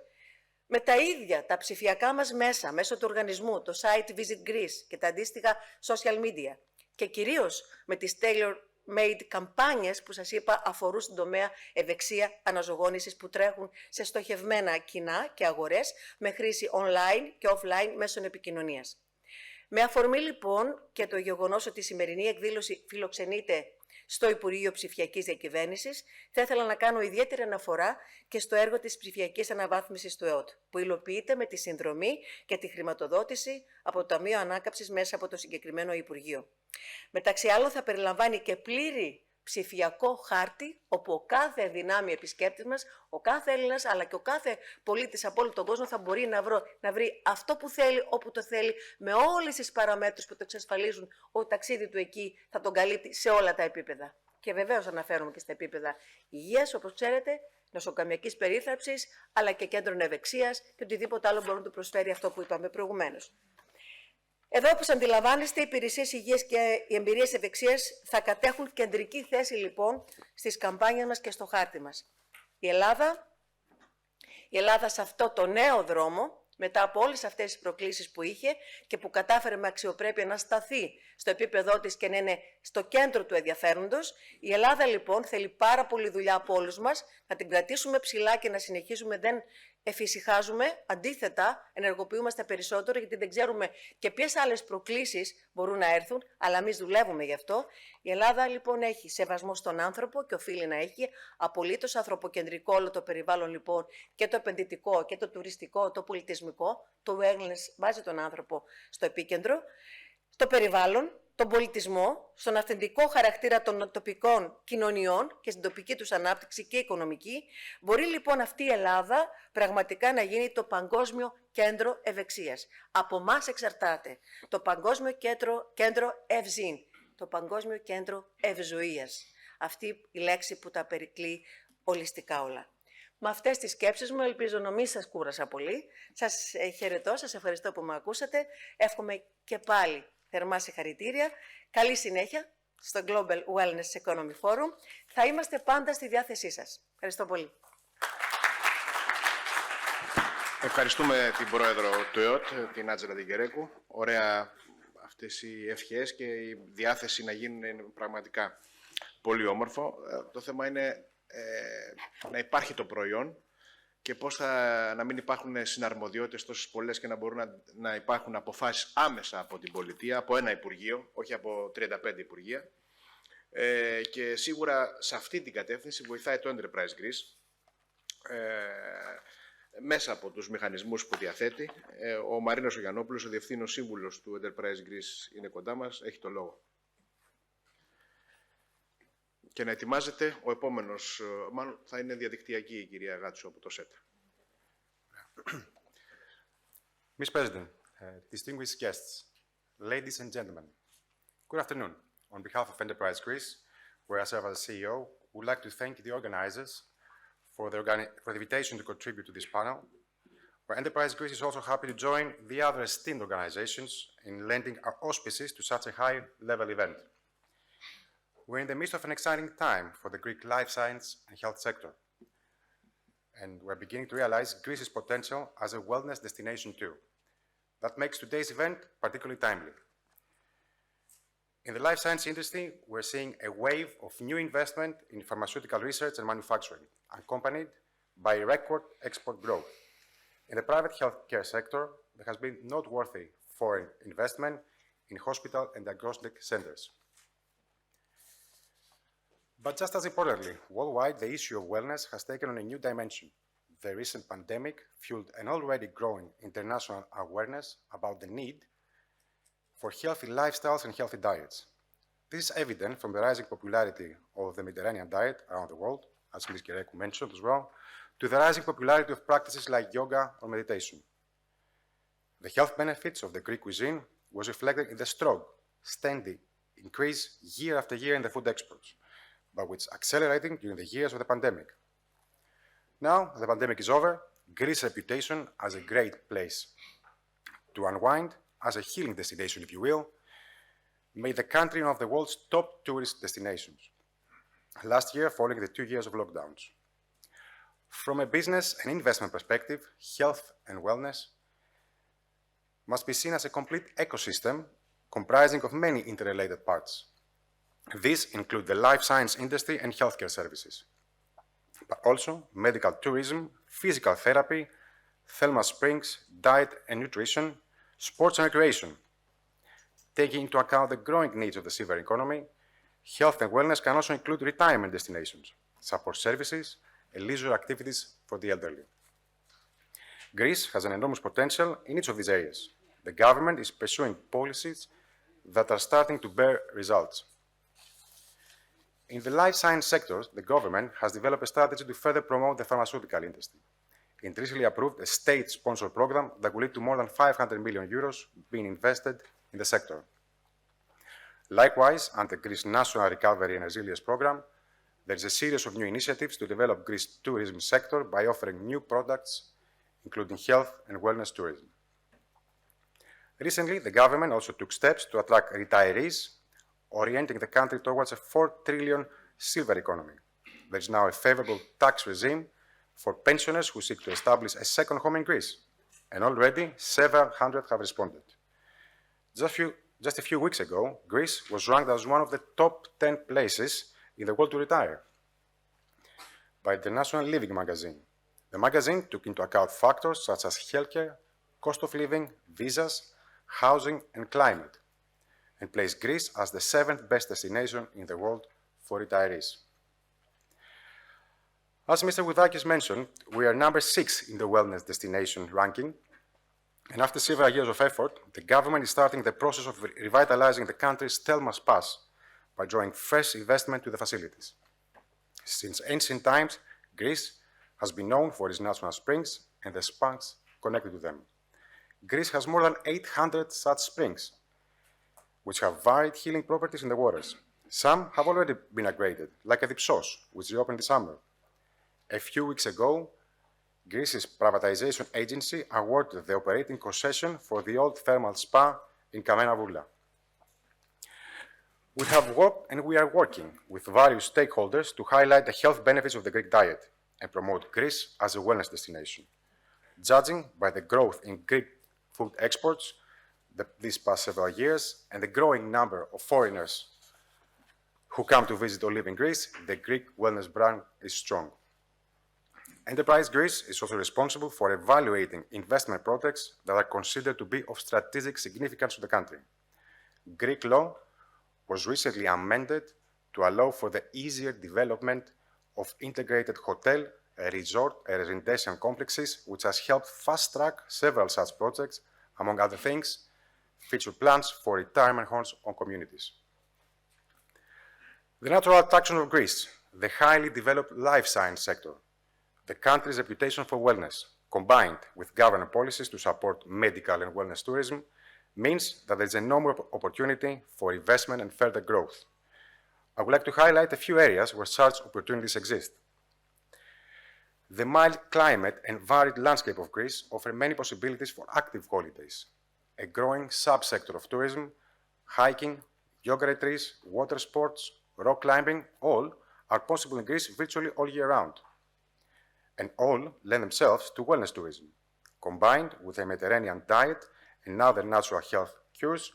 με τα ίδια τα ψηφιακά μας μέσα, μέσω του οργανισμού, το site Visit Greece και τα αντίστοιχα social media. Και κυρίως με τις tailor-made καμπάνιες που σας είπα αφορούν στην τομέα ευεξία αναζωογόνησης που τρέχουν σε στοχευμένα κοινά και αγορές με χρήση online και offline μέσων επικοινωνίας. Με αφορμή λοιπόν και το γεγονός ότι η σημερινή εκδήλωση φιλοξενείται στο Υπουργείο Ψηφιακής Διακυβέρνησης, θα ήθελα να κάνω ιδιαίτερη αναφορά και στο έργο της ψηφιακής αναβάθμισης του ΕΟΤ, που υλοποιείται με τη συνδρομή και τη χρηματοδότηση από το Ταμείο Ανάκαμψης μέσα από το συγκεκριμένο Υπουργείο. Μεταξύ άλλων θα περιλαμβάνει και πλήρη ψηφιακό χάρτη, όπου ο κάθε δυνάμει επισκέπτης μας, ο κάθε Έλληνας, αλλά και ο κάθε πολίτης από όλο τον κόσμο θα μπορεί να βρει αυτό που θέλει, όπου το θέλει, με όλες τις παραμέτρους που το εξασφαλίζουν ότι το ταξίδι του εκεί θα τον καλύπτει σε όλα τα επίπεδα. Και βεβαίως αναφέρομαι και στα επίπεδα υγείας, όπως ξέρετε, νοσοκομιακής περίθαλψης, αλλά και κέντρων ευεξίας και οτιδήποτε άλλο μπορεί να του προσφέρει αυτό που είπαμε προηγουμένως. Εδώ, όπως αντιλαμβάνεστε, οι υπηρεσίες υγείας και οι εμπειρίες ευεξίας θα κατέχουν κεντρική θέση, λοιπόν, στις καμπάνιες μας και στο χάρτη μας. Η Ελλάδα σε αυτό το νέο δρόμο, μετά από όλες αυτές τις προκλήσεις που είχε και που κατάφερε με αξιοπρέπεια να σταθεί στο επίπεδό της και να είναι στο κέντρο του ενδιαφέροντος, η Ελλάδα, λοιπόν, θέλει πάρα πολύ δουλειά από όλους μας, να την κρατήσουμε ψηλά και να συνεχίζουμε, δεν εφησυχάζουμε, αντίθετα ενεργοποιούμαστε περισσότερο γιατί δεν ξέρουμε και ποιες άλλες προκλήσεις μπορούν να έρθουν, αλλά εμείς δουλεύουμε γι' αυτό. Η Ελλάδα λοιπόν έχει σεβασμό στον άνθρωπο και οφείλει να έχει απολύτως ανθρωποκεντρικό όλο το περιβάλλον λοιπόν και το επενδυτικό και το τουριστικό, το πολιτισμικό, το wellness βάζει τον άνθρωπο στο επίκεντρο, στο περιβάλλον, τον πολιτισμό, στον αυθεντικό χαρακτήρα των τοπικών κοινωνιών και στην τοπική τους ανάπτυξη και οικονομική, μπορεί λοιπόν αυτή η Ελλάδα πραγματικά να γίνει το παγκόσμιο κέντρο ευεξίας. Από εμάς εξαρτάται το παγκόσμιο κέντρο ευζήν, το παγκόσμιο κέντρο ευζοίας. Αυτή η λέξη που τα περικλεί ολιστικά όλα. Με αυτές τις σκέψεις μου ελπίζω να μην σας κούρασα πολύ. Σας χαιρετώ, σας ευχαριστώ που με ακούσατε. Εύχομαι και πάλι θερμά συγχαρητήρια. Καλή συνέχεια στο Global Wellness Economy Forum. Θα είμαστε πάντα στη διάθεσή σας. Ευχαριστώ πολύ. Ευχαριστούμε την πρόεδρο του ΕΟΤ, την Άτζελα Τιγκερέκου. Ωραία αυτές οι ευχές και η διάθεση να γίνουν είναι πραγματικά πολύ όμορφο. Το θέμα είναι να υπάρχει το προϊόν και πώς να μην υπάρχουν συναρμοδιότητες τόσες πολλές και να μπορούν να υπάρχουν αποφάσεις άμεσα από την πολιτεία, από ένα Υπουργείο, όχι από 35 Υπουργεία. Και σίγουρα σε αυτή την κατεύθυνση βοηθάει το Enterprise Greece μέσα από τους μηχανισμούς που διαθέτει. Ο Μαρίνος ο Γιαννόπουλος, ο Διευθύνων Σύμβουλος του Enterprise Greece, είναι κοντά μας, έχει το λόγο. Και να ετοιμάζεται ο επόμενος, μάλλον θα είναι διαδικτυακή η κυρία Γάτσου από το ΣΕΤ. Mr. President, distinguished guests, ladies and gentlemen, good afternoon. On behalf of Enterprise Greece, where I serve as CEO, would like to thank the organizers for the invitation to contribute to this panel, where Enterprise Greece is also happy to join the other esteemed organizations in lending our auspices to such a high-level event. We're in the midst of an exciting time for the Greek life science and health sector, and we're beginning to realize Greece's potential as a wellness destination too. That makes today's event particularly timely. In the life science industry, we're seeing a wave of new investment in pharmaceutical research and manufacturing, accompanied by record export growth. In the private healthcare sector, there has been noteworthy foreign investment in hospital and diagnostic centers. But just as importantly, worldwide, the issue of wellness has taken on a new dimension. The recent pandemic fueled an already growing international awareness about the need for healthy lifestyles and healthy diets. This is evident from the rising popularity of the Mediterranean diet around the world, as Ms. Gerekou mentioned as well, to the rising popularity of practices like yoga or meditation. The health benefits of the Greek cuisine was reflected in the strong, steady increase year after year in the food exports, but which accelerating during the years of the pandemic. Now, the pandemic is over, Greece's reputation as a great place to unwind, as a healing destination, if you will, made the country one of the world's top tourist destinations. Last year, following the 2 years of lockdowns. From a business and investment perspective, health and wellness must be seen as a complete ecosystem comprising of many interrelated parts. These include the life science industry and healthcare services, but also medical tourism, physical therapy, thermal springs, diet and nutrition, sports and recreation. Taking into account the growing needs of the silver economy, health and wellness can also include retirement destinations, support services, and leisure activities for the elderly. Greece has an enormous potential in each of these areas. The government is pursuing policies that are starting to bear results. In the life science sector, the government has developed a strategy to further promote the pharmaceutical industry. It recently approved a state-sponsored program that will lead to more than 500 million euros being invested in the sector. Likewise, under Greece's National Recovery and Resilience Program, there is a series of new initiatives to develop Greece's tourism sector by offering new products, including health and wellness tourism. Recently, the government also took steps to attract retirees, orienting the country towards a 4 trillion silver economy. There is now a favorable tax regime for pensioners who seek to establish a second home in Greece, and already several hundred have responded. Just a few weeks ago, Greece was ranked as one of the top 10 places in the world to retire by the National Living magazine. The magazine took into account factors such as healthcare, cost of living, visas, housing, and climate, and placed Greece as the 7th best destination in the world for retirees. As Mr. Woudakis mentioned, we are number 6 in the wellness destination ranking, and after several years of effort, the government is starting the process of revitalizing the country's thermal spas by drawing fresh investment to the facilities. Since ancient times, Greece has been known for its natural springs and the spas connected to them. Greece has more than 800 such springs, which have varied healing properties in the waters. Some have already been upgraded, like a Dipsos, which reopened this summer. A few weeks ago, Greece's privatization agency awarded the operating concession for the old thermal spa in Kamena Voula. We have worked and we are working with various stakeholders to highlight the health benefits of the Greek diet and promote Greece as a wellness destination. Judging by the growth in Greek food exports these past several years and the growing number of foreigners who come to visit or live in Greece, the Greek wellness brand is strong. Enterprise Greece is also responsible for evaluating investment projects that are considered to be of strategic significance to the country. Greek law was recently amended to allow for the easier development of integrated hotel, resort, and residential complexes, which has helped fast-track several such projects, among other things, feature plans for retirement homes on communities. The natural attraction of Greece, the highly developed life science sector, the country's reputation for wellness, combined with government policies to support medical and wellness tourism, means that there is an enormous opportunity for investment and further growth. I would like to highlight a few areas where such opportunities exist. The mild climate and varied landscape of Greece offer many possibilities for active holidays. A growing subsector of tourism, hiking, yoga retreats, water sports, rock climbing, all are possible in Greece virtually all year round. And all lend themselves to wellness tourism, combined with a Mediterranean diet and other natural health cures,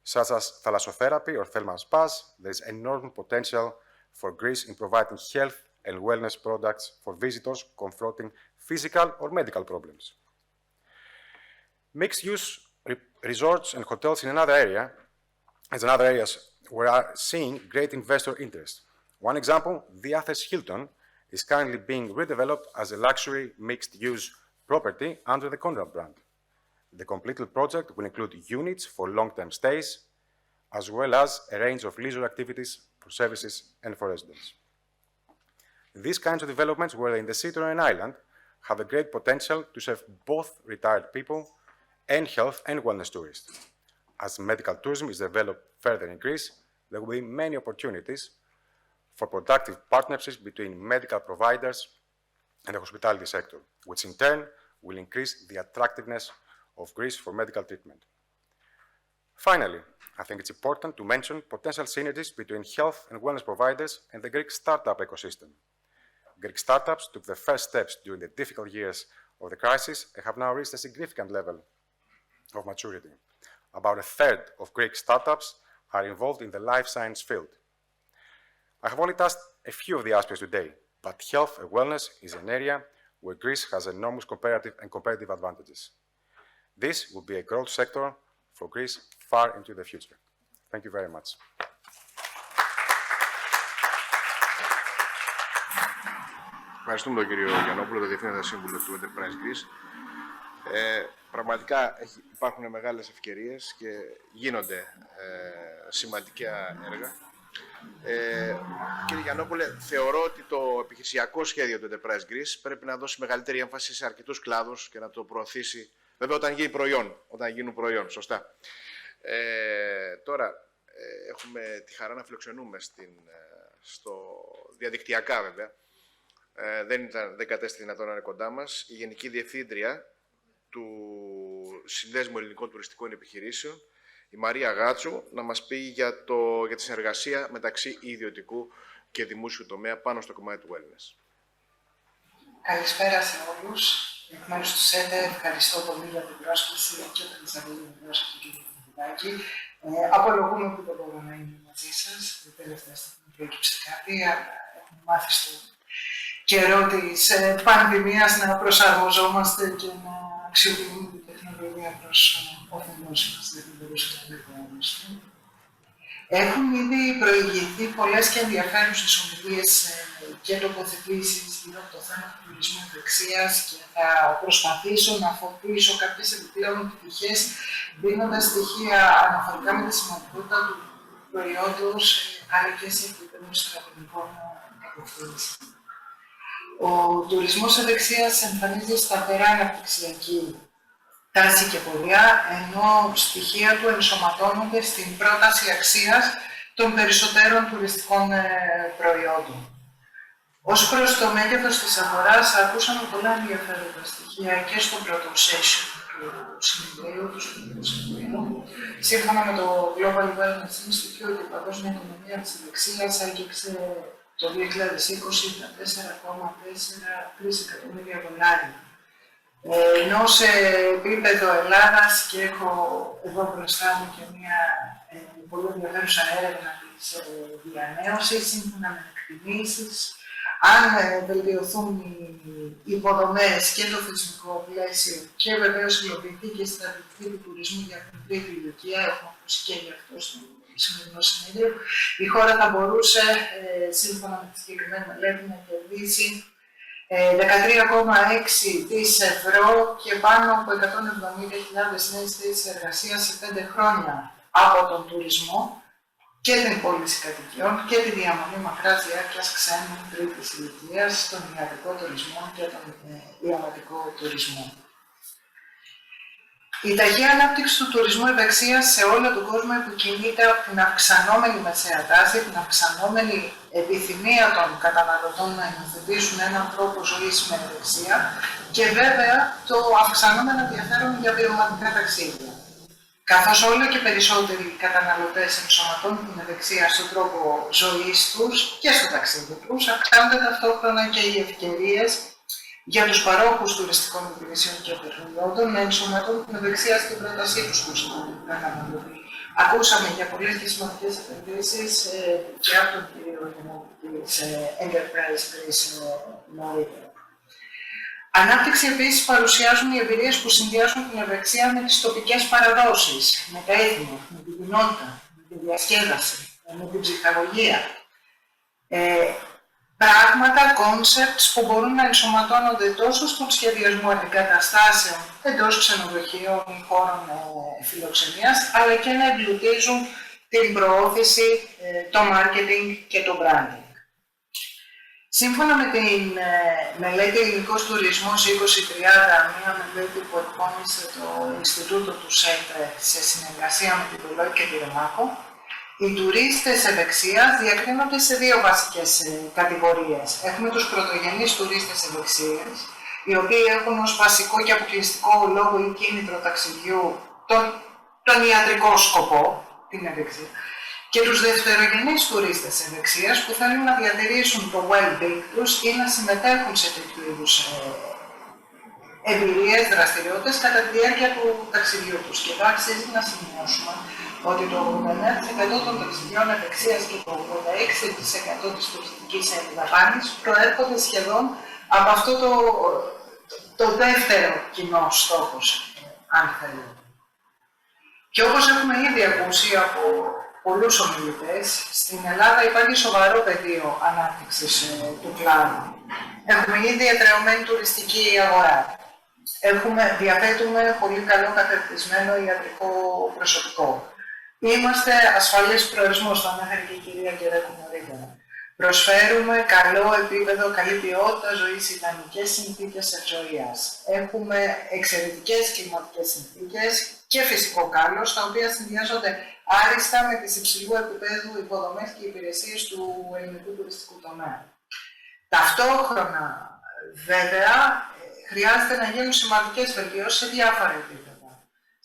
such as thalassotherapy or thermal spas. There is enormous potential for Greece in providing health and wellness products for visitors confronting physical or medical problems. Mixed-use resorts and hotels in another area as in other areas, we are seeing great investor interest. One example, the Athens Hilton is currently being redeveloped as a luxury mixed-use property under the Conrad brand. The completed project will include units for long-term stays, as well as a range of leisure activities for services and for residents. These kinds of developments, whether in the city or an island, have a great potential to serve both retired people and health and wellness tourists. As medical tourism is developed further in Greece, there will be many opportunities for productive partnerships between medical providers and the hospitality sector, which in turn will increase the attractiveness of Greece for medical treatment. Finally, I think it's important to mention potential synergies between health and wellness providers and the Greek startup ecosystem. Greek startups took the first steps during the difficult years of the crisis and have now reached a significant level of maturity. About a third of Greek startups are involved in the life science field. I have only touched a few of the aspects today, but health and wellness is an area where Greece has enormous comparative advantages. This will be a growth sector for Greece far into the future. Thank you very much. Ευχαριστούμε τον κύριο Γιαννόπουλο, τον Διευθύνοντα Σύμβουλο του Enterprise Greece. Πραγματικά υπάρχουν μεγάλες ευκαιρίες και γίνονται σημαντικά έργα. Κύριε Γιαννόπουλε, θεωρώ ότι το επιχειρησιακό σχέδιο του Enterprise Greece πρέπει να δώσει μεγαλύτερη έμφαση σε αρκετούς κλάδους και να το προωθήσει, βέβαια όταν γίνουν προϊόν, σωστά. Τώρα, έχουμε τη χαρά να φιλοξενούμε διαδικτυακά βέβαια, δεν κατέστη δυνατόν να είναι κοντά μας, η Γενική Διευθύντρια του Συνδέσμου Ελληνικών Τουριστικών Επιχειρήσεων, η Μαρία Γάτσου, να μας πει για τη συνεργασία μεταξύ ιδιωτικού και δημόσιου τομέα πάνω στο κομμάτι του wellness. Καλησπέρα σε όλους. Εκ μέρους του ΣΕΔΕ, ευχαριστώ πολύ για την πρόσκληση και τον Ισαβέλη βεβαίως από τον κύριο Κουδάκη. Απολογούμε που δεν μπορώ να είμαι μαζί σας. Η τελευταία στιγμή προέκυψε κάτι, αλλά έχουμε μάθει στο καιρό της πανδημίας να προσαρμοζόμαστε και να αξιοποιούμε την τεχνολογία προς όφελός μας, δεν μπορούσε να είναι γνωστό. Έχουν ήδη προηγηθεί πολλές και ενδιαφέρουσες ομιλίες και τοποθετήσεις γύρω από το θέμα του τουρισμού ευεξίας και θα προσπαθήσω να φωτίσω κάποιες επιπλέον πτυχές δίνοντας στοιχεία αναφορικά με τη σημαντικότητα του προϊόντος αλλά και σε επίπεδο στρατηγικών κατευθύνσεων. Ο τουρισμός ευεξίας εμφανίζει σταθερά αναπτυξιακή τάση και πορεία, ενώ στοιχεία του ενσωματώνονται στην πρόταση αξίας των περισσότερων τουριστικών προϊόντων. Ως προς το μέγεθος της αγοράς, ακούσαμε πολλά ενδιαφέροντα στοιχεία και στο πρώτο session του συνεδρίου, του συνεδρίου. Σύμφωνα με το Global Wellness Institute, η παγκόσμια οικονομία της ευεξίας άγγιξε το 2020 τα 4,43 εκατομμύρια δολάρια. Ενώ σε επίπεδο Ελλάδας, και έχω εδώ μπροστά μου και μια πολύ ενδιαφέρουσα έρευνα της διανέωσης, σύμφωνα με εκτιμήσεις, αν βελτιωθούν οι υποδομές και το θεσμικό πλαίσιο και βεβαίως υλοποιηθεί και η στρατηγική του τουρισμού για την τρίτη ηλικία, έχουμε ακούσει και γι' αυτό στο σημερινό συνέδριο, η χώρα θα μπορούσε, σύμφωνα με τη συγκεκριμένη μελέτη, να κερδίσει 13,6 δις ευρώ και πάνω από 170.000 νέες θέσεις εργασίας σε 5 χρόνια από τον τουρισμό και την πώληση κατοικιών και τη διαμονή μακράς διάρκειας ξένων τρίτης ηλικίας, τον ιατρικό τουρισμό και τον ιαματικό τουρισμό. Η ταχεία ανάπτυξη του τουρισμού ευεξίας σε όλο τον κόσμο υποκινείται από την αυξανόμενη μεσαία τάση, την αυξανόμενη επιθυμία των καταναλωτών να υιοθετήσουν έναν τρόπο ζωής με ευεξία και βέβαια το αυξανόμενο ενδιαφέρον για βιωματικά ταξίδια. Καθώς όλο και περισσότεροι καταναλωτές ενσωματώνουν την ευεξία στον τρόπο ζωής τους και στο ταξίδι τους, αυξάνονται ταυτόχρονα και οι ευκαιρίες για τους παρόχους τουριστικών υπηρεσιών και προϊόντων να ενσωματώνουν την ευεξία στην πρότασή τους στους καταναλωτές. Ακούσαμε για πολλές και σημαντικές επενδύσεις και από τον κύριο της Enterprise Greece νωρίτερα. Ανάπτυξη επίσης παρουσιάζουν οι εμπειρίες που συνδυάζουν την ευεξία με τις τοπικές παραδόσεις, με τα έθνη, με την κοινότητα, με τη διασκέδαση, με την ψυχαγωγία. Πράγματα, concepts που μπορούν να ενσωματώνονται τόσο στον σχεδιασμό εγκαταστάσεων εντός ξενοδοχείων ή χώρων φιλοξενίας, αλλά και να εμπλουτίζουν την προώθηση, το marketing και το branding. Σύμφωνα με την μελέτη Ελληνικός Τουρισμός 2030, μια μελέτη που εκπώνησε το Ινστιτούτο του ΣΕΤΡΕ σε συνεργασία με την Deloitte και τη Ρεμάκο, οι τουρίστες ευεξίας διακρίνονται σε δύο βασικές κατηγορίες. Έχουμε τους πρωτογενείς τουρίστες ευεξίας, οι οποίοι έχουν ως βασικό και αποκλειστικό λόγο ή κίνητρο ταξιδιού τον ιατρικό σκοπό, την ευεξία, και τους δευτερογενείς τουρίστες ευεξίας που θέλουν να διατηρήσουν το well-being τους ή να συμμετέχουν σε τέτοιου είδους εμπειρίες, δραστηριότητες κατά τη διάρκεια του ταξιδιού τους. Και εδώ αξίζει να σημειώσουμε ότι το 89% των ταξιδιών ευεξίας και το 86% της τουριστικής δαπάνης προέρχονται σχεδόν από αυτό το δεύτερο κοινό στόχος, αν θέλετε. Και όπως έχουμε ήδη ακούσει από πολλούς ομιλητές, στην Ελλάδα υπάρχει σοβαρό πεδίο ανάπτυξης του κλάδου. Έχουμε ήδη εδραιωμένη τουριστική αγορά. Διαθέτουμε πολύ καλό καταρτισμένο ιατρικό προσωπικό. Είμαστε ασφαλής προορισμός, το ανέφερε και η κυρία Κερέκου νωρίτερα. Προσφέρουμε καλό επίπεδο, καλή ποιότητα ζωής, ιδανικές συνθήκες ευζοίας. Έχουμε εξαιρετικές κλιματικές συνθήκες και φυσικό κάλος, τα οποία συνδυάζονται άριστα με τις υψηλού επίπεδου υποδομές και υπηρεσίες του ελληνικού τουριστικού τομέα. Ταυτόχρονα, βέβαια, χρειάζεται να γίνουν σημαντικές βελτιώσεις σε διάφορα επίπεδα.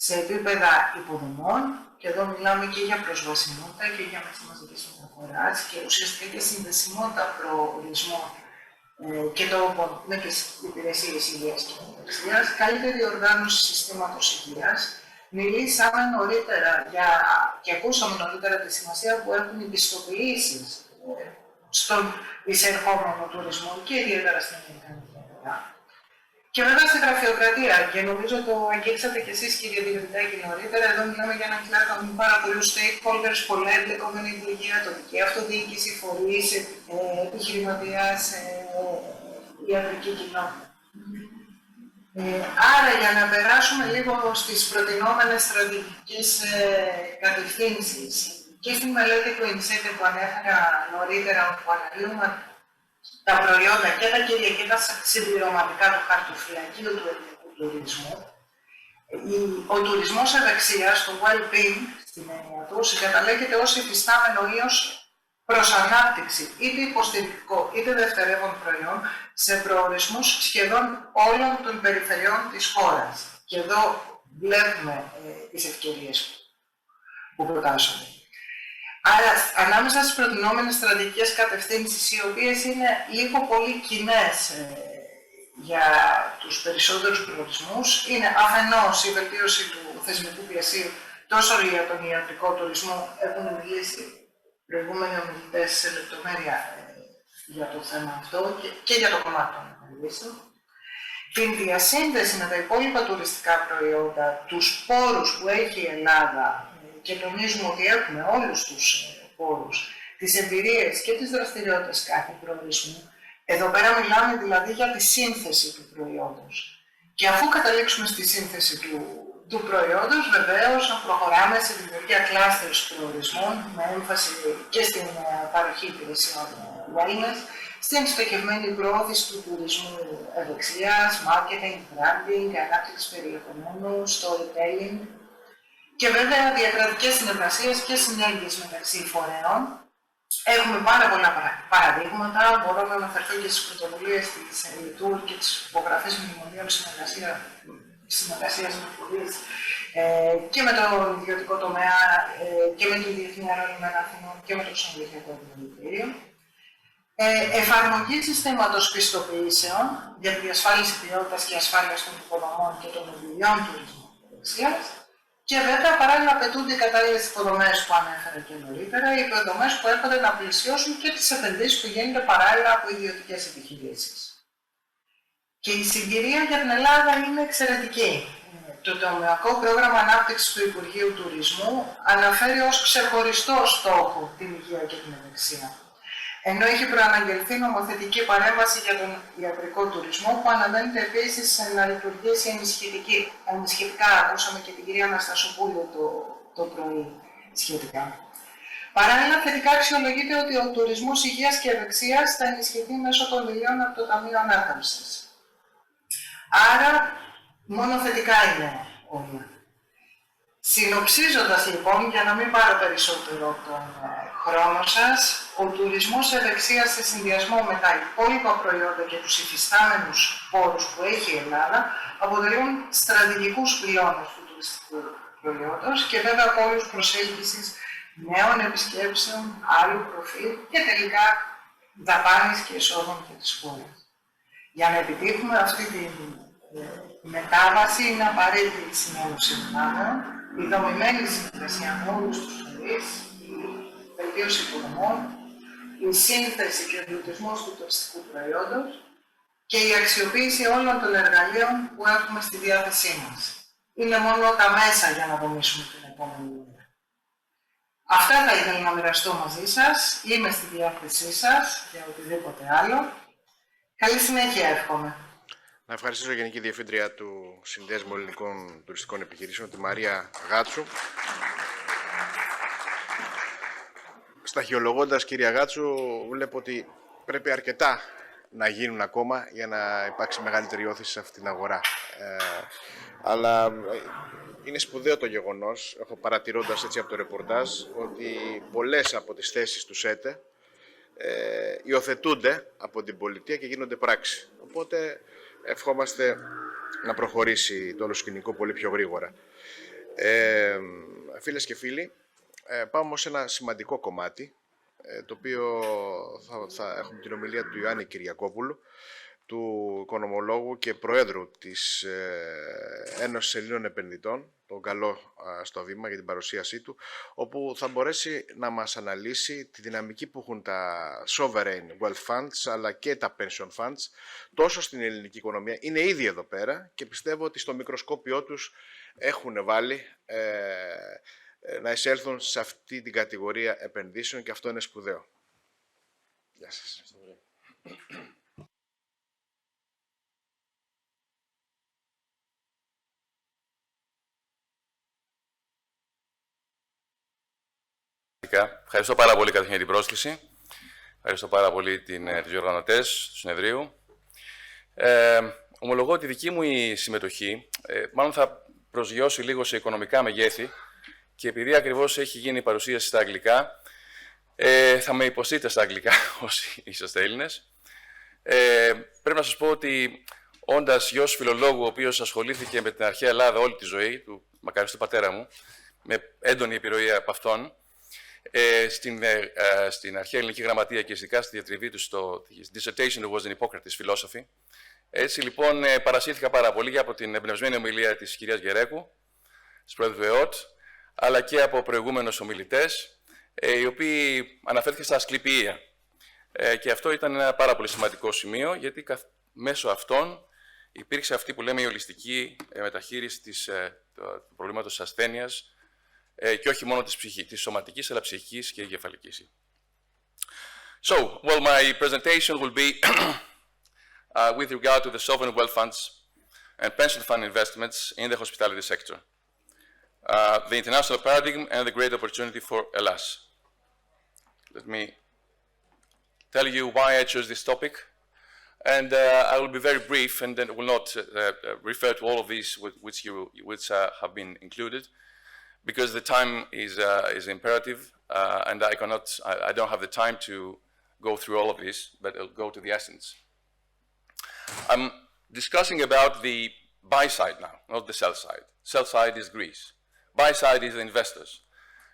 Σε επίπεδα υποδομών, και εδώ μιλάμε και για προσβασιμότητα και για μέσα μαζικής μεταφοράς και ουσιαστικά και συνδεσιμότητα προορισμών και τόπων με τις υπηρεσίες υγείας και μεταξίας, καλύτερη οργάνωση συστήματος υγείας. Μιλήσαμε νωρίτερα και ακούσαμε νωρίτερα τη σημασία που έχουν οι πιστοποιήσεις στον εισερχόμενο τουρισμό και ιδιαίτερα στην ελληνική αγορά. Και βέβαια στη γραφειοκρατία, και νομίζω το αγγίξατε κι εσείς κύριε Διευθυντάκη νωρίτερα, εδώ μιλάμε για έναν κλάδο με πάρα πολλούς stakeholders, πολλά εμπλεκόμενη υπουργεία, τοπική αυτοδιοίκηση, φορείς, επιχειρηματίας, ιατρική κοινότητα. Άρα για να περάσουμε λίγο στις προτινόμενες στρατηγικές κατευθύνσεις και στην μελέτη του INSETE που ανέφερα νωρίτερα, όπου αναλύουμε τα προϊόντα και τα κύρια και τα συμπληρωματικά του χαρτοφυλακίου του ελληνικού τουρισμού, ο τουρισμός ευεξίας, το well-being στην έννοια του, συγκαταλέγεται ως υφιστάμενο ή ως προς ανάπτυξη, είτε υποστηρικτικό είτε δευτερεύον προϊόν, σε προορισμούς σχεδόν όλων των περιφερειών της χώρας. Και εδώ βλέπουμε τις ευκαιρίες που προτάσσονται. Άρα, ανάμεσα στις προτινόμενες στρατηγικές κατευθύνσεις, οι οποίες είναι λίγο πολύ κοινές για τους περισσότερους προορισμούς, είναι αφενός η βελτίωση του θεσμικού πλαισίου, τόσο για τον ιατρικό τουρισμό, έχουν μιλήσει προηγούμενοι ομιλητές σε λεπτομέρεια για το θέμα αυτό και για το κομμάτι των επενδύσεων. Την διασύνδεση με τα υπόλοιπα τουριστικά προϊόντα, τους πόρους που έχει η Ελλάδα, και τονίζουμε ότι έχουμε όλους τους πόρους, τις εμπειρίες και τις δραστηριότητες κάθε προορισμού. Εδώ πέρα μιλάμε δηλαδή για τη σύνθεση του προϊόντος. Και αφού καταλήξουμε στη σύνθεση του προϊόντος, βεβαίως να προχωράμε σε δημιουργία κλάστερς προορισμών, με έμφαση και στην παροχή υπηρεσιών wellness, στην στοχευμένη προώθηση του τουρισμού ευεξίας, marketing, branding, ανάπτυξη περιεχομένου, storytelling, και βέβαια διακρατικές συνεργασίες και συνέργειες μεταξύ φορέων. Έχουμε πάρα πολλά παραδείγματα. Μπορώ να αναφερθώ και στις πρωτοβουλίες της ΕΛΤΟΥΡ και τις υπογραφές μνημονίων συνεργασίας με φορείς και με τον ιδιωτικό τομέα και με τη Διεθνή Αερολιμένα Αθηνών και με το Ξενοδοχειακό Επιμελητήριο. Εφαρμογή συστήματος πιστοποιήσεων για τη διασφάλιση ποιότητας και ασφάλειας των υποδομών και των εμπειριών τουρισμού ευεξίας. Και βέβαια παράλληλα απαιτούνται οι κατάλληλες υποδομές που ανέφερα και νωρίτερα, οι υποδομές που έρχονται να πλησιώσουν και τις επενδύσεις που γίνονται παράλληλα από ιδιωτικές επιχειρήσεις. Και η συγκυρία για την Ελλάδα είναι εξαιρετική. Το τομεακό πρόγραμμα ανάπτυξης του Υπουργείου Τουρισμού αναφέρει ως ξεχωριστό στόχο την υγεία και την ευεξία. Ενώ έχει προαναγγελθεί νομοθετική παρέμβαση για τον ιατρικό τουρισμό που αναμένεται επίσης να λειτουργήσει ενισχυτικά. Ακούσαμε και την κυρία Αναστασοπούλου το πρωί σχετικά. Παράλληλα, θετικά αξιολογείται ότι ο τουρισμός υγείας και ευεξίας θα ενισχυθεί μέσω των μιλίων από το Ταμείο Ανάκαμψης. Άρα, μόνο θετικά είναι όλα. Συνοψίζοντας λοιπόν, για να μην πάρω περισσότερο τον χρόνο σας, ο τουρισμός ευεξίας σε συνδυασμό με τα υπόλοιπα προϊόντα και τους υφιστάμενους πόρους που έχει η Ελλάδα αποτελούν στρατηγικούς πυλώνες του τουριστικού προϊόντος και βέβαια πόρους προσέλκυσης νέων επισκέψεων, άλλου προφίλ και τελικά δαπάνης και εσόδων για τις χώρες. Για να επιτύχουμε αυτή τη μετάβαση είναι απαραίτητη η συνένωση δυνάμεων, η δομημένη συνεργασία με όλους τους φορείς, η βελτίωση υποδομών, η σύνθεση και ο εμπλουτισμός του τουριστικού προϊόντος και η αξιοποίηση όλων των εργαλείων που έχουμε στη διάθεσή μας. Είναι μόνο τα μέσα για να δομήσουμε την επόμενη μέρα. Αυτά θα ήθελα να μοιραστώ μαζί σας. Είμαι στη διάθεσή σας για οτιδήποτε άλλο. Καλή συνέχεια εύχομαι. Να ευχαριστήσω Γενική Διευθύντρια του Συνδέσμου Ελληνικών Τουριστικών Επιχειρήσεων, τη Μαρία Γάτσου. Σταχυολογώντας, κυρία Γάτσου, βλέπω ότι πρέπει αρκετά να γίνουν ακόμα για να υπάρξει μεγαλύτερη όθηση σε αυτήν την αγορά. Αλλά είναι σπουδαίο το γεγονός, έχω παρατηρώντας έτσι από το ρεπορτάζ, ότι πολλές από τις θέσεις του ΣΕΤΕ υιοθετούνται από την πολιτεία και γίνονται πράξη. Οπότε ευχόμαστε να προχωρήσει το όλο σκηνικό πολύ πιο γρήγορα. Φίλες και φίλοι, πάμε όμως σε ένα σημαντικό κομμάτι, το οποίο θα έχουμε την ομιλία του Ιωάννη Κυριακόπουλου, του οικονομολόγου και προέδρου της Ένωσης Ελλήνων Επενδυτών, τον καλό στο βήμα για την παρουσίασή του, όπου θα μπορέσει να μας αναλύσει τη δυναμική που έχουν τα sovereign wealth funds αλλά και τα pension funds τόσο στην ελληνική οικονομία. Είναι ήδη εδώ πέρα και πιστεύω ότι στο μικροσκόπιό τους έχουν βάλει να εισέλθουν σε αυτή την κατηγορία επενδύσεων και αυτό είναι σπουδαίο. Γεια σας. Ευχαριστώ πάρα πολύ καταρχήν για την πρόσκληση. Ευχαριστώ πάρα πολύ τους διοργανωτές του συνεδρίου. Ομολογώ ότι η δική μου η συμμετοχή μάλλον θα προσγειώσει λίγο σε οικονομικά μεγέθη και επειδή ακριβώς έχει γίνει η παρουσίαση στα αγγλικά, θα με υποστείτε στα αγγλικά όσοι είσαστε Έλληνες. Πρέπει να σας πω ότι όντας γιος φιλολόγου, ο οποίος ασχολήθηκε με την αρχαία Ελλάδα όλη τη ζωή, του μακαριστού πατέρα μου, με έντονη επιρροή από αυτόν, στην αρχαία ελληνική γραμματεία και ειδικά στη διατριβή του στο dissertation του was in Hippocrates philosophy. Έτσι λοιπόν παρασύρθηκα πάρα πολύ από την εμπνευσμένη ομιλία της κυρίας Γερέκου, της πρόεδρου του ΕΟΤ, αλλά και από προηγούμενους ομιλητές, οι οποίοι αναφέρθηκαν στα ασκληπιεία. Και αυτό ήταν ένα πάρα πολύ σημαντικό σημείο, γιατί μέσω αυτών υπήρξε αυτή που λέμε η ολιστική μεταχείριση του προβλήματος της ασθένειας, και όχι μόνο της σωματικής, αλλά ψυχικής και εγκεφαλικής. So, well, my presentation will be with regard to the sovereign wealth funds and pension fund investments in the hospitality sector, the international paradigm and the great opportunity for Hellas. Let me tell you why I chose this topic, and I will be very brief and then will not refer to all of these which have been included, because the time is imperative, and I don't have the time to go through all of this, but I'll go to the essence. I'm discussing about the buy side now, not the sell side. Sell side is Greece. Buy side is the investors.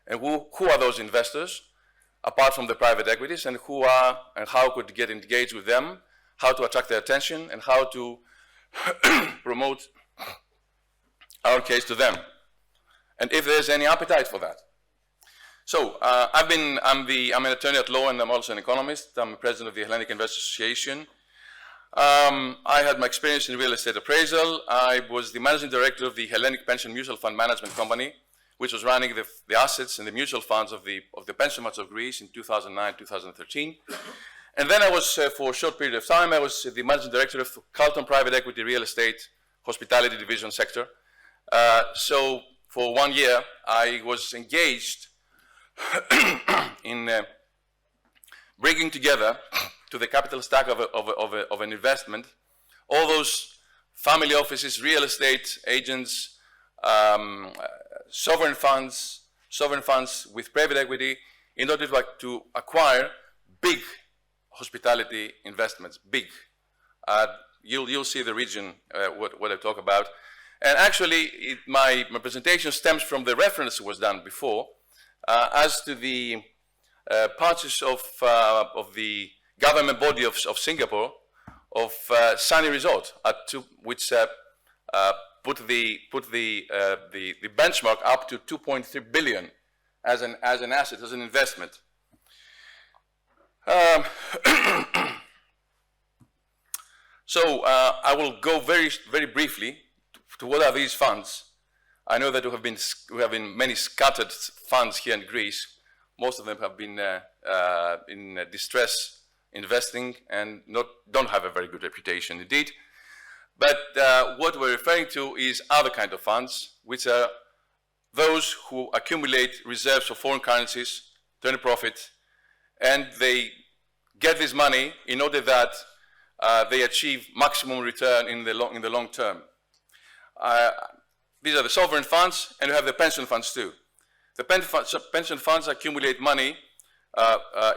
And who are those investors, apart from the private equities, and how could get engaged with them, how to attract their attention, and how to promote our case to them, and if there's any appetite for that. So, I'm an attorney at law and I'm also an economist. I'm president of the Hellenic Investors Association. I had my experience in real estate appraisal. I was the managing director of the Hellenic Pension Mutual Fund Management Company, which was running the assets and the mutual funds of the pension funds of Greece in 2009, 2013. And then I was, for a short period of time, I was the managing director of Carlton Private Equity Real Estate Hospitality Division sector. So for 1 year, I was engaged in bringing together to the capital stack of an investment all those family offices, real estate agents, sovereign funds with private equity, in order to acquire big hospitality investments, big. You'll see the region, what I talk about. And actually, my presentation stems from the reference that was done before as to the purchase of the government body of Singapore of Sunny Resort, which put the benchmark up to 2.3 billion as an asset, as an investment. So I will go very briefly to what are these funds. I know that we have been many scattered funds here in Greece. Most of them have been in distress investing and don't have a very good reputation indeed. But what we're referring to is other kind of funds, which are those who accumulate reserves of foreign currencies, turn a profit, and they get this money in order that they achieve maximum return in the long term. These are the sovereign funds, and we have the pension funds too. The pension funds accumulate money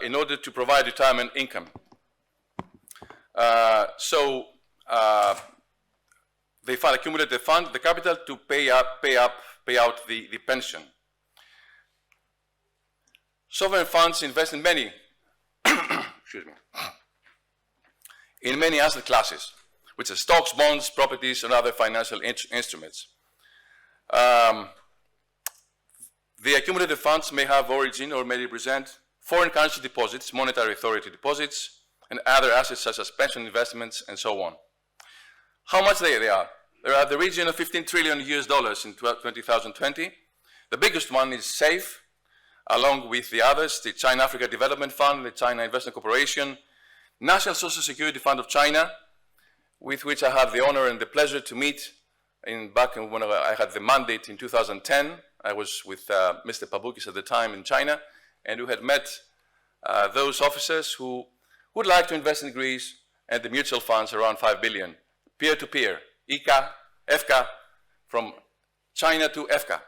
in order to provide retirement income. They accumulate the capital to pay out the pension. Sovereign funds invest in many, excuse me, in many asset classes, which are stocks, bonds, properties, and other financial instruments. The accumulated funds may have origin or may represent foreign currency deposits, monetary authority deposits, and other assets such as pension investments and so on. How much they are? They're at the region of $15 trillion in 2020. The biggest one is SAFE, along with the others, the China Africa Development Fund, the China Investment Corporation, National Social Security Fund of China, with which I had the honor and the pleasure to meet back when I had the mandate in 2010. I was with Mr. Paboukis at the time in China, and we had met those officers who would like to invest in Greece, and the mutual funds around 5 billion, peer-to-peer, ICA, EFCA, from China to EFCA.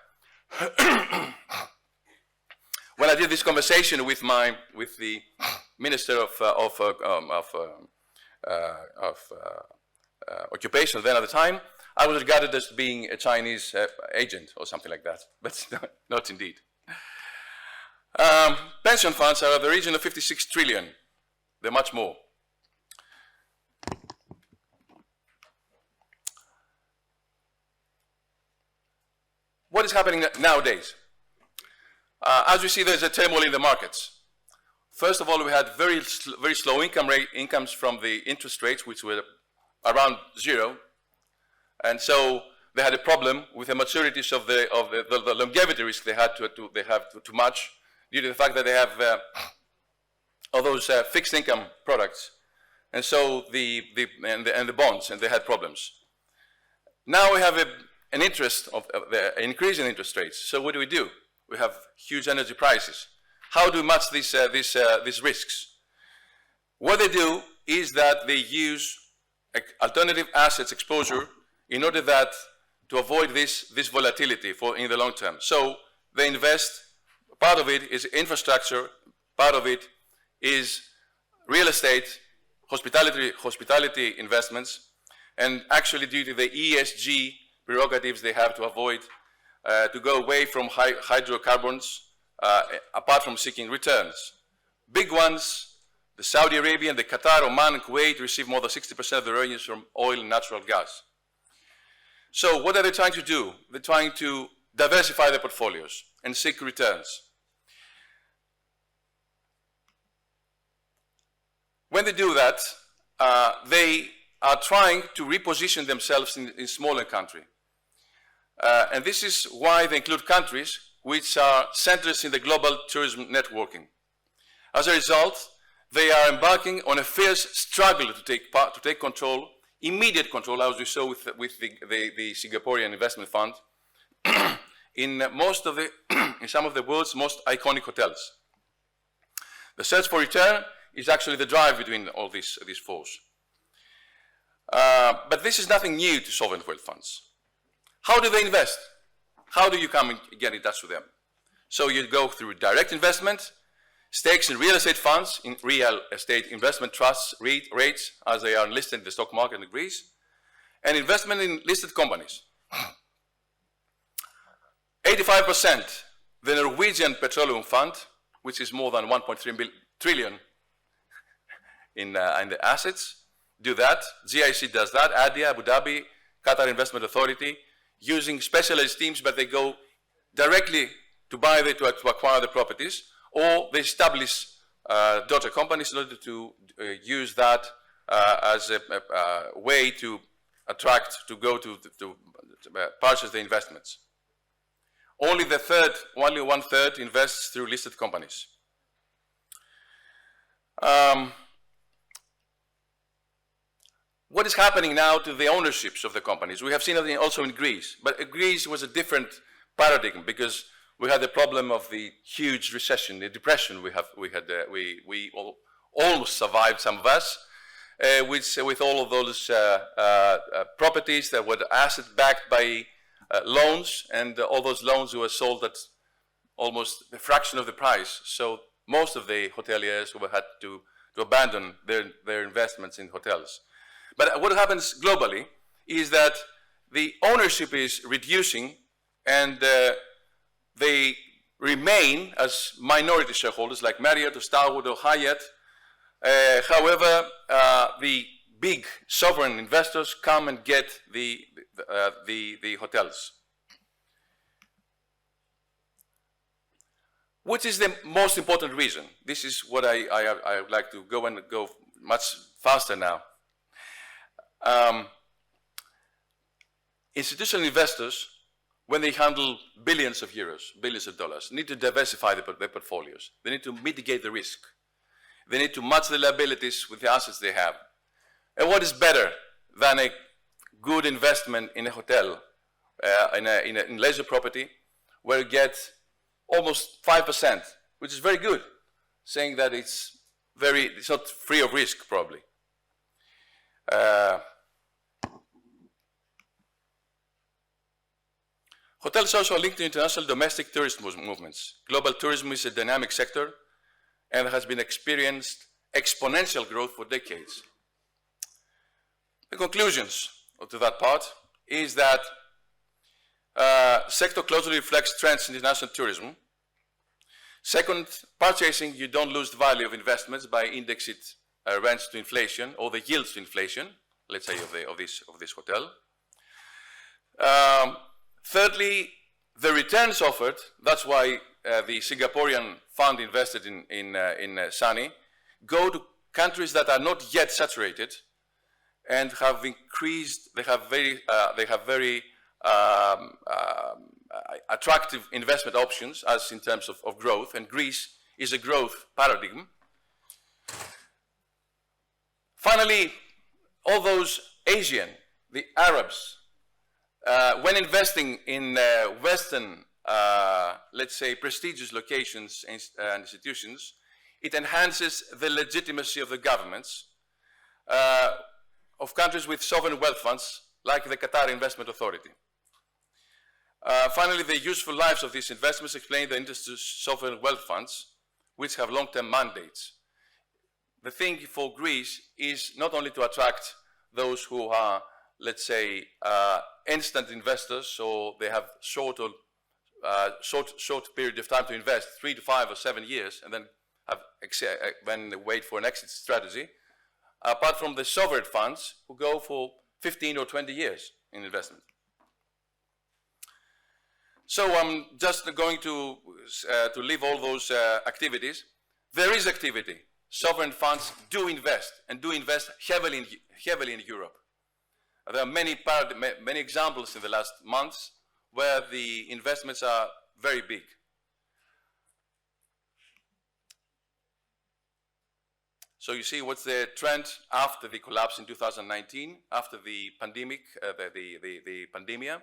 When I did this conversation with the Minister of Occupation then at the time, I was regarded as being a Chinese agent or something like that, but not indeed. Pension funds are of the region of 56 trillion. They're much more. What is happening nowadays? As we see, there's a turmoil in the markets. First of all, we had very slow incomes from the interest rates, which were around zero. And so they had a problem with the maturities of the longevity risk they have to match, due to the fact that they have all those fixed income products, and so the bonds, and they had problems. Now we have an increase in interest rates. So what do? We have huge energy prices. How do we match these risks? What they do is that they use alternative assets exposure in order to avoid this volatility in the long term. So they invest, part of it is infrastructure, part of it is real estate, hospitality investments, and actually due to the ESG prerogatives they have to avoid, to go away from hydrocarbons, apart from seeking returns. Big ones, the Saudi Arabia and the Qatar, Oman, and Kuwait receive more than 60% of their revenues from oil and natural gas. So what are they trying to do? They're trying to diversify their portfolios and seek returns. When they do that, they are trying to reposition themselves in smaller countries. And this is why they include countries which are centers in the global tourism networking. As a result, they are embarking on a fierce struggle to take control, immediate control, as we saw with the Singaporean Investment Fund, in some of the world's most iconic hotels. The search for return is actually the drive between all these forces. But this is nothing new to sovereign wealth funds. How do they invest? How do you come and get in touch with them? So you go through direct investment, stakes in real estate funds, in real estate investment trusts, REITs, as they are listed in the stock market in Greece, and investment in listed companies. 85%, the Norwegian Petroleum Fund, which is more than 1.3 trillion in the assets, do that. GIC does that. ADIA, Abu Dhabi, Qatar Investment Authority, using specialized teams, but they go directly to acquire the properties, or they establish daughter companies in order to use that as a way to attract, to go to purchase the investments. Only one third invests through listed companies. What is happening now to the ownerships of the companies? We have seen it also in Greece, but Greece was a different paradigm because we had the problem of the huge recession, the depression we almost survived, some of us, with all of those properties that were asset-backed by loans, and all those loans were sold at almost a fraction of the price. So most of the hoteliers had to abandon their investments in hotels. But what happens globally is that the ownership is reducing, and they remain as minority shareholders like Marriott or Starwood or Hyatt. However, the big sovereign investors come and get the hotels. Which is the most important reason? This is what I would like to go much faster now. Institutional investors, when they handle billions of euros, billions of dollars, need to diversify their portfolios. They need to mitigate the risk. They need to match the liabilities with the assets they have. And what is better than a good investment in a hotel, in leisure property, where you get almost 5%, which is very good, saying that it's not free of risk, probably. Hotels also are linked to international domestic tourist movements. Global tourism is a dynamic sector and has been experienced exponential growth for decades. The conclusions to that part is that sector closely reflects trends in international tourism. Second, purchasing, you don't lose the value of investments by indexing rents to inflation or the yields to inflation, let's say of this hotel. Thirdly, the returns offered, that's why the Singaporean fund invested in Sani, go to countries that are not yet saturated and have increased, they have very attractive investment options as in terms of growth, and Greece is a growth paradigm. Finally, all those Asian, the Arabs, when investing in Western, let's say, prestigious locations and institutions, it enhances the legitimacy of the governments of countries with sovereign wealth funds, like the Qatar Investment Authority. Finally, the useful lives of these investments explain the interest of sovereign wealth funds, which have long-term mandates. The thing for Greece is not only to attract those who are, let's say, instant investors, so they have short period of time to invest, 3 to 5 or 7 years, and then wait for an exit strategy, apart from the sovereign funds who go for 15 or 20 years in investment. So I'm just going to leave all those activities. There is activity sovereign funds do invest, and do invest heavily in Europe. There are many examples in the last months where the investments are very big. So you see what's the trend after the collapse in 2019, after the pandemic, the pandemia.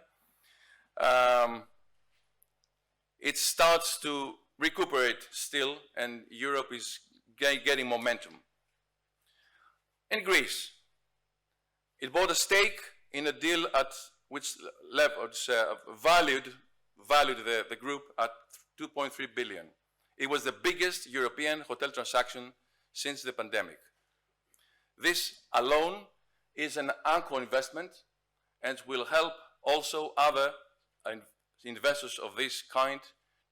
It starts to recuperate still, and Europe is getting momentum. In Greece, it bought a stake in a deal at which level valued the group at 2.3 billion. It was the biggest European hotel transaction since the pandemic. This alone is an anchor investment and will help also other investors of this kind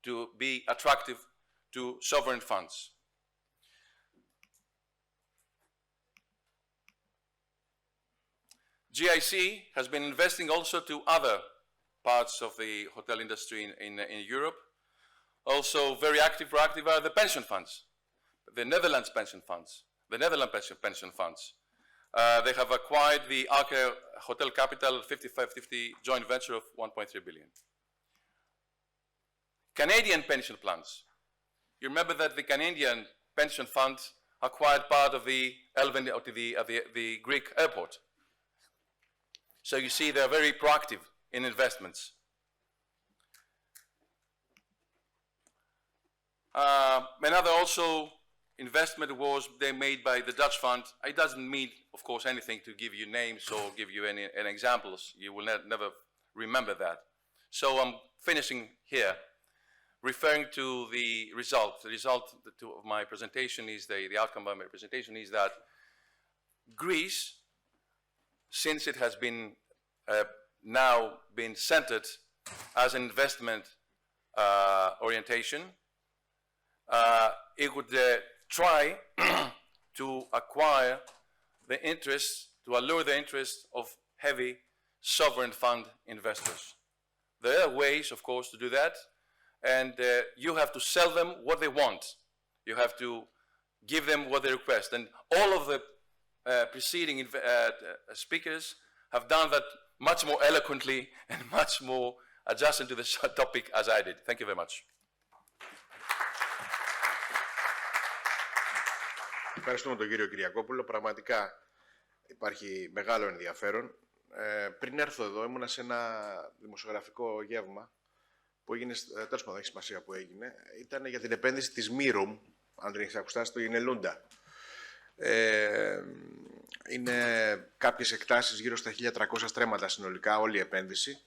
to be attractive to sovereign funds. GIC has been investing also to other parts of the hotel industry in Europe. Also very active, proactive are the pension funds, the Netherlands pension funds, the Netherlands pension funds. They have acquired the Aker Hotel Capital 55/50 joint venture of 1.3 billion. Canadian pension plans. You remember that the Canadian pension fund acquired part of the the Greek airport. So you see they're very proactive in investments. Another also investment was they made by the Dutch fund. It doesn't mean, of course, anything to give you names or give you any examples. You will never remember that. So I'm finishing here, referring to the result. The result of my presentation is, the outcome of my presentation is that Greece, since it has been now been centered as an investment orientation, it would try to acquire the interest, to allure the interest of heavy sovereign fund investors. There are ways, of course, to do that, and you have to sell them what they want. You have to give them what they request, and all of the preceding speakers have done that much more eloquently and much more adjusted to the topic as I did. Thank you very much. Ευχαριστούμε τον κύριο Κυριακόπουλο. Πραγματικά υπάρχει μεγάλο ενδιαφέρον. Πριν έρθω εδώ ήμουνα σε ένα δημοσιογραφικό γεύμα που έγινε, τέλος πάντων έχει σημασία που έγινε. Ήταν για την επένδυση της Mirum, αν δεν έχεις ακουστά, στο Ινελούντα. Είναι κάποιες εκτάσεις γύρω στα 1.300 στρέμματα συνολικά, όλη η επένδυση,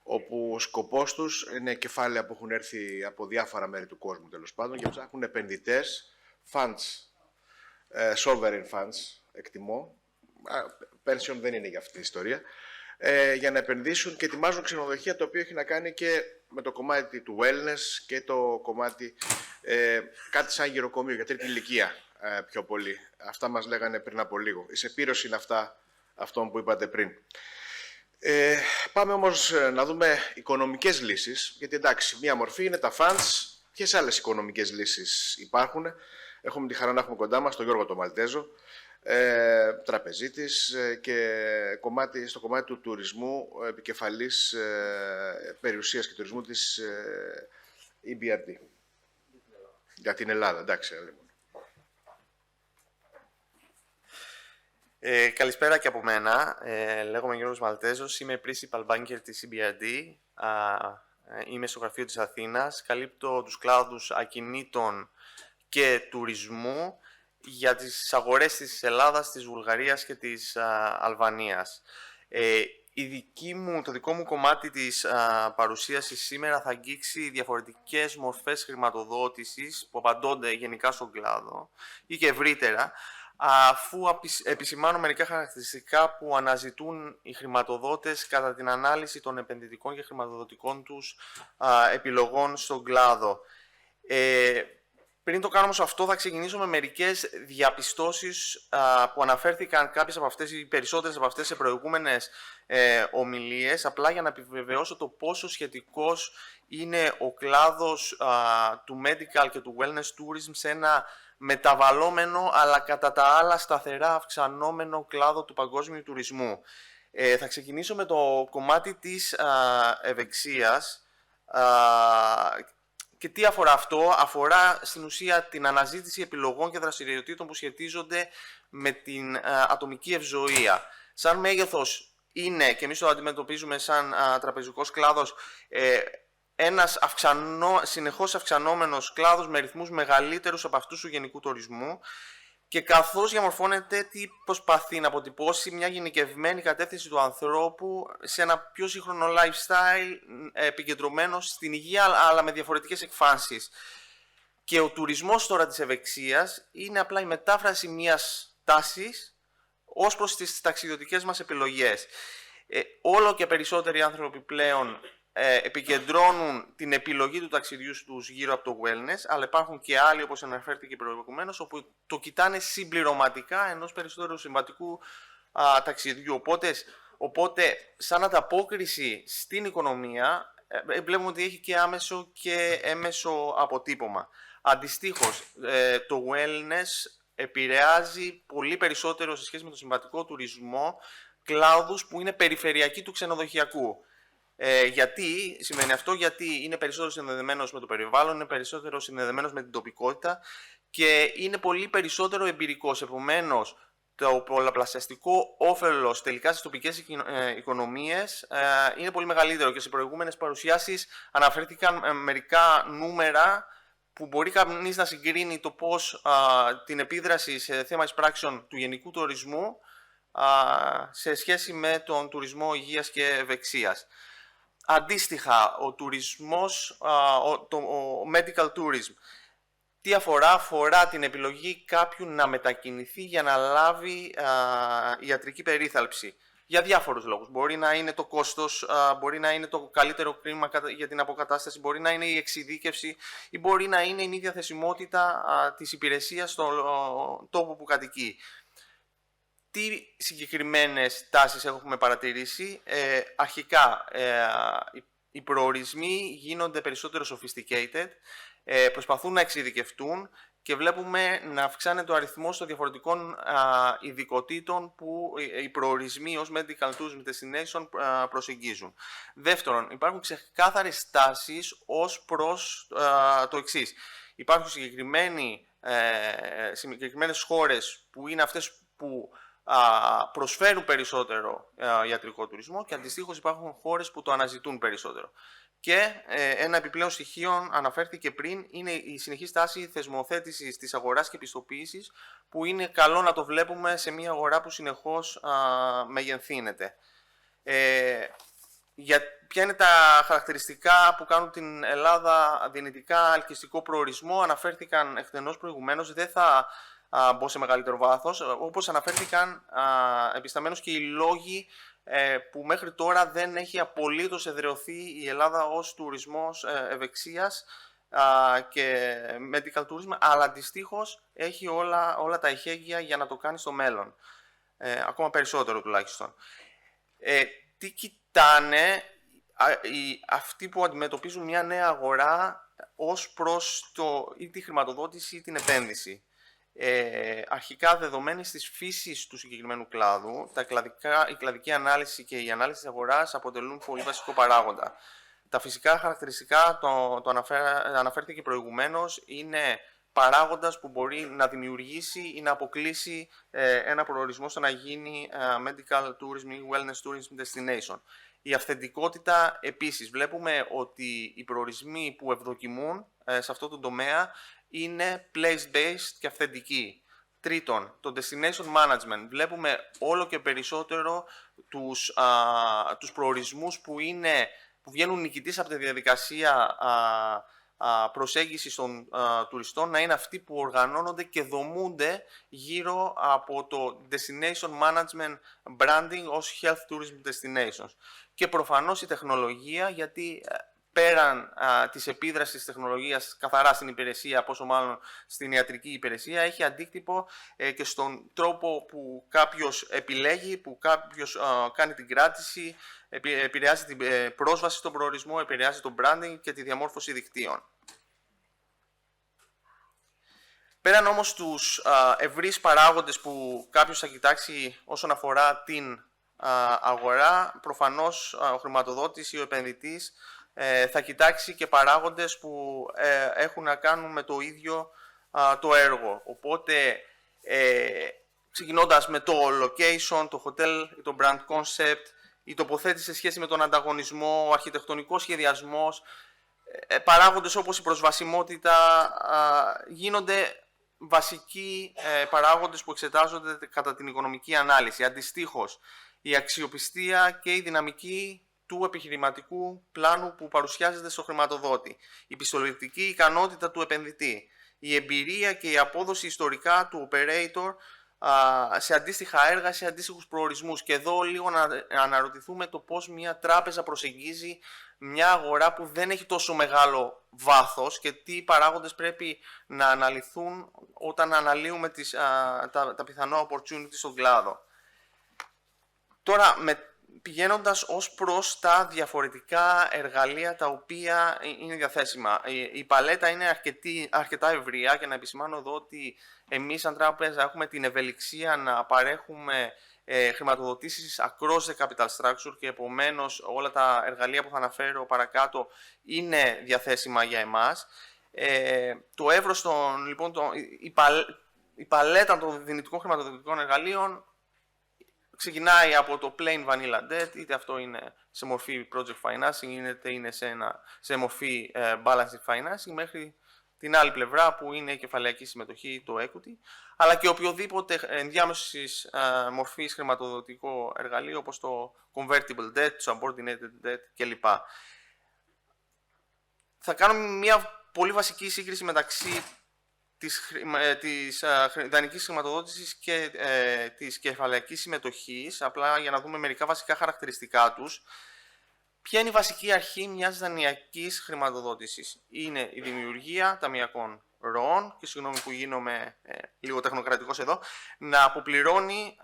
όπου ο σκοπός τους είναι κεφάλαια που έχουν έρθει από διάφορα μέρη του κόσμου, τέλος πάντων, και ψάχνουν επενδυτές, funds, sovereign funds, εκτιμώ, pension δεν είναι για αυτή την ιστορία, για να επενδύσουν και ετοιμάζουν ξενοδοχεία, το οποίο έχει να κάνει και με το κομμάτι του wellness και το κομμάτι κάτι σαν γυροκομείο για τρίτη ηλικία πιο πολύ. Αυτά μας λέγανε πριν από λίγο. Η σεπήρωση είναι αυτών που είπατε πριν. Πάμε όμως να δούμε οικονομικές λύσεις, γιατί εντάξει, μία μορφή είναι τα funds. Ποιες άλλες οικονομικές λύσεις υπάρχουν? Έχουμε τη χαρά να έχουμε κοντά μας τον Γιώργο τον Μαλτέζο, τραπεζίτης και στο κομμάτι του τουρισμού, επικεφαλής περιουσίας και τουρισμού της EBRD. Για την Ελλάδα, εντάξει. Καλησπέρα και από μένα. Λέγομαι Γιώργος Μαλτέζος, είμαι Principal Banker της EBRD. Είμαι στο γραφείο της Αθήνας. Καλύπτω τους κλάδους ακινήτων και τουρισμού για τις αγορές της Ελλάδας, της Βουλγαρίας και της Αλβανίας. Το δικό μου κομμάτι της παρουσίασης σήμερα θα αγγίξει διαφορετικές μορφές χρηματοδότησης που απαντώνται γενικά στον κλάδο ή και ευρύτερα, αφού επισημάνω μερικά χαρακτηριστικά που αναζητούν οι χρηματοδότες κατά την ανάλυση των επενδυτικών και χρηματοδοτικών τους επιλογών στον κλάδο. Πριν το κάνω όμως αυτό, θα ξεκινήσω με μερικές διαπιστώσεις που αναφέρθηκαν κάποιες από αυτές ή περισσότερες από αυτές σε προηγούμενες ομιλίες, απλά για να επιβεβαιώσω το πόσο σχετικός είναι ο κλάδος του medical και του wellness tourism σε ένα μεταβαλλόμενο αλλά κατά τα άλλα σταθερά αυξανόμενο κλάδο του παγκόσμιου τουρισμού. Θα ξεκινήσω με το κομμάτι της ευεξίας. Και τι αφορά αυτό? Αφορά στην ουσία την αναζήτηση επιλογών και δραστηριοτήτων που σχετίζονται με την ατομική ευζοία. Σαν μέγεθος είναι, και εμείς το αντιμετωπίζουμε σαν τραπεζικός κλάδος, ένας συνεχώς αυξανόμενος κλάδος με ρυθμούς μεγαλύτερους από αυτούς του γενικού τουρισμού, και καθώς διαμορφώνεται, τι προσπαθεί να αποτυπώσει? Μια γενικευμένη κατεύθυνση του ανθρώπου σε ένα πιο σύγχρονο lifestyle επικεντρωμένο στην υγεία, αλλά με διαφορετικές εκφάνσεις. Και ο τουρισμός τώρα της ευεξίας είναι απλά η μετάφραση μιας τάσης ως προς τις ταξιδιωτικές μας επιλογές. Όλο και περισσότεροι άνθρωποι πλέον επικεντρώνουν την επιλογή του ταξιδιού τους γύρω από το wellness, αλλά υπάρχουν και άλλοι, όπως αναφέρθηκε προηγουμένως, όπου το κοιτάνε συμπληρωματικά ενός περισσότερου συμβατικού ταξιδιού. Οπότε, σαν ανταπόκριση στην οικονομία, βλέπουμε ότι έχει και άμεσο και έμεσο αποτύπωμα. Αντιστοίχως, το wellness επηρεάζει πολύ περισσότερο σε σχέση με το συμβατικό τουρισμό κλάδους που είναι περιφερειακοί του ξενοδοχειακού. Γιατί σημαίνει αυτό? Γιατί είναι περισσότερο συνδεδεμένος με το περιβάλλον, είναι περισσότερο συνδεδεμένος με την τοπικότητα και είναι πολύ περισσότερο εμπειρικός. Επομένως, το πολλαπλασιαστικό όφελος τελικά στις τοπικές οικονομίες είναι πολύ μεγαλύτερο, και σε προηγούμενες παρουσιάσεις αναφέρθηκαν μερικά νούμερα που μπορεί κανείς να συγκρίνει το πώς την επίδραση σε θέμα εισπράξεων του γενικού τουρισμού σε σχέση με τον τουρισμό υγείας και ευεξίας. Αντίστοιχα, ο τουρισμός, ο medical tourism, τι αφορά την επιλογή κάποιου να μετακινηθεί για να λάβει ιατρική περίθαλψη. Για διάφορους λόγους. Μπορεί να είναι το κόστος, μπορεί να είναι το καλύτερο κλίμα για την αποκατάσταση, μπορεί να είναι η εξειδίκευση ή μπορεί να είναι η μη διαθεσιμότητα της υπηρεσίας στον τόπο που κατοικεί. Τι συγκεκριμένες τάσεις έχουμε παρατηρήσει? Αρχικά, οι προορισμοί γίνονται περισσότερο sophisticated, προσπαθούν να εξειδικευτούν και βλέπουμε να αυξάνεται ο αριθμός των διαφορετικών ειδικοτήτων που οι προορισμοί ως medical tourism destination προσεγγίζουν. Δεύτερον, υπάρχουν ξεκάθαρες τάσεις ως προς το εξής. Υπάρχουν συγκεκριμένες χώρες που είναι αυτές που προσφέρουν περισσότερο ιατρικό τουρισμό και αντιστοίχως υπάρχουν χώρες που το αναζητούν περισσότερο. Και ένα επιπλέον στοιχείο αναφέρθηκε πριν είναι η συνεχής τάση θεσμοθέτησης της αγοράς και πιστοποίησης, που είναι καλό να το βλέπουμε σε μια αγορά που συνεχώς μεγενθύνεται. Ποια είναι τα χαρακτηριστικά που κάνουν την Ελλάδα δυνητικά ελκυστικό προορισμό? Αναφέρθηκαν εκτενώς προηγουμένως, δεν θα μπω σε μεγαλύτερο βάθος. Όπως αναφέρθηκαν επισταμένως και οι λόγοι που μέχρι τώρα δεν έχει απολύτως εδραιωθεί η Ελλάδα ως τουρισμός ευεξίας και medical tourism, αλλά αντιστοίχως έχει όλα τα εχέγγυα για να το κάνει στο μέλλον. Ακόμα περισσότερο τουλάχιστον. Τι κοιτάνε αυτοί που αντιμετωπίζουν μια νέα αγορά ως προς τη χρηματοδότηση ή την επένδυση? Αρχικά, δεδομένης της φύσης του συγκεκριμένου κλάδου, η κλαδική ανάλυση και η ανάλυση της αγοράς αποτελούν πολύ βασικό παράγοντα. Τα φυσικά χαρακτηριστικά, το αναφέρθηκε προηγουμένως, είναι παράγοντας που μπορεί να δημιουργήσει ή να αποκλείσει ένα προορισμό στο να γίνει medical tourism ή wellness tourism destination. Η αυθεντικότητα επίσης. Βλέπουμε ότι οι προορισμοί που ευδοκιμούν σε αυτό το τομέα είναι place-based και αυθεντικοί. Τρίτον, το destination management. Βλέπουμε όλο και περισσότερο τους προορισμούς που βγαίνουν νικητής από τη διαδικασία προσέγγισης των τουριστών να είναι αυτοί που οργανώνονται και δομούνται γύρω από το destination management branding ως health tourism destinations. Και προφανώς η τεχνολογία, γιατί πέραν της επίδρασης της τεχνολογίας καθαρά στην υπηρεσία, πόσο μάλλον στην ιατρική υπηρεσία, έχει αντίκτυπο και στον τρόπο που κάποιος επιλέγει, που κάποιος κάνει την κράτηση, επηρεάζει την πρόσβαση στον προορισμό, επηρεάζει το branding και τη διαμόρφωση δικτύων. Πέραν όμως τους ευρύς παράγοντες που κάποιος θα κοιτάξει όσον αφορά την αγορά, προφανώς ο χρηματοδότης ή ο επενδυτής θα κοιτάξει και παράγοντες που έχουν να κάνουν με το ίδιο το έργο. Οπότε, ξεκινώντας με το location, το hotel, το brand concept, η τοποθέτηση σε σχέση με τον ανταγωνισμό, ο αρχιτεκτονικός σχεδιασμός, παράγοντες όπως η προσβασιμότητα γίνονται βασικοί παράγοντες που εξετάζονται κατά την οικονομική ανάλυση. Αντιστοίχως, η αξιοπιστία και η δυναμική του επιχειρηματικού πλάνου που παρουσιάζεται στο χρηματοδότη, η πιστοληπτική ικανότητα του επενδυτή, η εμπειρία και η απόδοση ιστορικά του operator σε αντίστοιχα έργα, σε αντίστοιχους προορισμούς. Και εδώ λίγο να αναρωτηθούμε το πώς μια τράπεζα προσεγγίζει μια αγορά που δεν έχει τόσο μεγάλο βάθος και τι παράγοντες πρέπει να αναλυθούν όταν αναλύουμε τα πιθανό opportunity στον κλάδο. Τώρα, πηγαίνοντας ως προς τα διαφορετικά εργαλεία τα οποία είναι διαθέσιμα. Η παλέτα είναι αρκετά ευρεία και να επισημάνω εδώ ότι εμείς σαν τράπεζα έχουμε την ευελιξία να παρέχουμε χρηματοδοτήσεις across the capital structure και επομένως όλα τα εργαλεία που θα αναφέρω παρακάτω είναι διαθέσιμα για εμάς. Το εύρος η παλέτα των δυνητικών χρηματοδοτικών εργαλείων ξεκινάει από το plain vanilla debt, είτε αυτό είναι σε μορφή project financing, είτε είναι σε μορφή balancing financing, μέχρι την άλλη πλευρά που είναι η κεφαλαιακή συμμετοχή, το equity, αλλά και οποιοδήποτε ενδιάμεσης μορφής χρηματοδοτικό εργαλείο, όπως το convertible debt, το subordinated debt κλπ. Θα κάνουμε μια πολύ βασική σύγκριση μεταξύ της δανεικής χρηματοδότησης και της κεφαλαιακής συμμετοχής, απλά για να δούμε μερικά βασικά χαρακτηριστικά τους. Ποια είναι η βασική αρχή μιας δανειακής χρηματοδότησης? Είναι η δημιουργία ταμειακών ροών, και συγγνώμη που γίνομαι λίγο τεχνοκρατικός εδώ, να αποπληρώνει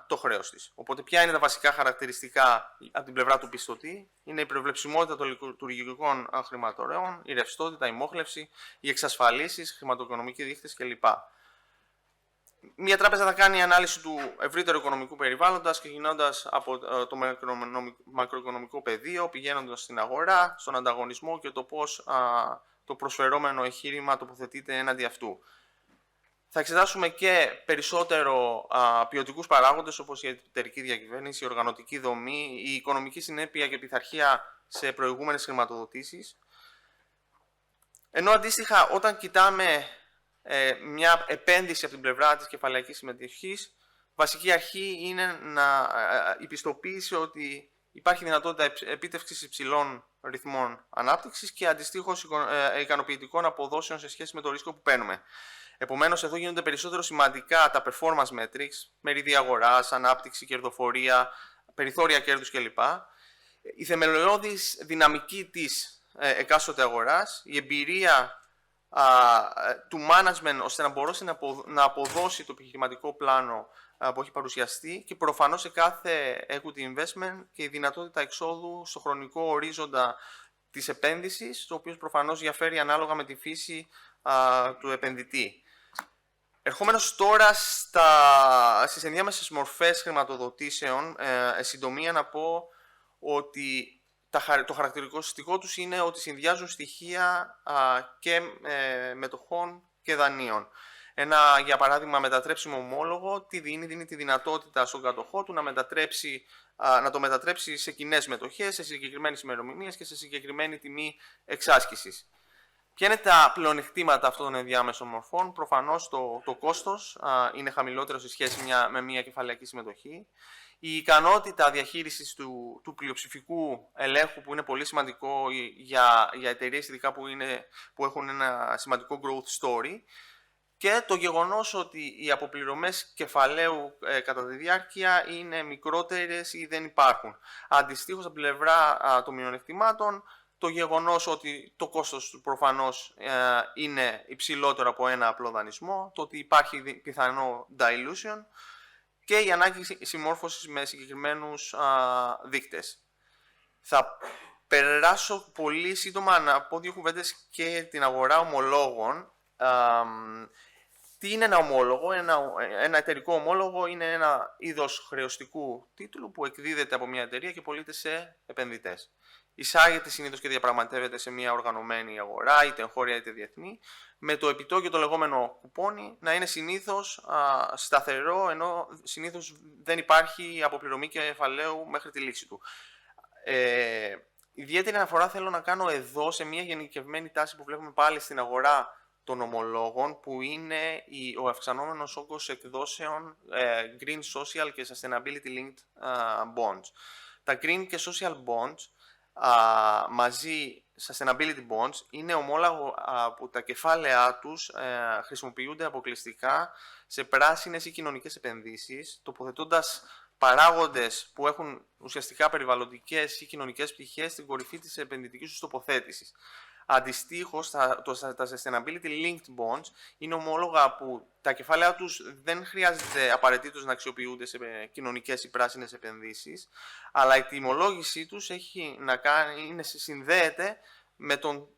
το χρέος της. Οπότε ποια είναι τα βασικά χαρακτηριστικά από την πλευρά του πιστωτή? Είναι η προβλεψιμότητα των λειτουργικών χρηματορέων, η ρευστότητα, η μόχλευση, οι εξασφαλίσεις, χρηματοοικονομικοί δείκτες κλπ. Μια τράπεζα θα κάνει ανάλυση του ευρύτερου οικονομικού περιβάλλοντας, ξεκινώντας από το μακροοικονομικό πεδίο, πηγαίνοντας στην αγορά, στον ανταγωνισμό και το πώς το προσφερόμενο εγχείρημα τοποθετείται έναντι αυτού. Θα εξετάσουμε και περισσότερο ποιοτικούς παράγοντες, όπως η εταιρική διακυβέρνηση, η οργανωτική δομή, η οικονομική συνέπεια και πειθαρχία σε προηγούμενες χρηματοδοτήσεις. Ενώ αντίστοιχα, όταν κοιτάμε μια επένδυση από την πλευρά της κεφαλαιακής συμμετοχής, βασική αρχή είναι η πιστοποίηση ότι υπάρχει δυνατότητα επίτευξης υψηλών ρυθμών ανάπτυξης και αντιστοίχως ικανοποιητικών αποδόσεων σε σχέση με το ρίσκο που παίρνουμε. Επομένως, εδώ γίνονται περισσότερο σημαντικά τα performance metrics, μερίδια αγοράς, ανάπτυξη, κερδοφορία, περιθώρια κέρδους κλπ. Η θεμελιώδης δυναμική της εκάστοτε αγοράς, η εμπειρία του management ώστε να μπορέσει να αποδώσει το επιχειρηματικό πλάνο που έχει παρουσιαστεί και προφανώς σε κάθε equity investment και η δυνατότητα εξόδου στο χρονικό ορίζοντα της επένδυσης, το οποίο προφανώς διαφέρει ανάλογα με τη φύση του επενδυτή. Ερχόμενος τώρα στις ενδιάμεσες μορφές χρηματοδοτήσεων, συντομία να πω ότι το χαρακτηριστικό τους είναι ότι συνδυάζουν στοιχεία και μετοχών και δανείων. Ένα, για παράδειγμα, μετατρέψιμο ομόλογο τι δίνει τη δυνατότητα στον κατοχό του να το μετατρέψει σε κοινές μετοχές, σε συγκεκριμένες ημερομηνίες και σε συγκεκριμένη τιμή εξάσκησης. Ποια είναι τα πλεονεκτήματα αυτών των ενδιάμεσων μορφών? Προφανώς το κόστος είναι χαμηλότερο σε σχέση με μια κεφαλαιακή συμμετοχή. Η ικανότητα διαχείρισης του πλειοψηφικού ελέγχου, που είναι πολύ σημαντικό για εταιρείες ειδικά που έχουν ένα σημαντικό growth story, και το γεγονός ότι οι αποπληρωμές κεφαλαίου κατά τη διάρκεια είναι μικρότερες ή δεν υπάρχουν. Αντιστοίχως, από την πλευρά των μειονεκτημάτων, το γεγονός ότι το κόστος του προφανώς είναι υψηλότερο από ένα απλό δανεισμό, το ότι υπάρχει πιθανό dilution και η ανάγκη συμμόρφωσης με συγκεκριμένους δείκτες. Θα περάσω πολύ σύντομα να πω δύο κουβέντες και την αγορά ομολόγων. Τι είναι ένα ομόλογο? Ένα εταιρικό ομόλογο είναι ένα είδος χρεωστικού τίτλου που εκδίδεται από μια εταιρεία και πωλείται σε επενδυτές. Εισάγεται συνήθως και διαπραγματεύεται σε μια οργανωμένη αγορά, είτε εγχώρια είτε διεθνή, με το επιτόκιο το λεγόμενο κουπόνι να είναι συνήθως σταθερό, ενώ συνήθως δεν υπάρχει αποπληρωμή κεφαλαίου μέχρι τη λήξη του. Ιδιαίτερη αναφορά θέλω να κάνω εδώ σε μια γενικευμένη τάση που βλέπουμε πάλι στην αγορά των ομολόγων, που είναι ο αυξανόμενος όγκος εκδόσεων Green, Social και Sustainability Linked Bonds. Τα Green και Social Bonds μαζί Sustainability Bonds είναι ομόλογα που τα κεφάλαιά τους χρησιμοποιούνται αποκλειστικά σε πράσινες ή κοινωνικές επενδύσεις, τοποθετώντας παράγοντες που έχουν ουσιαστικά περιβαλλοντικές ή κοινωνικές πτυχές στην κορυφή της επενδυτικής τους τοποθέτησης. Αντιστοίχως, τα Sustainability Linked Bonds είναι ομόλογα που τα κεφάλαια τους δεν χρειάζεται απαραίτητος να αξιοποιούνται σε κοινωνικές ή πράσινες επενδύσεις, αλλά η τιμολόγησή τους συνδέεται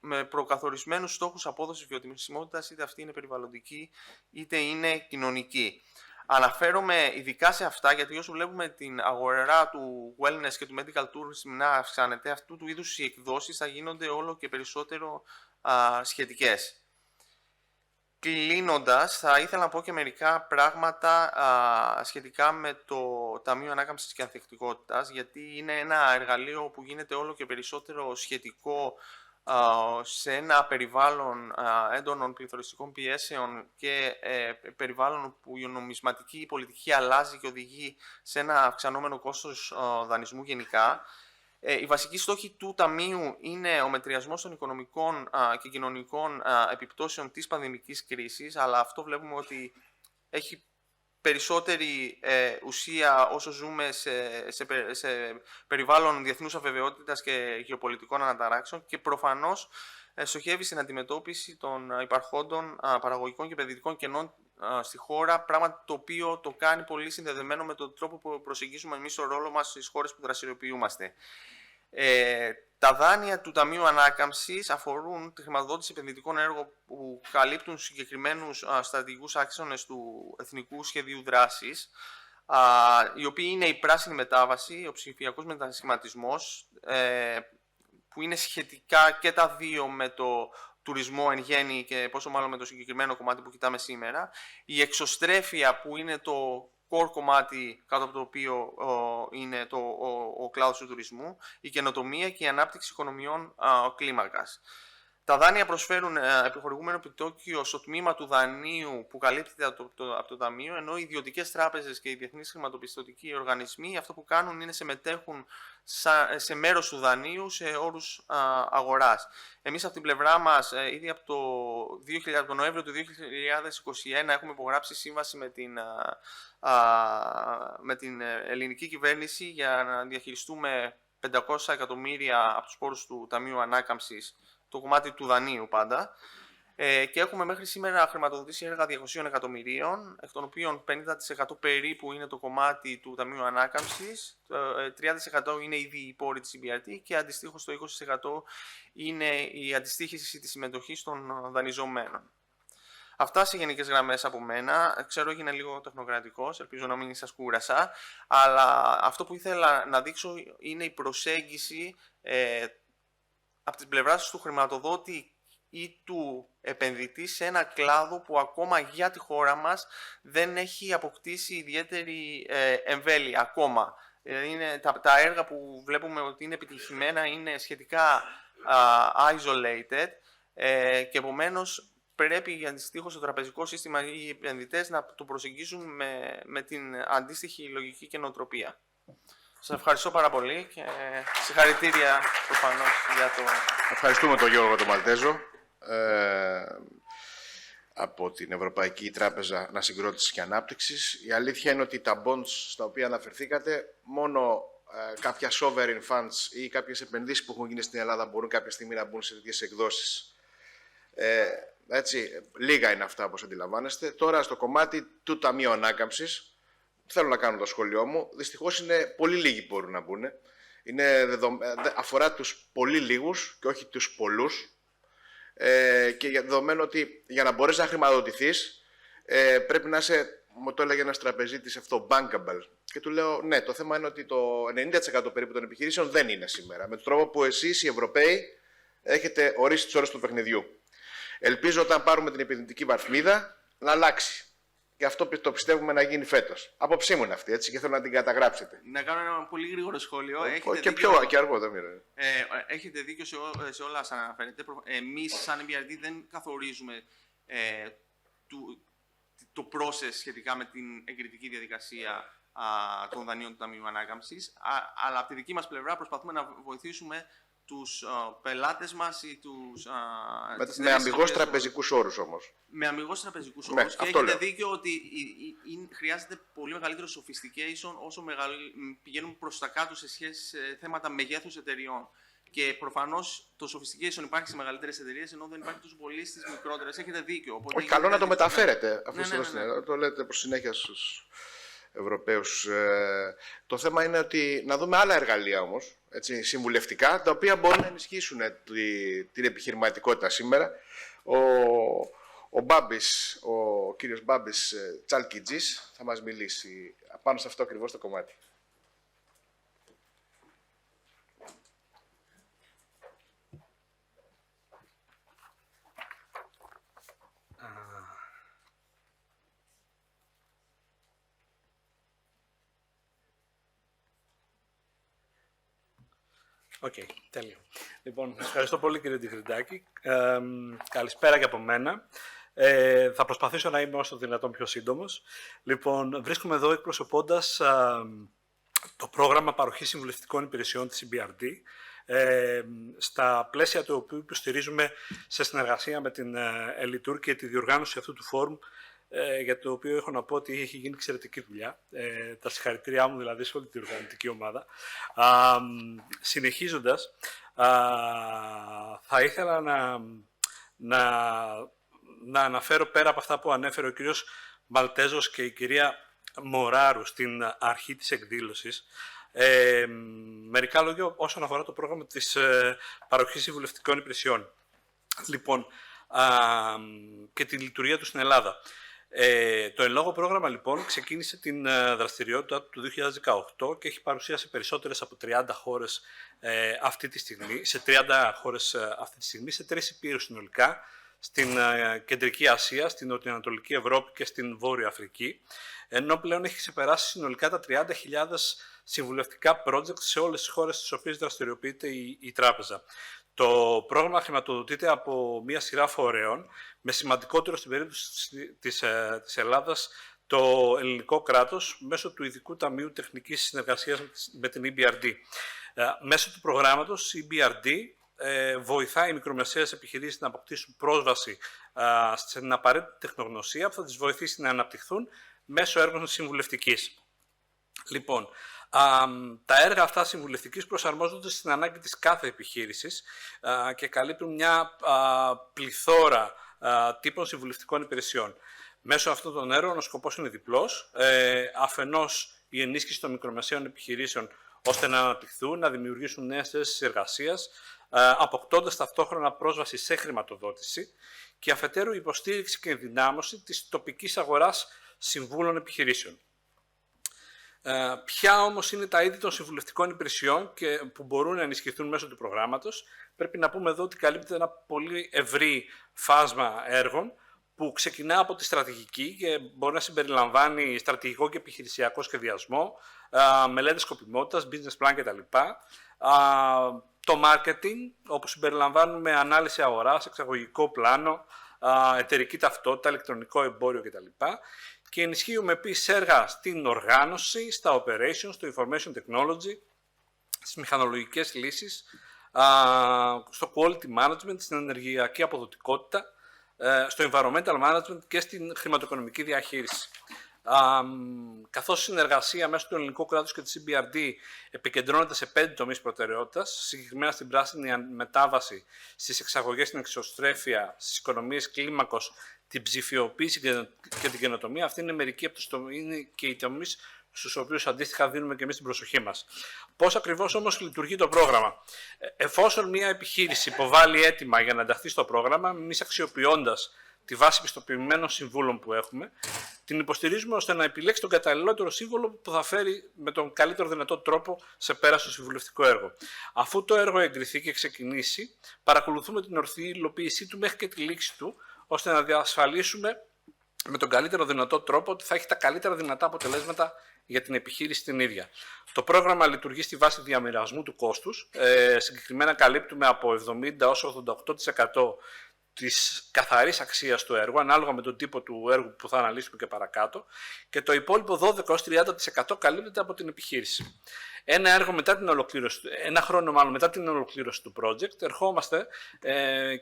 με προκαθορισμένους στόχους απόδοσης βιωσιμότητας, είτε αυτή είναι περιβαλλοντική είτε είναι κοινωνική. Αναφέρομαι ειδικά σε αυτά, γιατί όσο βλέπουμε την αγορά του wellness και του medical tourism να αυξάνεται, αυτού του είδους οι εκδόσεις θα γίνονται όλο και περισσότερο σχετικές. Κλείνοντας, θα ήθελα να πω και μερικά πράγματα σχετικά με το Ταμείο Ανάκαμψης και Ανθεκτικότητας, γιατί είναι ένα εργαλείο που γίνεται όλο και περισσότερο σχετικό σε ένα περιβάλλον έντονων πληθωριστικών πιέσεων και περιβάλλον που η νομισματική πολιτική αλλάζει και οδηγεί σε ένα αυξανόμενο κόστος δανεισμού γενικά. Οι βασικοί στόχοι του Ταμείου είναι ο μετριασμός των οικονομικών και κοινωνικών επιπτώσεων της πανδημικής κρίσης, αλλά αυτό βλέπουμε ότι έχει περισσότερη ουσία όσο ζούμε σε περιβάλλον διεθνούς αβεβαιότητας και γεωπολιτικών αναταράξεων, και προφανώς στοχεύει στην αντιμετώπιση των υπαρχόντων παραγωγικών και επενδυτικών κενών στη χώρα, πράγμα το οποίο το κάνει πολύ συνδεδεμένο με τον τρόπο που προσεγγίζουμε εμείς το ρόλο μας στις χώρες που δραστηριοποιούμαστε. Τα δάνεια του Ταμείου Ανάκαμψης αφορούν τη χρηματοδότηση επενδυτικών έργων που καλύπτουν συγκεκριμένους στρατηγικούς άξονες του Εθνικού Σχεδίου Δράσης, οι οποίοι είναι η πράσινη μετάβαση, ο ψηφιακός μετασχηματισμός, που είναι σχετικά και τα δύο με το τουρισμό εν γέννη και πόσο μάλλον με το συγκεκριμένο κομμάτι που κοιτάμε σήμερα, η εξωστρέφεια που είναι το core κομμάτι κάτω από το οποίο είναι ο κλάδος του τουρισμού, η καινοτομία και η ανάπτυξη οικονομιών κλίμακας. Τα δάνεια προσφέρουν επιχορηγούμενο επιτόκιο στο τμήμα του δανείου που καλύπτεται από το Ταμείο, ενώ οι ιδιωτικές τράπεζες και οι διεθνείς χρηματοπιστωτικοί οργανισμοί αυτό που κάνουν είναι συμμετέχουν σε μέρος του δανείου σε όρους αγοράς. Εμείς από την πλευρά μας, ήδη από τον Νοέμβριο του 2021 έχουμε υπογράψει σύμβαση με την ελληνική κυβέρνηση για να διαχειριστούμε 500 εκατομμύρια από τους πόρους του Ταμείου Ανάκαμψης, το κομμάτι του δανείου πάντα, και έχουμε μέχρι σήμερα χρηματοδοτήσει έργα 200 εκατομμυρίων, εκ των οποίων 50% περίπου είναι το κομμάτι του Ταμείου Ανάκαμψης, 30% είναι ήδη οι πόροι της EBRD και αντιστοίχως το 20% είναι η αντιστοίχηση της συμμετοχής των δανειζομένων. Αυτά σε γενικές γραμμές από μένα. Ξέρω έγινε λίγο τεχνοκρατικός, ελπίζω να μην σας κούρασα, αλλά αυτό που ήθελα να δείξω είναι η προσέγγιση από την πλευρά του χρηματοδότη ή του επενδυτή σε ένα κλάδο που ακόμα για τη χώρα μας δεν έχει αποκτήσει ιδιαίτερη εμβέλεια ακόμα. Είναι, τα έργα που βλέπουμε ότι είναι επιτυχημένα είναι σχετικά isolated και επομένως πρέπει αντιστοίχως στο τραπεζικό σύστημα οι επενδυτές να το προσεγγίσουν με την αντίστοιχη λογική και νοοτροπία. Σας ευχαριστώ πάρα πολύ και συγχαρητήρια προφανώς για το... Ευχαριστούμε τον Γιώργο τον Μαλτέζο από την Ευρωπαϊκή Τράπεζα Ανασυγκρότησης και Ανάπτυξης. Η αλήθεια είναι ότι τα bonds στα οποία αναφερθήκατε, μόνο κάποια sovereign funds ή κάποιες επενδύσεις που έχουν γίνει στην Ελλάδα μπορούν κάποια στιγμή να μπουν σε τέτοιες εκδόσεις. Έτσι, λίγα είναι αυτά όπως αντιλαμβάνεστε. Τώρα στο κομμάτι του Ταμείου Ανάκαμψης, θέλω να κάνω το σχόλιο μου. Δυστυχώς είναι πολύ λίγοι που μπορούν να μπουν. Αφορά τους πολύ λίγους και όχι τους πολλούς. Και δεδομένου ότι για να μπορείς να χρηματοδοτηθείς πρέπει να είσαι, μου το έλεγε ένας τραπεζίτης αυτό, bankable. Και του λέω, ναι, το θέμα είναι ότι το 90% περίπου των επιχειρήσεων δεν είναι σήμερα. Με τον τρόπο που εσείς οι Ευρωπαίοι έχετε ορίσει τις ώρες του παιχνιδιού. Ελπίζω όταν πάρουμε την επενδυτική βαθμίδα να αλλάξει. Και αυτό το πιστεύουμε να γίνει φέτος. Απόψή μου είναι αυτή, έτσι, και θέλω να την καταγράψετε. Να κάνω ένα πολύ γρήγορο σχόλιο. Και πιο και αργό, δεν μοιράζει. Έχετε δίκιο σε όλα όσα αναφέρετε. Εμείς, σαν EBRD, δεν καθορίζουμε το process σχετικά με την εγκριτική διαδικασία των δανείων του Ταμείου Ανάκαμψης, αλλά από τη δική μας πλευρά προσπαθούμε να βοηθήσουμε τους πελάτες μας ή τους... με αμιγώς τραπεζικούς όρους όμως. Με αμιγώς τραπεζικούς Ναι, όρους. Και έχετε δίκιο ότι χρειάζεται πολύ μεγαλύτερο sophistication όσο πηγαίνουμε προς τα κάτω σε σχέση σε θέματα μεγέθους εταιριών. Και προφανώς το sophistication υπάρχει σε μεγαλύτερες εταιρείες, ενώ δεν υπάρχει τόσο πολύ στις μικρότερες. Έχετε δίκιο. Όχι, καλό να το μεταφέρετε. Το λέτε προς συνέχεια στους Ευρωπαίους. Το θέμα είναι ότι να δούμε άλλα εργαλεία όμως, έτσι, συμβουλευτικά, τα οποία μπορούν να ενισχύσουν την επιχειρηματικότητα σήμερα. Ο Μπάμπης, ο κύριος Μπάμπης Τσάλκιτζης θα μας μιλήσει πάνω σε αυτό ακριβώς το κομμάτι. Οκ, τέλειο. Λοιπόν, ευχαριστώ πολύ κύριε Τιχρυντάκη. Καλησπέρα και από μένα. Θα προσπαθήσω να είμαι όσο δυνατόν πιο σύντομος. Λοιπόν, βρίσκομαι εδώ εκπροσωπώντας το πρόγραμμα παροχής συμβουλευτικών υπηρεσιών της EBRD, στα πλαίσια του οποίου υποστηρίζουμε σε συνεργασία με την Ελιτούρ και τη διοργάνωση αυτού του φόρουμ, για το οποίο έχω να πω ότι έχει γίνει εξαιρετική δουλειά. Τα συγχαρητήριά μου δηλαδή σε όλη την οργανωτική ομάδα. Συνεχίζοντας, θα ήθελα να αναφέρω πέρα από αυτά που ανέφερε ο κύριος Μαλτέζος και η κυρία Μοράρου στην αρχή της εκδήλωσης, μερικά λόγια όσον αφορά το πρόγραμμα της παροχής συμβουλευτικών υπηρεσιών. Λοιπόν, και τη λειτουργία του στην Ελλάδα. Το εν λόγω πρόγραμμα λοιπόν ξεκίνησε την δραστηριότητα του 2018 και έχει παρουσία σε περισσότερες από 30 χώρες αυτή τη στιγμή, σε 30 χώρες αυτή τη στιγμή, σε 3 υπήρους συνολικά, στην Κεντρική Ασία, στην Νοτιοανατολική Ευρώπη και στην Βόρεια Αφρική, ενώ πλέον έχει ξεπεράσει συνολικά τα 30.000 συμβουλευτικά project σε όλες τις χώρες στις οποίες δραστηριοποιείται η τράπεζα. Το πρόγραμμα χρηματοδοτείται από μια σειρά φορέων, με σημαντικότερο στην περίπτωση της Ελλάδας το ελληνικό κράτος, μέσω του Ειδικού Ταμείου Τεχνικής Συνεργασίας με την EBRD. Μέσω του προγράμματος, η EBRD βοηθάει μικρομεσαίες επιχειρήσεις να αποκτήσουν πρόσβαση στην απαραίτητη τεχνογνωσία που θα τις βοηθήσει να αναπτυχθούν μέσω έργων συμβουλευτικής. Λοιπόν, τα έργα αυτά συμβουλευτικής προσαρμόζονται στην ανάγκη της κάθε επιχείρησης και καλύπτουν μια πληθώρα τύπων συμβουλευτικών υπηρεσιών. Μέσω αυτών των έργων ο σκοπός είναι διπλός. Αφενός η ενίσχυση των μικρομεσαίων επιχειρήσεων ώστε να αναπτυχθούν, να δημιουργήσουν νέες θέσεις εργασίας, αποκτώντας ταυτόχρονα πρόσβαση σε χρηματοδότηση, και αφετέρου η υποστήριξη και ενδυνάμωση της τοπικής αγοράς συμβούλων επιχειρήσεων. Ποια όμως είναι τα είδη των συμβουλευτικών υπηρεσιών και που μπορούν να ενισχυθούν μέσω του προγράμματος? Πρέπει να πούμε εδώ ότι καλύπτεται ένα πολύ ευρύ φάσμα έργων που ξεκινά από τη στρατηγική και μπορεί να συμπεριλαμβάνει στρατηγικό και επιχειρησιακό σχεδιασμό, μελέτες σκοπιμότητας, business plan κτλ. Το marketing, όπου συμπεριλαμβάνουμε ανάλυση αγοράς, εξαγωγικό πλάνο, εταιρική ταυτότητα, ηλεκτρονικό εμπόριο κτλ. Και ενισχύουμε επίσης έργα στην οργάνωση, στα operations, στο information technology, στις μηχανολογικές λύσεις, στο quality management, στην ενεργειακή αποδοτικότητα, στο environmental management και στην χρηματοοικονομική διαχείριση. Καθώς η συνεργασία μέσω του ελληνικού κράτους και της EBRD επικεντρώνεται σε 5 τομείς προτεραιότητας, συγκεκριμένα στην πράσινη μετάβαση, στις εξαγωγές, στην εξωστρέφεια, στις οικονομίες κλίμακος, την ψηφιοποίηση και την καινοτομία. Αυτή είναι μερικοί από τους τομείς και οι τομείς στους οποίους αντίστοιχα δίνουμε και εμείς την προσοχή μας. Πώς ακριβώς όμως λειτουργεί το πρόγραμμα? Εφόσον μια επιχείρηση υποβάλλει αίτημα για να ενταχθεί στο πρόγραμμα, εμείς αξιοποιώντας τη βάση πιστοποιημένων συμβούλων που έχουμε, την υποστηρίζουμε ώστε να επιλέξει τον καταλληλότερο σύμβολο που θα φέρει με τον καλύτερο δυνατό τρόπο σε πέρα στο συμβουλευτικό έργο. Αφού το έργο εγκριθεί και ξεκινήσει, παρακολουθούμε την ορθή υλοποίησή του μέχρι και τη λήξη του, ώστε να διασφαλίσουμε με τον καλύτερο δυνατό τρόπο ότι θα έχει τα καλύτερα δυνατά αποτελέσματα για την επιχείρηση την ίδια. Το πρόγραμμα λειτουργεί στη βάση διαμοιρασμού του κόστους. Συγκεκριμένα καλύπτουμε από 70% έως 88% της καθαρής αξίας του έργου, ανάλογα με τον τύπο του έργου που θα αναλύσουμε και παρακάτω, και το υπόλοιπο 12-30% καλύπτεται από την επιχείρηση. Ένα χρόνο μετά την ολοκλήρωση του project, ερχόμαστε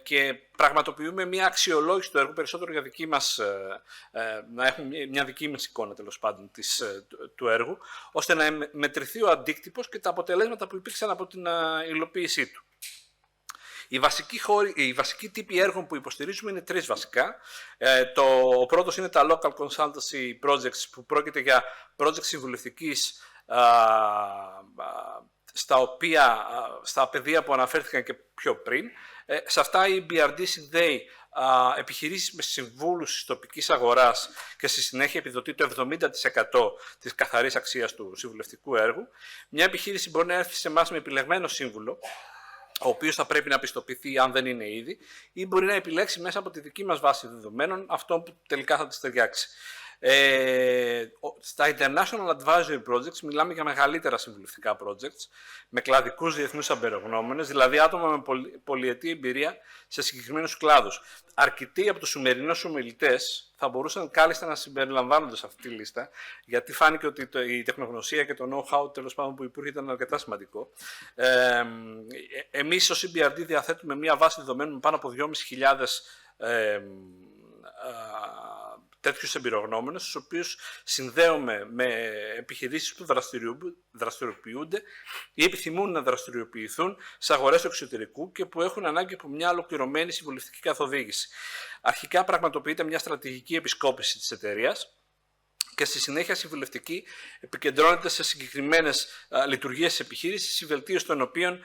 και πραγματοποιούμε μια αξιολόγηση του έργου, περισσότερο για δική μας, να έχουμε μια δική μας εικόνα τέλος πάντων του έργου, ώστε να μετρηθεί ο αντίκτυπος και τα αποτελέσματα που υπήρξαν από την υλοποίησή του. Οι βασικοί τύποι έργων που υποστηρίζουμε είναι τρεις βασικά. Ο πρώτος είναι τα local consultancy projects, που πρόκειται για projects συμβουλευτικής στα πεδία που αναφέρθηκαν και πιο πριν. Σε αυτά η BRD συνδέει επιχειρήσεις με συμβούλους της τοπικής αγοράς και στη συνέχεια επιδοτεί το 70% της καθαρής αξίας του συμβουλευτικού έργου. Μια επιχείρηση μπορεί να έρθει σε εμάς με επιλεγμένο σύμβουλο, ο οποίος θα πρέπει να πιστοποιηθεί αν δεν είναι ήδη, ή μπορεί να επιλέξει μέσα από τη δική μας βάση δεδομένων αυτό που τελικά θα της ταιριάξει. Στα International Advisory Projects μιλάμε για μεγαλύτερα συμβουλευτικά projects με κλαδικούς διεθνούς εμπειρογνώμονες, δηλαδή άτομα με πολυετή εμπειρία σε συγκεκριμένους κλάδους. Αρκετοί από τους σημερινούς ομιλητές θα μπορούσαν κάλλιστα να συμπεριλαμβάνονται σε αυτή τη λίστα, γιατί φάνηκε ότι η τεχνογνωσία και το know-how τέλος πάντων που υπήρχε ήταν αρκετά σημαντικό. Εμείς ως EBRD διαθέτουμε μια βάση δεδομένων με πάνω από 2.500 τέτοιους εμπειρογνώμενους, τους οποίους συνδέουμε με επιχειρήσεις που δραστηριοποιούνται ή επιθυμούν να δραστηριοποιηθούν σε αγορές του εξωτερικού και που έχουν ανάγκη από μια ολοκληρωμένη συμβουλευτική καθοδήγηση. Αρχικά πραγματοποιείται μια στρατηγική επισκόπηση της εταιρείας και στη συνέχεια συμβουλευτική επικεντρώνεται σε συγκεκριμένες λειτουργίες της επιχείρησης, η βελτίωση των οποίων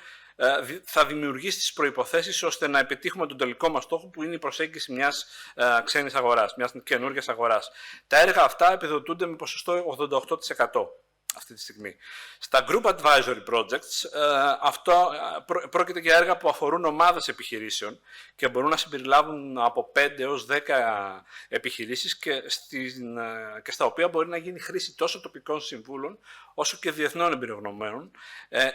θα δημιουργήσει τις προϋποθέσεις ώστε να επιτύχουμε τον τελικό μας στόχο, που είναι η προσέγγιση μιας ξένης αγοράς, μιας καινούργιας αγοράς. Τα έργα αυτά επιδοτούνται με ποσοστό 88% αυτή τη στιγμή. Στα Group Advisory Projects, αυτό πρόκειται για έργα που αφορούν ομάδες επιχειρήσεων και μπορούν να συμπεριλάβουν από 5 έως 10 επιχειρήσεις και στα οποία μπορεί να γίνει χρήση τόσο τοπικών συμβούλων όσο και διεθνών εμπειρογνωμένων.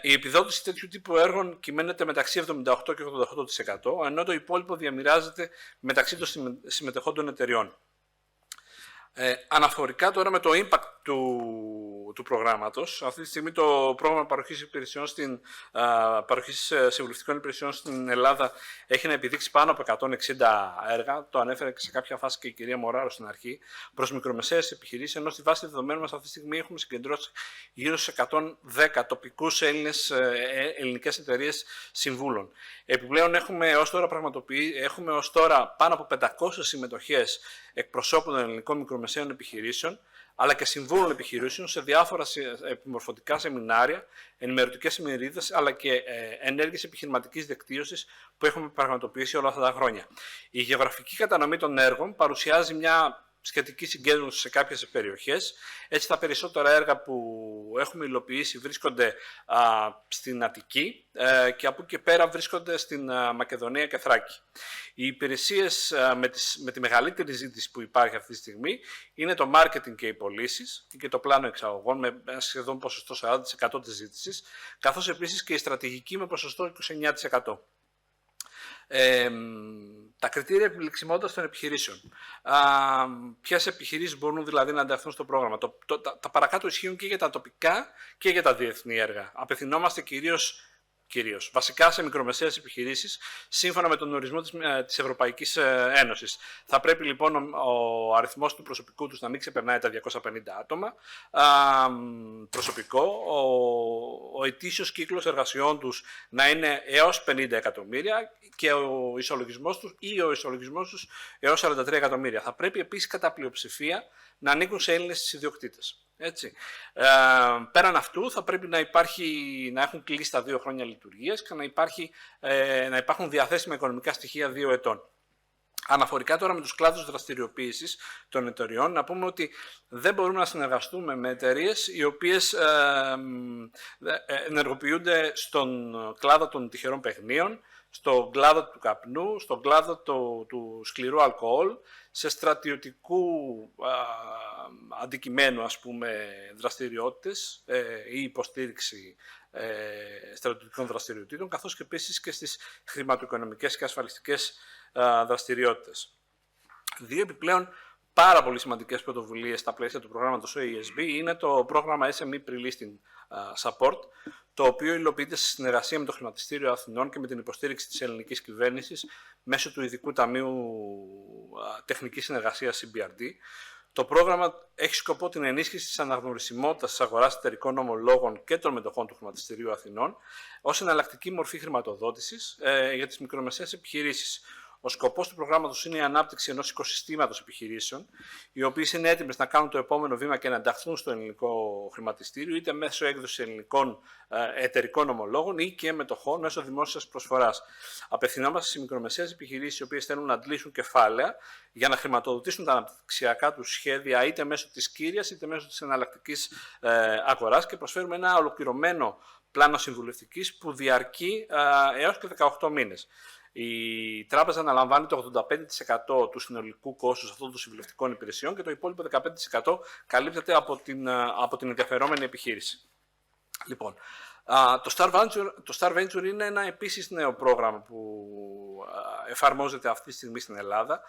Η επιδότηση τέτοιου τύπου έργων κυμαίνεται μεταξύ 78% και 88%, ενώ το υπόλοιπο διαμοιράζεται μεταξύ των συμμετεχόντων εταιριών. Αναφορικά τώρα με το impact του προγράμματος, αυτή τη στιγμή το πρόγραμμα παροχής συμβουλευτικών υπηρεσιών στην Ελλάδα έχει να επιδείξει πάνω από 160 έργα, το ανέφερε και σε κάποια φάση και η κυρία Μωράρου στην αρχή, προς μικρομεσαίες επιχειρήσεις, ενώ στη βάση δεδομένων μας αυτή τη στιγμή έχουμε συγκεντρώσει γύρω στους 110 τοπικούς ελληνικές εταιρείες συμβούλων. Επιπλέον έχουμε ως τώρα πάνω από 500 συμμετοχές εκπροσώπων των ελληνικών μικρομεσαίων επιχειρήσεων, αλλά και συμβούλων επιχειρήσεων σε διάφορα επιμορφωτικά σεμινάρια, ενημερωτικές ημερίδες, αλλά και ενέργειες επιχειρηματικής δικτύωσης που έχουμε πραγματοποιήσει όλα αυτά τα χρόνια. Η γεωγραφική κατανομή των έργων παρουσιάζει μια σχετική συγκέντρωση σε κάποιες περιοχές. Έτσι, τα περισσότερα έργα που έχουμε υλοποιήσει βρίσκονται στην Αττική και από εκεί και πέρα βρίσκονται στην Μακεδονία και Θράκη. Οι υπηρεσίες με τη μεγαλύτερη ζήτηση που υπάρχει αυτή τη στιγμή είναι το marketing και οι πωλήσεις και το πλάνο εξαγωγών με σχεδόν ποσοστό 40% της ζήτησης, καθώς επίσης και η στρατηγική με ποσοστό 29%. Τα κριτήρια επιλεξιμότητας των επιχειρήσεων. Ποιες επιχειρήσεις μπορούν δηλαδή να ενταχθούν στο πρόγραμμα. Τα παρακάτω ισχύουν και για τα τοπικά και για τα διεθνή έργα. Απευθυνόμαστε κυρίως βασικά σε μικρομεσαίες επιχειρήσεις, σύμφωνα με τον ορισμό της Ευρωπαϊκής Ένωσης. Θα πρέπει λοιπόν ο αριθμός του προσωπικού τους να μην ξεπερνάει τα 250 άτομα προσωπικό, ο ετήσιος κύκλος εργασιών τους να είναι έως 50 εκατομμύρια και ο ισολογισμός τους έως 43 εκατομμύρια. Θα πρέπει επίσης κατά πλειοψηφία να ανήκουν σε Έλληνες ιδιοκτήτες. Έτσι. Πέραν αυτού θα πρέπει να έχουν κλείσει τα 2 χρόνια λειτουργίας και να υπάρχουν διαθέσιμα οικονομικά στοιχεία 2 ετών. Αναφορικά τώρα με τους κλάδους δραστηριοποίησης των εταιριών, να πούμε ότι δεν μπορούμε να συνεργαστούμε με εταιρείες οι οποίες ενεργοποιούνται στον κλάδο των τυχερών παιχνίων, στον κλάδο του καπνού, στον κλάδο του σκληρού αλκοόλ, σε στρατιωτικού αντικειμένου, ας πούμε, δραστηριότητες ή υποστήριξη στρατιωτικών δραστηριοτήτων, καθώς και επίσης και στις χρηματοοικονομικές και ασφαλιστικές δραστηριότητες. Δύο επιπλέον πάρα πολύ σημαντικές πρωτοβουλίες στα πλαίσια του προγράμματος OESB είναι το πρόγραμμα SME Pre-Listing Support, το οποίο υλοποιείται σε συνεργασία με το Χρηματιστήριο Αθηνών και με την υποστήριξη της ελληνικής κυβέρνησης μέσω του Ειδικού Ταμείου Τεχνικής Συνεργασίας CBRD. Το πρόγραμμα έχει σκοπό την ενίσχυση της αναγνωρισιμότητας της αγοράς εταιρικών ομολόγων και των μετοχών του Χρηματιστηρίου Αθηνών ως εναλλακτική μορφή χρηματοδότησης για τις μικρομεσαίες επιχειρήσεις. Ο σκοπός του προγράμματος είναι η ανάπτυξη ενός οικοσυστήματος επιχειρήσεων, οι οποίες είναι έτοιμες να κάνουν το επόμενο βήμα και να ενταχθούν στο ελληνικό χρηματιστήριο, είτε μέσω έκδοσης ελληνικών εταιρικών ομολόγων ή και μετοχών μέσω δημόσιας προσφοράς. Απευθυνόμαστε σε μικρομεσαίες επιχειρήσεις, οι οποίες θέλουν να αντλήσουν κεφάλαια για να χρηματοδοτήσουν τα αναπτυξιακά τους σχέδια, είτε μέσω της κύριας είτε μέσω της εναλλακτικής αγοράς, και προσφέρουμε ένα ολοκληρωμένο πλάνο συμβουλευτικής που διαρκεί έως και 18 μήνες. Η τράπεζα αναλαμβάνει το 85% του συνολικού κόστους αυτών των συμβουλευτικών υπηρεσιών και το υπόλοιπο 15% καλύπτεται από την ενδιαφερόμενη επιχείρηση. Λοιπόν, το Star Venture είναι ένα επίσης νέο πρόγραμμα που εφαρμόζεται αυτή τη στιγμή στην Ελλάδα.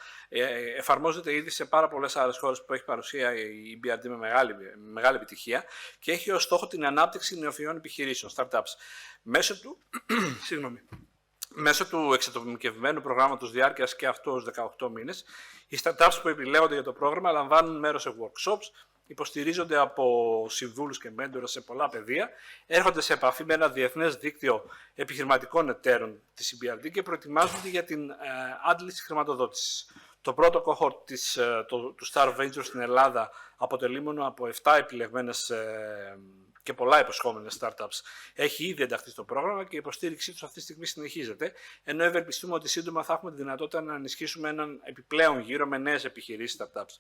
Εφαρμόζεται ήδη σε πάρα πολλές άλλες χώρες που έχει παρουσία η BRD με μεγάλη επιτυχία και έχει ως στόχο την ανάπτυξη νεοφυών επιχειρήσεων, startups. Μέσω του εξατομικευμένου προγράμματος διάρκειας και αυτός 18 μήνες, οι startups που επιλέγονται για το πρόγραμμα λαμβάνουν μέρος σε workshops, υποστηρίζονται από συμβούλους και μέντορες σε πολλά πεδία, έρχονται σε επαφή με ένα διεθνές δίκτυο επιχειρηματικών εταίρων της EBRD και προετοιμάζονται για την άντληση χρηματοδότησης. Το πρώτο cohort του Star Venture στην Ελλάδα αποτελεί μόνο από 7 επιλεγμένες και πολλά υποσχόμενες startups. Έχει ήδη ενταχθεί στο πρόγραμμα και η υποστήριξή τους αυτή τη στιγμή συνεχίζεται, ενώ ευελπιστούμε ότι σύντομα θα έχουμε τη δυνατότητα να ενισχύσουμε έναν επιπλέον γύρο με νέες επιχειρήσεις startups.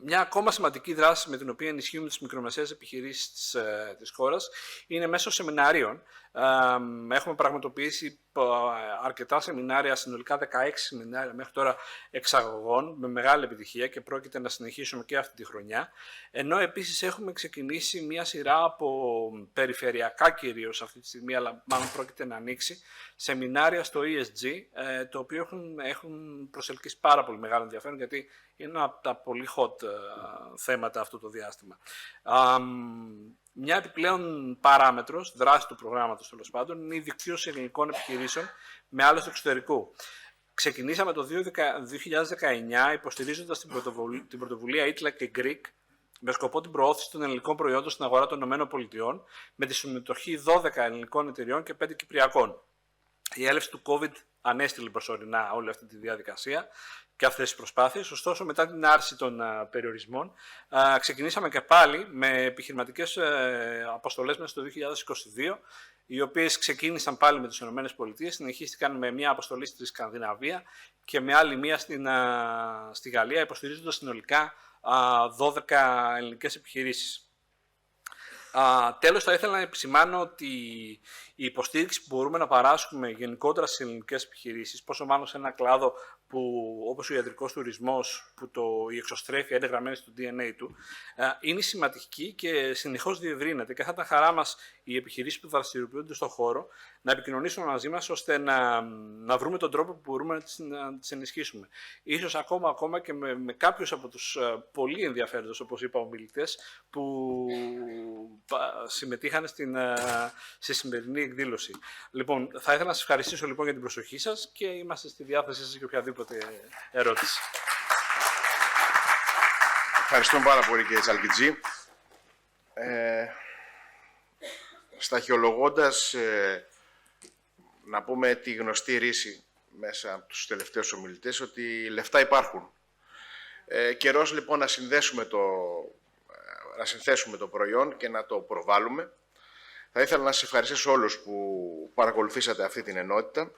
Μια ακόμα σημαντική δράση με την οποία ενισχύουμε τις μικρομεσαίες επιχειρήσεις της χώρας είναι μέσω σεμιναρίων. Έχουμε πραγματοποιήσει αρκετά σεμινάρια, συνολικά 16 σεμινάρια μέχρι τώρα εξαγωγών, με μεγάλη επιτυχία και πρόκειται να συνεχίσουμε και αυτή τη χρονιά. Ενώ επίσης έχουμε ξεκινήσει μια σειρά από περιφερειακά κυρίως αυτή τη στιγμή, αλλά μάλλον πρόκειται να ανοίξει, σεμινάρια στο ESG, το οποίο έχουν προσελκύσει πάρα πολύ μεγάλο ενδιαφέρον, γιατί είναι ένα από τα πολύ hot θέματα αυτό το διάστημα. Μια επιπλέον παράμετρος δράση του προγράμματος, τέλος πάντων, είναι η δικτύωση ελληνικών επιχειρήσεων με άλλες του εξωτερικού. Ξεκινήσαμε το 2019 υποστηρίζοντας την πρωτοβουλία Eat Like a Greek με σκοπό την προώθηση των ελληνικών προϊόντων στην αγορά των ΗΠΑ με τη συμμετοχή 12 ελληνικών εταιριών και 5 κυπριακών. Η έλευση του COVID ανέστηλε προσωρινά όλη αυτή τη διαδικασία και αυτές τις προσπάθειες. Ωστόσο, μετά την άρση των περιορισμών, ξεκινήσαμε και πάλι με επιχειρηματικές αποστολές μέσα στο 2022, οι οποίες ξεκίνησαν πάλι με τις ΗΠΑ, συνεχίστηκαν με μια αποστολή στη Σκανδιναβία και με άλλη μία στη Γαλλία, υποστηρίζοντας συνολικά 12 ελληνικές επιχειρήσεις. Τέλος, θα ήθελα να επισημάνω ότι η υποστήριξη που μπορούμε να παράσχουμε γενικότερα στις ελληνικές επιχειρήσεις, πόσο μάλλον σε ένα κλάδο που, όπως ο ιατρικός τουρισμός, που η εξωστρέφεια είναι γραμμένη στο DNA του, είναι σημαντική και συνεχώς διευρύνεται, και θα ήταν χαρά μας οι επιχειρήσεις που δραστηριοποιούνται στον χώρο να επικοινωνήσουν μαζί μας, ώστε να βρούμε τον τρόπο που μπορούμε να τις ενισχύσουμε. Ίσως ακόμα και με κάποιους από τους πολύ ενδιαφέροντες, όπως είπα, ομιλητές που συμμετείχαν στη σημερινή εκδήλωση. Λοιπόν, θα ήθελα να σας ευχαριστήσω λοιπόν για την προσοχή σας και είμαστε στη διάθεσή σας για οποιαδήποτε ερώτηση. Ευχαριστούμε πάρα πολύ, κύριε Τσαλκιτζή. Σταχυολογώντας, να πούμε τη γνωστή ρίση μέσα από τους τελευταίους ομιλητές, ότι λεφτά υπάρχουν. Καιρός λοιπόν να συνθέσουμε το προϊόν και να το προβάλλουμε. Θα ήθελα να σας ευχαριστήσω όλους που παρακολουθήσατε αυτή την ενότητα.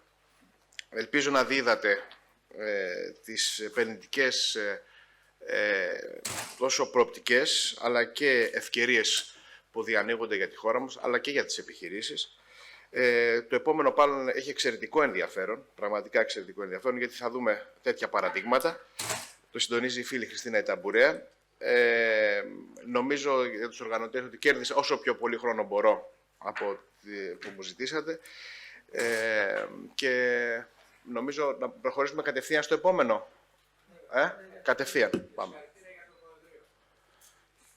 Ελπίζω να δίδατε τις επενδυτικές τόσο προοπτικές αλλά και ευκαιρίες που διανοίγονται για τη χώρα μας αλλά και για τις επιχειρήσεις. Το επόμενο πάνελ έχει εξαιρετικό ενδιαφέρον, πραγματικά εξαιρετικό ενδιαφέρον, γιατί θα δούμε τέτοια παραδείγματα. Το συντονίζει η φίλη Χριστίνα Ιταμπουρέα. Νομίζω για τους οργανωτές ότι κέρδισα όσο πιο πολύ χρόνο μπορώ από που μου ζητήσατε. Και νομίζω να προχωρήσουμε κατευθείαν στο επόμενο. Κατευθείαν. Πάμε.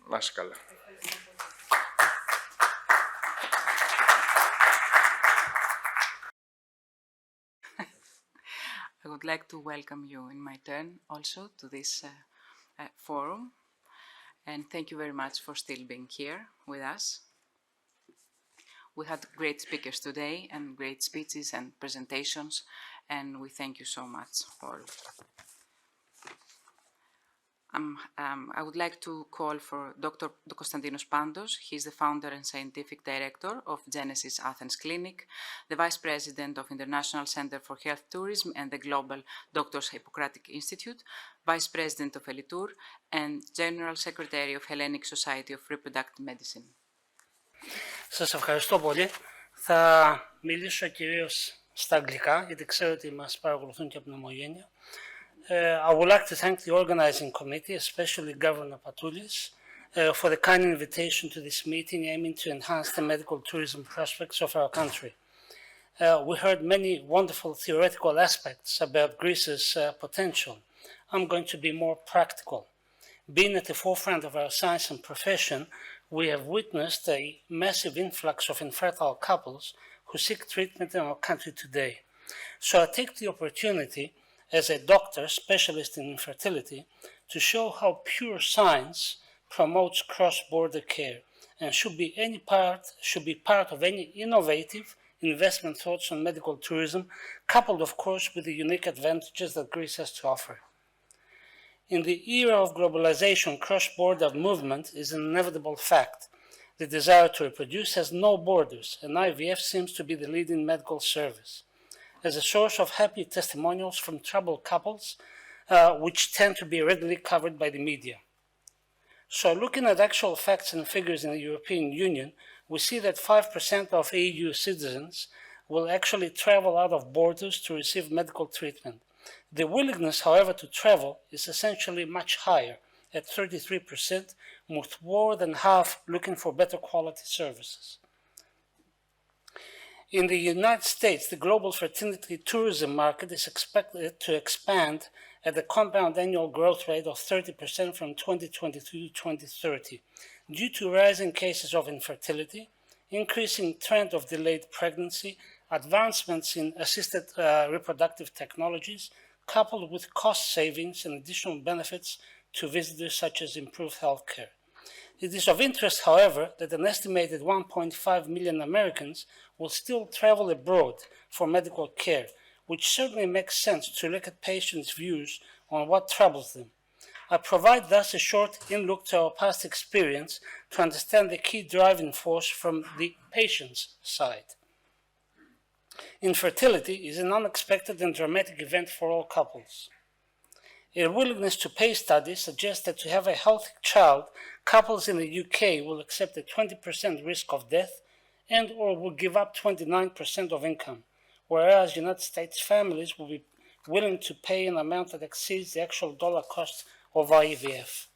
Να είσαι καλά. I would like to welcome you in my turn also to this forum, and thank you very much for still being here with us. We had great speakers today and great speeches and presentations, and we thank you so much all. I would like to call for Dr. Konstantinos Pandos. He's the founder and scientific director of Genesis Athens Clinic, the vice president of International Center for Health Tourism and the Global Doctors Hippocratic Institute, vice president of Elitur, and general secretary of Hellenic Society of Reproductive Medicine. Σας ευχαριστώ πολύ. Θα μιλήσω κυρίως στα αγγλικά, γιατί ξέρω ότι μας παρακολουθούν και από την Ομογένεια. I would like to thank the organizing committee, especially Governor Patoulis, for the kind invitation to this meeting aiming to enhance the medical tourism prospects of our country. We heard many wonderful theoretical aspects about Greece's potential. I'm going to be more practical. Being at the forefront of our science and profession, we have witnessed a massive influx of infertile couples who seek treatment in our country today. So I take the opportunity as a doctor specialist in infertility to show how pure science promotes cross-border care and should be part of any innovative investment thoughts on medical tourism, coupled of course with the unique advantages that Greece has to offer. In the era of globalization, cross-border movement is an inevitable fact. The desire to reproduce has no borders, and IVF seems to be the leading medical service. As a source of happy testimonials from troubled couples, which tend to be readily covered by the media. So looking at actual facts and figures in the European Union, we see that 5% of EU citizens will actually travel out of borders to receive medical treatment. The willingness, however, to travel is essentially much higher, at 33%, with more than half looking for better quality services. In the United States, the global fertility tourism market is expected to expand at a compound annual growth rate of 30% from 2022 to 2030, due to rising cases of infertility, increasing trend of delayed pregnancy, advancements in assisted reproductive technologies, coupled with cost savings and additional benefits to visitors such as improved health care. It is of interest, however, that an estimated 1.5 million Americans will still travel abroad for medical care, which certainly makes sense to look at patients' views on what troubles them. I provide thus a short in-look to our past experience to understand the key driving force from the patient's side. Infertility is an unexpected and dramatic event for all couples. A willingness to pay study suggests that to have a healthy child, couples in the UK will accept a 20% risk of death and or will give up 29% of income, whereas United States families will be willing to pay an amount that exceeds the actual dollar cost of IVF.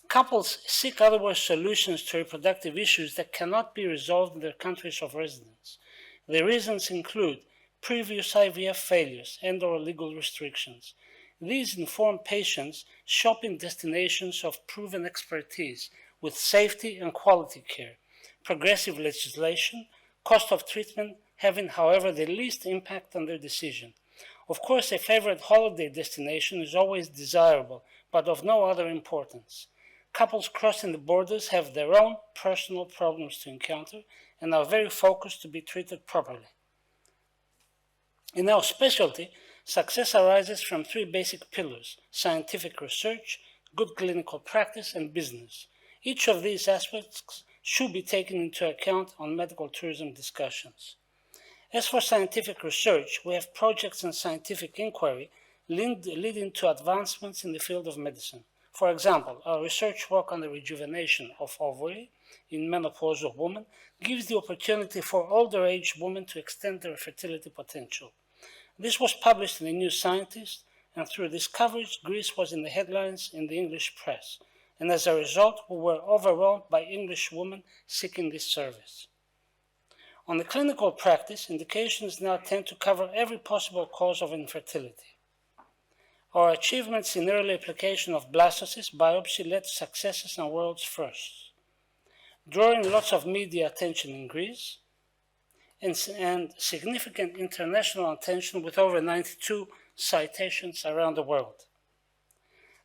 Couples seek otherwise solutions to reproductive issues that cannot be resolved in their countries of residence. The reasons include previous IVF failures and or legal restrictions. These inform patients shopping destinations of proven expertise with safety and quality care, progressive legislation, cost of treatment having, however, the least impact on their decision. Of course, a favorite holiday destination is always desirable, but of no other importance. Couples crossing the borders have their own personal problems to encounter and are very focused to be treated properly. In our specialty, success arises from three basic pillars: scientific research, good clinical practice, and business. Each of these aspects should be taken into account on medical tourism discussions. As for scientific research, we have projects in scientific inquiry leading to advancements in the field of medicine. For example, our research work on the rejuvenation of ovary in menopausal women gives the opportunity for older-aged women to extend their fertility potential. This was published in the New Scientist, and through this coverage, Greece was in the headlines in the English press. And as a result, we were overwhelmed by English women seeking this service. On the clinical practice, indications now tend to cover every possible cause of infertility. Our achievements in early application of blastocyst biopsy led to successes and world's firsts, drawing lots of media attention in Greece and significant international attention with over 92 citations around the world.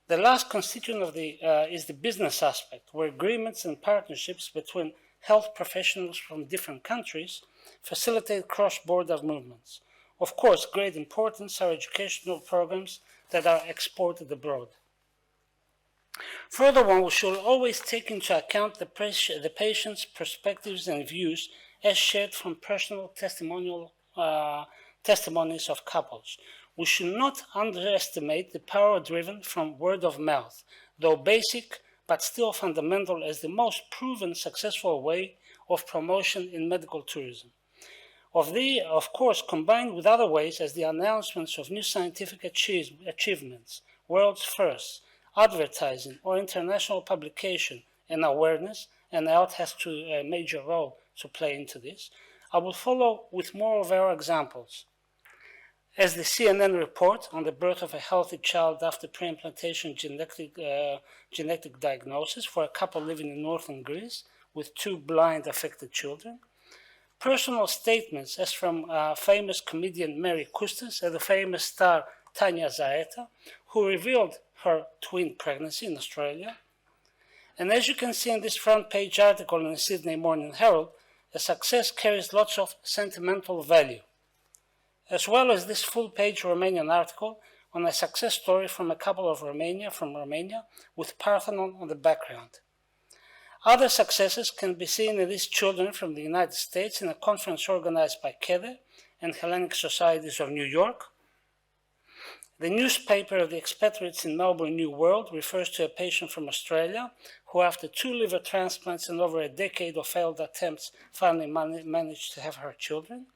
The last constituent of is the business aspect, where agreements and partnerships between health professionals from different countries facilitate cross-border movements. Of course, great importance are educational programs that are exported abroad. Furthermore, we should always take into account the patient's perspectives and views as shared from personal testimonies of couples. We should not underestimate the power driven from word of mouth, though basic but still fundamental as the most proven successful way of promotion in medical tourism. Of course, combined with other ways as the announcements of new scientific achievements, world's firsts, advertising or international publication and awareness, and health has a major role to play into this, I will follow with more of our examples. As the CNN report on the birth of a healthy child after pre-implantation genetic diagnosis for a couple living in northern Greece with 2 blind affected children, personal statements as from famous comedian Mary Kustas and the famous star Tanya Zaeta, who revealed her twin pregnancy in Australia. And as you can see in this front page article in the Sydney Morning Herald, a success carries lots of sentimental value, as well as this full-page Romanian article on a success story from a couple from Romania, with Parthenon on the background. Other successes can be seen in these children from the United States in a conference organized by KEDE and Hellenic Societies of New York. The newspaper of the expatriates in Melbourne New World refers to a patient from Australia who, after 2 liver transplants and over a decade of failed attempts, finally managed to have her children.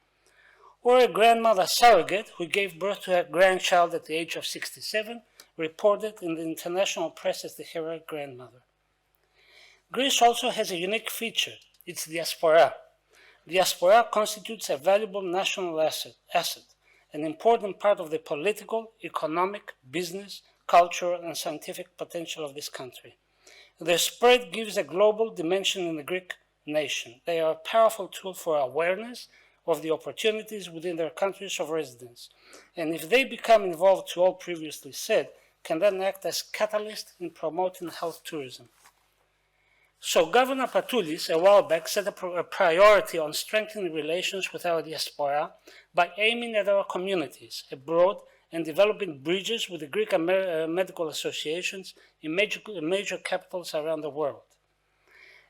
Or a grandmother surrogate who gave birth to her grandchild at the age of 67, reported in the international press as the heroic grandmother. Greece also has a unique feature, its diaspora. Diaspora constitutes a valuable national asset, an important part of the political, economic, business, cultural, and scientific potential of this country. Their spread gives a global dimension in the Greek nation. They are a powerful tool for awareness of the opportunities within their countries of residence, and if they become involved, to all previously said, can then act as catalyst in promoting health tourism. So Governor Patoulis, a while back, set a priority on strengthening relations with our diaspora by aiming at our communities abroad and developing bridges with the Greek medical associations in major capitals around the world.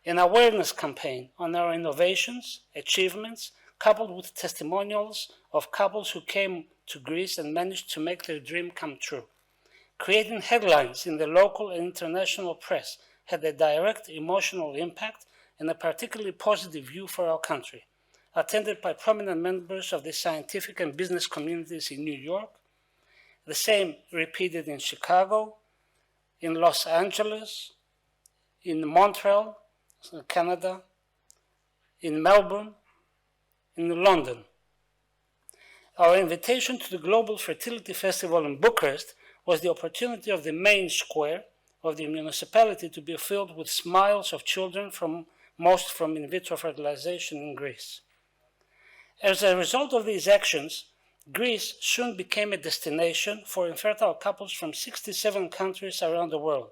An awareness campaign on our innovations, achievements, coupled with testimonials of couples who came to Greece and managed to make their dream come true. Creating headlines in the local and international press had a direct emotional impact and a particularly positive view for our country, attended by prominent members of the scientific and business communities in New York, the same repeated in Chicago, in Los Angeles, in Montreal, Canada, in Melbourne, in London. Our invitation to the Global Fertility Festival in Bucharest was the opportunity of the main square of the municipality to be filled with smiles of children most from in vitro fertilization in Greece. As a result of these actions, Greece soon became a destination for infertile couples from 67 countries around the world,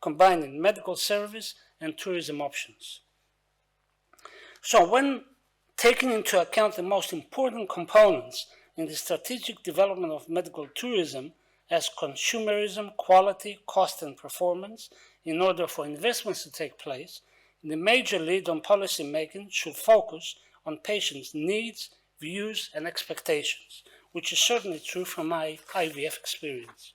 combining medical service and tourism options. So when taking into account the most important components in the strategic development of medical tourism as consumerism, quality, cost, and performance, in order for investments to take place, the major lead on policy making should focus on patients' needs, views, and expectations, which is certainly true from my IVF experience.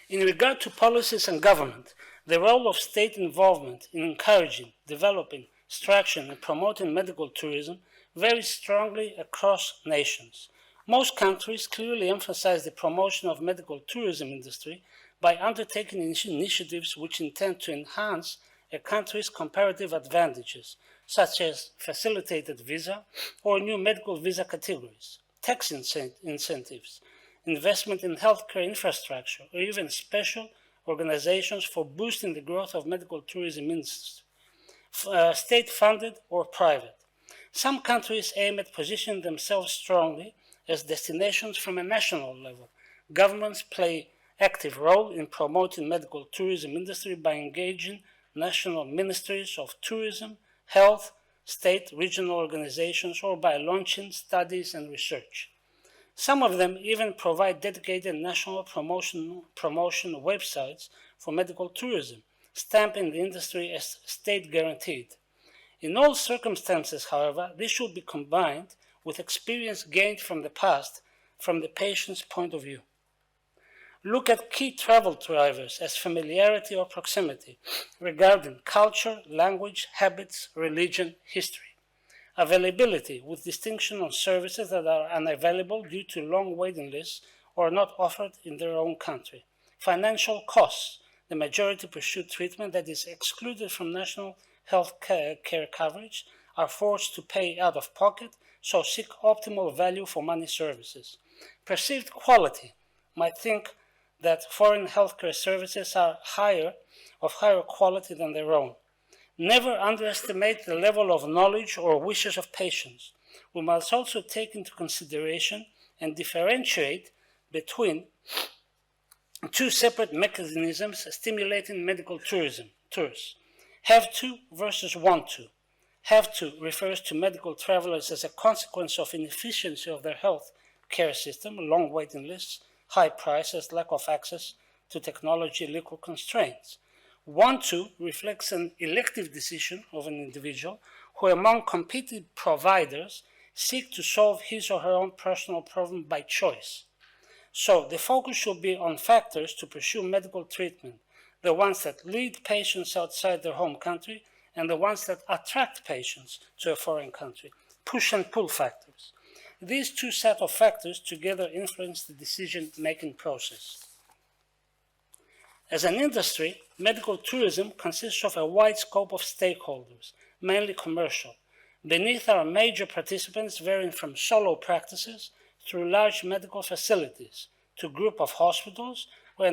In regard to policies and government, the role of state involvement in encouraging, developing, structuring, and promoting medical tourism varies strongly across nations. Most countries clearly emphasize the promotion of medical tourism industry by undertaking initiatives which intend to enhance a country's comparative advantages, such as facilitated visa or new medical visa categories, tax incentives, investment in healthcare infrastructure, or even special organizations for boosting the growth of medical tourism industry, state-funded or private. Some countries aim at positioning themselves strongly as destinations from a national level. Governments play active role in promoting medical tourism industry by engaging national ministries of tourism, health, state, regional organizations, or by launching studies and research. Some of them even provide dedicated national promotion websites for medical tourism, stamping the industry as state-guaranteed. In all circumstances, however, this should be combined with experience gained from the past from the patient's point of view. Look at key travel drivers as familiarity or proximity regarding culture, language, habits, religion, history. Availability with distinction on services that are unavailable due to long waiting lists or not offered in their own country. Financial costs. The majority pursue treatment that is excluded from national health care coverage, are forced to pay out of pocket, so seek optimal value for money services. Perceived quality might think that foreign healthcare services are of higher quality than their own. Never underestimate the level of knowledge or wishes of patients. We must also take into consideration and differentiate between two separate mechanisms stimulating medical tourism, tours. Have to versus want to. Have to refers to medical travelers as a consequence of inefficiency of their health care system, long waiting lists, high prices, lack of access to technology, legal constraints. Want to reflects an elective decision of an individual who, among competing providers, seek to solve his or her own personal problem by choice. So the focus should be on factors to pursue medical treatment, the ones that lead patients outside their home country and the ones that attract patients to a foreign country, push and pull factors. These two sets of factors together influence the decision-making process. As an industry, medical tourism consists of a wide scope of stakeholders, mainly commercial. Beneath are major participants varying from solo practices through large medical facilities to group of hospitals or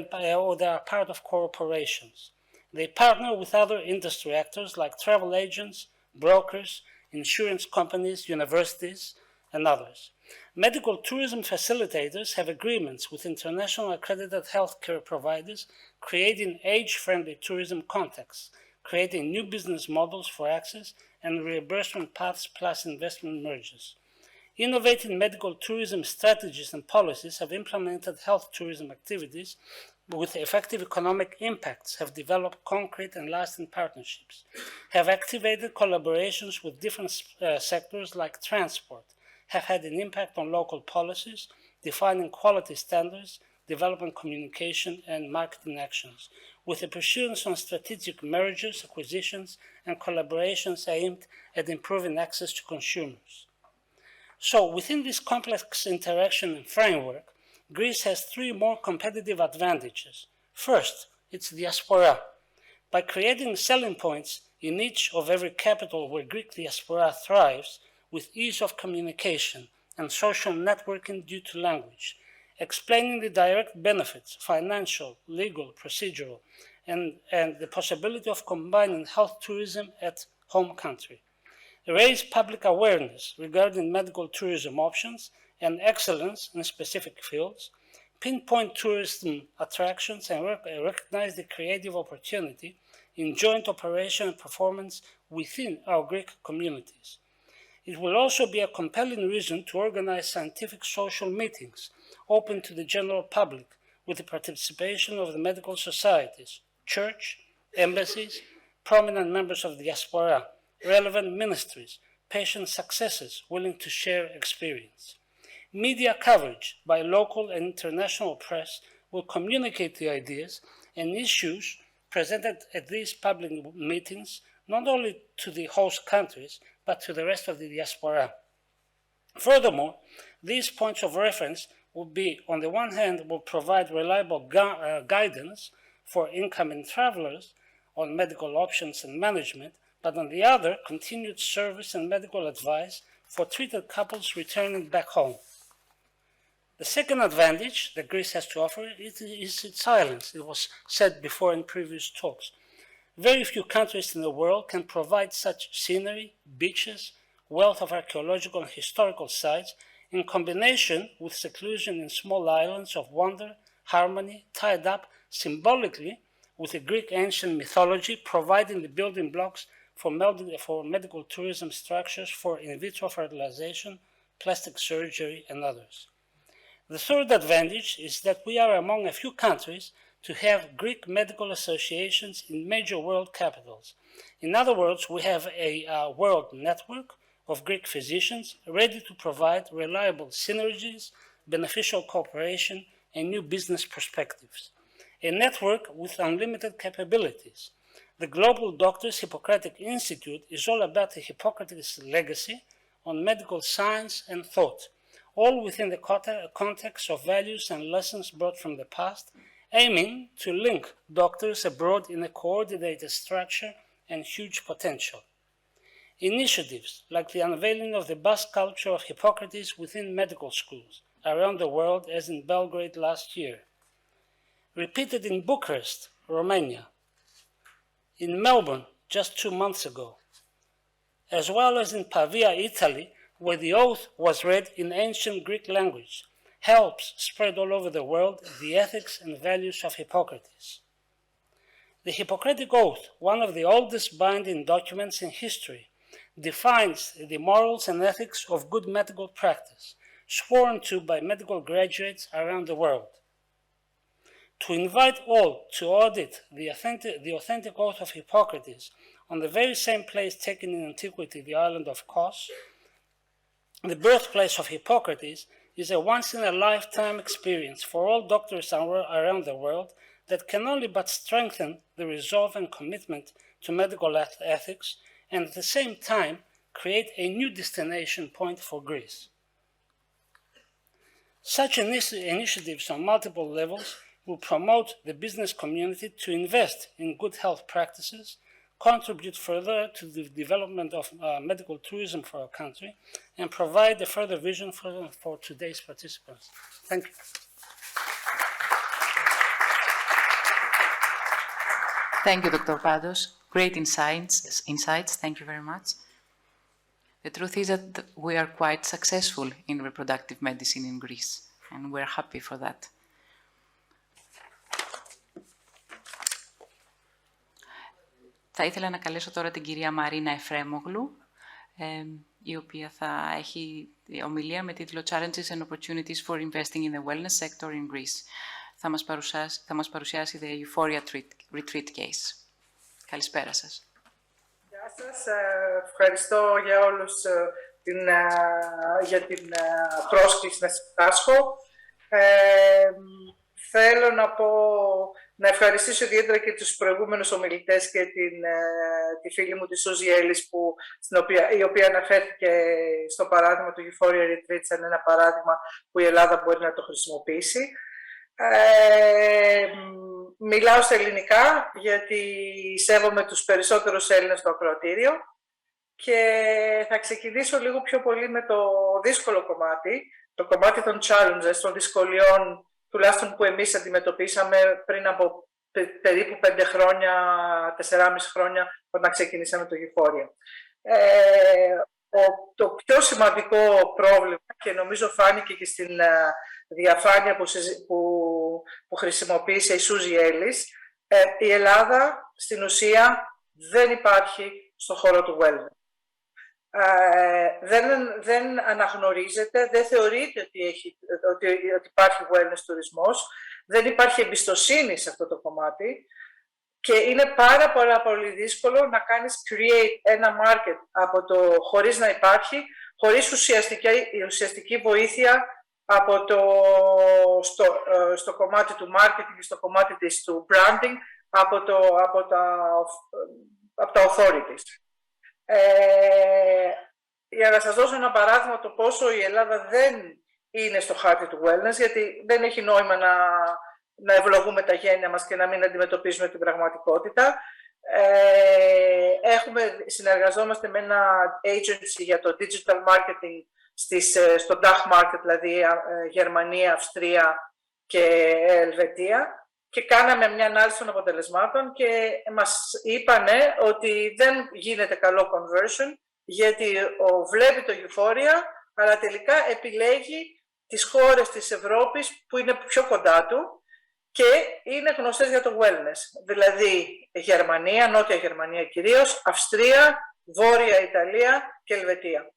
they are part of corporations. They partner with other industry actors like travel agents, brokers, insurance companies, universities, and others. Medical tourism facilitators have agreements with international accredited healthcare providers, creating age-friendly tourism contexts, creating new business models for access and reimbursement paths plus investment mergers. Innovating medical tourism strategies and policies have implemented health tourism activities with effective economic impacts, have developed concrete and lasting partnerships, have activated collaborations with different sectors like transport, have had an impact on local policies, defining quality standards, development communication and marketing actions, with a pursuance on strategic mergers, acquisitions, and collaborations aimed at improving access to consumers. So within this complex interaction and framework, Greece has three more competitive advantages. First, its diaspora. By creating selling points in each of every capital where Greek diaspora thrives, with ease of communication and social networking due to language, explaining the direct benefits, financial, legal, procedural, and the possibility of combining health tourism at home country. Raise public awareness regarding medical tourism options and excellence in specific fields, pinpoint tourism attractions and recognize the creative opportunity in joint operation and performance within our Greek communities. It will also be a compelling reason to organize scientific social meetings open to the general public with the participation of the medical societies, church, embassies, prominent members of the diaspora, relevant ministries, patient successes willing to share experience. Media coverage by local and international press will communicate the ideas and issues presented at these public meetings, not only to the host countries, but to the rest of the diaspora. Furthermore, these points of reference will be, on the one hand, will provide reliable guidance for incoming travelers on medical options and management, but on the other, continued service and medical advice for treated couples returning back home. The second advantage that Greece has to offer is its silence. It was said before in previous talks. Very few countries in the world can provide such scenery, beaches, wealth of archaeological and historical sites in combination with seclusion in small islands of wonder, harmony, tied up symbolically with the Greek ancient mythology, providing the building blocks for medical tourism structures for in vitro fertilization, plastic surgery, and others. The third advantage is that we are among a few countries to have Greek medical associations in major world capitals. In other words, we have a world network of Greek physicians ready to provide reliable synergies, beneficial cooperation, and new business perspectives. A network with unlimited capabilities. The Global Doctors Hippocratic Institute is all about the Hippocrates legacy on medical science and thought, all within the context of values and lessons brought from the past, aiming to link doctors abroad in a coordinated structure and huge potential. Initiatives like the unveiling of the bus culture of Hippocrates within medical schools around the world, as in Belgrade last year, repeated in Bucharest, Romania, in Melbourne just 2 months ago, as well as in Pavia, Italy, where the oath was read in ancient Greek language, helps spread all over the world the ethics and values of Hippocrates. The Hippocratic Oath, one of the oldest binding documents in history, defines the morals and ethics of good medical practice, sworn to by medical graduates around the world. To invite all to audit the authentic oath of Hippocrates on the very same place taken in antiquity, the island of Kos, the birthplace of Hippocrates, is a once-in-a-lifetime experience for all doctors around the world that can only but strengthen the resolve and commitment to medical ethics and at the same time create a new destination point for Greece. Such initiatives on multiple levels will promote the business community to invest in good health practices, contribute further to the development of medical tourism for our country, and provide a further vision for today's participants. Thank you. Thank you, Dr. Pandos. Great insights. Thank you very much. The truth is that we are quite successful in reproductive medicine in Greece, and we're happy for that. Θα ήθελα να καλέσω τώρα την κυρία Μαρίνα Εφρέμογλου, η οποία θα έχει ομιλία με τίτλο Challenges and Opportunities for Investing in the Wellness Sector in Greece. Θα μας παρουσιάσει the Euphoria Retreat Case. Καλησπέρα σας. Γεια σας. Ευχαριστώ για όλους για την πρόσκληση να συμμετάσχω. Θέλω να ευχαριστήσω ιδιαίτερα και τους προηγούμενους ομιλητές και τη φίλη μου τη Σούζη Έλλης, η οποία αναφέρθηκε στο παράδειγμα του Euphoria Retreat σαν ένα παράδειγμα που η Ελλάδα μπορεί να το χρησιμοποιήσει. Μιλάω στα ελληνικά γιατί σέβομαι τους περισσότερους Έλληνες στο ακροατήριο και θα ξεκινήσω λίγο πιο πολύ με το δύσκολο κομμάτι, το κομμάτι των challenges, των δυσκολιών, τουλάχιστον που εμείς αντιμετωπίσαμε πριν από περίπου 5 χρόνια, 4,5 χρόνια, όταν ξεκινήσαμε το Euphoria. Το πιο σημαντικό πρόβλημα, και νομίζω φάνηκε και στην διαφάνεια που χρησιμοποίησε η Σούζη Έλλης, η Ελλάδα στην ουσία δεν υπάρχει στον χώρο του wellness. Δεν αναγνωρίζεται, δεν θεωρείται ότι υπάρχει wellness τουρισμός, δεν υπάρχει εμπιστοσύνη σε αυτό το κομμάτι Και είναι πάρα πολύ δύσκολο να κάνεις create ένα market χωρίς να υπάρχει, χωρίς ουσιαστική βοήθεια στο κομμάτι του marketing και στο κομμάτι του branding από τα authorities. Για να σας δώσω ένα παράδειγμα το πόσο η Ελλάδα δεν είναι στο χάρτη του wellness, γιατί δεν έχει νόημα να ευλογούμε τα γένια μας και να μην αντιμετωπίζουμε την πραγματικότητα. Συνεργαζόμαστε με ένα agency για το digital marketing στο DACH market, δηλαδή Γερμανία, Αυστρία και Ελβετία, και κάναμε μια ανάλυση των αποτελεσμάτων και μας είπανε ότι δεν γίνεται καλό conversion, γιατί βλέπει το Euphoria, αλλά τελικά επιλέγει τις χώρες της Ευρώπης που είναι πιο κοντά του και είναι γνωστές για το wellness. Δηλαδή Γερμανία, Νότια Γερμανία κυρίως, Αυστρία, Βόρεια Ιταλία και Ελβετία.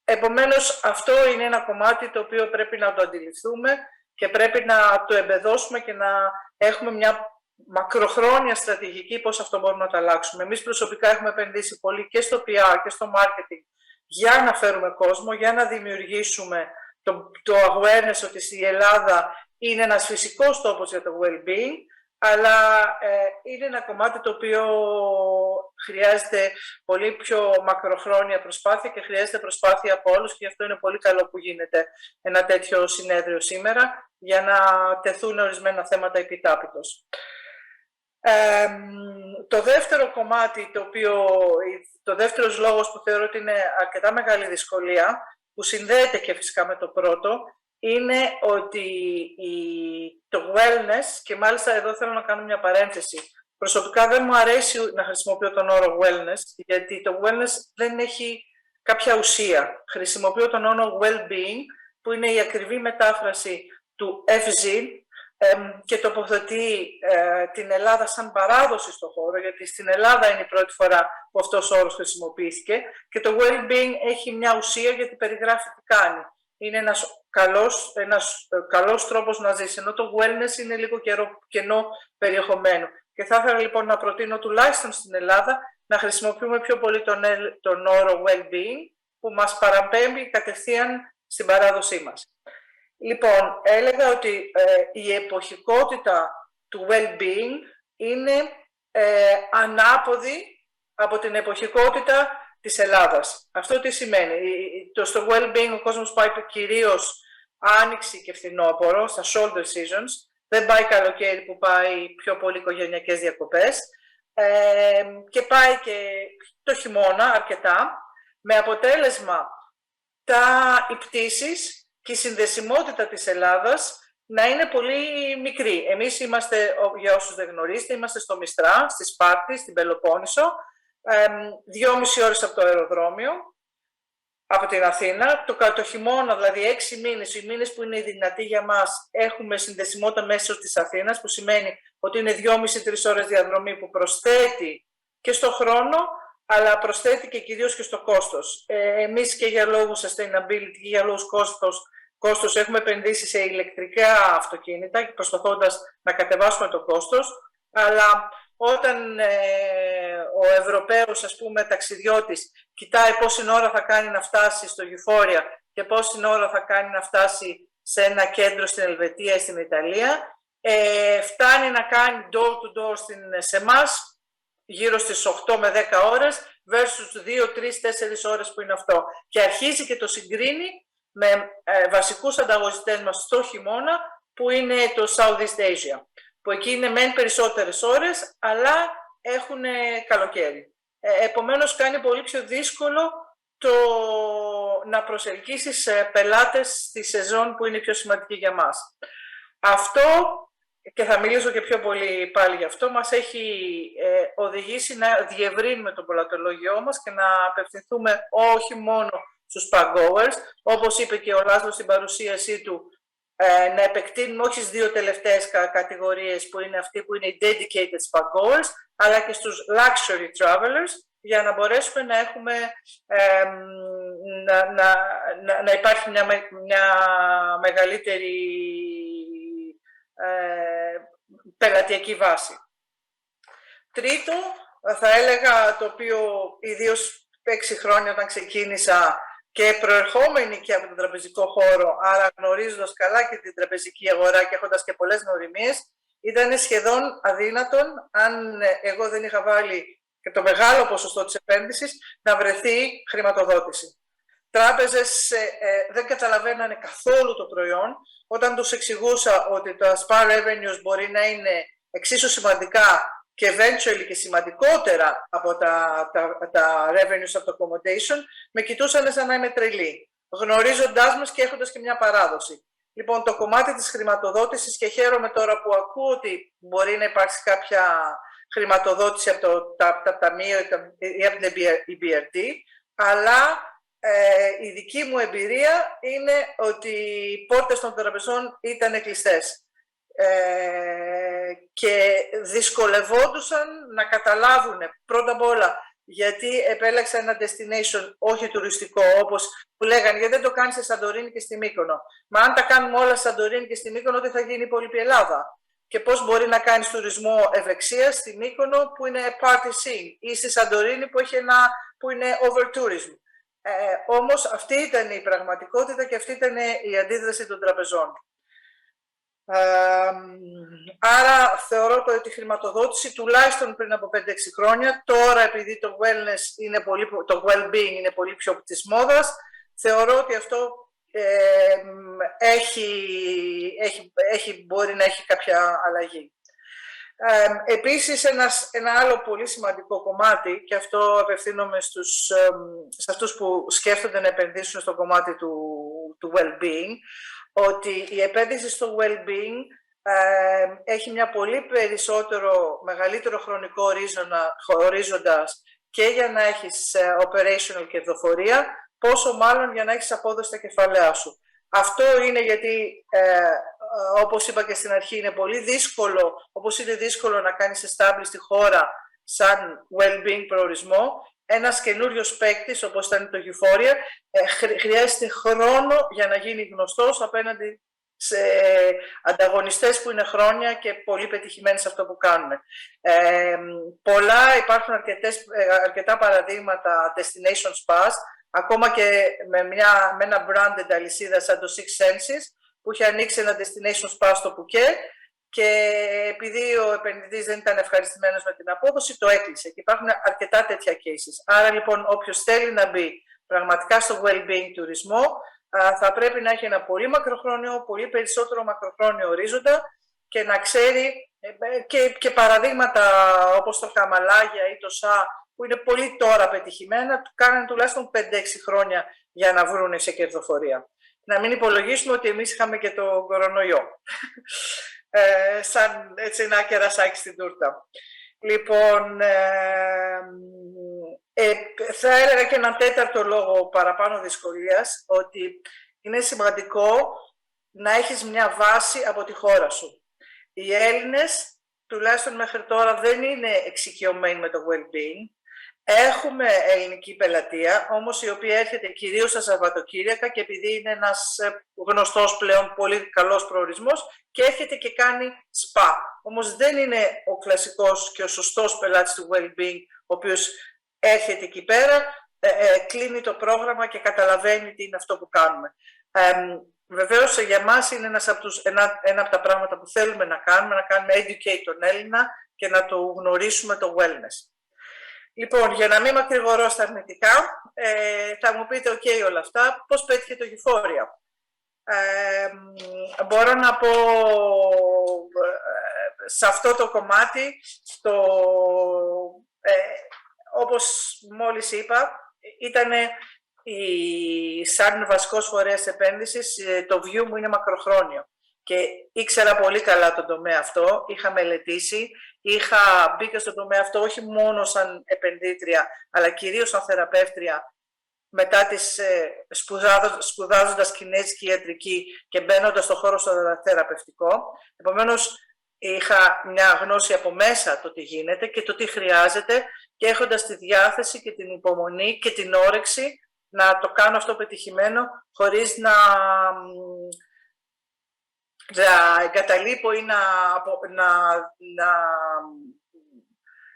Επομένως, αυτό είναι ένα κομμάτι το οποίο πρέπει να το αντιληφθούμε και πρέπει να το εμπεδώσουμε και να έχουμε μια μακροχρόνια στρατηγική πώς αυτό μπορούμε να το αλλάξουμε. Εμείς προσωπικά έχουμε επενδύσει πολύ και στο PR και στο marketing για να φέρουμε κόσμο, για να δημιουργήσουμε το awareness ότι η Ελλάδα είναι ένας φυσικός τόπος για το well-being, αλλά είναι ένα κομμάτι το οποίο χρειάζεται πολύ πιο μακροχρόνια προσπάθεια και χρειάζεται προσπάθεια από όλους, και γι' αυτό είναι πολύ καλό που γίνεται ένα τέτοιο συνέδριο σήμερα για να τεθούν ορισμένα θέματα επιτάπητος. Το δεύτερο κομμάτι, το δεύτερος λόγος που θεωρώ ότι είναι αρκετά μεγάλη δυσκολία, που συνδέεται και φυσικά με το πρώτο, είναι ότι το wellness, και μάλιστα εδώ θέλω να κάνω μια παρένθεση, προσωπικά δεν μου αρέσει να χρησιμοποιώ τον όρο wellness, γιατί το wellness δεν έχει κάποια ουσία. Χρησιμοποιώ τον όρο well-being, που είναι η ακριβή μετάφραση του FZ, και τοποθετεί την Ελλάδα σαν παράδοση στον χώρο, γιατί στην Ελλάδα είναι η πρώτη φορά που αυτός ο όρος χρησιμοποιήθηκε, και το well-being έχει μια ουσία γιατί περιγράφει τι κάνει. Είναι ένας καλός τρόπος να ζήσει, ενώ το wellness είναι λίγο κενό περιεχομένο. Και θα ήθελα λοιπόν να προτείνω τουλάχιστον στην Ελλάδα να χρησιμοποιούμε πιο πολύ τον όρο well-being, που μας παραπέμπει κατευθείαν στην παράδοσή μας. Λοιπόν, έλεγα ότι η εποχικότητα του well-being είναι ανάποδη από την εποχικότητα της Ελλάδας. Αυτό τι σημαίνει? Στο well-being ο κόσμος πάει κυρίως άνοιξη και φθινόπωρο, στα shoulder seasons, δεν πάει καλοκαίρι που πάει πιο πολύ οικογενειακές διακοπές, και πάει και το χειμώνα αρκετά, με αποτέλεσμα οι πτήσεις και η συνδεσιμότητα της Ελλάδας να είναι πολύ μικρή. Εμείς είμαστε, για όσους δεν γνωρίζετε, είμαστε στο Μιστρά, στη Σπάρτη, στην Πελοπόννησο, 2,5 ώρες από το αεροδρόμιο, από την Αθήνα. Το χειμώνα, δηλαδή 6 μήνες, οι μήνες που είναι δυνατοί για μας, έχουμε συνδεσιμότητα μέσω της Αθήνας, που σημαίνει ότι είναι 2,5-3 ώρες διαδρομή, που προσθέτει και στο χρόνο, αλλά προσθέτει και κυρίως και στο κόστος. Εμείς και για λόγους sustainability και για λόγους κόστος έχουμε επενδύσει σε ηλεκτρικά αυτοκίνητα, προσπαθώντας να κατεβάσουμε το κόστος, αλλά όταν ο Ευρωπαίος, ας πούμε, ταξιδιώτης κοιτάει πόση ώρα θα κάνει να φτάσει στο Euphoria και πόση ώρα θα κάνει να φτάσει σε ένα κέντρο στην Ελβετία ή στην Ιταλία, φτάνει να κάνει door-to-door σε εμάς γύρω στις 8 με 10 ώρες versus 2, 3, 4 ώρες που είναι αυτό. Και αρχίζει και το συγκρίνει με βασικούς ανταγωνιστές μας στο χειμώνα, που είναι το Southeast Asia, που εκεί είναι μεν περισσότερες ώρες, αλλά έχουν καλοκαίρι. Επομένως, κάνει πολύ πιο δύσκολο να προσελκύσεις πελάτες στη σεζόν που είναι πιο σημαντική για μας. Αυτό, και θα μιλήσω και πιο πολύ πάλι γι' αυτό, μας έχει οδηγήσει να διευρύνουμε το πελατολογιό μας και να απευθυνθούμε όχι μόνο στους pub-goers, όπως είπε και ο Λάσλος στην παρουσίασή του, να επεκτείνουμε όχι στις δύο τελευταίες κατηγορίες που είναι αυτοί που είναι οι dedicated pub-goers, αλλά και στους luxury travelers, για να μπορέσουμε να έχουμε να υπάρχει μια μεγαλύτερη πελατειακή βάση. Τρίτο, θα έλεγα, το οποίο ιδίως 6 χρόνια όταν ξεκίνησα και προερχόμενοι και από τον τραπεζικό χώρο, άρα γνωρίζοντας καλά και την τραπεζική αγορά και έχοντας και πολλές γνωριμίες, ήταν σχεδόν αδύνατον, αν εγώ δεν είχα βάλει και το μεγάλο ποσοστό της επένδυσης, να βρεθεί χρηματοδότηση. Τράπεζες δεν καταλαβαίνανε καθόλου το προϊόν. Όταν τους εξηγούσα ότι τα SPA revenues μπορεί να είναι εξίσου σημαντικά και eventually και σημαντικότερα από τα revenues από το accommodation, με κοιτούσαν σαν να είμαι τρελή, γνωρίζοντάς μας και έχοντας και μια παράδοση. Λοιπόν, το κομμάτι της χρηματοδότησης, και χαίρομαι τώρα που ακούω ότι μπορεί να υπάρξει κάποια χρηματοδότηση από το Ταμείο ή από την EBRD, αλλά η δική μου εμπειρία είναι ότι οι πόρτες των τραπεζών ήταν κλειστές και δυσκολευόντουσαν να καταλάβουν πρώτα απ' όλα γιατί επέλεξα ένα destination όχι τουριστικό, όπως που λέγανε, γιατί δεν το κάνεις σε Σαντορίνη και στη Μύκονο. Μα αν τα κάνουμε όλα σε Σαντορίνη και στη Μύκονο, τι θα γίνει η υπόλοιπη Ελλάδα? Και πώς μπορεί να κάνεις τουρισμό ευεξίας στη Μύκονο που είναι party scene ή στη Σαντορίνη που είναι over tourism. Όμως αυτή ήταν η πραγματικότητα και αυτή ήταν η αντίδραση των τραπεζών. Άρα θεωρώ ότι η χρηματοδότηση τουλάχιστον πριν από 5-6 χρόνια, τώρα επειδή το wellness είναι το well-being είναι πολύ πιο της μόδας, θεωρώ ότι αυτό μπορεί να έχει κάποια αλλαγή. Επίσης ένα άλλο πολύ σημαντικό κομμάτι, και αυτό απευθύνομαι σε αυτούς που σκέφτονται να επενδύσουν στο κομμάτι του well-being, ότι η επένδυση στο well-being έχει μια πολύ μεγαλύτερο χρονικό ορίζοντα και για να έχεις operational κερδοφορία, πόσο μάλλον για να έχεις απόδοση στα κεφαλαία σου. Αυτό είναι γιατί, όπως είπα και στην αρχή, είναι πολύ δύσκολο, όπως είναι δύσκολο να κάνεις establish τη χώρα σαν well-being προορισμό. Ένας καινούριος παίκτης, όπως ήταν το Euphoria, χρειάζεται χρόνο για να γίνει γνωστός απέναντι σε ανταγωνιστές που είναι χρόνια και πολύ πετυχημένοι σε αυτό που κάνουν. Υπάρχουν αρκετά παραδείγματα destination spas, ακόμα και με ένα branded αλυσίδα σαν το Six Senses, που είχε ανοίξει ένα destination spa στο Πουκέ και επειδή ο επενδυτής δεν ήταν ευχαριστημένος με την απόδοση, το έκλεισε. Και υπάρχουν αρκετά τέτοια cases. Άρα λοιπόν όποιος θέλει να μπει πραγματικά στο well-being τουρισμό, θα πρέπει να έχει ένα πολύ περισσότερο μακροχρόνιο ορίζοντα και να ξέρει και παραδείγματα όπως το Καμαλάγια ή το ΣΑ, που είναι πολύ τώρα πετυχημένα, κάνανε τουλάχιστον 5-6 χρόνια για να βρουν σε κερδοφορία. Να μην υπολογίσουμε ότι εμείς είχαμε και το κορονοϊό, σαν έτσι ένα κερασάκι στην τούρτα. Λοιπόν, θα έλεγα και έναν τέταρτο λόγο παραπάνω δυσκολίας, ότι είναι σημαντικό να έχεις μια βάση από τη χώρα σου. Οι Έλληνες, τουλάχιστον μέχρι τώρα, δεν είναι εξοικειωμένοι με το well-being. Έχουμε ελληνική πελατεία, όμως η οποία έρχεται κυρίως στα Σαββατοκύριακα και επειδή είναι ένας γνωστός πλέον πολύ καλός προορισμός και έρχεται και κάνει σπα. Όμως δεν είναι ο κλασικός και ο σωστός πελάτης του well-being, ο οποίος έρχεται εκεί πέρα, κλείνει το πρόγραμμα και καταλαβαίνει τι είναι αυτό που κάνουμε. Βεβαίως για μας είναι ένα από τα πράγματα που θέλουμε να κάνουμε educate τον Έλληνα και να του γνωρίσουμε το wellness. Λοιπόν, για να μην μακρηγορώ στα αρνητικά, θα μου πείτε όλα αυτά, πώς πέτυχε το Euphoria. Μπορώ να πω σε αυτό το κομμάτι, όπως μόλις είπα, ήταν σαν βασικός φορέας επένδυσης, το view μου είναι μακροχρόνιο. Και ήξερα πολύ καλά τον τομέα αυτό, είχα μελετήσει, είχα μπει και στον τομέα αυτό όχι μόνο σαν επενδύτρια, αλλά κυρίως σαν θεραπεύτρια μετά σπουδάζοντας κινέζικη ιατρική και μπαίνοντας στον χώρο στο θεραπευτικό. Επομένως, είχα μια γνώση από μέσα το τι γίνεται και το τι χρειάζεται και έχοντας τη διάθεση και την υπομονή και την όρεξη να το κάνω αυτό πετυχημένο χωρίς να εγκαταλείπω ή να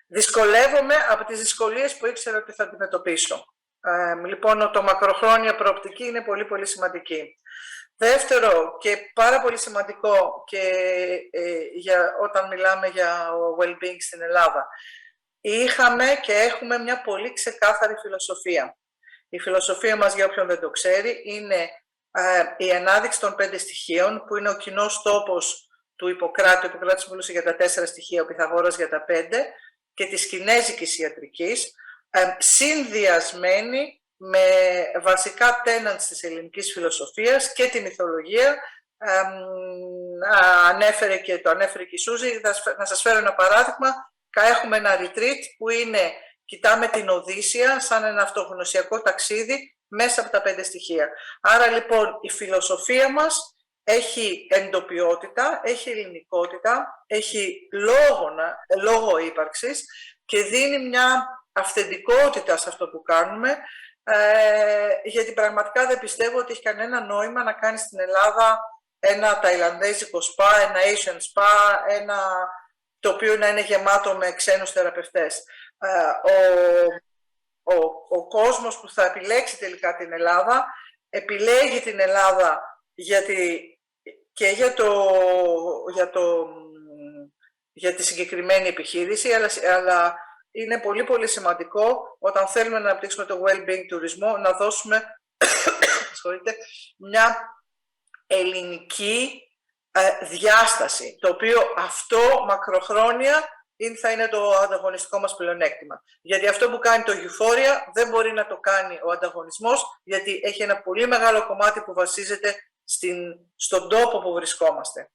δυσκολεύομαι από τις δυσκολίες που ήξερα ότι θα αντιμετωπίσω. Λοιπόν, το μακροχρόνια προοπτική είναι πολύ πολύ σημαντική. Δεύτερο και πάρα πολύ σημαντικό και όταν μιλάμε για well-being στην Ελλάδα, είχαμε και έχουμε μια πολύ ξεκάθαρη φιλοσοφία. Η φιλοσοφία μας, για όποιον δεν το ξέρει, είναι η ανάδειξη των 5 στοιχείων, που είναι ο κοινός τόπος του Ιπποκράτη. Ο Ιπποκράτης μιλούσε για τα 4 στοιχεία, ο Πυθαγόρας για τα 5, και της κινέζικης ιατρικής, συνδυασμένη με βασικά tenets της ελληνικής φιλοσοφίας και τη μυθολογία. Ανέφερε και η Σούζη. Να σας φέρω ένα παράδειγμα. Έχουμε ένα retreat που είναι, κοιτάμε την Οδύσσεια σαν ένα αυτογνωσιακό ταξίδι μέσα από τα 5 στοιχεία. Άρα λοιπόν η φιλοσοφία μας έχει εντοπιότητα, έχει ελληνικότητα, έχει λόγο ύπαρξης και δίνει μια αυθεντικότητα σε αυτό που κάνουμε, γιατί πραγματικά δεν πιστεύω ότι έχει κανένα νόημα να κάνει στην Ελλάδα ένα ταϊλανδέζικο σπα, ένα Asian spa, το οποίο να είναι γεμάτο με ξένους θεραπευτές. Ο κόσμος που θα επιλέξει τελικά την Ελλάδα, επιλέγει την Ελλάδα για τη συγκεκριμένη επιχείρηση, αλλά είναι πολύ πολύ σημαντικό όταν θέλουμε να αναπτύξουμε το well-being τουρισμό να δώσουμε μια ελληνική διάσταση, το οποίο αυτό μακροχρόνια θα είναι το ανταγωνιστικό μας πλεονέκτημα. Γιατί αυτό που κάνει το Euphoria δεν μπορεί να το κάνει ο ανταγωνισμός, γιατί έχει ένα πολύ μεγάλο κομμάτι που βασίζεται στον τόπο που βρισκόμαστε.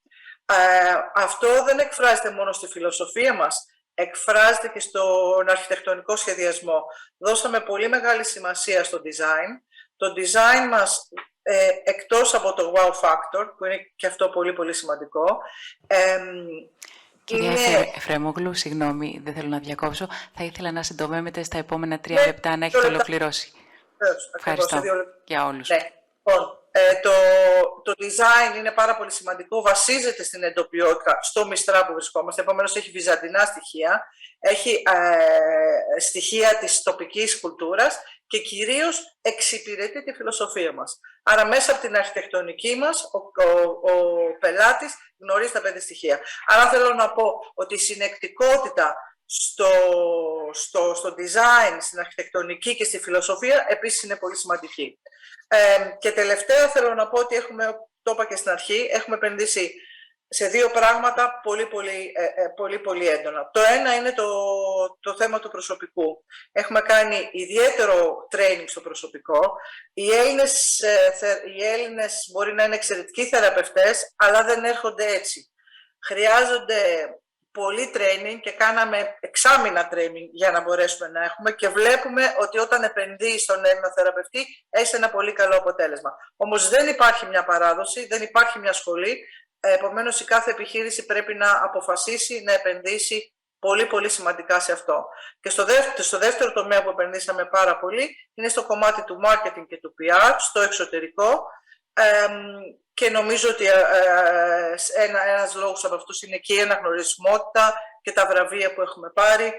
Αυτό δεν εκφράζεται μόνο στη φιλοσοφία μας, εκφράζεται και στον αρχιτεκτονικό σχεδιασμό. Δώσαμε πολύ μεγάλη σημασία στο design. Το design μας, εκτός από το wow factor, που είναι και αυτό πολύ πολύ σημαντικό, Κυρία Εφρέμογλου, συγγνώμη, δεν θέλω να διακόψω. Θα ήθελα να συντομεύετε στα επόμενα 3 λεπτά να έχετε ολοκληρώσει. Ευχαριστώ για όλους. Ναι. Το design είναι πάρα πολύ σημαντικό, βασίζεται στην εντοπιότητα, στο Μιστρά που βρισκόμαστε, επομένως έχει βυζαντινά στοιχεία, έχει στοιχεία της τοπικής κουλτούρας και κυρίως εξυπηρετεί τη φιλοσοφία μας. Άρα μέσα από την αρχιτεκτονική μας ο πελάτης γνωρίζει τα 5 στοιχεία. Άρα θέλω να πω ότι η συνεκτικότητα στο design, στην αρχιτεκτονική και στη φιλοσοφία επίσης είναι πολύ σημαντική. Και τελευταία θέλω να πω ότι το είπα και στην αρχή, έχουμε επενδύσει σε 2 πράγματα πολύ έντονα. Το ένα είναι το θέμα του προσωπικού. Έχουμε κάνει ιδιαίτερο training στο προσωπικό. Οι Έλληνες μπορεί να είναι εξαιρετικοί θεραπευτές, αλλά δεν έρχονται έτσι. Χρειάζονται πολύ training και κάναμε εξάμηνα training για να μπορέσουμε να έχουμε και βλέπουμε ότι όταν επενδύει στον Έλληνα θεραπευτή έχει ένα πολύ καλό αποτέλεσμα. Όμως δεν υπάρχει μια παράδοση, δεν υπάρχει μια σχολή, επομένως η κάθε επιχείρηση πρέπει να αποφασίσει να επενδύσει πολύ πολύ σημαντικά σε αυτό. Και στο δεύτερο τομέα που επενδύσαμε πάρα πολύ είναι στο κομμάτι του marketing και του PR, στο εξωτερικό, και νομίζω ότι ένας λόγος από αυτούς είναι και η αναγνωρισιμότητα και τα βραβεία που έχουμε πάρει.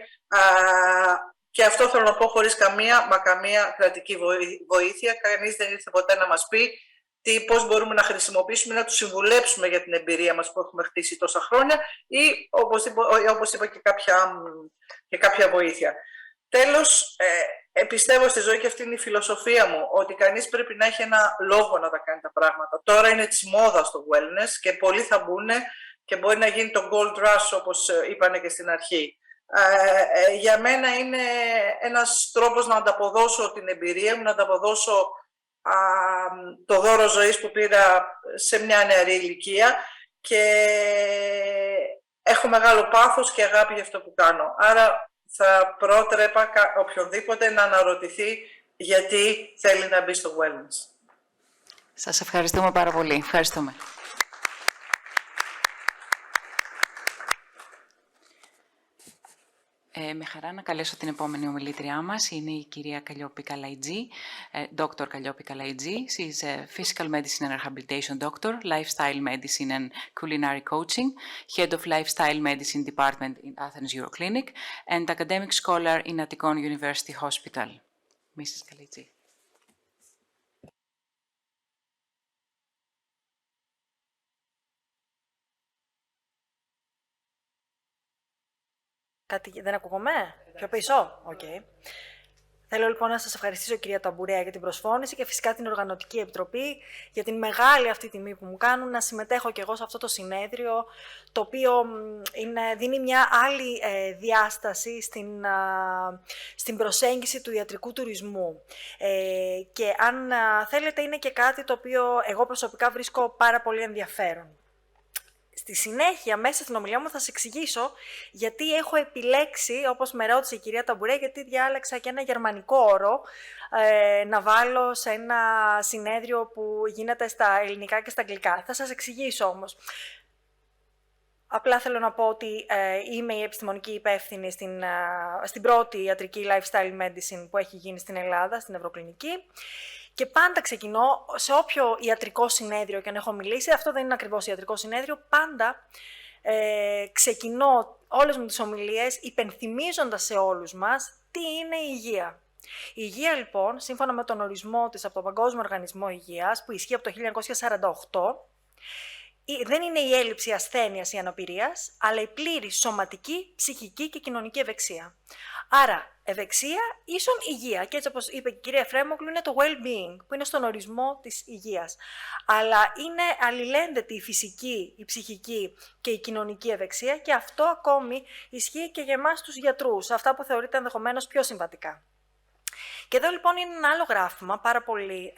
Και αυτό θέλω να πω χωρίς καμία κρατική βοήθεια. Κανείς δεν ήρθε ποτέ να μας πει πώς μπορούμε να χρησιμοποιήσουμε, να τους συμβουλέψουμε για την εμπειρία μας που έχουμε χτίσει τόσα χρόνια ή όπως είπα και κάποια βοήθεια. Τέλος, πιστεύω στη ζωή και αυτή είναι η φιλοσοφία μου, ότι κανείς πρέπει να έχει ένα λόγο να τα κάνει τα πράγματα. Τώρα είναι της μόδας το wellness και πολλοί θα μπουν και μπορεί να γίνει το gold rush όπως είπανε και στην αρχή. Για μένα είναι ένας τρόπος να ανταποδώσω την εμπειρία μου, να ανταποδώσω το δώρο ζωής που πήρα σε μια νεαρή ηλικία και έχω μεγάλο πάθος και αγάπη για αυτό που κάνω. Άρα θα πρότρεπα οποιονδήποτε να αναρωτηθεί γιατί θέλει να μπει στο wellness. Σας ευχαριστούμε πάρα πολύ. Ευχαριστούμε. Με χαρά να καλέσω την επόμενη ομιλήτριά μας. Είναι η κυρία Καλλιόπη Καλαϊτζή, Dr. Καλλιόπη Καλαϊτζή. She is a physical medicine and rehabilitation doctor, lifestyle medicine and culinary coaching, head of lifestyle medicine department in Athens Euroclinic, and academic scholar in Attikon University Hospital. Mrs. Kalaitzí. Κάτι δεν ακούγομαι, πιο πίσω, οκ. Θέλω λοιπόν να σας ευχαριστήσω κυρία Ταμπουρέα για την προσφώνηση και φυσικά την Οργανωτική Επιτροπή για την μεγάλη αυτή τιμή που μου κάνουν να συμμετέχω και εγώ σε αυτό το συνέδριο, το οποίο δίνει μια άλλη διάσταση στην προσέγγιση του ιατρικού τουρισμού. Και αν θέλετε είναι και κάτι το οποίο εγώ προσωπικά βρίσκω πάρα πολύ ενδιαφέρον. Στη συνέχεια, μέσα στην ομιλία μου θα σας εξηγήσω γιατί έχω επιλέξει, όπως με ρώτησε η κυρία Ταμπουρέ, γιατί διάλεξα και ένα γερμανικό όρο να βάλω σε ένα συνέδριο που γίνεται στα ελληνικά και στα αγγλικά. Θα σας εξηγήσω όμως. Απλά θέλω να πω ότι είμαι η επιστημονική υπεύθυνη στην πρώτη ιατρική lifestyle medicine που έχει γίνει στην Ελλάδα, στην Ευρωκλινική. Και πάντα ξεκινώ, σε όποιο ιατρικό συνέδριο και αν έχω μιλήσει, αυτό δεν είναι ακριβώς ιατρικό συνέδριο, πάντα ξεκινώ όλες μου τις ομιλίες υπενθυμίζοντας σε όλους μας τι είναι η υγεία. Η υγεία λοιπόν, σύμφωνα με τον ορισμό της από τον Παγκόσμιο Οργανισμό Υγείας, που ισχύει από το 1948, δεν είναι η έλλειψη ασθένειας ή αναπηρίας, αλλά η πλήρη σωματική, ψυχική και κοινωνική ευεξία. Άρα, ευεξία ίσον υγεία. Και έτσι όπως είπε η κυρία Εφρέμογλου, είναι το well-being, που είναι στον ορισμό της υγείας. Αλλά είναι αλληλένδετη η φυσική, η ψυχική και η κοινωνική ευεξία και αυτό ακόμη ισχύει και για εμάς τους γιατρούς, αυτά που θεωρείται ενδεχομένως πιο συμβατικά. Και εδώ λοιπόν είναι ένα άλλο γράφημα, πάρα πολύ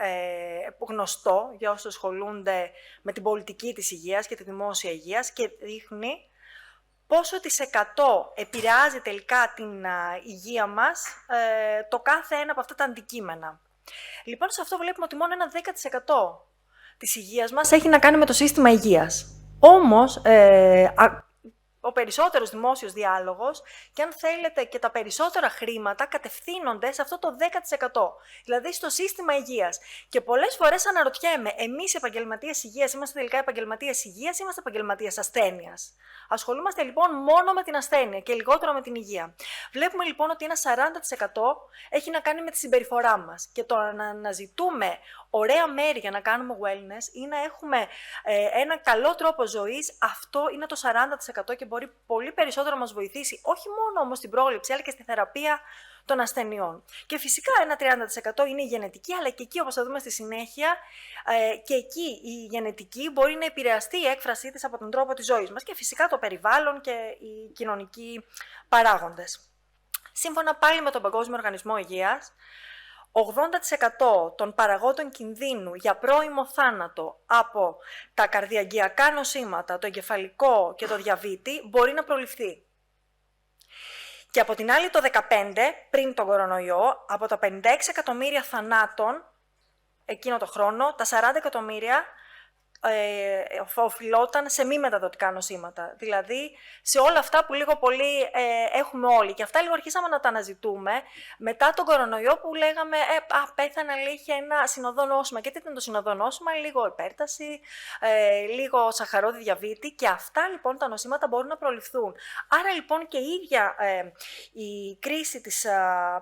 γνωστό για όσους ασχολούνται με την πολιτική της υγείας και τη δημόσια υγείας και δείχνει πόσο της 100 επηρεάζει τελικά την υγεία μας το κάθε ένα από αυτά τα αντικείμενα. Λοιπόν, σε αυτό βλέπουμε ότι μόνο ένα 10% της υγείας μας έχει να κάνει με το σύστημα υγείας. Όμως, ο περισσότερος δημόσιος διάλογος και αν θέλετε και τα περισσότερα χρήματα κατευθύνονται σε αυτό το 10%, δηλαδή στο σύστημα υγείας. Και πολλές φορές αναρωτιέμαι, εμείς επαγγελματίες υγείας είμαστε τελικά επαγγελματίες υγείας ή είμαστε επαγγελματίες ασθένειας? Ασχολούμαστε λοιπόν μόνο με την ασθένεια και λιγότερο με την υγεία. Βλέπουμε λοιπόν ότι ένα 40% έχει να κάνει με τη συμπεριφορά μας και το να αναζητούμε ωραία μέρη για να κάνουμε wellness ή να έχουμε ένα καλό τρόπο ζωής, αυτό είναι το 40% και μπορεί πολύ περισσότερο να μας βοηθήσει, όχι μόνο όμως στην πρόληψη, αλλά και στη θεραπεία των ασθενειών. Και φυσικά ένα 30% είναι η γενετική, αλλά και εκεί, όπως θα δούμε στη συνέχεια, και εκεί η γενετική μπορεί να επηρεαστεί η έκφρασή της από τον τρόπο της ζωής μας και φυσικά το περιβάλλον και οι κοινωνικοί παράγοντες. Σύμφωνα πάλι με τον Παγκόσμιο Οργανισμό Υγείας, 80% των παραγόντων κινδύνου για πρώιμο θάνατο από τα καρδιαγγειακά νοσήματα, το εγκεφαλικό και το διαβήτη μπορεί να προληφθεί. Και από την άλλη το 2015, πριν τον κορονοϊό, από τα 56 εκατομμύρια θανάτων εκείνο το χρόνο, τα 40 εκατομμύρια οφειλόταν σε μη μεταδοτικά νοσήματα. Δηλαδή σε όλα αυτά που λίγο πολύ έχουμε όλοι. Και αυτά λίγο αρχίσαμε να τα αναζητούμε μετά τον κορονοϊό που λέγαμε πέθανε, είχε ένα συνοδό νόσημα. Και τι ήταν το συνοδό νόσημα? Λίγο υπέρταση, λίγο σαχαρώδη διαβήτη. Και αυτά λοιπόν τα νοσήματα μπορούν να προληφθούν. Άρα λοιπόν και η ίδια η κρίση της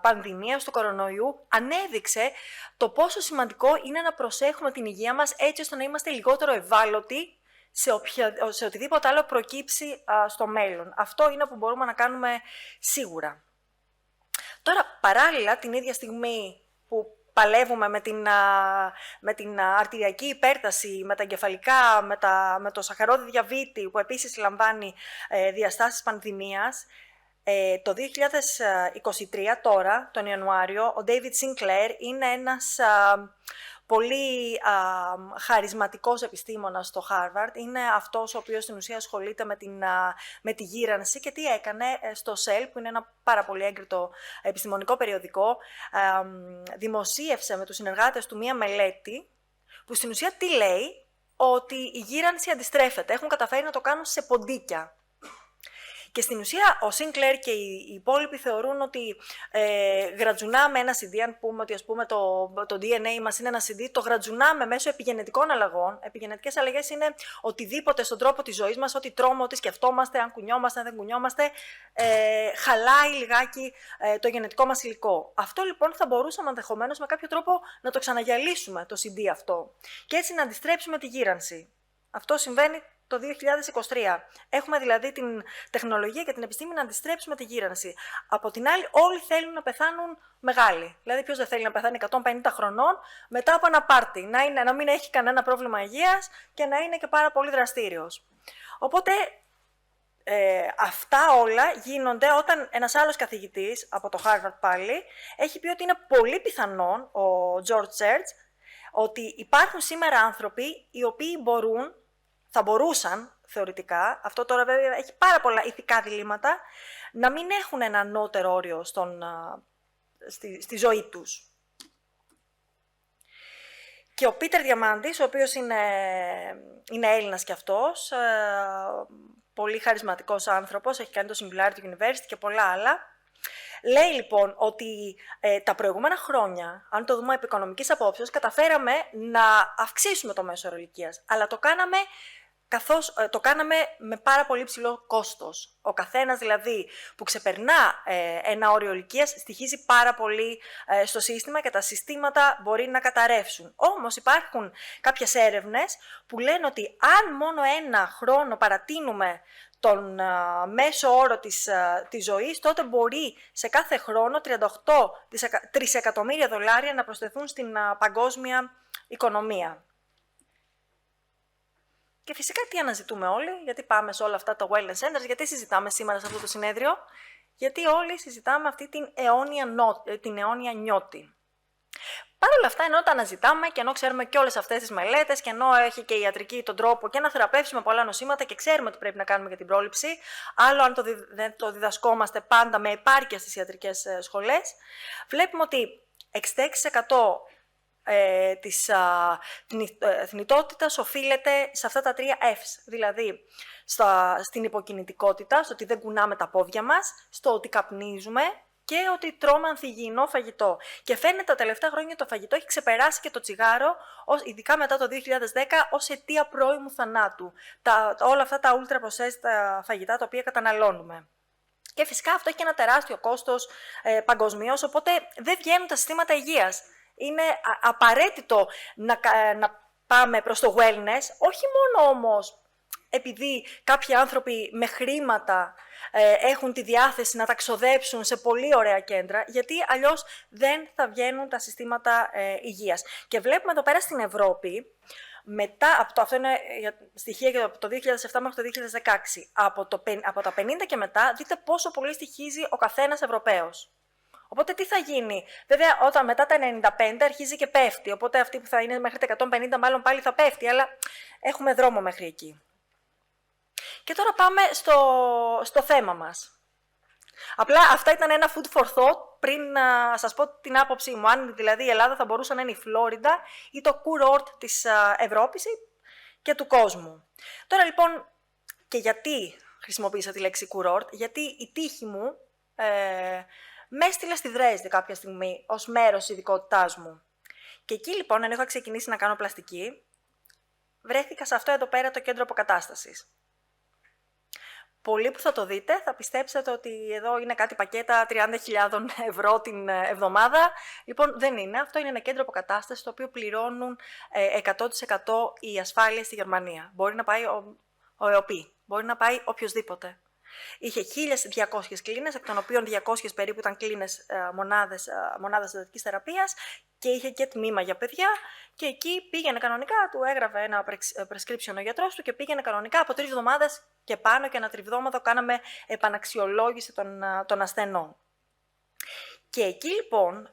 πανδημίας του κορονοϊού ανέδειξε το πόσο σημαντικό είναι να προσέχουμε την υγεία μας έτσι ώστε να είμαστε λιγότερο ευάλωτοι σε οτιδήποτε άλλο προκύψει στο μέλλον. Αυτό είναι που μπορούμε να κάνουμε σίγουρα. Τώρα, παράλληλα, την ίδια στιγμή που παλεύουμε με την αρτηριακή υπέρταση, με τα εγκεφαλικά, με το σαχαρώδη διαβήτη, που επίσης λαμβάνει διαστάσεις πανδημίας, το 2023 τώρα, τον Ιανουάριο, ο David Sinclair είναι ένας πολύ χαρισματικός επιστήμονας στο Harvard. Είναι αυτός ο οποίος στην ουσία ασχολείται με τη γύρανση και τι έκανε στο Cell, που είναι ένα πάρα πολύ έγκριτο επιστημονικό περιοδικό, δημοσίευσε με τους συνεργάτες του μία μελέτη που στην ουσία τι λέει? Ότι η γύρανση αντιστρέφεται. Έχουν καταφέρει να το κάνουν σε ποντίκια. Και στην ουσία ο Sinclair και οι υπόλοιποι θεωρούν ότι γρατζουνάμε ένα CD, αν πούμε ότι ας πούμε το DNA μας είναι ένα CD, το γρατζουνάμε μέσω επιγενετικών αλλαγών. Επιγενετικές αλλαγές είναι οτιδήποτε στον τρόπο της ζωής μας, ό,τι τρώμε, ό,τι σκεφτόμαστε, αν κουνιόμαστε, αν δεν κουνιόμαστε, χαλάει λιγάκι το γενετικό μας υλικό. Αυτό λοιπόν θα μπορούσαμε ενδεχομένως με κάποιο τρόπο να το ξαναγιαλίσουμε το CD αυτό και έτσι να αντιστρέψουμε τη γύρανση. Αυτό συμβαίνει το 2023. Έχουμε δηλαδή την τεχνολογία και την επιστήμη να αντιστρέψουμε τη γύρανση. Από την άλλη, όλοι θέλουν να πεθάνουν μεγάλοι. Δηλαδή, ποιος δεν θέλει να πεθάνει 150 χρονών μετά από ένα πάρτι, να μην έχει κανένα πρόβλημα υγείας και να είναι και πάρα πολύ δραστήριος. Οπότε, αυτά όλα γίνονται όταν ένας άλλος καθηγητής, από το Harvard πάλι, έχει πει ότι είναι πολύ πιθανόν, ο George Church, ότι υπάρχουν σήμερα άνθρωποι οι οποίοι θα μπορούσαν, θεωρητικά, αυτό τώρα βέβαια έχει πάρα πολλά ηθικά διλήμματα, να μην έχουν ένα ανώτερο όριο στη ζωή τους. Και ο Πίτερ Διαμάντης, ο οποίος είναι Έλληνας κι αυτός, πολύ χαρισματικός άνθρωπος, έχει κάνει το Singularity University και πολλά άλλα, λέει λοιπόν ότι τα προηγούμενα χρόνια, αν το δούμε από οικονομικής απόψεως, καταφέραμε να αυξήσουμε το μέσο όρο ηλικίας, αλλά το κάναμε με πάρα πολύ ψηλό κόστος. Ο καθένας δηλαδή που ξεπερνά ένα όριο ηλικίας στοιχίζει πάρα πολύ στο σύστημα και τα συστήματα μπορεί να καταρρεύσουν. Όμως υπάρχουν κάποιες έρευνες που λένε ότι αν μόνο ένα χρόνο παρατείνουμε τον μέσο όρο της ζωής, τότε μπορεί σε κάθε χρόνο 38 τρισεκατομμύρια δολάρια να προσθεθούν στην παγκόσμια οικονομία. Και φυσικά τι αναζητούμε όλοι, γιατί πάμε σε όλα αυτά τα wellness centers, γιατί συζητάμε σήμερα σε αυτό το συνέδριο, γιατί όλοι συζητάμε αυτή την αιώνια νιώτη. Παρ' όλα αυτά, ενώ τα αναζητάμε και ενώ ξέρουμε και όλες αυτές τις μελέτες και ενώ έχει και η ιατρική τον τρόπο και να θεραπεύσουμε πολλά νοσήματα και ξέρουμε τι πρέπει να κάνουμε για την πρόληψη, άλλο αν δεν το διδασκόμαστε πάντα με επάρκεια στις ιατρικές σχολές, βλέπουμε ότι 66% της θνητότητας οφείλεται σε αυτά τα 3 F's, δηλαδή στην υποκινητικότητα, στο ότι δεν κουνάμε τα πόδια μας, στο ότι καπνίζουμε και ότι τρώμε ανθυγιεινό φαγητό. Και φαίνεται τα τελευταία χρόνια το φαγητό έχει ξεπεράσει και το τσιγάρο, ειδικά μετά το 2010, ως αιτία πρώιμου θανάτου. Όλα αυτά τα ultra processed φαγητά τα οποία καταναλώνουμε. Και φυσικά αυτό έχει και ένα τεράστιο κόστος παγκοσμίως, οπότε δεν βγαίνουν τα συστήματα υγείας. Είναι απαραίτητο να πάμε προς το wellness, όχι μόνο όμως επειδή κάποιοι άνθρωποι με χρήματα έχουν τη διάθεση να τα ξοδέψουν σε πολύ ωραία κέντρα, γιατί αλλιώς δεν θα βγαίνουν τα συστήματα υγείας. Και βλέπουμε εδώ πέρα στην Ευρώπη, αυτό είναι στοιχεία για το 2007 μέχρι το 2016, από τα 50 και μετά, δείτε πόσο πολύ στοιχίζει ο καθένας Ευρωπαίος. Οπότε τι θα γίνει? Βέβαια, όταν μετά τα 95 αρχίζει και πέφτει, οπότε αυτή που θα είναι μέχρι τα 150 μάλλον πάλι θα πέφτει, αλλά έχουμε δρόμο μέχρι εκεί. Και τώρα πάμε στο θέμα μας. Απλά αυτά ήταν ένα food for thought πριν να σας πω την άποψή μου. Αν δηλαδή η Ελλάδα θα μπορούσε να είναι η Φλόριντα ή το κουρόρτ της Ευρώπης και του κόσμου. Τώρα λοιπόν, και γιατί χρησιμοποίησα τη λέξη κουρόρτ? Γιατί η τύχη μου με έστειλε στη Δρέσδη κάποια στιγμή ως μέρος της ειδικότητάς μου. Και εκεί λοιπόν, ενώ είχα ξεκινήσει να κάνω πλαστική, βρέθηκα σε αυτό εδώ πέρα το κέντρο αποκατάστασης. Πολλοί που θα το δείτε θα πιστέψετε ότι εδώ είναι κάτι πακέτα 30.000 ευρώ την εβδομάδα. Λοιπόν, δεν είναι. Αυτό είναι ένα κέντρο αποκατάστασης το οποίο πληρώνουν 100% οι ασφάλειες στη Γερμανία. Μπορεί να πάει ο ΕΟΠΗ, μπορεί να πάει οποιοδήποτε. Είχε 1.200 κλίνες, εκ των οποίων 200 περίπου ήταν κλίνες μονάδας εντατικής θεραπείας και είχε και τμήμα για παιδιά και εκεί πήγαινε κανονικά, του έγραφε ένα prescription ο γιατρός του και πήγαινε κανονικά από 3 εβδομάδες και πάνω και ένα τριβδόμαδο κάναμε επαναξιολόγηση των ασθενών. Και εκεί λοιπόν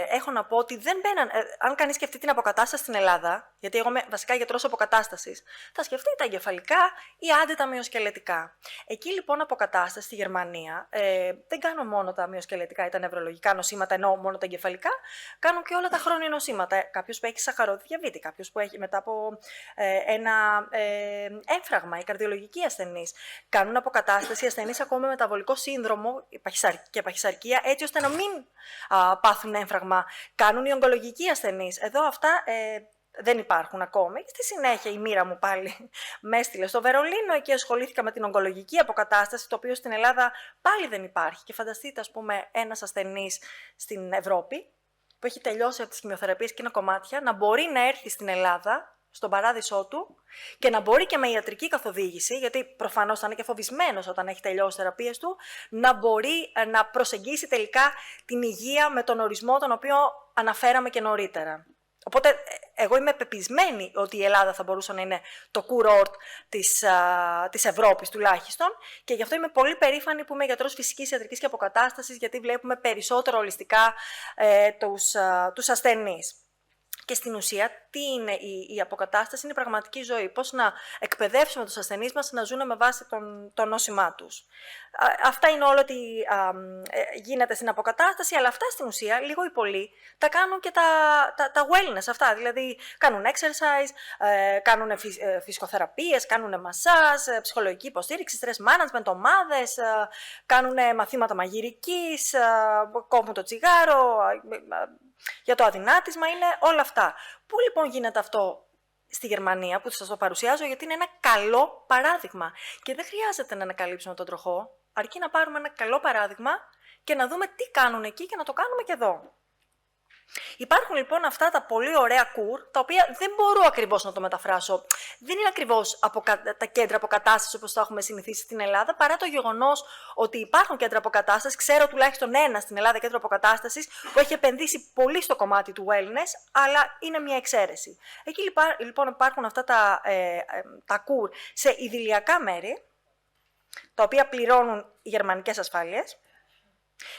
έχω να πω ότι δεν μπαίναν. Αν κανείς σκεφτεί την αποκατάσταση στην Ελλάδα, γιατί εγώ είμαι βασικά γιατρός αποκατάστασης, θα σκεφτεί τα εγκεφαλικά ή άντε τα μυοσκελετικά. Εκεί λοιπόν αποκατάσταση στη Γερμανία δεν κάνω μόνο τα μυοσκελετικά ή τα νευρολογικά νοσήματα, ενώ μόνο τα εγκεφαλικά, κάνω και όλα τα χρόνια νοσήματα. Κάποιος που έχει σαχαρόδι διαβήτη, κάποιος που έχει μετά από ένα έμφραγμα, οι καρδιολογικοί ασθενείς. Κάνουν αποκατάσταση ασθενείς ακόμα με μεταβολικό σύνδρομο και παχυσαρκία, έτσι ώστε να μην πάθουν έμφραγμα. Κάνουν οι ογκολογικοί ασθενείς. Εδώ αυτά δεν υπάρχουν ακόμη. Στη συνέχεια η μοίρα μου πάλι με έστειλε στο Βερολίνο, εκεί ασχολήθηκα με την ογκολογική αποκατάσταση, το οποίο στην Ελλάδα πάλι δεν υπάρχει. Και φανταστείτε, ας πούμε, ένας ασθενής στην Ευρώπη που έχει τελειώσει από τις χημειοθεραπείες και είναι κομμάτια, να μπορεί να έρθει στην Ελλάδα, στον παράδεισό του, και να μπορεί και με ιατρική καθοδήγηση, γιατί προφανώς θα είναι και φοβισμένος όταν έχει τελειώσει τις θεραπείες του, να μπορεί να προσεγγίσει τελικά την υγεία με τον ορισμό τον οποίο αναφέραμε και νωρίτερα. Οπότε, εγώ είμαι πεπισμένη ότι η Ελλάδα θα μπορούσε να είναι το κουρόρτ της Ευρώπης τουλάχιστον, και γι' αυτό είμαι πολύ περήφανη που είμαι γιατρός φυσικής ιατρικής και αποκατάστασης, γιατί βλέπουμε περισσότερο ολιστικά τους ασθενείς. Και στην ουσία, τι είναι η αποκατάσταση? Είναι η πραγματική ζωή. Πώς να εκπαιδεύσουμε τους ασθενείς μας να ζουν με βάση το νόσημά τους. Αυτά είναι όλο ότι γίνεται στην αποκατάσταση, αλλά αυτά στην ουσία, λίγο ή πολύ, τα κάνουν και τα wellness αυτά. Δηλαδή, κάνουν exercise, κάνουν φυσικοθεραπείες, κάνουν μασάζ, ψυχολογική υποστήριξη, stress management, ομάδες, κάνουν μαθήματα μαγειρικής, κόβουν το τσιγάρο, για το αδυνάτισμα, είναι όλα αυτά. Πού λοιπόν γίνεται αυτό στη Γερμανία, που σας το παρουσιάζω, γιατί είναι ένα καλό παράδειγμα. Και δεν χρειάζεται να ανακαλύψουμε τον τροχό, αρκεί να πάρουμε ένα καλό παράδειγμα και να δούμε τι κάνουν εκεί και να το κάνουμε και εδώ. Υπάρχουν λοιπόν αυτά τα πολύ ωραία κουρ, τα οποία δεν μπορώ ακριβώς να το μεταφράσω. Δεν είναι ακριβώς τα κέντρα αποκατάστασης όπως το έχουμε συνηθίσει στην Ελλάδα, παρά το γεγονός ότι υπάρχουν κέντρα αποκατάστασης. Ξέρω τουλάχιστον ένα στην Ελλάδα κέντρο αποκατάστασης που έχει επενδύσει πολύ στο κομμάτι του wellness, αλλά είναι μια εξαίρεση. Εκεί λοιπόν υπάρχουν αυτά τα κουρ σε ιδηλιακά μέρη, τα οποία πληρώνουν οι γερμανικές ασφάλειες.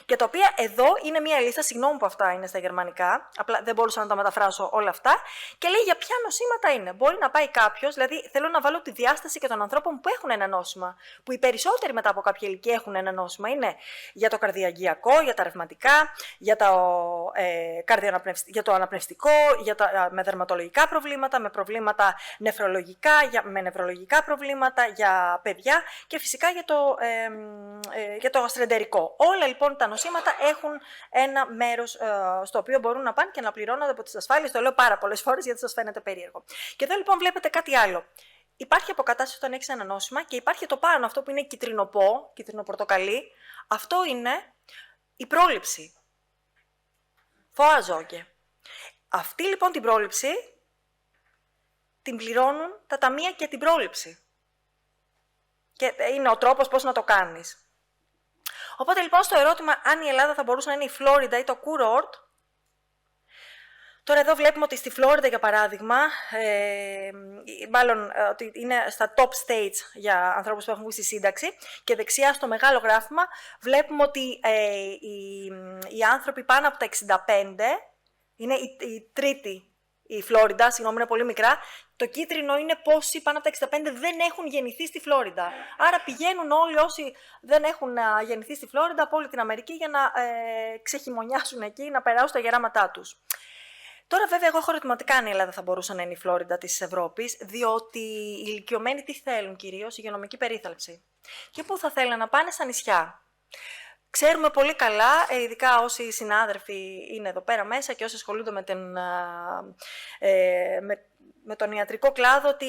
Και τα οποία εδώ είναι μία λίστα, συγγνώμη που αυτά είναι στα γερμανικά, απλά δεν μπορούσα να τα μεταφράσω όλα αυτά, και λέει για ποια νοσήματα είναι. Μπορεί να πάει κάποιος, δηλαδή θέλω να βάλω τη διάσταση και των ανθρώπων που έχουν ένα νόσημα, που οι περισσότεροι μετά από κάποια ηλικία έχουν ένα νόσημα. Είναι για το καρδιαγγειακό, για τα ρευματικά, για το αναπνευστικό, με δερματολογικά προβλήματα, με προβλήματα νεφρολογικά, με νευρολογικά προβλήματα, για παιδιά και φυσικά για το γαστρεντερικό. Όλα λοιπόν τα νοσήματα έχουν ένα μέρος στο οποίο μπορούν να πάνε και να πληρώνονται από τις ασφάλειες. Το λέω πάρα πολλές φορές γιατί σας φαίνεται περίεργο. Και εδώ λοιπόν βλέπετε κάτι άλλο. Υπάρχει αποκατάσταση όταν έχεις ένα νόσημα και υπάρχει το πάνω, αυτό που είναι κίτρινο-πορτοκαλί. Αυτό είναι η πρόληψη. Vorsorge. Αυτή λοιπόν την πρόληψη την πληρώνουν τα ταμεία και την πρόληψη. Και είναι ο τρόπος πώς να το κάνεις. Οπότε λοιπόν στο ερώτημα αν η Ελλάδα θα μπορούσε να είναι η Φλόριντα ή το κουρόρτ, τώρα εδώ βλέπουμε ότι στη Φλόριντα για παράδειγμα, μάλλον ότι είναι στα top states για ανθρώπους που έχουν βγει στη σύνταξη, και δεξιά στο μεγάλο γράφημα βλέπουμε ότι οι άνθρωποι πάνω από τα 65, είναι η τρίτη η Φλόριντα, συγγνώμη, είναι πολύ μικρά. Το κίτρινο είναι πόσοι πάνω από τα 65 δεν έχουν γεννηθεί στη Φλόριντα. Άρα πηγαίνουν όλοι όσοι δεν έχουν γεννηθεί στη Φλόριντα από όλη την Αμερική για να ξεχειμονιάσουν εκεί, να περάσουν τα γεράματά τους. Τώρα βέβαια εγώ έχω ερωτηματικά αν η Ελλάδα θα μπορούσε να είναι η Φλόριντα της Ευρώπης, διότι οι ηλικιωμένοι τι θέλουν κυρίως? Υγειονομική περίθαλψη. Και πού θα θέλουν να πάνε? Στα νησιά. Ξέρουμε πολύ καλά, ειδικά όσοι συνάδελφοι είναι εδώ πέρα μέσα και όσοι ασχολούνται με τον ιατρικό κλάδο, ότι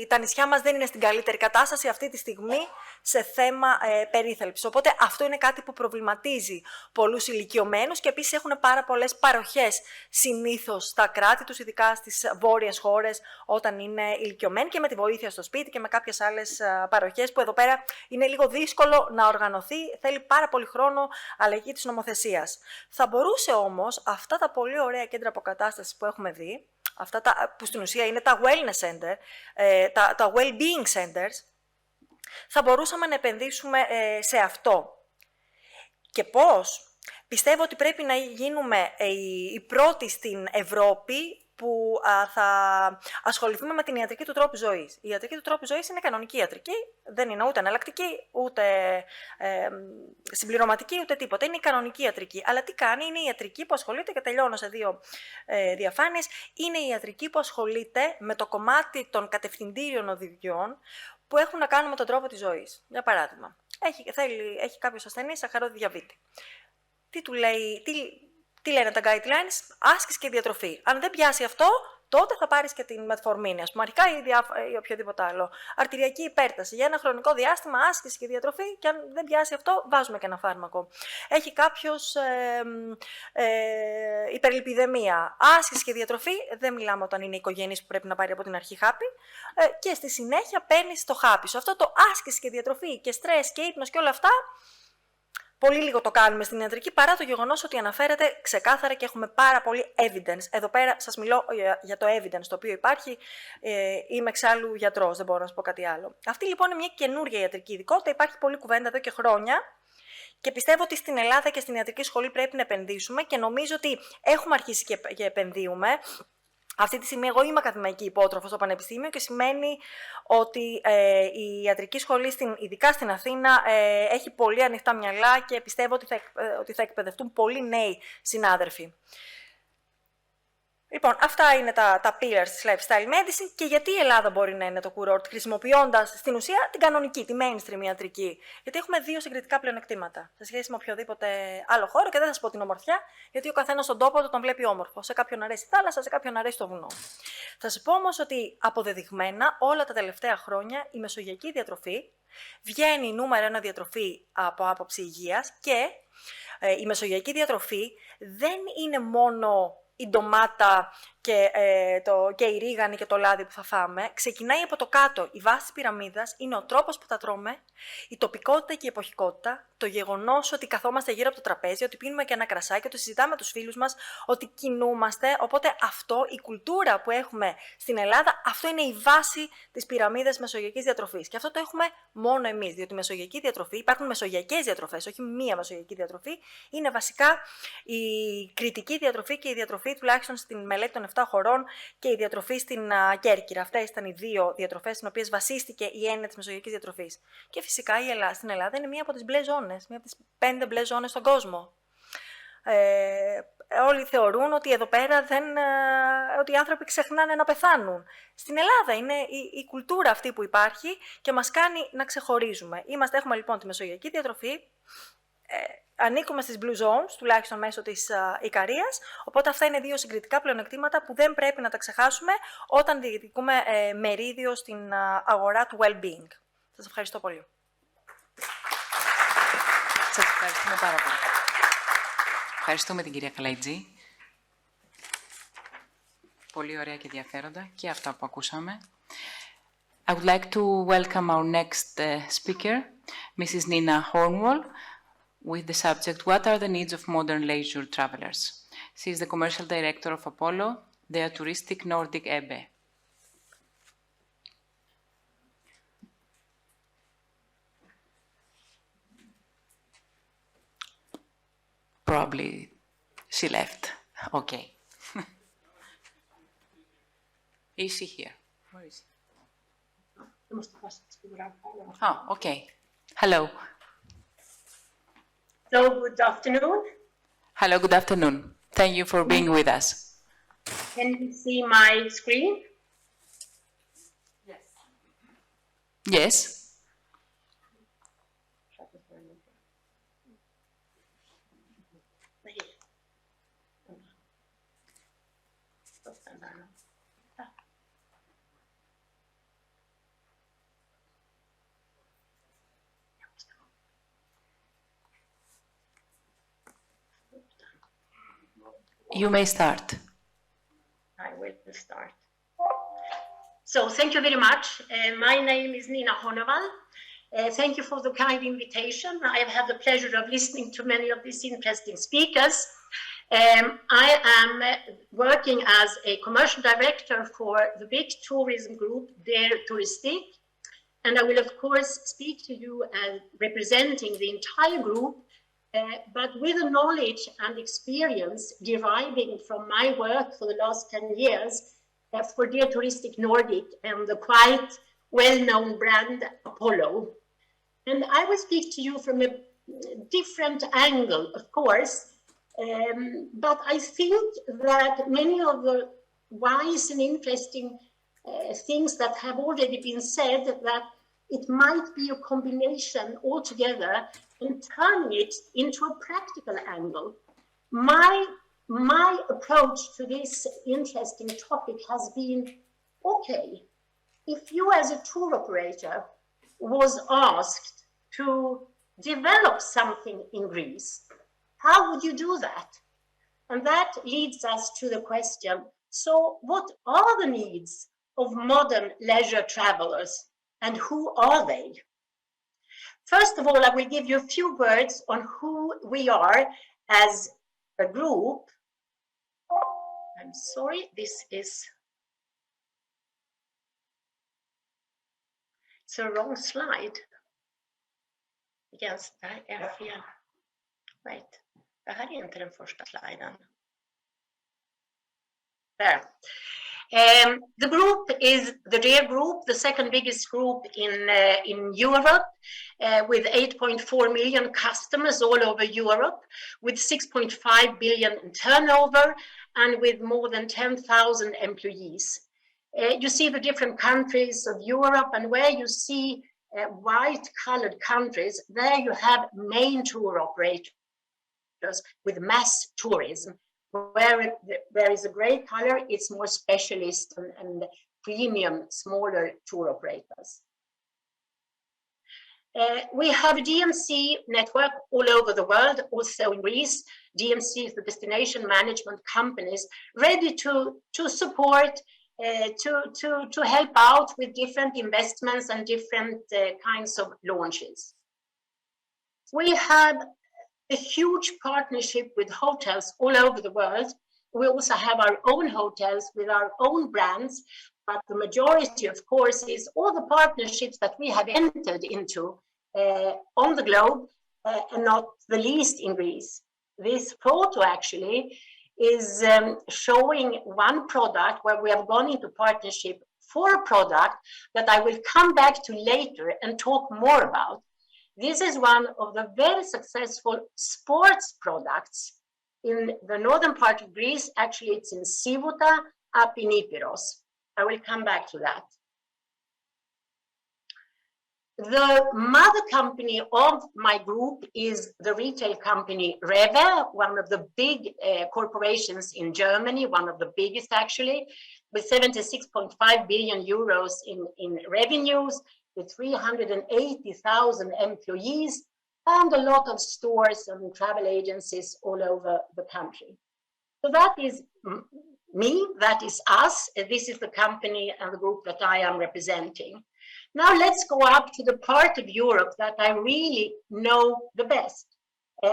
τα νησιά μας δεν είναι στην καλύτερη κατάσταση αυτή τη στιγμή σε θέμα περίθαλψης. Οπότε αυτό είναι κάτι που προβληματίζει πολλούς ηλικιωμένους και επίσης έχουν πάρα πολλές παροχές συνήθως στα κράτη τους, ειδικά στις βόρειες χώρες όταν είναι ηλικιωμένοι, και με τη βοήθεια στο σπίτι και με κάποιες άλλες παροχές που εδώ πέρα είναι λίγο δύσκολο να οργανωθεί, θέλει πάρα πολύ χρόνο, αλλαγή της νομοθεσίας. Θα μπορούσε όμως αυτά τα πολύ ωραία κέντρα αποκατάστασης που έχουμε δει, αυτά που στην ουσία είναι τα wellness center, τα well-being centers, θα μπορούσαμε να επενδύσουμε σε αυτό. Και πώς? Πιστεύω ότι πρέπει να γίνουμε οι πρώτοι στην Ευρώπη που θα ασχοληθούμε με την ιατρική του τρόπου ζωής. Η ιατρική του τρόπου ζωής είναι κανονική ιατρική, δεν είναι ούτε εναλλακτική, ούτε συμπληρωματική, ούτε τίποτα. Είναι η κανονική ιατρική. Αλλά τι κάνει, είναι η ιατρική που ασχολείται, και τελειώνω σε 2 διαφάνειες, είναι η ιατρική που ασχολείται με το κομμάτι των κατευθυντήριων οδηγιών που έχουν να κάνουν με τον τρόπο της ζωής. Για παράδειγμα, έχει κάποιος ασθενής σαχαρώδη διαβήτη. Τι λένε τα guidelines? Άσκηση και διατροφή. Αν δεν πιάσει αυτό, τότε θα πάρεις και την μετφορμίνη, ας πούμε, αρχικά ή οποιοδήποτε άλλο. Αρτηριακή υπέρταση. Για ένα χρονικό διάστημα, άσκηση και διατροφή, και αν δεν πιάσει αυτό, βάζουμε και ένα φάρμακο. Έχει κάποιος υπερλιπιδεμία. Άσκηση και διατροφή, δεν μιλάμε όταν είναι οικογενής που πρέπει να πάρει από την αρχή χάπι. Και στη συνέχεια παίρνεις το χάπι σου. Αυτό το άσκηση και διατροφή και στρες και ύπνος και όλα αυτά, πολύ λίγο το κάνουμε στην ιατρική, παρά το γεγονός ότι αναφέρεται ξεκάθαρα και έχουμε πάρα πολύ evidence. Εδώ πέρα σας μιλώ για το evidence το οποίο υπάρχει. Είμαι εξάλλου γιατρός, δεν μπορώ να σας πω κάτι άλλο. Αυτή λοιπόν είναι μια καινούργια ιατρική ειδικότητα. Υπάρχει πολλή κουβέντα εδώ και χρόνια. Και πιστεύω ότι στην Ελλάδα και στην ιατρική σχολή πρέπει να επενδύσουμε, και νομίζω ότι έχουμε αρχίσει και επενδύουμε. Αυτή τη στιγμή εγώ είμαι ακαδημαϊκή υπότροφο στο Πανεπιστήμιο, και σημαίνει ότι η ιατρική σχολή, ειδικά στην Αθήνα, έχει πολύ ανοιχτά μυαλά, και πιστεύω ότι θα εκπαιδευτούν πολλοί νέοι συνάδελφοι. Λοιπόν, αυτά είναι τα pillars της lifestyle medicine, και γιατί η Ελλάδα μπορεί να είναι το κουρόρτ, χρησιμοποιώντας στην ουσία την κανονική, τη mainstream ιατρική. Γιατί έχουμε 2 συγκριτικά πλεονεκτήματα σε σχέση με οποιοδήποτε άλλο χώρο, και δεν θα σας πω την ομορφιά, γιατί ο καθένας στον τόπο του τον βλέπει όμορφο. Σε κάποιον αρέσει η θάλασσα, σε κάποιον αρέσει το βουνό. Θα σας πω όμως ότι αποδεδειγμένα όλα τα τελευταία χρόνια η μεσογειακή διατροφή βγαίνει νούμερο 1 διατροφή από άποψη υγείας, και η μεσογειακή διατροφή δεν είναι μόνο η ντομάτα και η ρίγανη και το λάδι που θα φάμε. Ξεκινάει από το κάτω. Η βάση της πυραμίδας είναι ο τρόπος που τα τρώμε, η τοπικότητα και η εποχικότητα, το γεγονός ότι καθόμαστε γύρω από το τραπέζι, ότι πίνουμε και ένα κρασάκι, ότι συζητάμε με τους φίλους μας, ότι κινούμαστε. Οπότε αυτό, η κουλτούρα που έχουμε στην Ελλάδα, αυτό είναι η βάση της πυραμίδας της μεσογειακής διατροφής. Και αυτό το έχουμε μόνο εμείς, διότι η μεσογειακή διατροφή, υπάρχουν μεσογειακές διατροφές, όχι μία μεσογειακή διατροφή, είναι βασικά η κριτική διατροφή και η διατροφή, τουλάχιστον στην μελέτη των 7 χωρών, και η διατροφή στην Κέρκυρα. Αυτές ήταν οι 2 διατροφές στις οποίες βασίστηκε η έννοια της μεσογειακής διατροφής. Και φυσικά στην Ελλάδα είναι μία από τις μπλε ζώνες, μία από τις 5 μπλε ζώνες στον κόσμο. Όλοι θεωρούν ότι εδώ πέρα ότι οι άνθρωποι ξεχνάνε να πεθάνουν. Στην Ελλάδα είναι η κουλτούρα αυτή που υπάρχει και μας κάνει να ξεχωρίζουμε. Έχουμε λοιπόν τη μεσογειακή διατροφή, ανήκουμε στις blue zones, τουλάχιστον μέσω της Ικαρίας, οπότε αυτά είναι 2 συγκριτικά πλεονεκτήματα που δεν πρέπει να τα ξεχάσουμε όταν διεκδικούμε μερίδιο στην αγορά του well-being. Σας ευχαριστώ πολύ. Σας ευχαριστούμε πάρα πολύ. Ευχαριστούμε την κυρία Καλαϊτζή. Πολύ ωραία και ενδιαφέροντα και αυτά που ακούσαμε. I would like to welcome our next speaker, Mrs. Nina Hornwall, with the subject, What are the needs of modern leisure travelers? She is the commercial director of Apollo, the touristic Nordic Ebbe. Probably she left. Okay. Is she here? Where is she? Oh, okay. Hello. So, good afternoon. Hello, good afternoon. Thank you for being with us. Can you see my screen? Yes. Yes. You may start. I will start. So, thank you very much. My name is Nina Hornwall. Thank you for the kind invitation. I have had the pleasure of listening to many of these interesting speakers. I am working as a commercial director for the big tourism group, Der Touristik. And I will, of course, speak to you as representing the entire group but with the knowledge and experience deriving from my work for the last 10 years for Dear Touristic Nordic and the quite well-known brand Apollo. And I will speak to you from a different angle, of course, but I think that many of the wise and interesting things that have already been said, that it might be a combination altogether and turning it into a practical angle. My approach to this interesting topic has been, okay, if you as a tour operator was asked to develop something in Greece, how would you do that? And that leads us to the question, so what are the needs of modern leisure travelers and who are they? First of all, I will give you a few words on who we are as a group. I'm sorry, this is, it's a wrong slide. Yes, där är fel. Wait, det här är inte den första sliden. There. The group is the DEAR Group, the second biggest group in Europe, with 8.4 million customers all over Europe, with 6.5 billion in turnover, and with more than 10,000 employees. You see the different countries of Europe, and where you see white-colored countries, there you have main tour operators with mass tourism. Where there is a gray color, it's more specialist and premium, smaller tour operators. We have a DMC network all over the world, also in Greece. DMC is the destination management companies ready to support, to help out with different investments and different kinds of launches. We have a huge partnership with hotels all over the world. We also have our own hotels with our own brands, but the majority, of course, is all the partnerships that we have entered into on the globe, and not the least in Greece. This photo actually is showing one product where we have gone into partnership for a product that I will come back to later and talk more about. This is one of the very successful sports products in the northern part of Greece. Actually, it's in Sivouta, up in Epirus. I will come back to that. The mother company of my group is the retail company REWE, one of the big corporations in Germany, one of the biggest actually, with 76.5 billion euros in revenues, with 380,000 employees, and a lot of stores and travel agencies all over the country. So that is me, that is us. This is the company and the group that I am representing. Now let's go up to the part of Europe that I really know the best.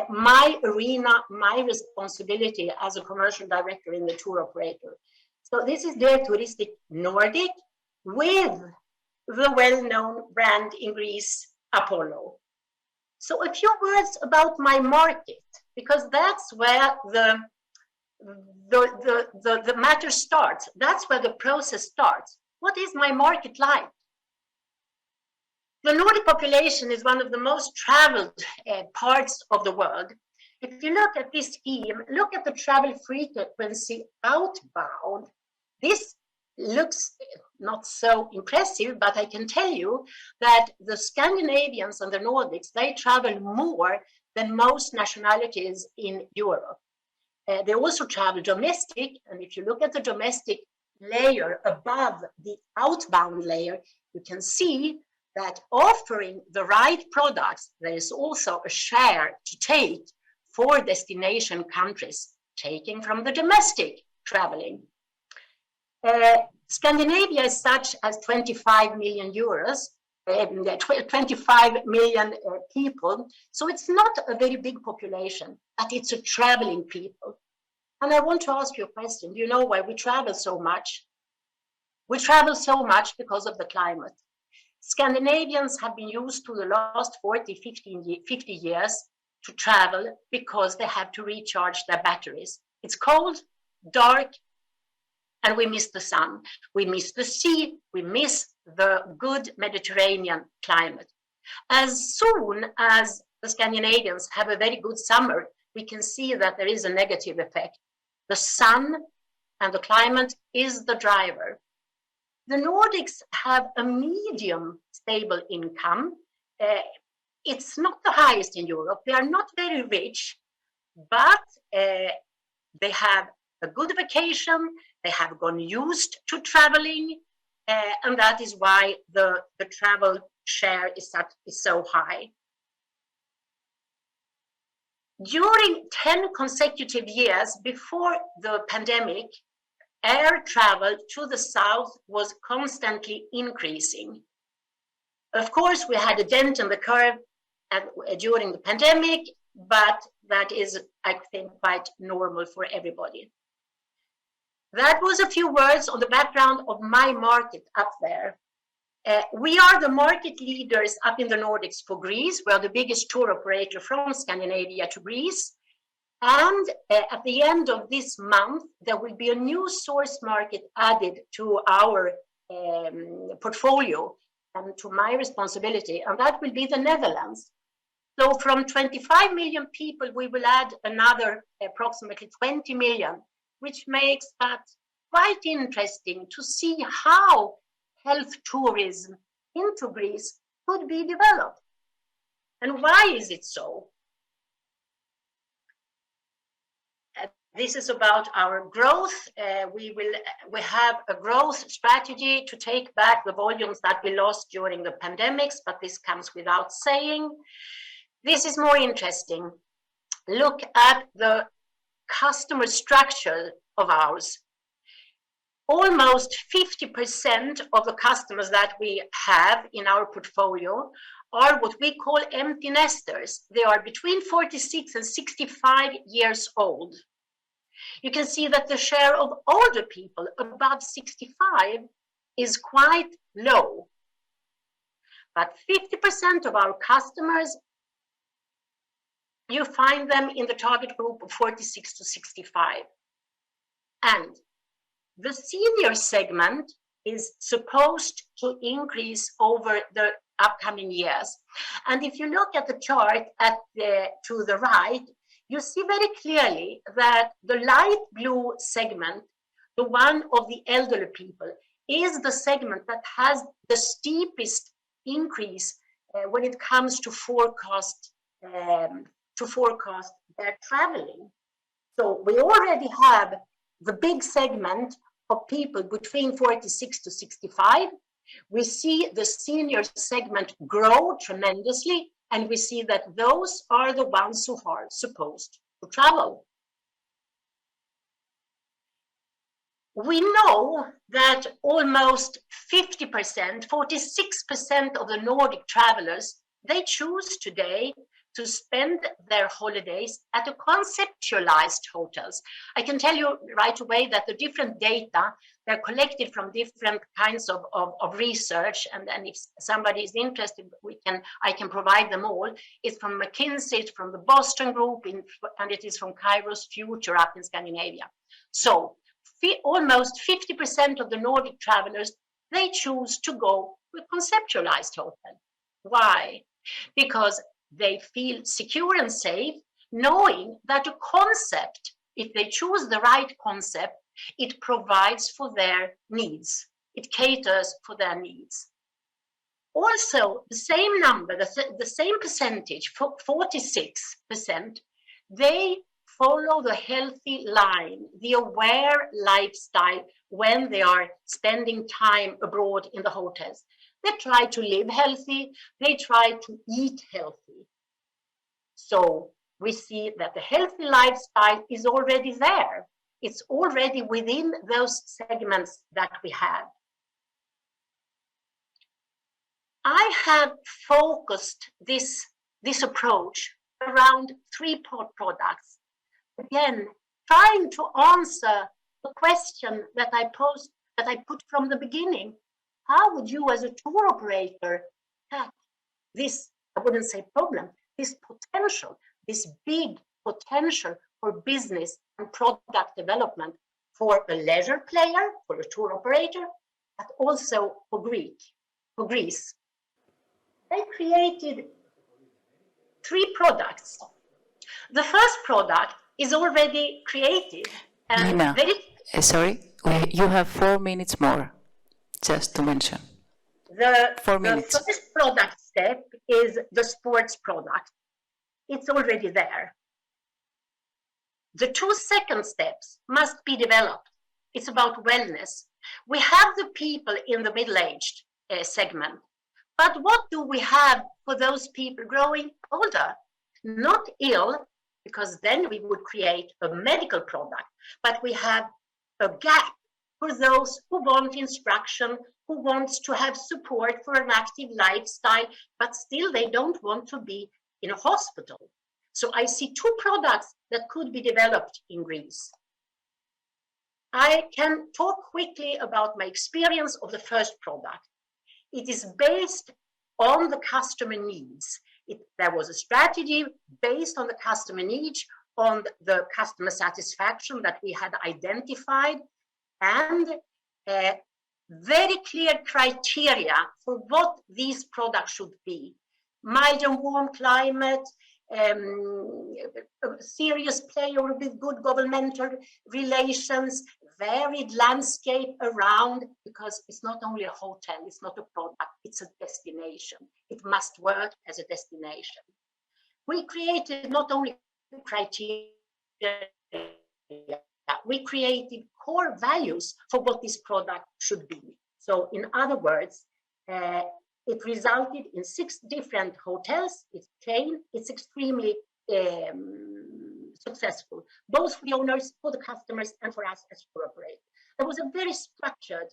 My arena, my responsibility as a commercial director in the tour operator. So this is Dear Touristic Nordic with the well-known brand in Greece, Apollo. So a few words about my market, because that's where the matter starts. That's where the process starts. What is my market like? The Nordic population is one of the most traveled parts of the world. If you look at this scheme, look at the travel frequency outbound. This looks not so impressive, but I can tell you that the Scandinavians and the Nordics, they travel more than most nationalities in Europe. They also travel domestic, and if you look at the domestic layer above the outbound layer, you can see that offering the right products, there is also a share to take for destination countries, taking from the domestic traveling. Scandinavia is such as 25 million euros, 25 million people. So it's not a very big population, but it's a traveling people. And I want to ask you a question. Do you know why we travel so much? We travel so much because of the climate. Scandinavians have been used to the last 40, 50 years to travel because they have to recharge their batteries. It's cold, dark, and we miss the sun. We miss the sea. We miss the good Mediterranean climate. As soon as the Scandinavians have a very good summer, we can see that there is a negative effect. The sun and the climate is the driver. The Nordics have a medium stable income. It's not the highest in Europe. They are not very rich, but they have a good vacation. They have gone used to traveling, and that is why the travel share is so high. During 10 consecutive years before the pandemic, air travel to the south was constantly increasing. Of course, we had a dent in the curve during the pandemic, but that is, I think, quite normal for everybody. That was a few words on the background of my market up there. We are the market leaders up in the Nordics for Greece. We are the biggest tour operator from Scandinavia to Greece. And at the end of this month, there will be a new source market added to our portfolio and to my responsibility, and that will be the Netherlands. So from 25 million people, we will add another approximately 20 million, which makes that quite interesting to see how health tourism into Greece could be developed. And why is it so? This is about our growth. We have a growth strategy to take back the volumes that we lost during the pandemics, but this comes without saying. This is more interesting. Look at the customer structure of ours. Almost 50% of the customers that we have in our portfolio are what we call empty nesters. They are between 46 and 65 years old. You can see that the share of older people above 65 is quite low. But 50% of our customers, you find them in the target group of 46 to 65. And the senior segment is supposed to increase over the upcoming years. And if you look at the chart to the right, you see very clearly that the light blue segment, the one of the elderly people, is the segment that has the steepest increase when it comes to forecast their traveling. So we already have the big segment of people between 46 to 65. We see the senior segment grow tremendously, and we see that those are the ones who are supposed to travel. We know that almost 50%, 46% of the Nordic travelers, they choose today to spend their holidays at a conceptualized hotels. I can tell you right away that the different data, they're collected from different kinds of research, and if somebody is interested, I can provide them all. It's from McKinsey, it's from the Boston Group, and it is from Kairos Future up in Scandinavia. So almost 50% of the Nordic travelers, they choose to go to a conceptualized hotel. Why? Because they feel secure and safe, knowing that a concept, if they choose the right concept, it provides for their needs. It caters for their needs. Also, the same number, the same percentage, 46%, they follow the healthy line, the aware lifestyle when they are spending time abroad in the hotels. They try to live healthy, they try to eat healthy. So we see that the healthy lifestyle is already there. It's already within those segments that we have. I have focused this approach around three products. Again, trying to answer the question that I put from the beginning. How would you as a tour operator tackle this, I wouldn't say problem, this potential, this big potential for business and product development for a leisure player, for a tour operator, but also for Greece. They created 3 products. The first product is already created and Nina, very sorry, you have 4 minutes more, just to mention. The 4 minutes. first product step is the sports product. It's already there. The 2 second steps must be developed. It's about wellness. We have the people in the middle-aged segment, but what do we have for those people growing older? Not ill, because then we would create a medical product, but we have a gap for those who want instruction, who wants to have support for an active lifestyle, but still they don't want to be in a hospital. So I see 2 products that could be developed in Greece. I can talk quickly about my experience of the first product. It is based on the customer needs. There was a strategy based on the customer needs, on the customer satisfaction that we had identified, and very clear criteria for what these products should be. Mild and warm climate, a serious player with good governmental relations, varied landscape around, because it's not only a hotel, it's not a product, it's a destination. It must work as a destination. We created not only criteria, we created core values for what this product should be. So in other words, it resulted in 6 different hotels. It's chain. It's extremely successful, both for the owners, for the customers, and for us as tour operators. There was a very structured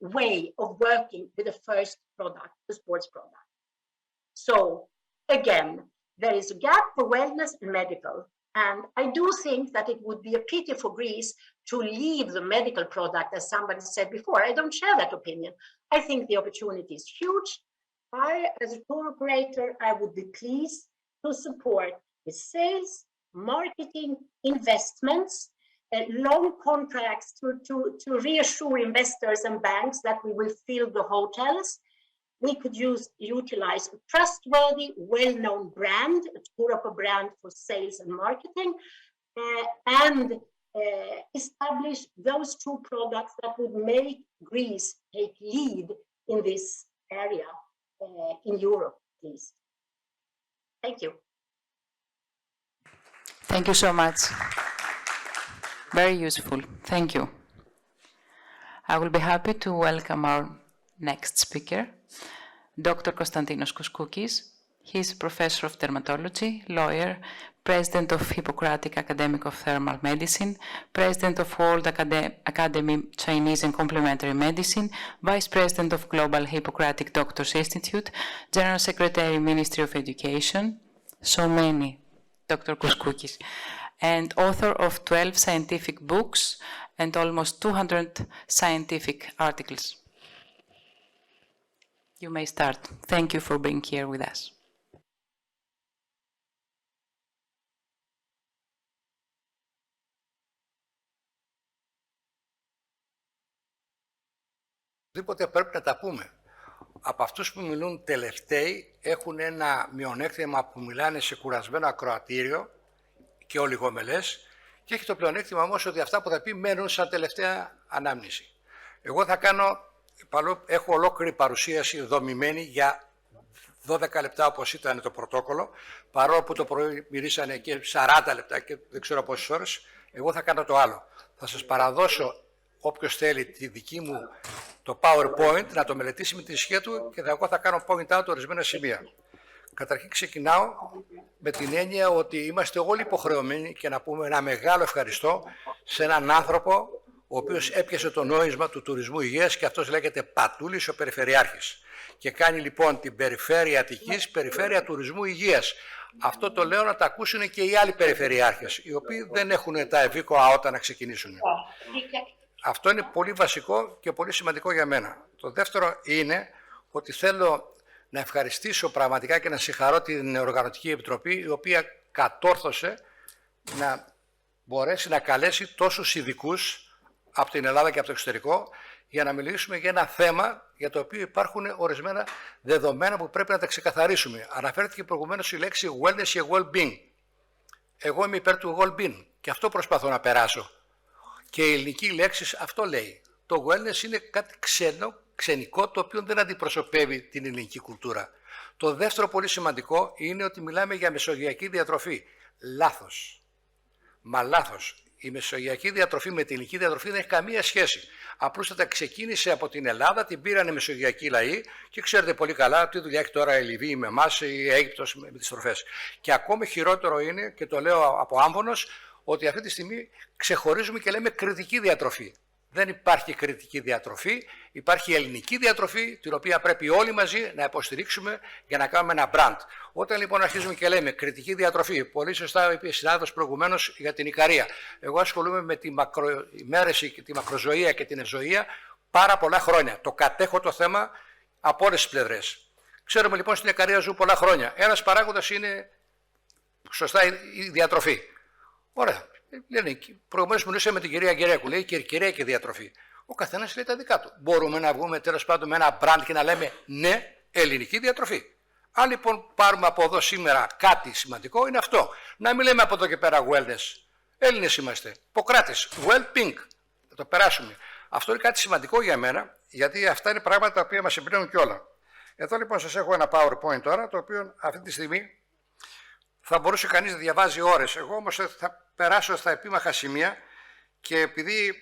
way of working with the first product, the sports product. So again, there is a gap for wellness and medical. And I do think that it would be a pity for Greece to leave the medical product, as somebody said before. I don't share that opinion. I think the opportunity is huge. As a tour operator, I would be pleased to support the sales, marketing, investments, long contracts to reassure investors and banks that we will fill the hotels. We could utilize a trustworthy, well-known brand, a tour operator brand for sales and marketing, and establish those 2 products that would make Greece take lead in this area in Europe, please. Thank you. Thank you so much. Very useful. Thank you. I will be happy to welcome our next speaker, Dr. Konstantinos Kouskoukis. He is professor of dermatology, lawyer, president of Hippocratic Academy of Thermal Medicine, president of World Academy Chinese and Complementary Medicine, vice president of Global Hippocratic Doctors Institute, general secretary, Ministry of Education, so many, Dr. Kouskoukis, and author of 12 scientific books and almost 200 scientific articles. You may start. Thank you for being here with us. Οπωσδήποτε πρέπει να τα πούμε. Από αυτούς που μιλούν τελευταίοι έχουν ένα μειονέκτημα που μιλάνε σε κουρασμένο ακροατήριο και ολιγομελές και έχει το πλεονέκτημα όμως ότι αυτά που θα πει μένουν σαν τελευταία ανάμνηση. Εγώ θα έχω ολόκληρη παρουσίαση δομημένη για 12 λεπτά όπως ήταν το πρωτόκολλο, παρόλο που το πρωί μιλήσανε και 40 λεπτά και δεν ξέρω πόσες ώρες, εγώ θα κάνω το άλλο. Θα σας παραδώσω όποιος θέλει τη δική μου το PowerPoint να το μελετήσει με τη ισχύ του και εγώ θα κάνω point out ορισμένα σημεία. Καταρχήν ξεκινάω με την έννοια ότι είμαστε όλοι υποχρεωμένοι και να πούμε ένα μεγάλο ευχαριστώ σε έναν άνθρωπο ο οποίος έπιασε το νόημα του τουρισμού υγείας και αυτός λέγεται Πατούλης ο Περιφερειάρχης. Και κάνει λοιπόν την Περιφέρεια Αττικής Περιφέρεια Τουρισμού Υγείας. Αυτό το λέω να τα ακούσουν και οι άλλοι περιφερειάρχες, οι οποίοι δεν έχουν τα ευήκοα όταν να ξεκινήσουν. Αυτό είναι πολύ βασικό και πολύ σημαντικό για μένα. Το δεύτερο είναι ότι θέλω να ευχαριστήσω πραγματικά και να συγχαρώ την Οργανωτική Επιτροπή, η οποία κατόρθωσε να μπορέσει να καλέσει τόσους ειδικούς από την Ελλάδα και από το εξωτερικό για να μιλήσουμε για ένα θέμα για το οποίο υπάρχουν ορισμένα δεδομένα που πρέπει να τα ξεκαθαρίσουμε. Αναφέρθηκε προηγουμένως η λέξη wellness και well-being. Εγώ είμαι υπέρ του well-being και αυτό προσπαθώ να περάσω. Και η ελληνική λέξη αυτό λέει. Το wellness είναι κάτι ξενικό, το οποίο δεν αντιπροσωπεύει την ελληνική κουλτούρα. Το δεύτερο πολύ σημαντικό είναι ότι μιλάμε για μεσογειακή διατροφή. Λάθος. Μα λάθος. Η μεσογειακή διατροφή με την ελληνική διατροφή δεν έχει καμία σχέση. Απλούστατα ξεκίνησε από την Ελλάδα, την πήραν οι μεσογειακοί λαοί και ξέρετε πολύ καλά τι δουλειά έχει τώρα η Λιβύη με εμάς ή η Αίγυπτος με τις τροφές. Και ακόμη χειρότερο είναι, και το λέω από άμβονος, ότι αυτή τη στιγμή ξεχωρίζουμε και λέμε κριτική διατροφή. Δεν υπάρχει κριτική διατροφή, υπάρχει η ελληνική διατροφή, την οποία πρέπει όλοι μαζί να υποστηρίξουμε για να κάνουμε ένα brand. Όταν λοιπόν αρχίζουμε και λέμε κριτική διατροφή, πολύ σωστά είπε η συνάδελφος προηγουμένως για την Ικαρία. Εγώ ασχολούμαι με τη μακροημέρεση και τη μακροζωία και την ευζωία πάρα πολλά χρόνια. Το κατέχω το θέμα από όλες τις πλευρές. Ξέρουμε λοιπόν στην Ικαρία ζουν πολλά χρόνια. Ένας παράγοντας είναι σωστά η διατροφή. Ωραία. Λένε, προηγουμένως μιλήσαμε με την κυρία Γερέκου, λέει κυριακή διατροφή. Ο καθένας λέει τα δικά του. Μπορούμε να βγούμε τέλος πάντων με ένα brand και να λέμε ναι, ελληνική διατροφή. Αν λοιπόν πάρουμε από εδώ σήμερα κάτι σημαντικό, είναι αυτό. Να μην λέμε από εδώ και πέρα wellness. Έλληνες είμαστε. Ποκράτες. Well-being. Θα το περάσουμε. Αυτό είναι κάτι σημαντικό για μένα, γιατί αυτά είναι πράγματα τα οποία μας εμπνέουν κιόλα. Εδώ λοιπόν σας έχω ένα PowerPoint τώρα, το οποίο αυτή τη στιγμή θα μπορούσε κανείς να διαβάζει ώρες. Εγώ όμως θα περάσω στα επίμαχα σημεία και επειδή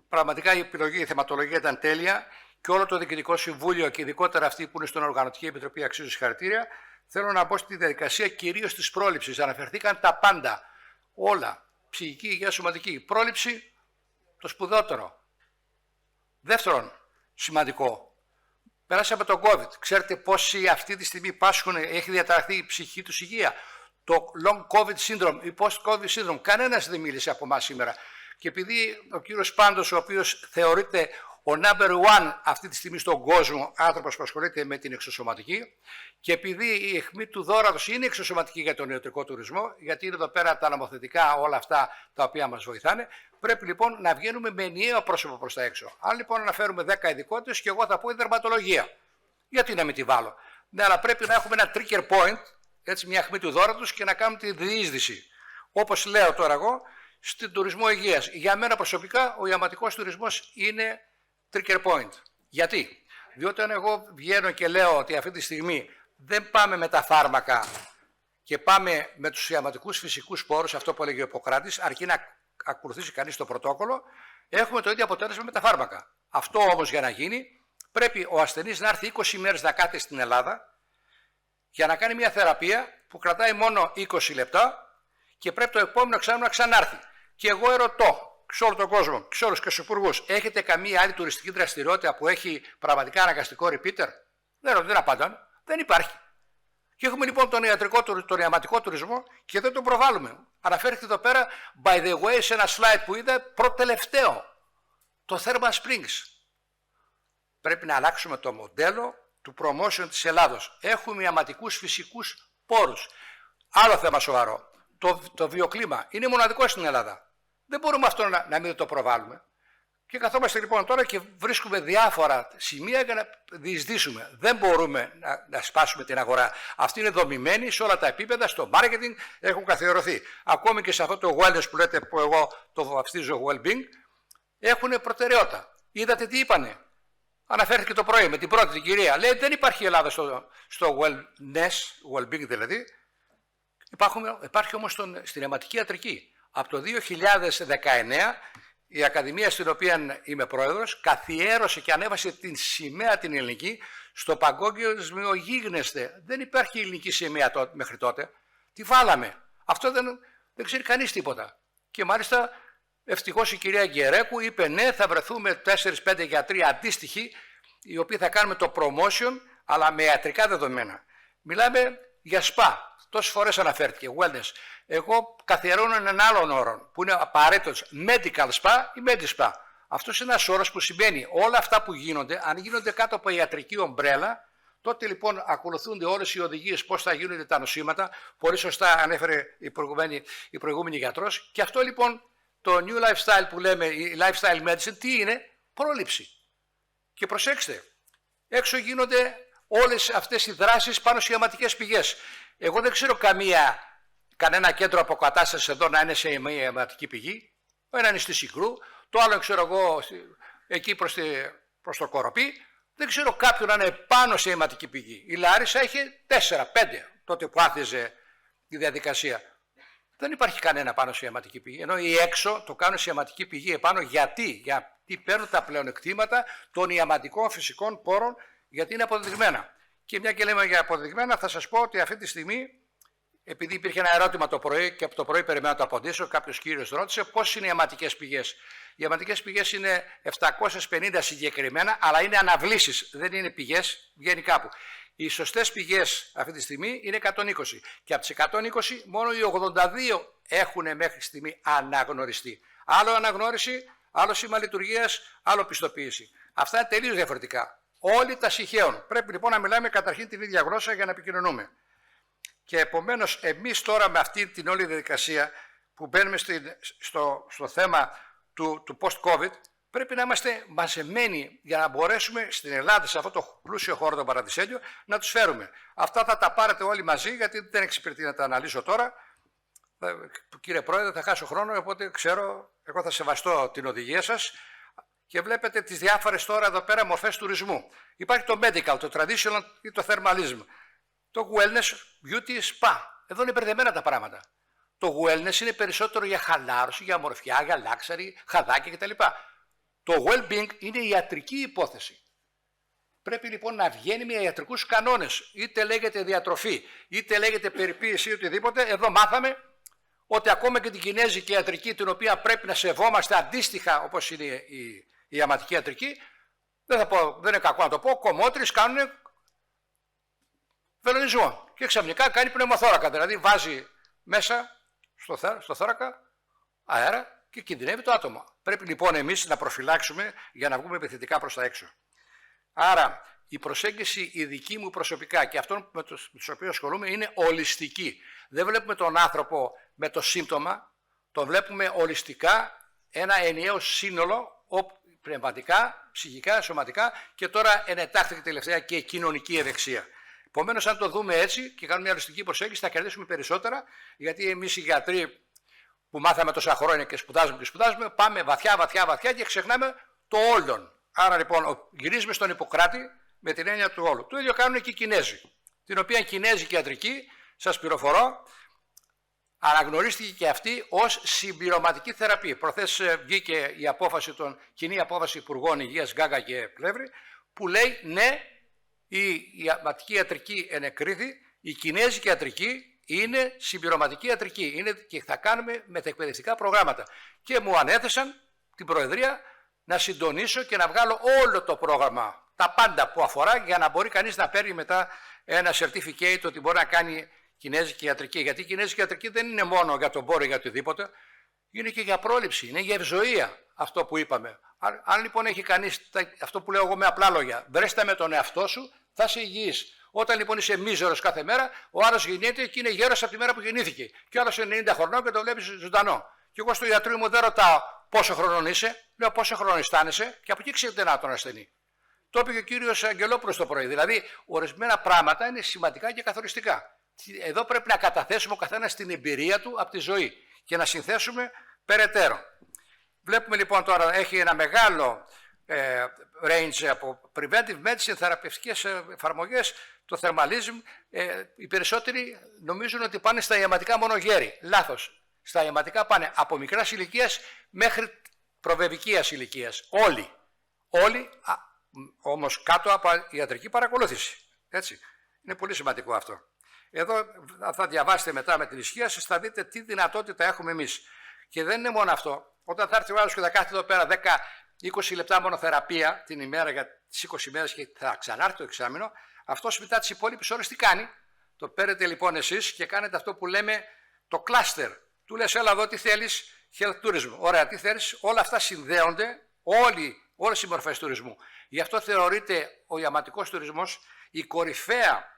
πραγματικά η επιλογή, η θεματολογία ήταν τέλεια και όλο το Διοικητικό Συμβούλιο και ειδικότερα αυτοί που είναι στην Οργανωτική Επιτροπή αξίζουν συγχαρητήρια, θέλω να μπω στη διαδικασία κυρίως της πρόληψης. Αναφερθήκαν τα πάντα, όλα, ψυχική υγεία, σωματική. Πρόληψη, το σπουδαιότερο. Δεύτερον, σημαντικό, περάσαμε τον COVID. Ξέρετε πόσοι αυτή τη στιγμή πάσχουν, έχει διαταραχθεί η ψυχική τους υγεία. Το long COVID syndrome ή post-COVID syndrome. Κανένας δεν μίλησε από εμάς σήμερα. Και επειδή ο κύριος Πάντος, ο οποίος θεωρείται ο number one αυτή τη στιγμή στον κόσμο άνθρωπος που ασχολείται με την εξωσωματική, και επειδή η αιχμή του δώρατος είναι εξωσωματική για τον ιατρικό τουρισμό, γιατί είναι εδώ πέρα τα νομοθετικά όλα αυτά τα οποία μας βοηθάνε, πρέπει λοιπόν να βγαίνουμε με ενιαίο πρόσωπο προς τα έξω. Αν λοιπόν αναφέρουμε 10 ειδικότητες και εγώ θα πω η δερματολογία. Γιατί να μην τη βάλω. Ναι, αλλά πρέπει να έχουμε ένα trigger point, έτσι μια αιχμή του δώρατος και να κάνουμε τη διείσδυση. Όπως λέω τώρα εγώ, στην τουρισμό υγείας. Για μένα προσωπικά ο ιαματικός τουρισμός είναι trigger point. Γιατί? Διότι αν εγώ βγαίνω και λέω ότι αυτή τη στιγμή δεν πάμε με τα φάρμακα και πάμε με τους ιαματικούς φυσικούς πόρους, αυτό που έλεγε ο Ιπποκράτης, αρκεί να ακολουθήσει κανείς το πρωτόκολλο, έχουμε το ίδιο αποτέλεσμα με τα φάρμακα. Αυτό όμως για να γίνει πρέπει ο ασθενής να έρθει 20 μέρες να κάθεται στην Ελλάδα για να κάνει μια θεραπεία που κρατάει μόνο 20 λεπτά και πρέπει το επόμενο εξάμηνο να ξανάρθει. Και εγώ ερωτώ σε όλο τον κόσμο, σε όλους και στους υπουργούς, έχετε καμία άλλη τουριστική δραστηριότητα που έχει πραγματικά αναγκαστικό repeater? Δεν απαντάνε. Δεν υπάρχει. Και έχουμε λοιπόν τον ιαματικό τουρισμό και δεν τον προβάλλουμε. Αναφέρθηκε εδώ πέρα, by the way, σε ένα slide που είδα προτελευταίο, το Thermal Springs. Πρέπει να αλλάξουμε το μοντέλο του promotion της Ελλάδος. Έχουμε ιαματικούς φυσικούς πόρους. Άλλο θέμα σοβαρό. Το βιοκλίμα είναι μοναδικό στην Ελλάδα. Δεν μπορούμε αυτό να μην το προβάλλουμε. Και καθόμαστε λοιπόν τώρα και βρίσκουμε διάφορα σημεία για να διεισδύσουμε. Δεν μπορούμε να σπάσουμε την αγορά. Αυτή είναι δομημένη σε όλα τα επίπεδα, στο marketing έχουν καθιερωθεί. Ακόμη και σε αυτό το wellness που λέτε, που εγώ το βαφτίζω well-being, έχουν προτεραιότητα. Είδατε τι είπανε? Αναφέρθηκε το πρωί με την πρώτη την κυρία. Λέει δεν υπάρχει Ελλάδα στο wellness, well-being δηλαδή. Υπάρχει όμως στην αιματική ιατρική. Από το 2019 η Ακαδημία στην οποία είμαι πρόεδρος καθιέρωσε και ανέβασε την σημαία την ελληνική στο παγκόσμιο γίγνεσθε. Δεν υπάρχει ελληνική σημαία μέχρι τότε. Τι βάλαμε? Αυτό δεν ξέρει κανείς τίποτα. Και μάλιστα ευτυχώς η κυρία Γερέκου είπε ναι, θα βρεθούμε 4-5 γιατροί αντίστοιχοι οι οποίοι θα κάνουμε το promotion αλλά με ιατρικά δεδομένα. Μιλάμε για σπα. Τόσες φορές αναφέρθηκε, wellness. Εγώ καθιερώνω έναν άλλον όρο που είναι απαραίτητος, medical spa ή medispa. Αυτός είναι ένας όρος που σημαίνει όλα αυτά που γίνονται, αν γίνονται κάτω από ιατρική ομπρέλα, Τότε λοιπόν ακολουθούνται όλες οι οδηγίες πώς θα γίνονται τα νοσήματα. Πολύ σωστά ανέφερε η προηγούμενη γιατρός. Και αυτό λοιπόν το new lifestyle που λέμε, η lifestyle medicine, τι είναι? Πρόληψη. Και προσέξτε, έξω γίνονται όλες αυτές οι δράσεις πάνω σε ιαματικές πηγές. Εγώ δεν ξέρω κανένα κέντρο αποκατάστασης εδώ να είναι σε μια ιαματική πηγή. Το ένα είναι στη Συγκρού, το άλλο ξέρω εγώ εκεί προς το Κοροπή. Δεν ξέρω κάποιον να είναι πάνω σε ιαματική πηγή. Η Λάρισα είχε 4-5 τότε που άρχιζε η διαδικασία. Δεν υπάρχει κανένα πάνω σε ιαματική πηγή. Ενώ οι έξω το κάνουν σε ιαματική πηγή επάνω. Γιατί παίρνουν τα πλεονεκτήματα των ιαματικών φυσικών πόρων, γιατί είναι αποδεδειγμένα. Και μια και λέμε για αποδεδειγμένα, θα σας πω ότι αυτή τη στιγμή, επειδή υπήρχε ένα ερώτημα το πρωί και από το πρωί περιμένω να το απαντήσω, κάποιος κύριος ρώτησε πώς είναι οι ιαματικές πηγές. Οι ιαματικές πηγές είναι 750 συγκεκριμένα, αλλά είναι αναβλήσεις, δεν είναι πηγές, βγαίνει κάπου. Οι σωστές πηγές αυτή τη στιγμή είναι 120 και από τις 120 μόνο οι 82 έχουν μέχρι στιγμή αναγνωριστεί. Άλλο αναγνώριση, άλλο σήμα λειτουργίας, άλλο πιστοποίηση. Αυτά είναι τελείως διαφορετικά. Όλοι τα συγχαίουν. Πρέπει λοιπόν να μιλάμε καταρχήν την ίδια γλώσσα για να επικοινωνούμε. Και επομένως εμείς τώρα με αυτή την όλη διαδικασία που μπαίνουμε στο θέμα του post-COVID, πρέπει να είμαστε μαζεμένοι για να μπορέσουμε στην Ελλάδα, σε αυτό το πλούσιο χώρο των Παραδεισέλιο, να τους φέρουμε. Αυτά θα τα πάρετε όλοι μαζί, γιατί δεν εξυπηρετεί να τα αναλύσω τώρα. Κύριε Πρόεδρε, θα χάσω χρόνο, οπότε ξέρω, εγώ θα σεβαστώ την οδηγία σας. Και βλέπετε τις διάφορες τώρα εδώ πέρα μορφές τουρισμού. Υπάρχει το medical, το traditional ή το thermalism. Το wellness, beauty, spa. Εδώ είναι μπερδεμένα τα πράγματα. Το wellness είναι περισσότερο για χαλάρωση, για ομορφιά, για λάξαρι, χαδάκια κτλ. Το well-being είναι η ιατρική υπόθεση. Πρέπει λοιπόν να βγαίνει με ιατρικούς κανόνες. Είτε λέγεται διατροφή, είτε λέγεται περιποίηση ή οτιδήποτε. Εδώ μάθαμε ότι ακόμα και την κινέζικη ιατρική, την οποία πρέπει να σεβόμαστε αντίστοιχα όπως είναι η ιαματική ιατρική, δεν είναι κακό να το πω, κομμότρεις κάνουν βελονισμό και ξαφνικά κάνει πνευμοθώρακα, δηλαδή βάζει μέσα στο θώρακα αέρα και κινδυνεύει το άτομο. Πρέπει λοιπόν εμείς να προφυλάξουμε για να βγούμε επιθετικά προς τα έξω. Άρα η προσέγγιση η δική μου προσωπικά και αυτών με τους οποίους ασχολούμαι είναι ολιστική. Δεν βλέπουμε τον άνθρωπο με το σύμπτωμα, τον βλέπουμε ολιστικά, ένα ενιαίο σύνολο, πνευματικά, ψυχικά, σωματικά και τώρα ενετάχθηκε τελευταία και κοινωνική ευεξία. Επομένως, αν το δούμε έτσι και κάνουμε μια ολιστική προσέγγιση, θα κερδίσουμε περισσότερα, γιατί εμείς οι γιατροί που μάθαμε τόσα χρόνια και σπουδάζουμε, πάμε βαθιά και ξεχνάμε το όλον. Άρα λοιπόν, γυρίζουμε στον Ιπποκράτη με την έννοια του όλου. Το ίδιο κάνουν και οι Κινέζοι, την οποία η Κινέζικη ιατρική, σας πληροφορώ, αναγνωρίστηκε και αυτή ως συμπληρωματική θεραπεία. Προχθές βγήκε η κοινή απόφαση Υπουργών Υγείας Γκάγκα και Πλεύρη, που λέει ναι, η ιαματική ιατρική ενεκρίθη, η κινέζικη ιατρική είναι συμπληρωματική ιατρική, είναι και θα κάνουμε μετεκπαιδευτικά προγράμματα. Και μου ανέθεσαν την Προεδρία να συντονίσω και να βγάλω όλο το πρόγραμμα, τα πάντα που αφορά, για να μπορεί κανείς να παίρνει μετά ένα certificate ότι μπορεί να κάνει κινέζικη ιατρική. Γιατί η κινέζικη ιατρική δεν είναι μόνο για τον πόρο ή για οτιδήποτε, είναι και για πρόληψη, είναι για ευζοία αυτό που είπαμε. Αν λοιπόν έχει κανείς αυτό που λέω εγώ με απλά λόγια, βρέστα με τον εαυτό σου, θα είσαι υγιής. Όταν λοιπόν είσαι μίζερος κάθε μέρα, ο άλλος γεννιέται και είναι γέρος από τη μέρα που γεννήθηκε. Και ο άλλος είναι 90 χρονών και το βλέπεις ζωντανό. Και εγώ στο γιατρό μου δεν ρωτάω πόσο χρονών είσαι, λέω πόσο χρονών αισθάνεσαι και από εκεί ξέρετε να τον ασθενεί. Το είπε και ο κύριος Αγγελόπουλος το πρωί. Δηλαδή, ορισμένα πράγματα είναι σημαντικά και καθοριστικά. Εδώ πρέπει να καταθέσουμε ο καθένας την εμπειρία του από τη ζωή και να συνθέσουμε περαιτέρω. Βλέπουμε λοιπόν τώρα έχει ένα μεγάλο range από preventive medicine, θεραπευτικές εφαρμογές, το thermalism. Οι περισσότεροι νομίζουν ότι πάνε στα ιαματικά μόνο γέροι. Λάθος. Στα ιαματικά πάνε από μικράς ηλικίας μέχρι προβεβικίας ηλικίας. Όλοι όμως κάτω από ιατρική παρακολούθηση. Έτσι. Είναι πολύ σημαντικό αυτό. Εδώ θα διαβάσετε μετά με την ισχύα σας, θα δείτε τι δυνατότητα έχουμε εμείς. Και δεν είναι μόνο αυτό. Όταν θα έρθει ο άλλος και θα κάθεται εδώ πέρα 10-20 λεπτά μόνο θεραπεία την ημέρα για τις 20 μέρες και θα ξανάρθει το εξάμηνο, αυτός μετά τις υπόλοιπες ώρες τι κάνει? Το παίρνετε λοιπόν εσείς και κάνετε αυτό που λέμε το cluster. Του λες έλα εδώ τι θέλεις, health tourism. Ωραία, τι θέλεις, όλα αυτά συνδέονται, όλες οι μορφές τουρισμού. Γι' αυτό θεωρείται ο ιαματικός τουρισμός η κορυφαία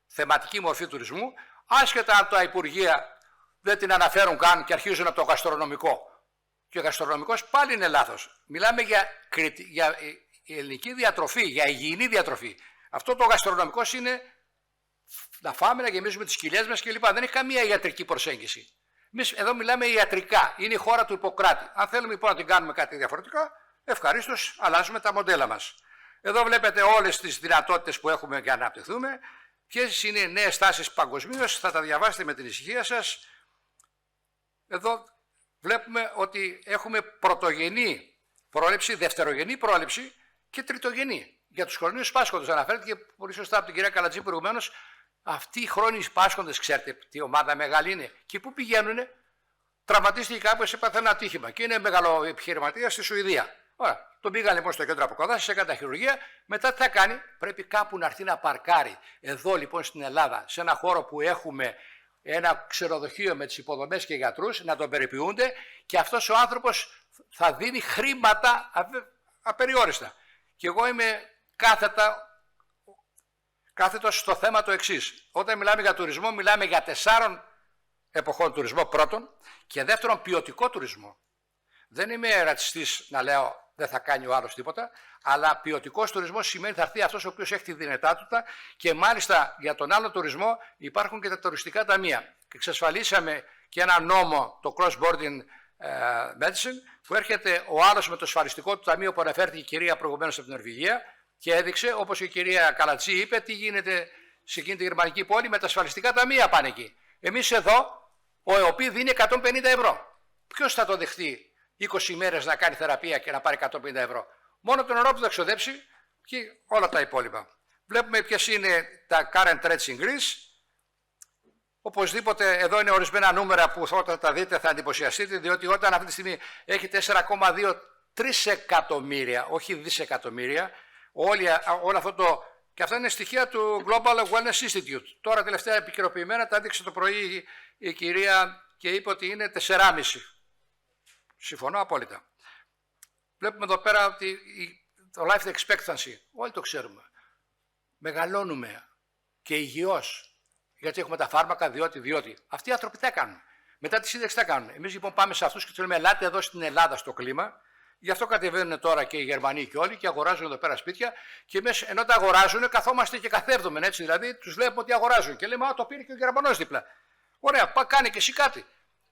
θεματική μορφή τουρισμού, άσχετα αν τα υπουργεία δεν την αναφέρουν καν και αρχίζουν από το γαστρονομικό. Και ο γαστρονομικός πάλι είναι λάθος. Μιλάμε για ελληνική διατροφή, για υγιεινή διατροφή. Αυτό το γαστρονομικός είναι να φάμε, να γεμίζουμε τις κοιλιές μας κλπ. Δεν έχει καμία ιατρική προσέγγιση. Εμείς εδώ μιλάμε ιατρικά. Είναι η χώρα του Ιπποκράτη. Αν θέλουμε λοιπόν να την κάνουμε κάτι διαφορετικά, ευχαρίστως αλλάζουμε τα μοντέλα μας. Εδώ βλέπετε όλες τις δυνατότητες που έχουμε για να αναπτυχθούμε. Ποιες είναι οι νέες τάσεις παγκοσμίως, θα τα διαβάσετε με την ησυχία σας. Εδώ βλέπουμε ότι έχουμε πρωτογενή πρόληψη, δευτερογενή πρόληψη και τριτογενή. Για τους χρόνιους πάσχοντες αναφέρεται και πολύ σωστά από την κυρία Καλατζή προηγουμένως. Αυτοί οι χρόνιοι πάσχοντες, ξέρετε τι ομάδα μεγάλη είναι και πού πηγαίνουνε. Τραυματίστηκε κάποιος, έπαθε ένα ατύχημα και είναι μεγάλο επιχειρηματία στη Σουηδία. Ωραία, τον πήγαν λοιπόν στο κέντρο αποκατάστασης, έκανε τα χειρουργία. Μετά τι θα κάνει, πρέπει κάπου να έρθει να παρκάρει. Εδώ λοιπόν στην Ελλάδα, σε ένα χώρο που έχουμε ένα ξενοδοχείο με τις υποδομές και γιατρούς, να τον περιποιούνται και αυτός ο άνθρωπος θα δίνει χρήματα απεριόριστα. Και εγώ είμαι κάθετος στο θέμα το εξής. Όταν μιλάμε για τουρισμό, μιλάμε για 4 εποχών τουρισμό πρώτον και δεύτερον ποιοτικό τουρισμό. Δεν είμαι ρατσιστής να λέω δεν θα κάνει ο άλλος τίποτα, αλλά ποιοτικός τουρισμός σημαίνει θα έρθει αυτός ο οποίος έχει τη δυνατότητα και μάλιστα για τον άλλο τουρισμό υπάρχουν και τα τουριστικά ταμεία. Και εξασφαλίσαμε και ένα νόμο, το cross-boarding medicine, που έρχεται ο άλλος με το ασφαλιστικό του ταμείο που αναφέρθηκε η κυρία προηγουμένως από την Νορβηγία και έδειξε, όπως η κυρία Καλατζή είπε, τι γίνεται σε εκείνη τη γερμανική πόλη με τα ασφαλιστικά ταμεία πάνε εκεί. Εμείς εδώ, ο ΕΟΠΗ δίνει 150 ευρώ. Ποιος θα το δεχτεί 20 ημέρες να κάνει θεραπεία και να πάρει 150 ευρώ. Μόνο τον ορό που θα ξοδέψει και όλα τα υπόλοιπα. Βλέπουμε ποιες είναι τα current rates in Greece. Οπωσδήποτε εδώ είναι ορισμένα νούμερα που όταν τα δείτε θα εντυπωσιαστείτε, διότι όταν αυτή τη στιγμή έχει 4,2 τρισεκατομμύρια, όχι δισεκατομμύρια, όλο αυτό το... Και αυτά είναι στοιχεία του Global Wellness Institute. Τώρα τελευταία επικαιροποιημένα τα έδειξε το πρωί η κυρία και είπε ότι είναι 4,5. Συμφωνώ απόλυτα. Βλέπουμε εδώ πέρα ότι το life expectancy, όλοι το ξέρουμε. Μεγαλώνουμε και υγιώς. Γιατί έχουμε τα φάρμακα, διότι. Αυτοί οι άνθρωποι τι κάνουν. Μετά τη σύνταξη τι κάνουν. Εμείς λοιπόν πάμε σε αυτούς και τους λέμε ελάτε εδώ στην Ελλάδα στο κλίμα. Γι' αυτό κατεβαίνουν τώρα και οι Γερμανοί και όλοι και αγοράζουν εδώ πέρα σπίτια. Και εμείς ενώ τα αγοράζουν, καθόμαστε και καθέρδουμε έτσι. Δηλαδή τους βλέπουμε ότι αγοράζουν. Και λέμε, το πήρε και ο Γερμανός δίπλα. Ωραία, κάνε και εσύ κάτι.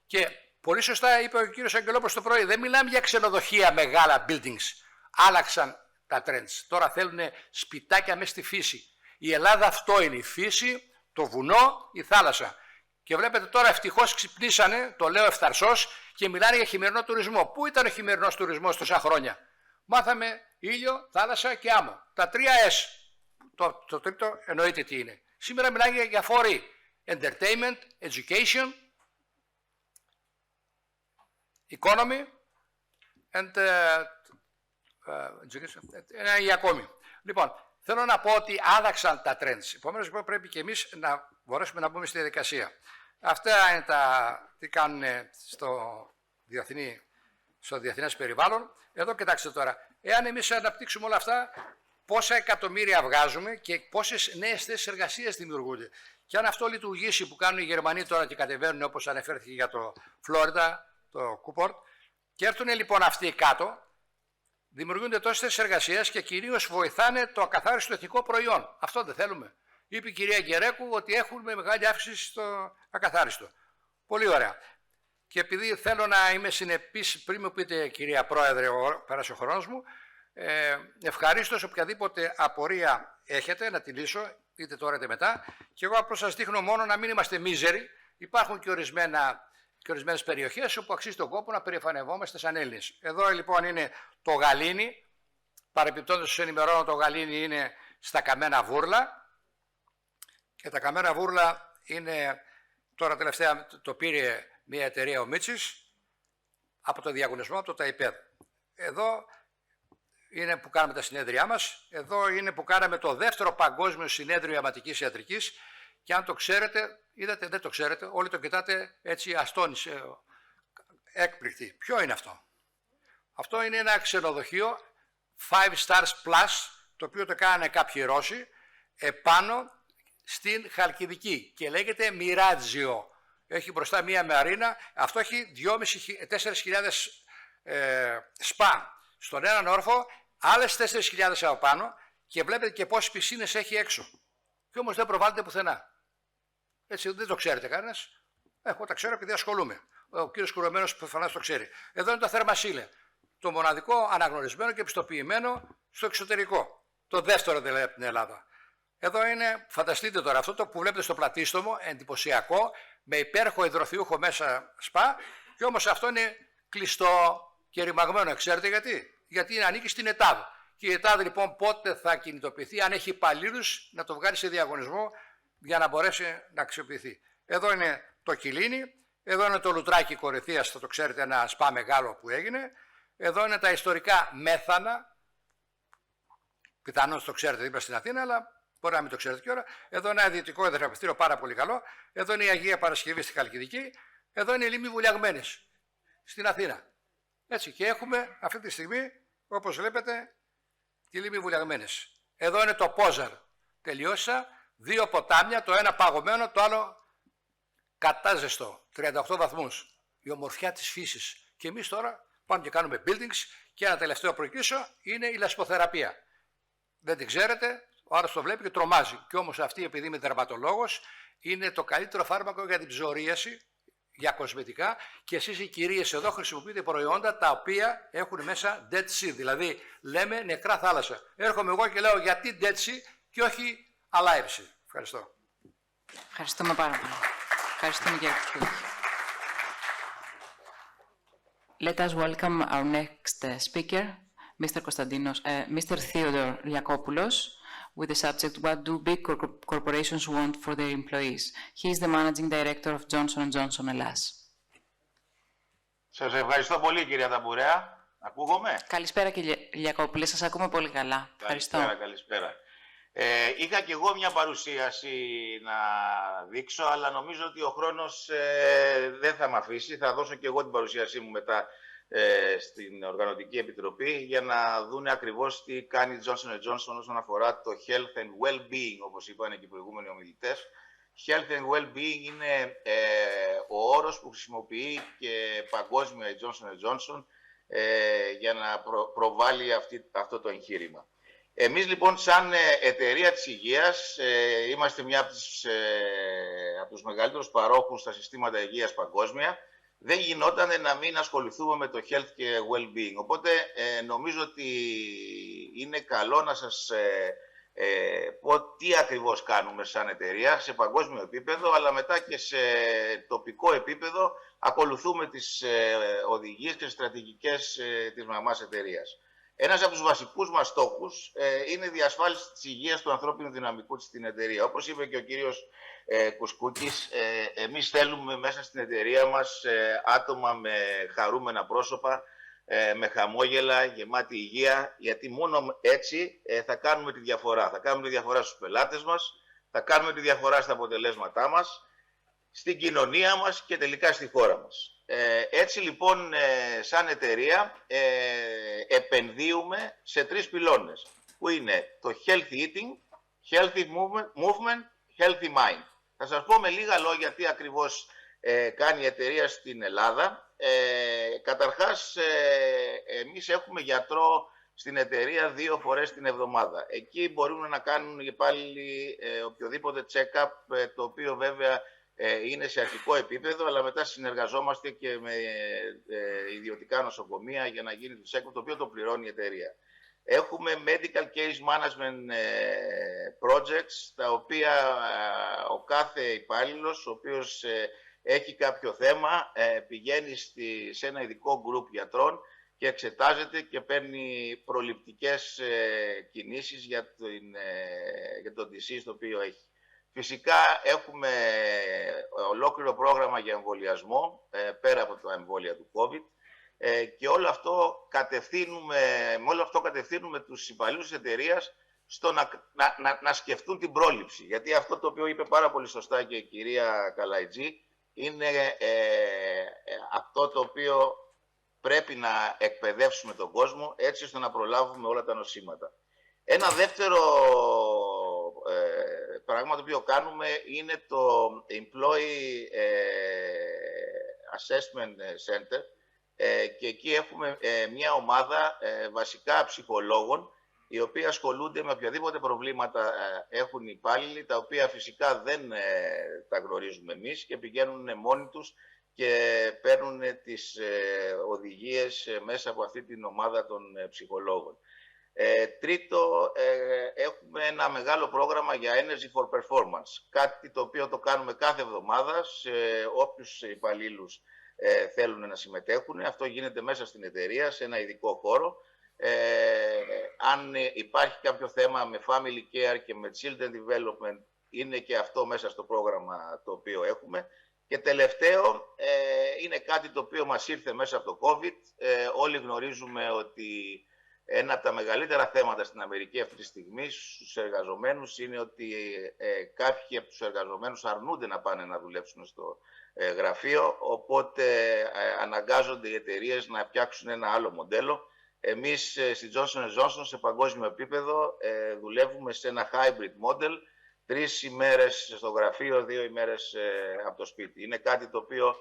Και πολύ σωστά είπε ο κύριος Αγγελόπουλος το πρωί, δεν μιλάμε για ξενοδοχεία μεγάλα buildings. Άλλαξαν τα trends. Τώρα θέλουν σπιτάκια μέσα στη φύση. Η Ελλάδα αυτό είναι η φύση, το βουνό, η θάλασσα. Και βλέπετε τώρα ευτυχώς ξυπνήσανε, το λέω ευθαρσώς, και μιλάνε για χειμερινό τουρισμό. Πού ήταν ο χειμερινός τουρισμός τόσα χρόνια? Μάθαμε ήλιο, θάλασσα και άμμο. Τα 3S. Το τρίτο εννοείται τι είναι. Σήμερα μιλάνε για 4E. Entertainment, education, economy and education. Ακόμη. Λοιπόν, θέλω να πω ότι άλλαξαν τα trends. Επομένως, πρέπει και εμείς να μπορέσουμε να μπούμε στη διαδικασία. Αυτά είναι τι κάνουν στο διεθνές περιβάλλον. Εδώ κοιτάξτε τώρα, εάν εμείς αναπτύξουμε όλα αυτά, πόσα εκατομμύρια βγάζουμε και πόσες νέες θέσεις εργασίας δημιουργούνται. Και αν αυτό λειτουργήσει που κάνουν οι Γερμανοί τώρα και κατεβαίνουν όπως αναφέρθηκε για το Φλόριντα, το Κούπορτ, και έρθουν λοιπόν αυτοί κάτω, δημιουργούνται τόσες θέσεις εργασίας και κυρίως βοηθάνε το ακαθάριστο εθνικό προϊόν. Αυτό δεν θέλουμε. Είπε η κυρία Γκερέκου ότι έχουμε μεγάλη αύξηση στο ακαθάριστο. Πολύ ωραία. Και επειδή θέλω να είμαι συνεπής, πριν μου πείτε κυρία Πρόεδρε, πέρασε ο χρόνος μου, ευχαρίστως οποιαδήποτε απορία έχετε να τη λύσω, είτε τώρα είτε μετά. Και εγώ απλώς σας δείχνω μόνο να μην είμαστε μίζεροι. Υπάρχουν και ορισμένες περιοχές όπου αξίζει τον κόπο να περηφανευόμαστε σαν Έλληνες. Εδώ λοιπόν είναι το Γαλήνι. Παρεπιπτόντως σας ενημερώνω, το Γαλήνι είναι στα Καμένα Βούρλα. Και τα Καμένα Βούρλα είναι, τώρα τελευταία το πήρε μια εταιρεία ο Μίτσης από το διαγωνισμό, από το ΤΑΙΠΕΔ. Εδώ είναι που κάναμε τα συνέδριά μας. Εδώ είναι που κάναμε το δεύτερο παγκόσμιο συνέδριο αιματικής ιατρικής. Και αν το ξέρετε, είδατε, δεν το ξέρετε, όλοι το κοιτάτε έτσι αστόνισε, έκπληκτοι. Ποιο είναι αυτό? Αυτό είναι ένα ξενοδοχείο 5 stars plus, το οποίο το κάνανε κάποιοι Ρώσοι. επάνω στην Χαλκιδική και λέγεται Μιράτζιο. Έχει μπροστά μία μαρίνα, αυτό έχει 2.500-4.000 σπα. Στον έναν όροφο, άλλες 4.000 από πάνω και βλέπετε και πόσες πισίνες έχει έξω. Και όμως δεν προβάλλεται πουθενά. Έτσι δεν το ξέρετε κανένας. Εγώ τα ξέρω επειδή ασχολούμαι. Ο κύριος Κουρεμένος προφανώς το ξέρει. Εδώ είναι το θερμασίλε. Το μοναδικό αναγνωρισμένο και επιστοποιημένο στο εξωτερικό. Το δεύτερο δηλαδή από την Ελλάδα. Εδώ είναι, φανταστείτε τώρα, αυτό το που βλέπετε στο πλατίστομο, εντυπωσιακό, με υπέροχο υδροθιούχο μέσα σπα, και όμως αυτό είναι κλειστό και ρημαγμένο. Ξέρετε γιατί? Γιατί ανήκει στην ΕΤΑΔ. Και η ΕΤΑΔ λοιπόν πότε θα κινητοποιηθεί, αν έχει υπαλλήλους, να το βγάλει σε διαγωνισμό για να μπορέσει να αξιοποιηθεί. Εδώ είναι το Κιλίνι, εδώ είναι το Λουτράκι Κορυθίας, θα το ξέρετε, ένα σπα μεγάλο που έγινε. Εδώ είναι τα ιστορικά Μέθανα, πιθανώς το ξέρετε δίπλα στην Αθήνα, αλλά μπορεί να μην το ξέρετε και ώρα. Εδώ είναι ένα ιδιωτικό εδαφιστήριο πάρα πολύ καλό. Εδώ είναι η Αγία Παρασκευή στη Χαλκιδική. Εδώ είναι οι Λίμνοι Βουλιαγμένες στην Αθήνα. Έτσι, και έχουμε αυτή τη στιγμή, όπως βλέπετε, τη Λίμνοι Βουλιαγμένες. Εδώ είναι το Πόζαρ. Τελειώσα. 2 ποτάμια, το ένα παγωμένο, το άλλο κατάζεστο. 38 βαθμούς. Η ομορφιά της φύσης. Και εμείς τώρα πάμε και κάνουμε buildings. Και ένα τελευταίο προηγήσω είναι η λασποθεραπεία. Δεν την ξέρετε. Ο άλλος το βλέπει και τρομάζει. Και όμως αυτή, επειδή είμαι δερματολόγος, είναι το καλύτερο φάρμακο για την ψωρίαση, για κοσμετικά, και εσείς οι κυρίες εδώ χρησιμοποιείτε προϊόντα τα οποία έχουν μέσα Dead Sea, δηλαδή λέμε νεκρά θάλασσα. Έρχομαι εγώ και λέω γιατί Dead Sea και όχι Alive Sea. Ευχαριστώ. Ευχαριστούμε πάρα πολύ. Ευχαριστούμε κύριε Κουσκούτη. Let us welcome our next speaker, Mr. Theodore Liakopoulos, with the subject What do big corporations want for their employees? He is the managing director of Johnson & Johnson Ελλάς. Σας ευχαριστώ πολύ κυρία Ταμπουρέα. Ακούγομαι? Καλησπέρα κύριε Λιακόπουλε, σας ακούμε πολύ καλά. Ευχαριστώ. Καλησπέρα. Είχα και εγώ μια παρουσίαση να δείξω, αλλά νομίζω ότι ο χρόνος δεν θα με αφήσει. Θα δώσω και εγώ την παρουσίασή μου μετά στην Οργανωτική Επιτροπή για να δούνε ακριβώς τι κάνει η Johnson & Johnson όσον αφορά το health and well-being, όπως είπαν και οι προηγούμενοι ομιλητές. Health and well-being είναι ο όρος που χρησιμοποιεί και παγκόσμια η Johnson & Johnson για να προβάλλει αυτό το εγχείρημα. Εμείς λοιπόν σαν εταιρεία της υγείας είμαστε μια από τους μεγαλύτερους παρόχους στα συστήματα υγείας παγκόσμια. Δεν γινόταν να μην ασχοληθούμε με το health και well-being. Οπότε νομίζω ότι είναι καλό να σας πω τι ακριβώς κάνουμε σαν εταιρεία σε παγκόσμιο επίπεδο, αλλά μετά και σε τοπικό επίπεδο ακολουθούμε τις οδηγίες και στρατηγικές της μαμάς εταιρείας. Ένας από τους βασικούς μας στόχους είναι η διασφάλιση της υγείας του ανθρώπινου δυναμικού στην εταιρεία. Όπως είπε και ο κύριος Κουσκούκης, εμείς θέλουμε μέσα στην εταιρεία μας άτομα με χαρούμενα πρόσωπα, με χαμόγελα, γεμάτη υγεία, γιατί μόνο έτσι θα κάνουμε τη διαφορά. Θα κάνουμε τη διαφορά στους πελάτες μας, θα κάνουμε τη διαφορά στα αποτελέσματά μας, στην κοινωνία μας και τελικά στη χώρα μας. Έτσι λοιπόν σαν εταιρεία επενδύουμε σε 3 πυλώνες, που είναι το healthy eating, healthy movement, healthy mind. Θα σας πω με λίγα λόγια τι ακριβώς κάνει η εταιρεία στην Ελλάδα. Καταρχάς, εμείς έχουμε γιατρό στην εταιρεία 2 φορές την εβδομάδα. Εκεί μπορούν να κάνουν οι υπάλληλοι οποιοδήποτε check-up, το οποίο βέβαια είναι σε αρχικό επίπεδο, αλλά μετά συνεργαζόμαστε και με ιδιωτικά νοσοκομεία για να γίνει το check-up, το οποίο το πληρώνει η εταιρεία. Έχουμε medical case management projects, τα οποία ο κάθε υπάλληλος, ο οποίος έχει κάποιο θέμα, πηγαίνει σε ένα ειδικό group γιατρών και εξετάζεται και παίρνει προληπτικές κινήσεις για το disease το οποίο έχει. Φυσικά έχουμε ολόκληρο πρόγραμμα για εμβολιασμό, πέρα από τα εμβόλια του COVID, και με όλο αυτό κατευθύνουμε τους υπαλλήλους της εταιρείας στο να σκεφτούν την πρόληψη. Γιατί αυτό το οποίο είπε πάρα πολύ σωστά και η κυρία Καλαϊτζή είναι αυτό το οποίο πρέπει να εκπαιδεύσουμε τον κόσμο έτσι ώστε να προλάβουμε όλα τα νοσήματα. Ένα δεύτερο πράγμα το οποίο κάνουμε είναι το Employee Assessment Center και εκεί έχουμε μια ομάδα βασικά ψυχολόγων οι οποίοι ασχολούνται με οποιαδήποτε προβλήματα έχουν οι υπάλληλοι, τα οποία φυσικά δεν τα γνωρίζουμε εμείς και πηγαίνουν μόνοι τους και παίρνουν τις οδηγίες μέσα από αυτή την ομάδα των ψυχολόγων. Τρίτο, έχουμε ένα μεγάλο πρόγραμμα για Energy for Performance, κάτι το οποίο το κάνουμε κάθε εβδομάδα σε όποιους υπαλλήλους θέλουν να συμμετέχουν. Αυτό γίνεται μέσα στην εταιρεία, σε ένα ειδικό χώρο. Αν υπάρχει κάποιο θέμα με family care και με children development, είναι και αυτό μέσα στο πρόγραμμα το οποίο έχουμε. Και τελευταίο, είναι κάτι το οποίο μας ήρθε μέσα από το COVID. Όλοι γνωρίζουμε ότι ένα από τα μεγαλύτερα θέματα στην Αμερική αυτή τη στιγμή στους εργαζομένους είναι ότι κάποιοι από τους εργαζομένους αρνούνται να πάνε να δουλέψουν στο γραφείο, οπότε αναγκάζονται οι εταιρείες να φτιάξουν ένα άλλο μοντέλο. Εμείς στη Johnson & Johnson σε παγκόσμιο επίπεδο δουλεύουμε σε ένα hybrid model, 3 ημέρες στο γραφείο, 2 ημέρες από το σπίτι. Είναι κάτι το οποίο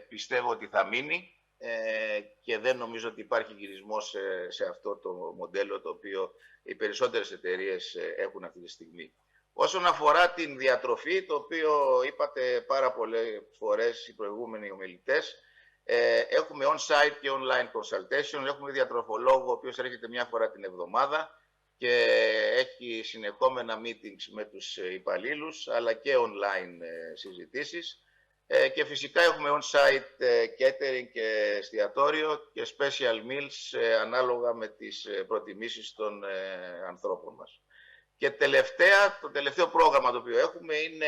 πιστεύω ότι θα μείνει και δεν νομίζω ότι υπάρχει γυρισμός σε αυτό το μοντέλο το οποίο οι περισσότερες εταιρείες έχουν αυτή τη στιγμή. Όσον αφορά την διατροφή, το οποίο είπατε πάρα πολλές φορές οι προηγούμενοι ομιλητές, έχουμε on-site και online consultation, έχουμε διατροφολόγο ο οποίος έρχεται μια φορά την εβδομάδα και έχει συνεχόμενα meetings με τους υπαλλήλους, αλλά και online συζητήσεις. Και φυσικά έχουμε on-site catering και εστιατόριο και special meals ανάλογα με τις προτιμήσεις των ανθρώπων μας. Και τελευταία, το τελευταίο πρόγραμμα το οποίο έχουμε είναι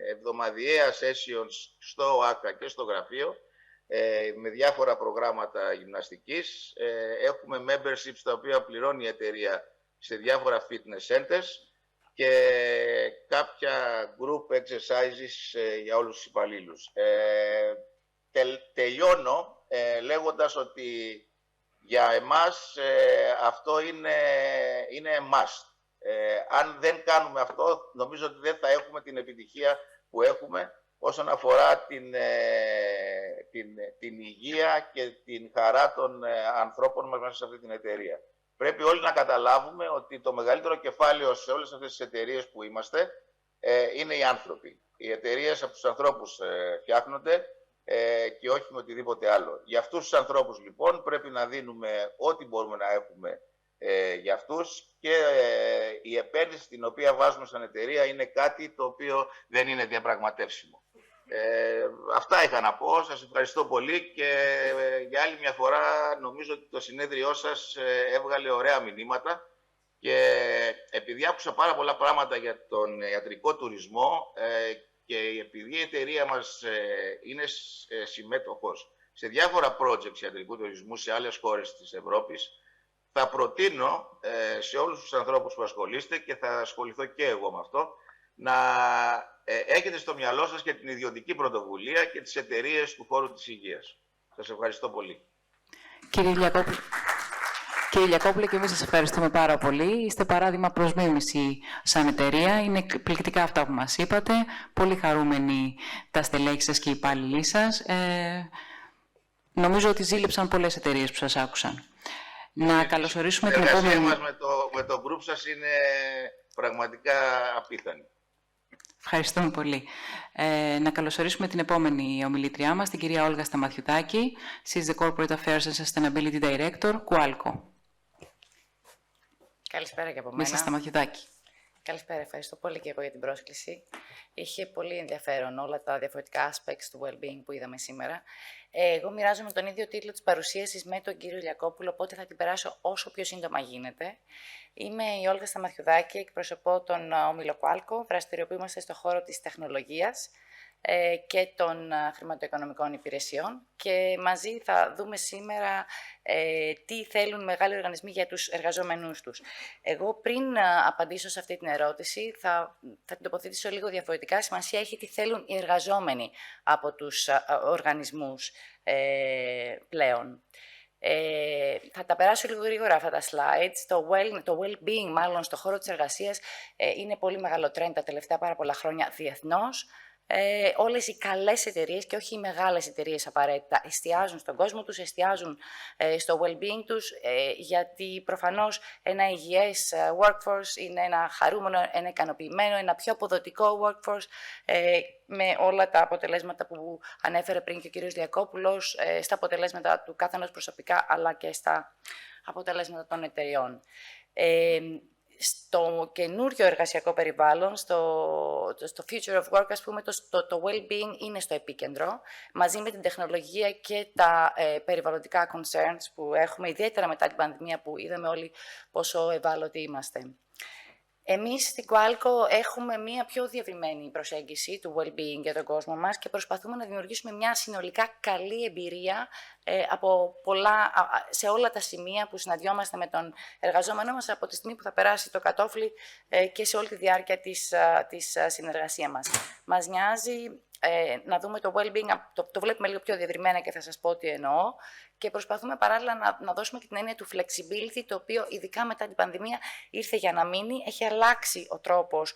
εβδομαδιαία sessions στο ΟΑΚΑ και στο γραφείο με διάφορα προγράμματα γυμναστικής. Έχουμε memberships τα οποία πληρώνει η εταιρεία σε διάφορα fitness centers και κάποια group exercises για όλους τους υπαλλήλους. Τελειώνω λέγοντας ότι για εμάς αυτό είναι must. Αν δεν κάνουμε αυτό, νομίζω ότι δεν θα έχουμε την επιτυχία που έχουμε όσον αφορά την υγεία και την χαρά των ανθρώπων μας μέσα σε αυτή την εταιρεία. Πρέπει όλοι να καταλάβουμε ότι το μεγαλύτερο κεφάλαιο σε όλες αυτές τις εταιρείες που είμαστε είναι οι άνθρωποι. Οι εταιρείες από τους ανθρώπους φτιάχνονται και όχι με οτιδήποτε άλλο. Για αυτούς τους ανθρώπους λοιπόν πρέπει να δίνουμε ό,τι μπορούμε να έχουμε για αυτούς και η επένδυση την οποία βάζουμε σαν εταιρεία είναι κάτι το οποίο δεν είναι διαπραγματεύσιμο. Αυτά είχα να πω. Σας ευχαριστώ πολύ και για άλλη μια φορά νομίζω ότι το συνέδριό σας έβγαλε ωραία μηνύματα και επειδή άκουσα πάρα πολλά πράγματα για τον ιατρικό τουρισμό και επειδή η εταιρεία μας είναι συμμέτοχος σε διάφορα projects ιατρικού τουρισμού σε άλλες χώρες της Ευρώπης, θα προτείνω σε όλους τους ανθρώπους που ασχολείστε και θα ασχοληθώ και εγώ με αυτό, να έχετε στο μυαλό σας και την ιδιωτική πρωτοβουλία και τις εταιρείες του χώρου της υγείας. Σας ευχαριστώ πολύ. Κύριε Λιακόπουλε, και εμείς σας ευχαριστούμε πάρα πολύ. Είστε παράδειγμα προς μίμηση σαν εταιρεία. Είναι εκπληκτικά αυτά που μας είπατε. Πολύ χαρούμενοι τα στελέχη σας και οι υπάλληλοι σας. Νομίζω ότι ζήλεψαν πολλές εταιρείες που σας άκουσαν. Να καλωσορίσουμε την επόμενη... Η μας με το group σας είναι πραγματικά απίθανη. Ευχαριστούμε πολύ. Να καλωσορίσουμε την επόμενη ομιλήτριά μας, την κυρία Όλγα Σταμαθιουδάκη. She's the Corporate Affairs and Sustainability Director, Qualco. Καλησπέρα και από μένα. Μίσα Σταμαθιουδάκη. Καλησπέρα, ευχαριστώ πολύ και εγώ για την πρόσκληση. Είχε πολύ ενδιαφέρον όλα τα διαφορετικά aspects του well-being που είδαμε σήμερα. Εγώ μοιράζομαι τον ίδιο τίτλο της παρουσίασης με τον κύριο Λιακόπουλο, οπότε θα την περάσω όσο πιο σύντομα γίνεται. Είμαι η Όλγα Σταμαθιουδάκη, εκπροσωπώ τον όμιλο Qualco, δραστηριοποιούμαστε στον χώρο της τεχνολογίας και των χρηματοοικονομικών υπηρεσιών και μαζί θα δούμε σήμερα τι θέλουν μεγάλοι οργανισμοί για τους εργαζόμενούς τους. Εγώ πριν απαντήσω σε αυτή την ερώτηση θα την τοποθετήσω λίγο διαφορετικά. Σημασία έχει τι θέλουν οι εργαζόμενοι από τους οργανισμούς πλέον. Θα τα περάσω λίγο γρήγορα αυτά τα slides. Το well-being, μάλλον, στο χώρο της εργασίας είναι πολύ μεγάλο trend τα τελευταία πάρα πολλά χρόνια διεθνώς. Όλες οι καλές εταιρείες και όχι οι μεγάλες εταιρείες απαραίτητα εστιάζουν στον κόσμο τους, εστιάζουν στο well-being τους, γιατί προφανώς ένα υγιές workforce είναι ένα χαρούμενο, ένα ικανοποιημένο, ένα πιο αποδοτικό workforce, με όλα τα αποτελέσματα που ανέφερε πριν και ο κύριος Διακόπουλος, στα αποτελέσματα του καθενός προσωπικά, αλλά και στα αποτελέσματα των εταιριών. Στο καινούριο εργασιακό περιβάλλον, στο future of work, ας πούμε, το well-being είναι στο επίκεντρο, μαζί με την τεχνολογία και τα περιβαλλοντικά concerns που έχουμε, ιδιαίτερα μετά την πανδημία που είδαμε όλοι πόσο ευάλωτοι είμαστε. Εμείς στην Qualco έχουμε μία πιο διευρυμένη προσέγγιση του well-being για τον κόσμο μας και προσπαθούμε να δημιουργήσουμε μια συνολικά καλή εμπειρία σε όλα τα σημεία που συναντιόμαστε με τον εργαζόμενό μας από τη στιγμή που θα περάσει το κατόφλι και σε όλη τη διάρκεια της συνεργασίας μας. Μας νοιάζει να δούμε το well-being, το βλέπουμε λίγο πιο διευρυμένα και θα σας πω τι εννοώ, και προσπαθούμε παράλληλα να δώσουμε και την έννοια του flexibility, το οποίο ειδικά μετά την πανδημία ήρθε για να μείνει. Έχει αλλάξει ο τρόπος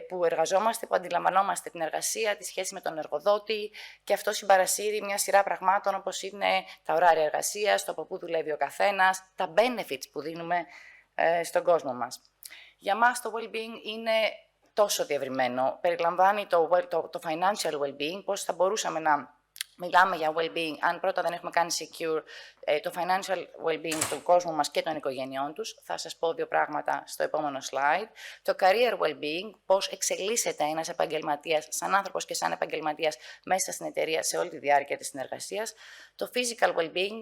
που εργαζόμαστε, που αντιλαμβανόμαστε την εργασία, τη σχέση με τον εργοδότη, και αυτό συμπαρασύρει μια σειρά πραγμάτων όπως είναι τα ωράρια εργασίας, το από πού δουλεύει ο καθένας, τα benefits που δίνουμε στον κόσμο μας. Για μας το well-being είναι τόσο διευρυμένο. Περιλαμβάνει το financial well-being, πώς θα μπορούσαμε να μιλάμε για well-being αν πρώτα δεν έχουμε κάνει secure το financial well-being του κόσμου μας και των οικογενειών τους. Θα σας πω δύο πράγματα στο επόμενο slide. Το career well-being, πώς εξελίσσεται ένας επαγγελματίας σαν άνθρωπος και σαν επαγγελματίας μέσα στην εταιρεία σε όλη τη διάρκεια της συνεργασίας. Το physical well-being,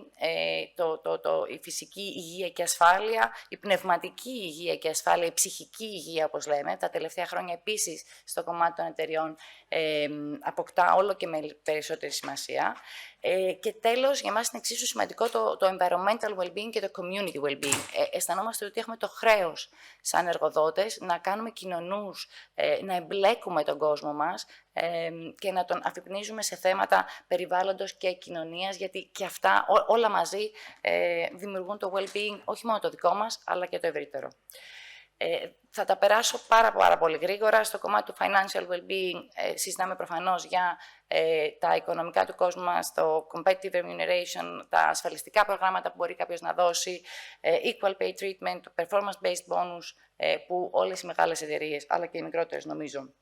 η φυσική υγεία και ασφάλεια, η πνευματική υγεία και ασφάλεια, η ψυχική υγεία, όπως λέμε. Τα τελευταία χρόνια επίσης στο κομμάτι των εταιριών αποκτά όλο και με περισσότερη σημασία. Και τέλος, για μας είναι εξίσου σημαντικό το environmental well-being και το community well-being. Αισθανόμαστε ότι έχουμε το χρέος σαν εργοδότες να κάνουμε κοινωνούς, να εμπλέκουμε τον κόσμο μας και να τον αφυπνίζουμε σε θέματα περιβάλλοντος και κοινωνίας, γιατί και αυτά όλα μαζί δημιουργούν το well-being, όχι μόνο το δικό μας, αλλά και το ευρύτερο. Θα τα περάσω πάρα πολύ γρήγορα. Στο κομμάτι του financial well-being συζητάμε προφανώς για τα οικονομικά του κόσμου μας, το competitive remuneration, τα ασφαλιστικά προγράμματα που μπορεί κάποιος να δώσει, equal pay treatment, το performance-based bonus, που όλες οι μεγάλες εταιρείες, αλλά και οι μικρότερες νομίζω,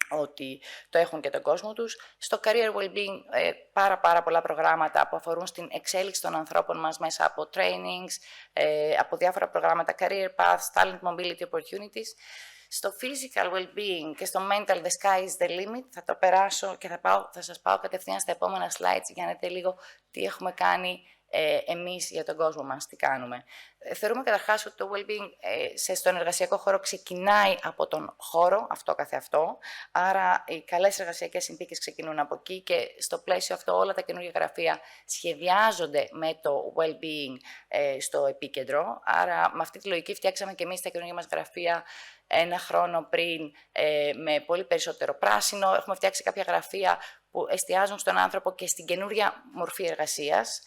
ότι το έχουν και τον κόσμο τους. Στο career well-being πάρα πολλά προγράμματα που αφορούν στην εξέλιξη των ανθρώπων μας μέσα από trainings, από διάφορα προγράμματα career paths, talent mobility opportunities. Στο physical well-being και στο mental, the sky is the limit, θα το περάσω και θα σας πάω κατευθείαν στα επόμενα slides για να δείτε λίγο τι έχουμε κάνει εμείς για τον κόσμο μας, τι κάνουμε. Θεωρούμε καταρχάς ότι το well-being στον εργασιακό χώρο ξεκινάει από τον χώρο, αυτό καθεαυτό, άρα οι καλές εργασιακές συνθήκες ξεκινούν από εκεί και στο πλαίσιο αυτό όλα τα καινούργια γραφεία σχεδιάζονται με το well-being στο επίκεντρο, άρα με αυτή τη λογική φτιάξαμε και εμείς τα καινούργια μας γραφεία ένα χρόνο πριν με πολύ περισσότερο πράσινο. Έχουμε φτιάξει κάποια γραφεία που εστιάζουν στον άνθρωπο και στην καινούρια μορφή εργασίας.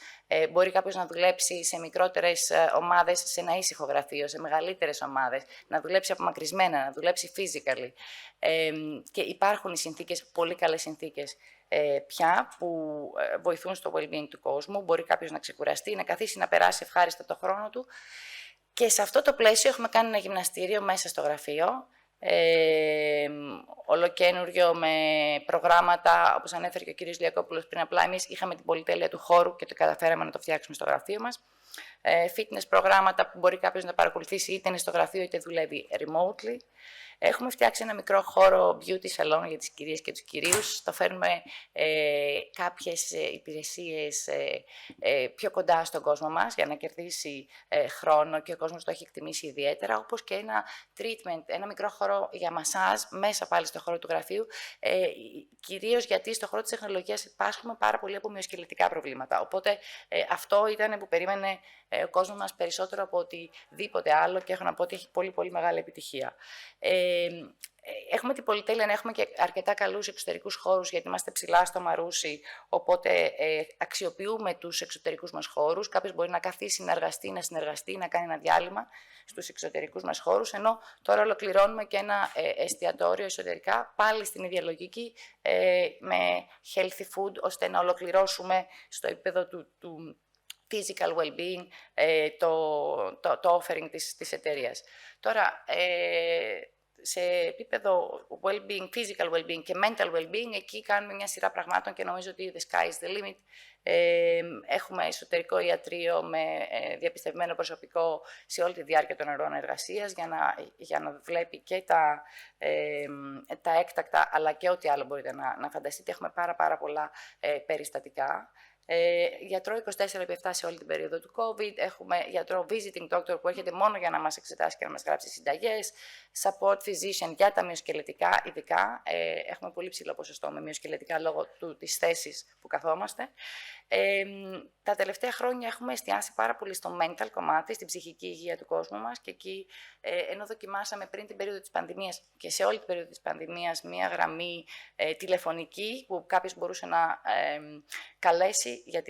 Μπορεί κάποιος να δουλέψει σε μικρότερες ομάδες, σε ένα ήσυχο γραφείο, σε μεγαλύτερες ομάδες, να δουλέψει απομακρυσμένα, να δουλέψει physically. Και υπάρχουν οι συνθήκες, πολύ καλές συνθήκες πια, που βοηθούν στο well-being του κόσμου. Μπορεί κάποιος να ξεκουραστεί, να καθίσει, να περάσει ευχάριστα το χρόνο του. Και σε αυτό το πλαίσιο έχουμε κάνει ένα γυμναστήριο μέσα στο γραφείο, ολοκένουργιο με προγράμματα, όπως ανέφερε και ο κύριος Διακόπουλος πριν, απλά εμείς είχαμε την πολυτέλεια του χώρου και το καταφέραμε να το φτιάξουμε στο γραφείο μας. Fitness προγράμματα που μπορεί κάποιος να παρακολουθήσει είτε είναι στο γραφείο είτε δουλεύει remotely. Έχουμε φτιάξει ένα μικρό χώρο beauty salon για τις κυρίες και τους κυρίους. Το φέρνουμε κάποιες υπηρεσίες πιο κοντά στον κόσμο μας για να κερδίσει χρόνο και ο κόσμος το έχει εκτιμήσει ιδιαίτερα, όπως και ένα treatment, ένα μικρό χώρο για μασάζ μέσα πάλι στο χώρο του γραφείου, κυρίως γιατί στο χώρο της τεχνολογίας υπάσχουμε πάρα πολύ από μυοσκελετικά προβλήματα. Οπότε αυτό ήταν που περίμενε ο κόσμος μας περισσότερο από οτιδήποτε άλλο και έχω να πω ότι έχει πολύ μεγάλη επιτυχία. Έχουμε την πολυτέλεια να έχουμε και αρκετά καλούς εξωτερικούς χώρους, γιατί είμαστε ψηλά στο Μαρούσι, οπότε αξιοποιούμε τους εξωτερικούς μας χώρους. Κάποιος μπορεί να καθίσει, να συνεργαστεί, να κάνει ένα διάλειμμα στους εξωτερικούς μας χώρους, ενώ τώρα ολοκληρώνουμε και ένα εστιατόριο εσωτερικά, πάλι στην ίδια λογική, με healthy food, ώστε να ολοκληρώσουμε στο επίπεδο του physical well-being το offering της εταιρείας. Τώρα, σε επίπεδο well-being, physical well-being και mental well-being, εκεί κάνουμε μια σειρά πραγμάτων και νομίζω ότι the sky is the limit. Έχουμε εσωτερικό ιατρείο με διαπιστευμένο προσωπικό σε όλη τη διάρκεια των ωρών εργασίας για να βλέπει και τα έκτακτα, αλλά και ό,τι άλλο μπορείτε να φανταστείτε. Έχουμε πάρα πολλά περιστατικά. Γιατρό 24/7 σε όλη την περίοδο του COVID. Έχουμε γιατρό visiting doctor που έρχεται μόνο για να μας εξετάσει και να μας γράψει συνταγές. Support physician για τα μυοσκελετικά, ειδικά. Έχουμε πολύ ψηλό ποσοστό με μυοσκελετικά λόγω της θέσης που καθόμαστε. Τα τελευταία χρόνια έχουμε εστιάσει πάρα πολύ στο mental κομμάτι, στην ψυχική υγεία του κόσμου μας και εκεί, ενώ δοκιμάσαμε πριν την περίοδο της πανδημίας και σε όλη την περίοδο της πανδημίας μία γραμμή τηλεφωνική που κάποιος μπορούσε να καλέσει για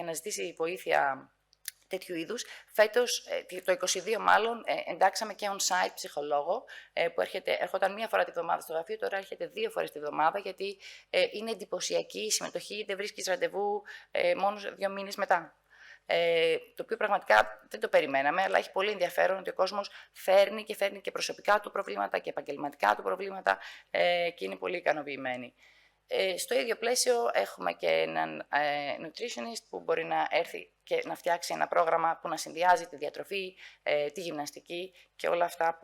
να ζητήσει βοήθεια τέτοιου είδους. Φέτος, το 2022 μάλλον, εντάξαμε και on-site ψυχολόγο που έρχονταν μία φορά τη βδομάδα στο γραφείο, τώρα έρχεται 2 φορές τη βδομάδα, γιατί είναι εντυπωσιακή η συμμετοχή, δεν βρίσκεις ραντεβού μόνο 2 μήνες μετά. Το οποίο πραγματικά δεν το περιμέναμε, αλλά έχει πολύ ενδιαφέρον ότι ο κόσμος φέρνει και προσωπικά του προβλήματα και επαγγελματικά του προβλήματα και είναι πολύ ικανοποιημένοι. Στο ίδιο πλαίσιο έχουμε και έναν nutritionist που μπορεί να έρθει και να φτιάξει ένα πρόγραμμα που να συνδυάζει τη διατροφή, τη γυμναστική και όλα αυτά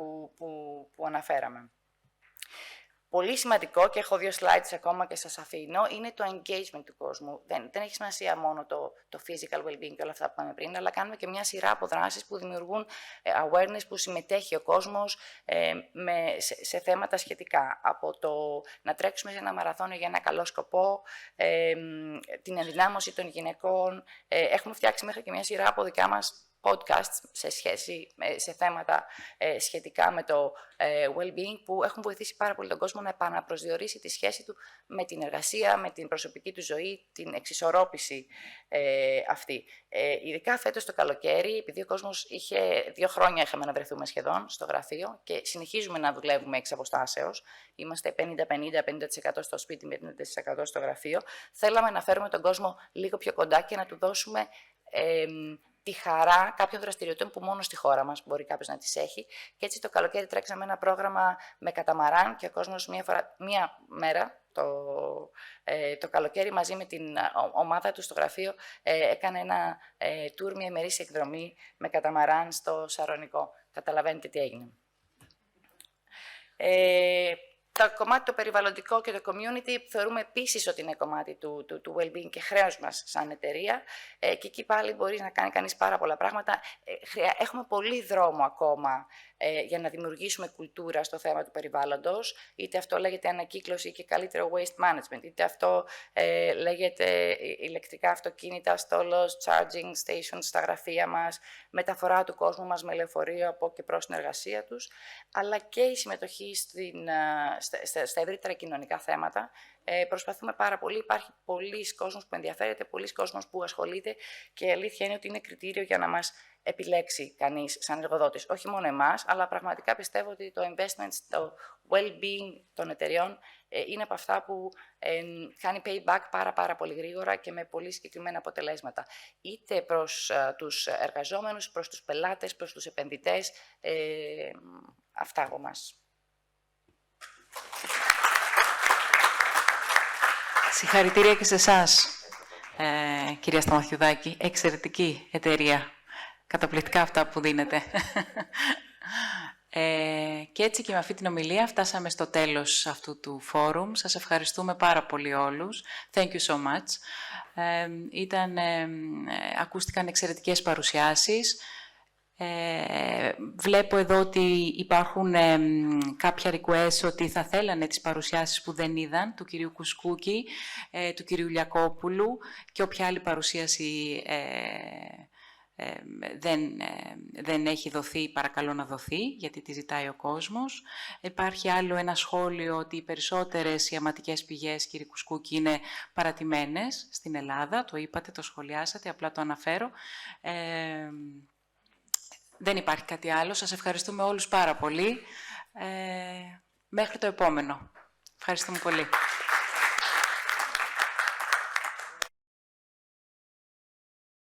που αναφέραμε. Πολύ σημαντικό, και έχω 2 slides ακόμα και σας αφήνω, είναι το engagement του κόσμου. Δεν έχει σημασία μόνο το physical well-being και όλα αυτά που είπαμε πριν, αλλά κάνουμε και μια σειρά από δράσεις που δημιουργούν awareness, που συμμετέχει ο κόσμος σε θέματα σχετικά. Από το να τρέξουμε σε ένα μαραθώνιο για ένα καλό σκοπό, την ενδυνάμωση των γυναικών. Έχουμε φτιάξει μέχρι και μια σειρά από δικά μας podcasts σε θέματα σχετικά με το well-being, που έχουν βοηθήσει πάρα πολύ τον κόσμο να επαναπροσδιορίσει τη σχέση του με την εργασία, με την προσωπική του ζωή, την εξισορρόπηση αυτή. Ειδικά φέτος το καλοκαίρι, επειδή ο κόσμος 2 χρόνια είχαμε να βρεθούμε σχεδόν στο γραφείο και συνεχίζουμε να δουλεύουμε εξ αποστάσεως, είμαστε 50% στο σπίτι με 50% στο γραφείο, θέλαμε να φέρουμε τον κόσμο λίγο πιο κοντά και να του δώσουμε τη χαρά κάποιων δραστηριοτήτων που μόνο στη χώρα μας μπορεί κάποιος να τις έχει. Και έτσι το καλοκαίρι τρέξαμε ένα πρόγραμμα με καταμαράν και ο κόσμος μία μέρα το καλοκαίρι μαζί με την ομάδα του στο γραφείο έκανε ένα tour, μια ημερήσια εκδρομή με καταμαράν στο Σαρονικό. Καταλαβαίνετε τι έγινε. Το κομμάτι το περιβαλλοντικό και το community θεωρούμε επίσης ότι είναι κομμάτι του well-being και χρέος μας σαν εταιρεία, και εκεί πάλι μπορεί να κάνει κανείς πάρα πολλά πράγματα. Έχουμε πολύ δρόμο ακόμα για να δημιουργήσουμε κουλτούρα στο θέμα του περιβάλλοντος, είτε αυτό λέγεται ανακύκλωση και καλύτερο waste management, είτε αυτό λέγεται ηλεκτρικά αυτοκίνητα, στόλος, charging stations στα γραφεία μας, μεταφορά του κόσμου μας με λεωφορείο από και προς την εργασία τους, αλλά και η συμμετοχή στα ευρύτερα κοινωνικά θέματα. Προσπαθούμε πάρα πολύ. Υπάρχει πολλοί κόσμος που ενδιαφέρεται, πολλοί κόσμος που ασχολείται, και η αλήθεια είναι ότι είναι κριτήριο για να μας επιλέξει κανείς σαν εργοδότης. Όχι μόνο εμάς, αλλά πραγματικά πιστεύω ότι το investment στο well-being των εταιριών είναι από αυτά που κάνει payback πάρα πολύ γρήγορα και με πολύ συγκεκριμένα αποτελέσματα. Είτε προς τους εργαζόμενους, προς τους πελάτες, προς τους επενδυτές. Αυτά από μας. Συγχαρητήρια και σε εσάς, κυρία Σταμαθιουδάκη. Εξαιρετική εταιρεία. Καταπληκτικά αυτά που δίνετε. Και έτσι και με αυτή την ομιλία φτάσαμε στο τέλος αυτού του φόρουμ. Σας ευχαριστούμε πάρα πολύ όλους. Thank you so much. Ακούστηκαν εξαιρετικές παρουσιάσεις. Βλέπω εδώ ότι υπάρχουν κάποια requests ότι θα θέλανε τις παρουσιάσεις που δεν είδαν, του κυρίου Κουσκούκη, του κυρίου Λιακόπουλου και όποια άλλη παρουσίαση δεν έχει δοθεί, παρακαλώ να δοθεί, γιατί τη ζητάει ο κόσμος. Υπάρχει άλλο ένα σχόλιο ότι οι περισσότερες ιαματικές πηγές, κύριε Κουσκούκη, είναι παρατημένες στην Ελλάδα. Το είπατε, το σχολιάσατε, απλά το αναφέρω. Δεν υπάρχει κάτι άλλο. Σας ευχαριστούμε όλους πάρα πολύ. Μέχρι το επόμενο. Ευχαριστούμε πολύ.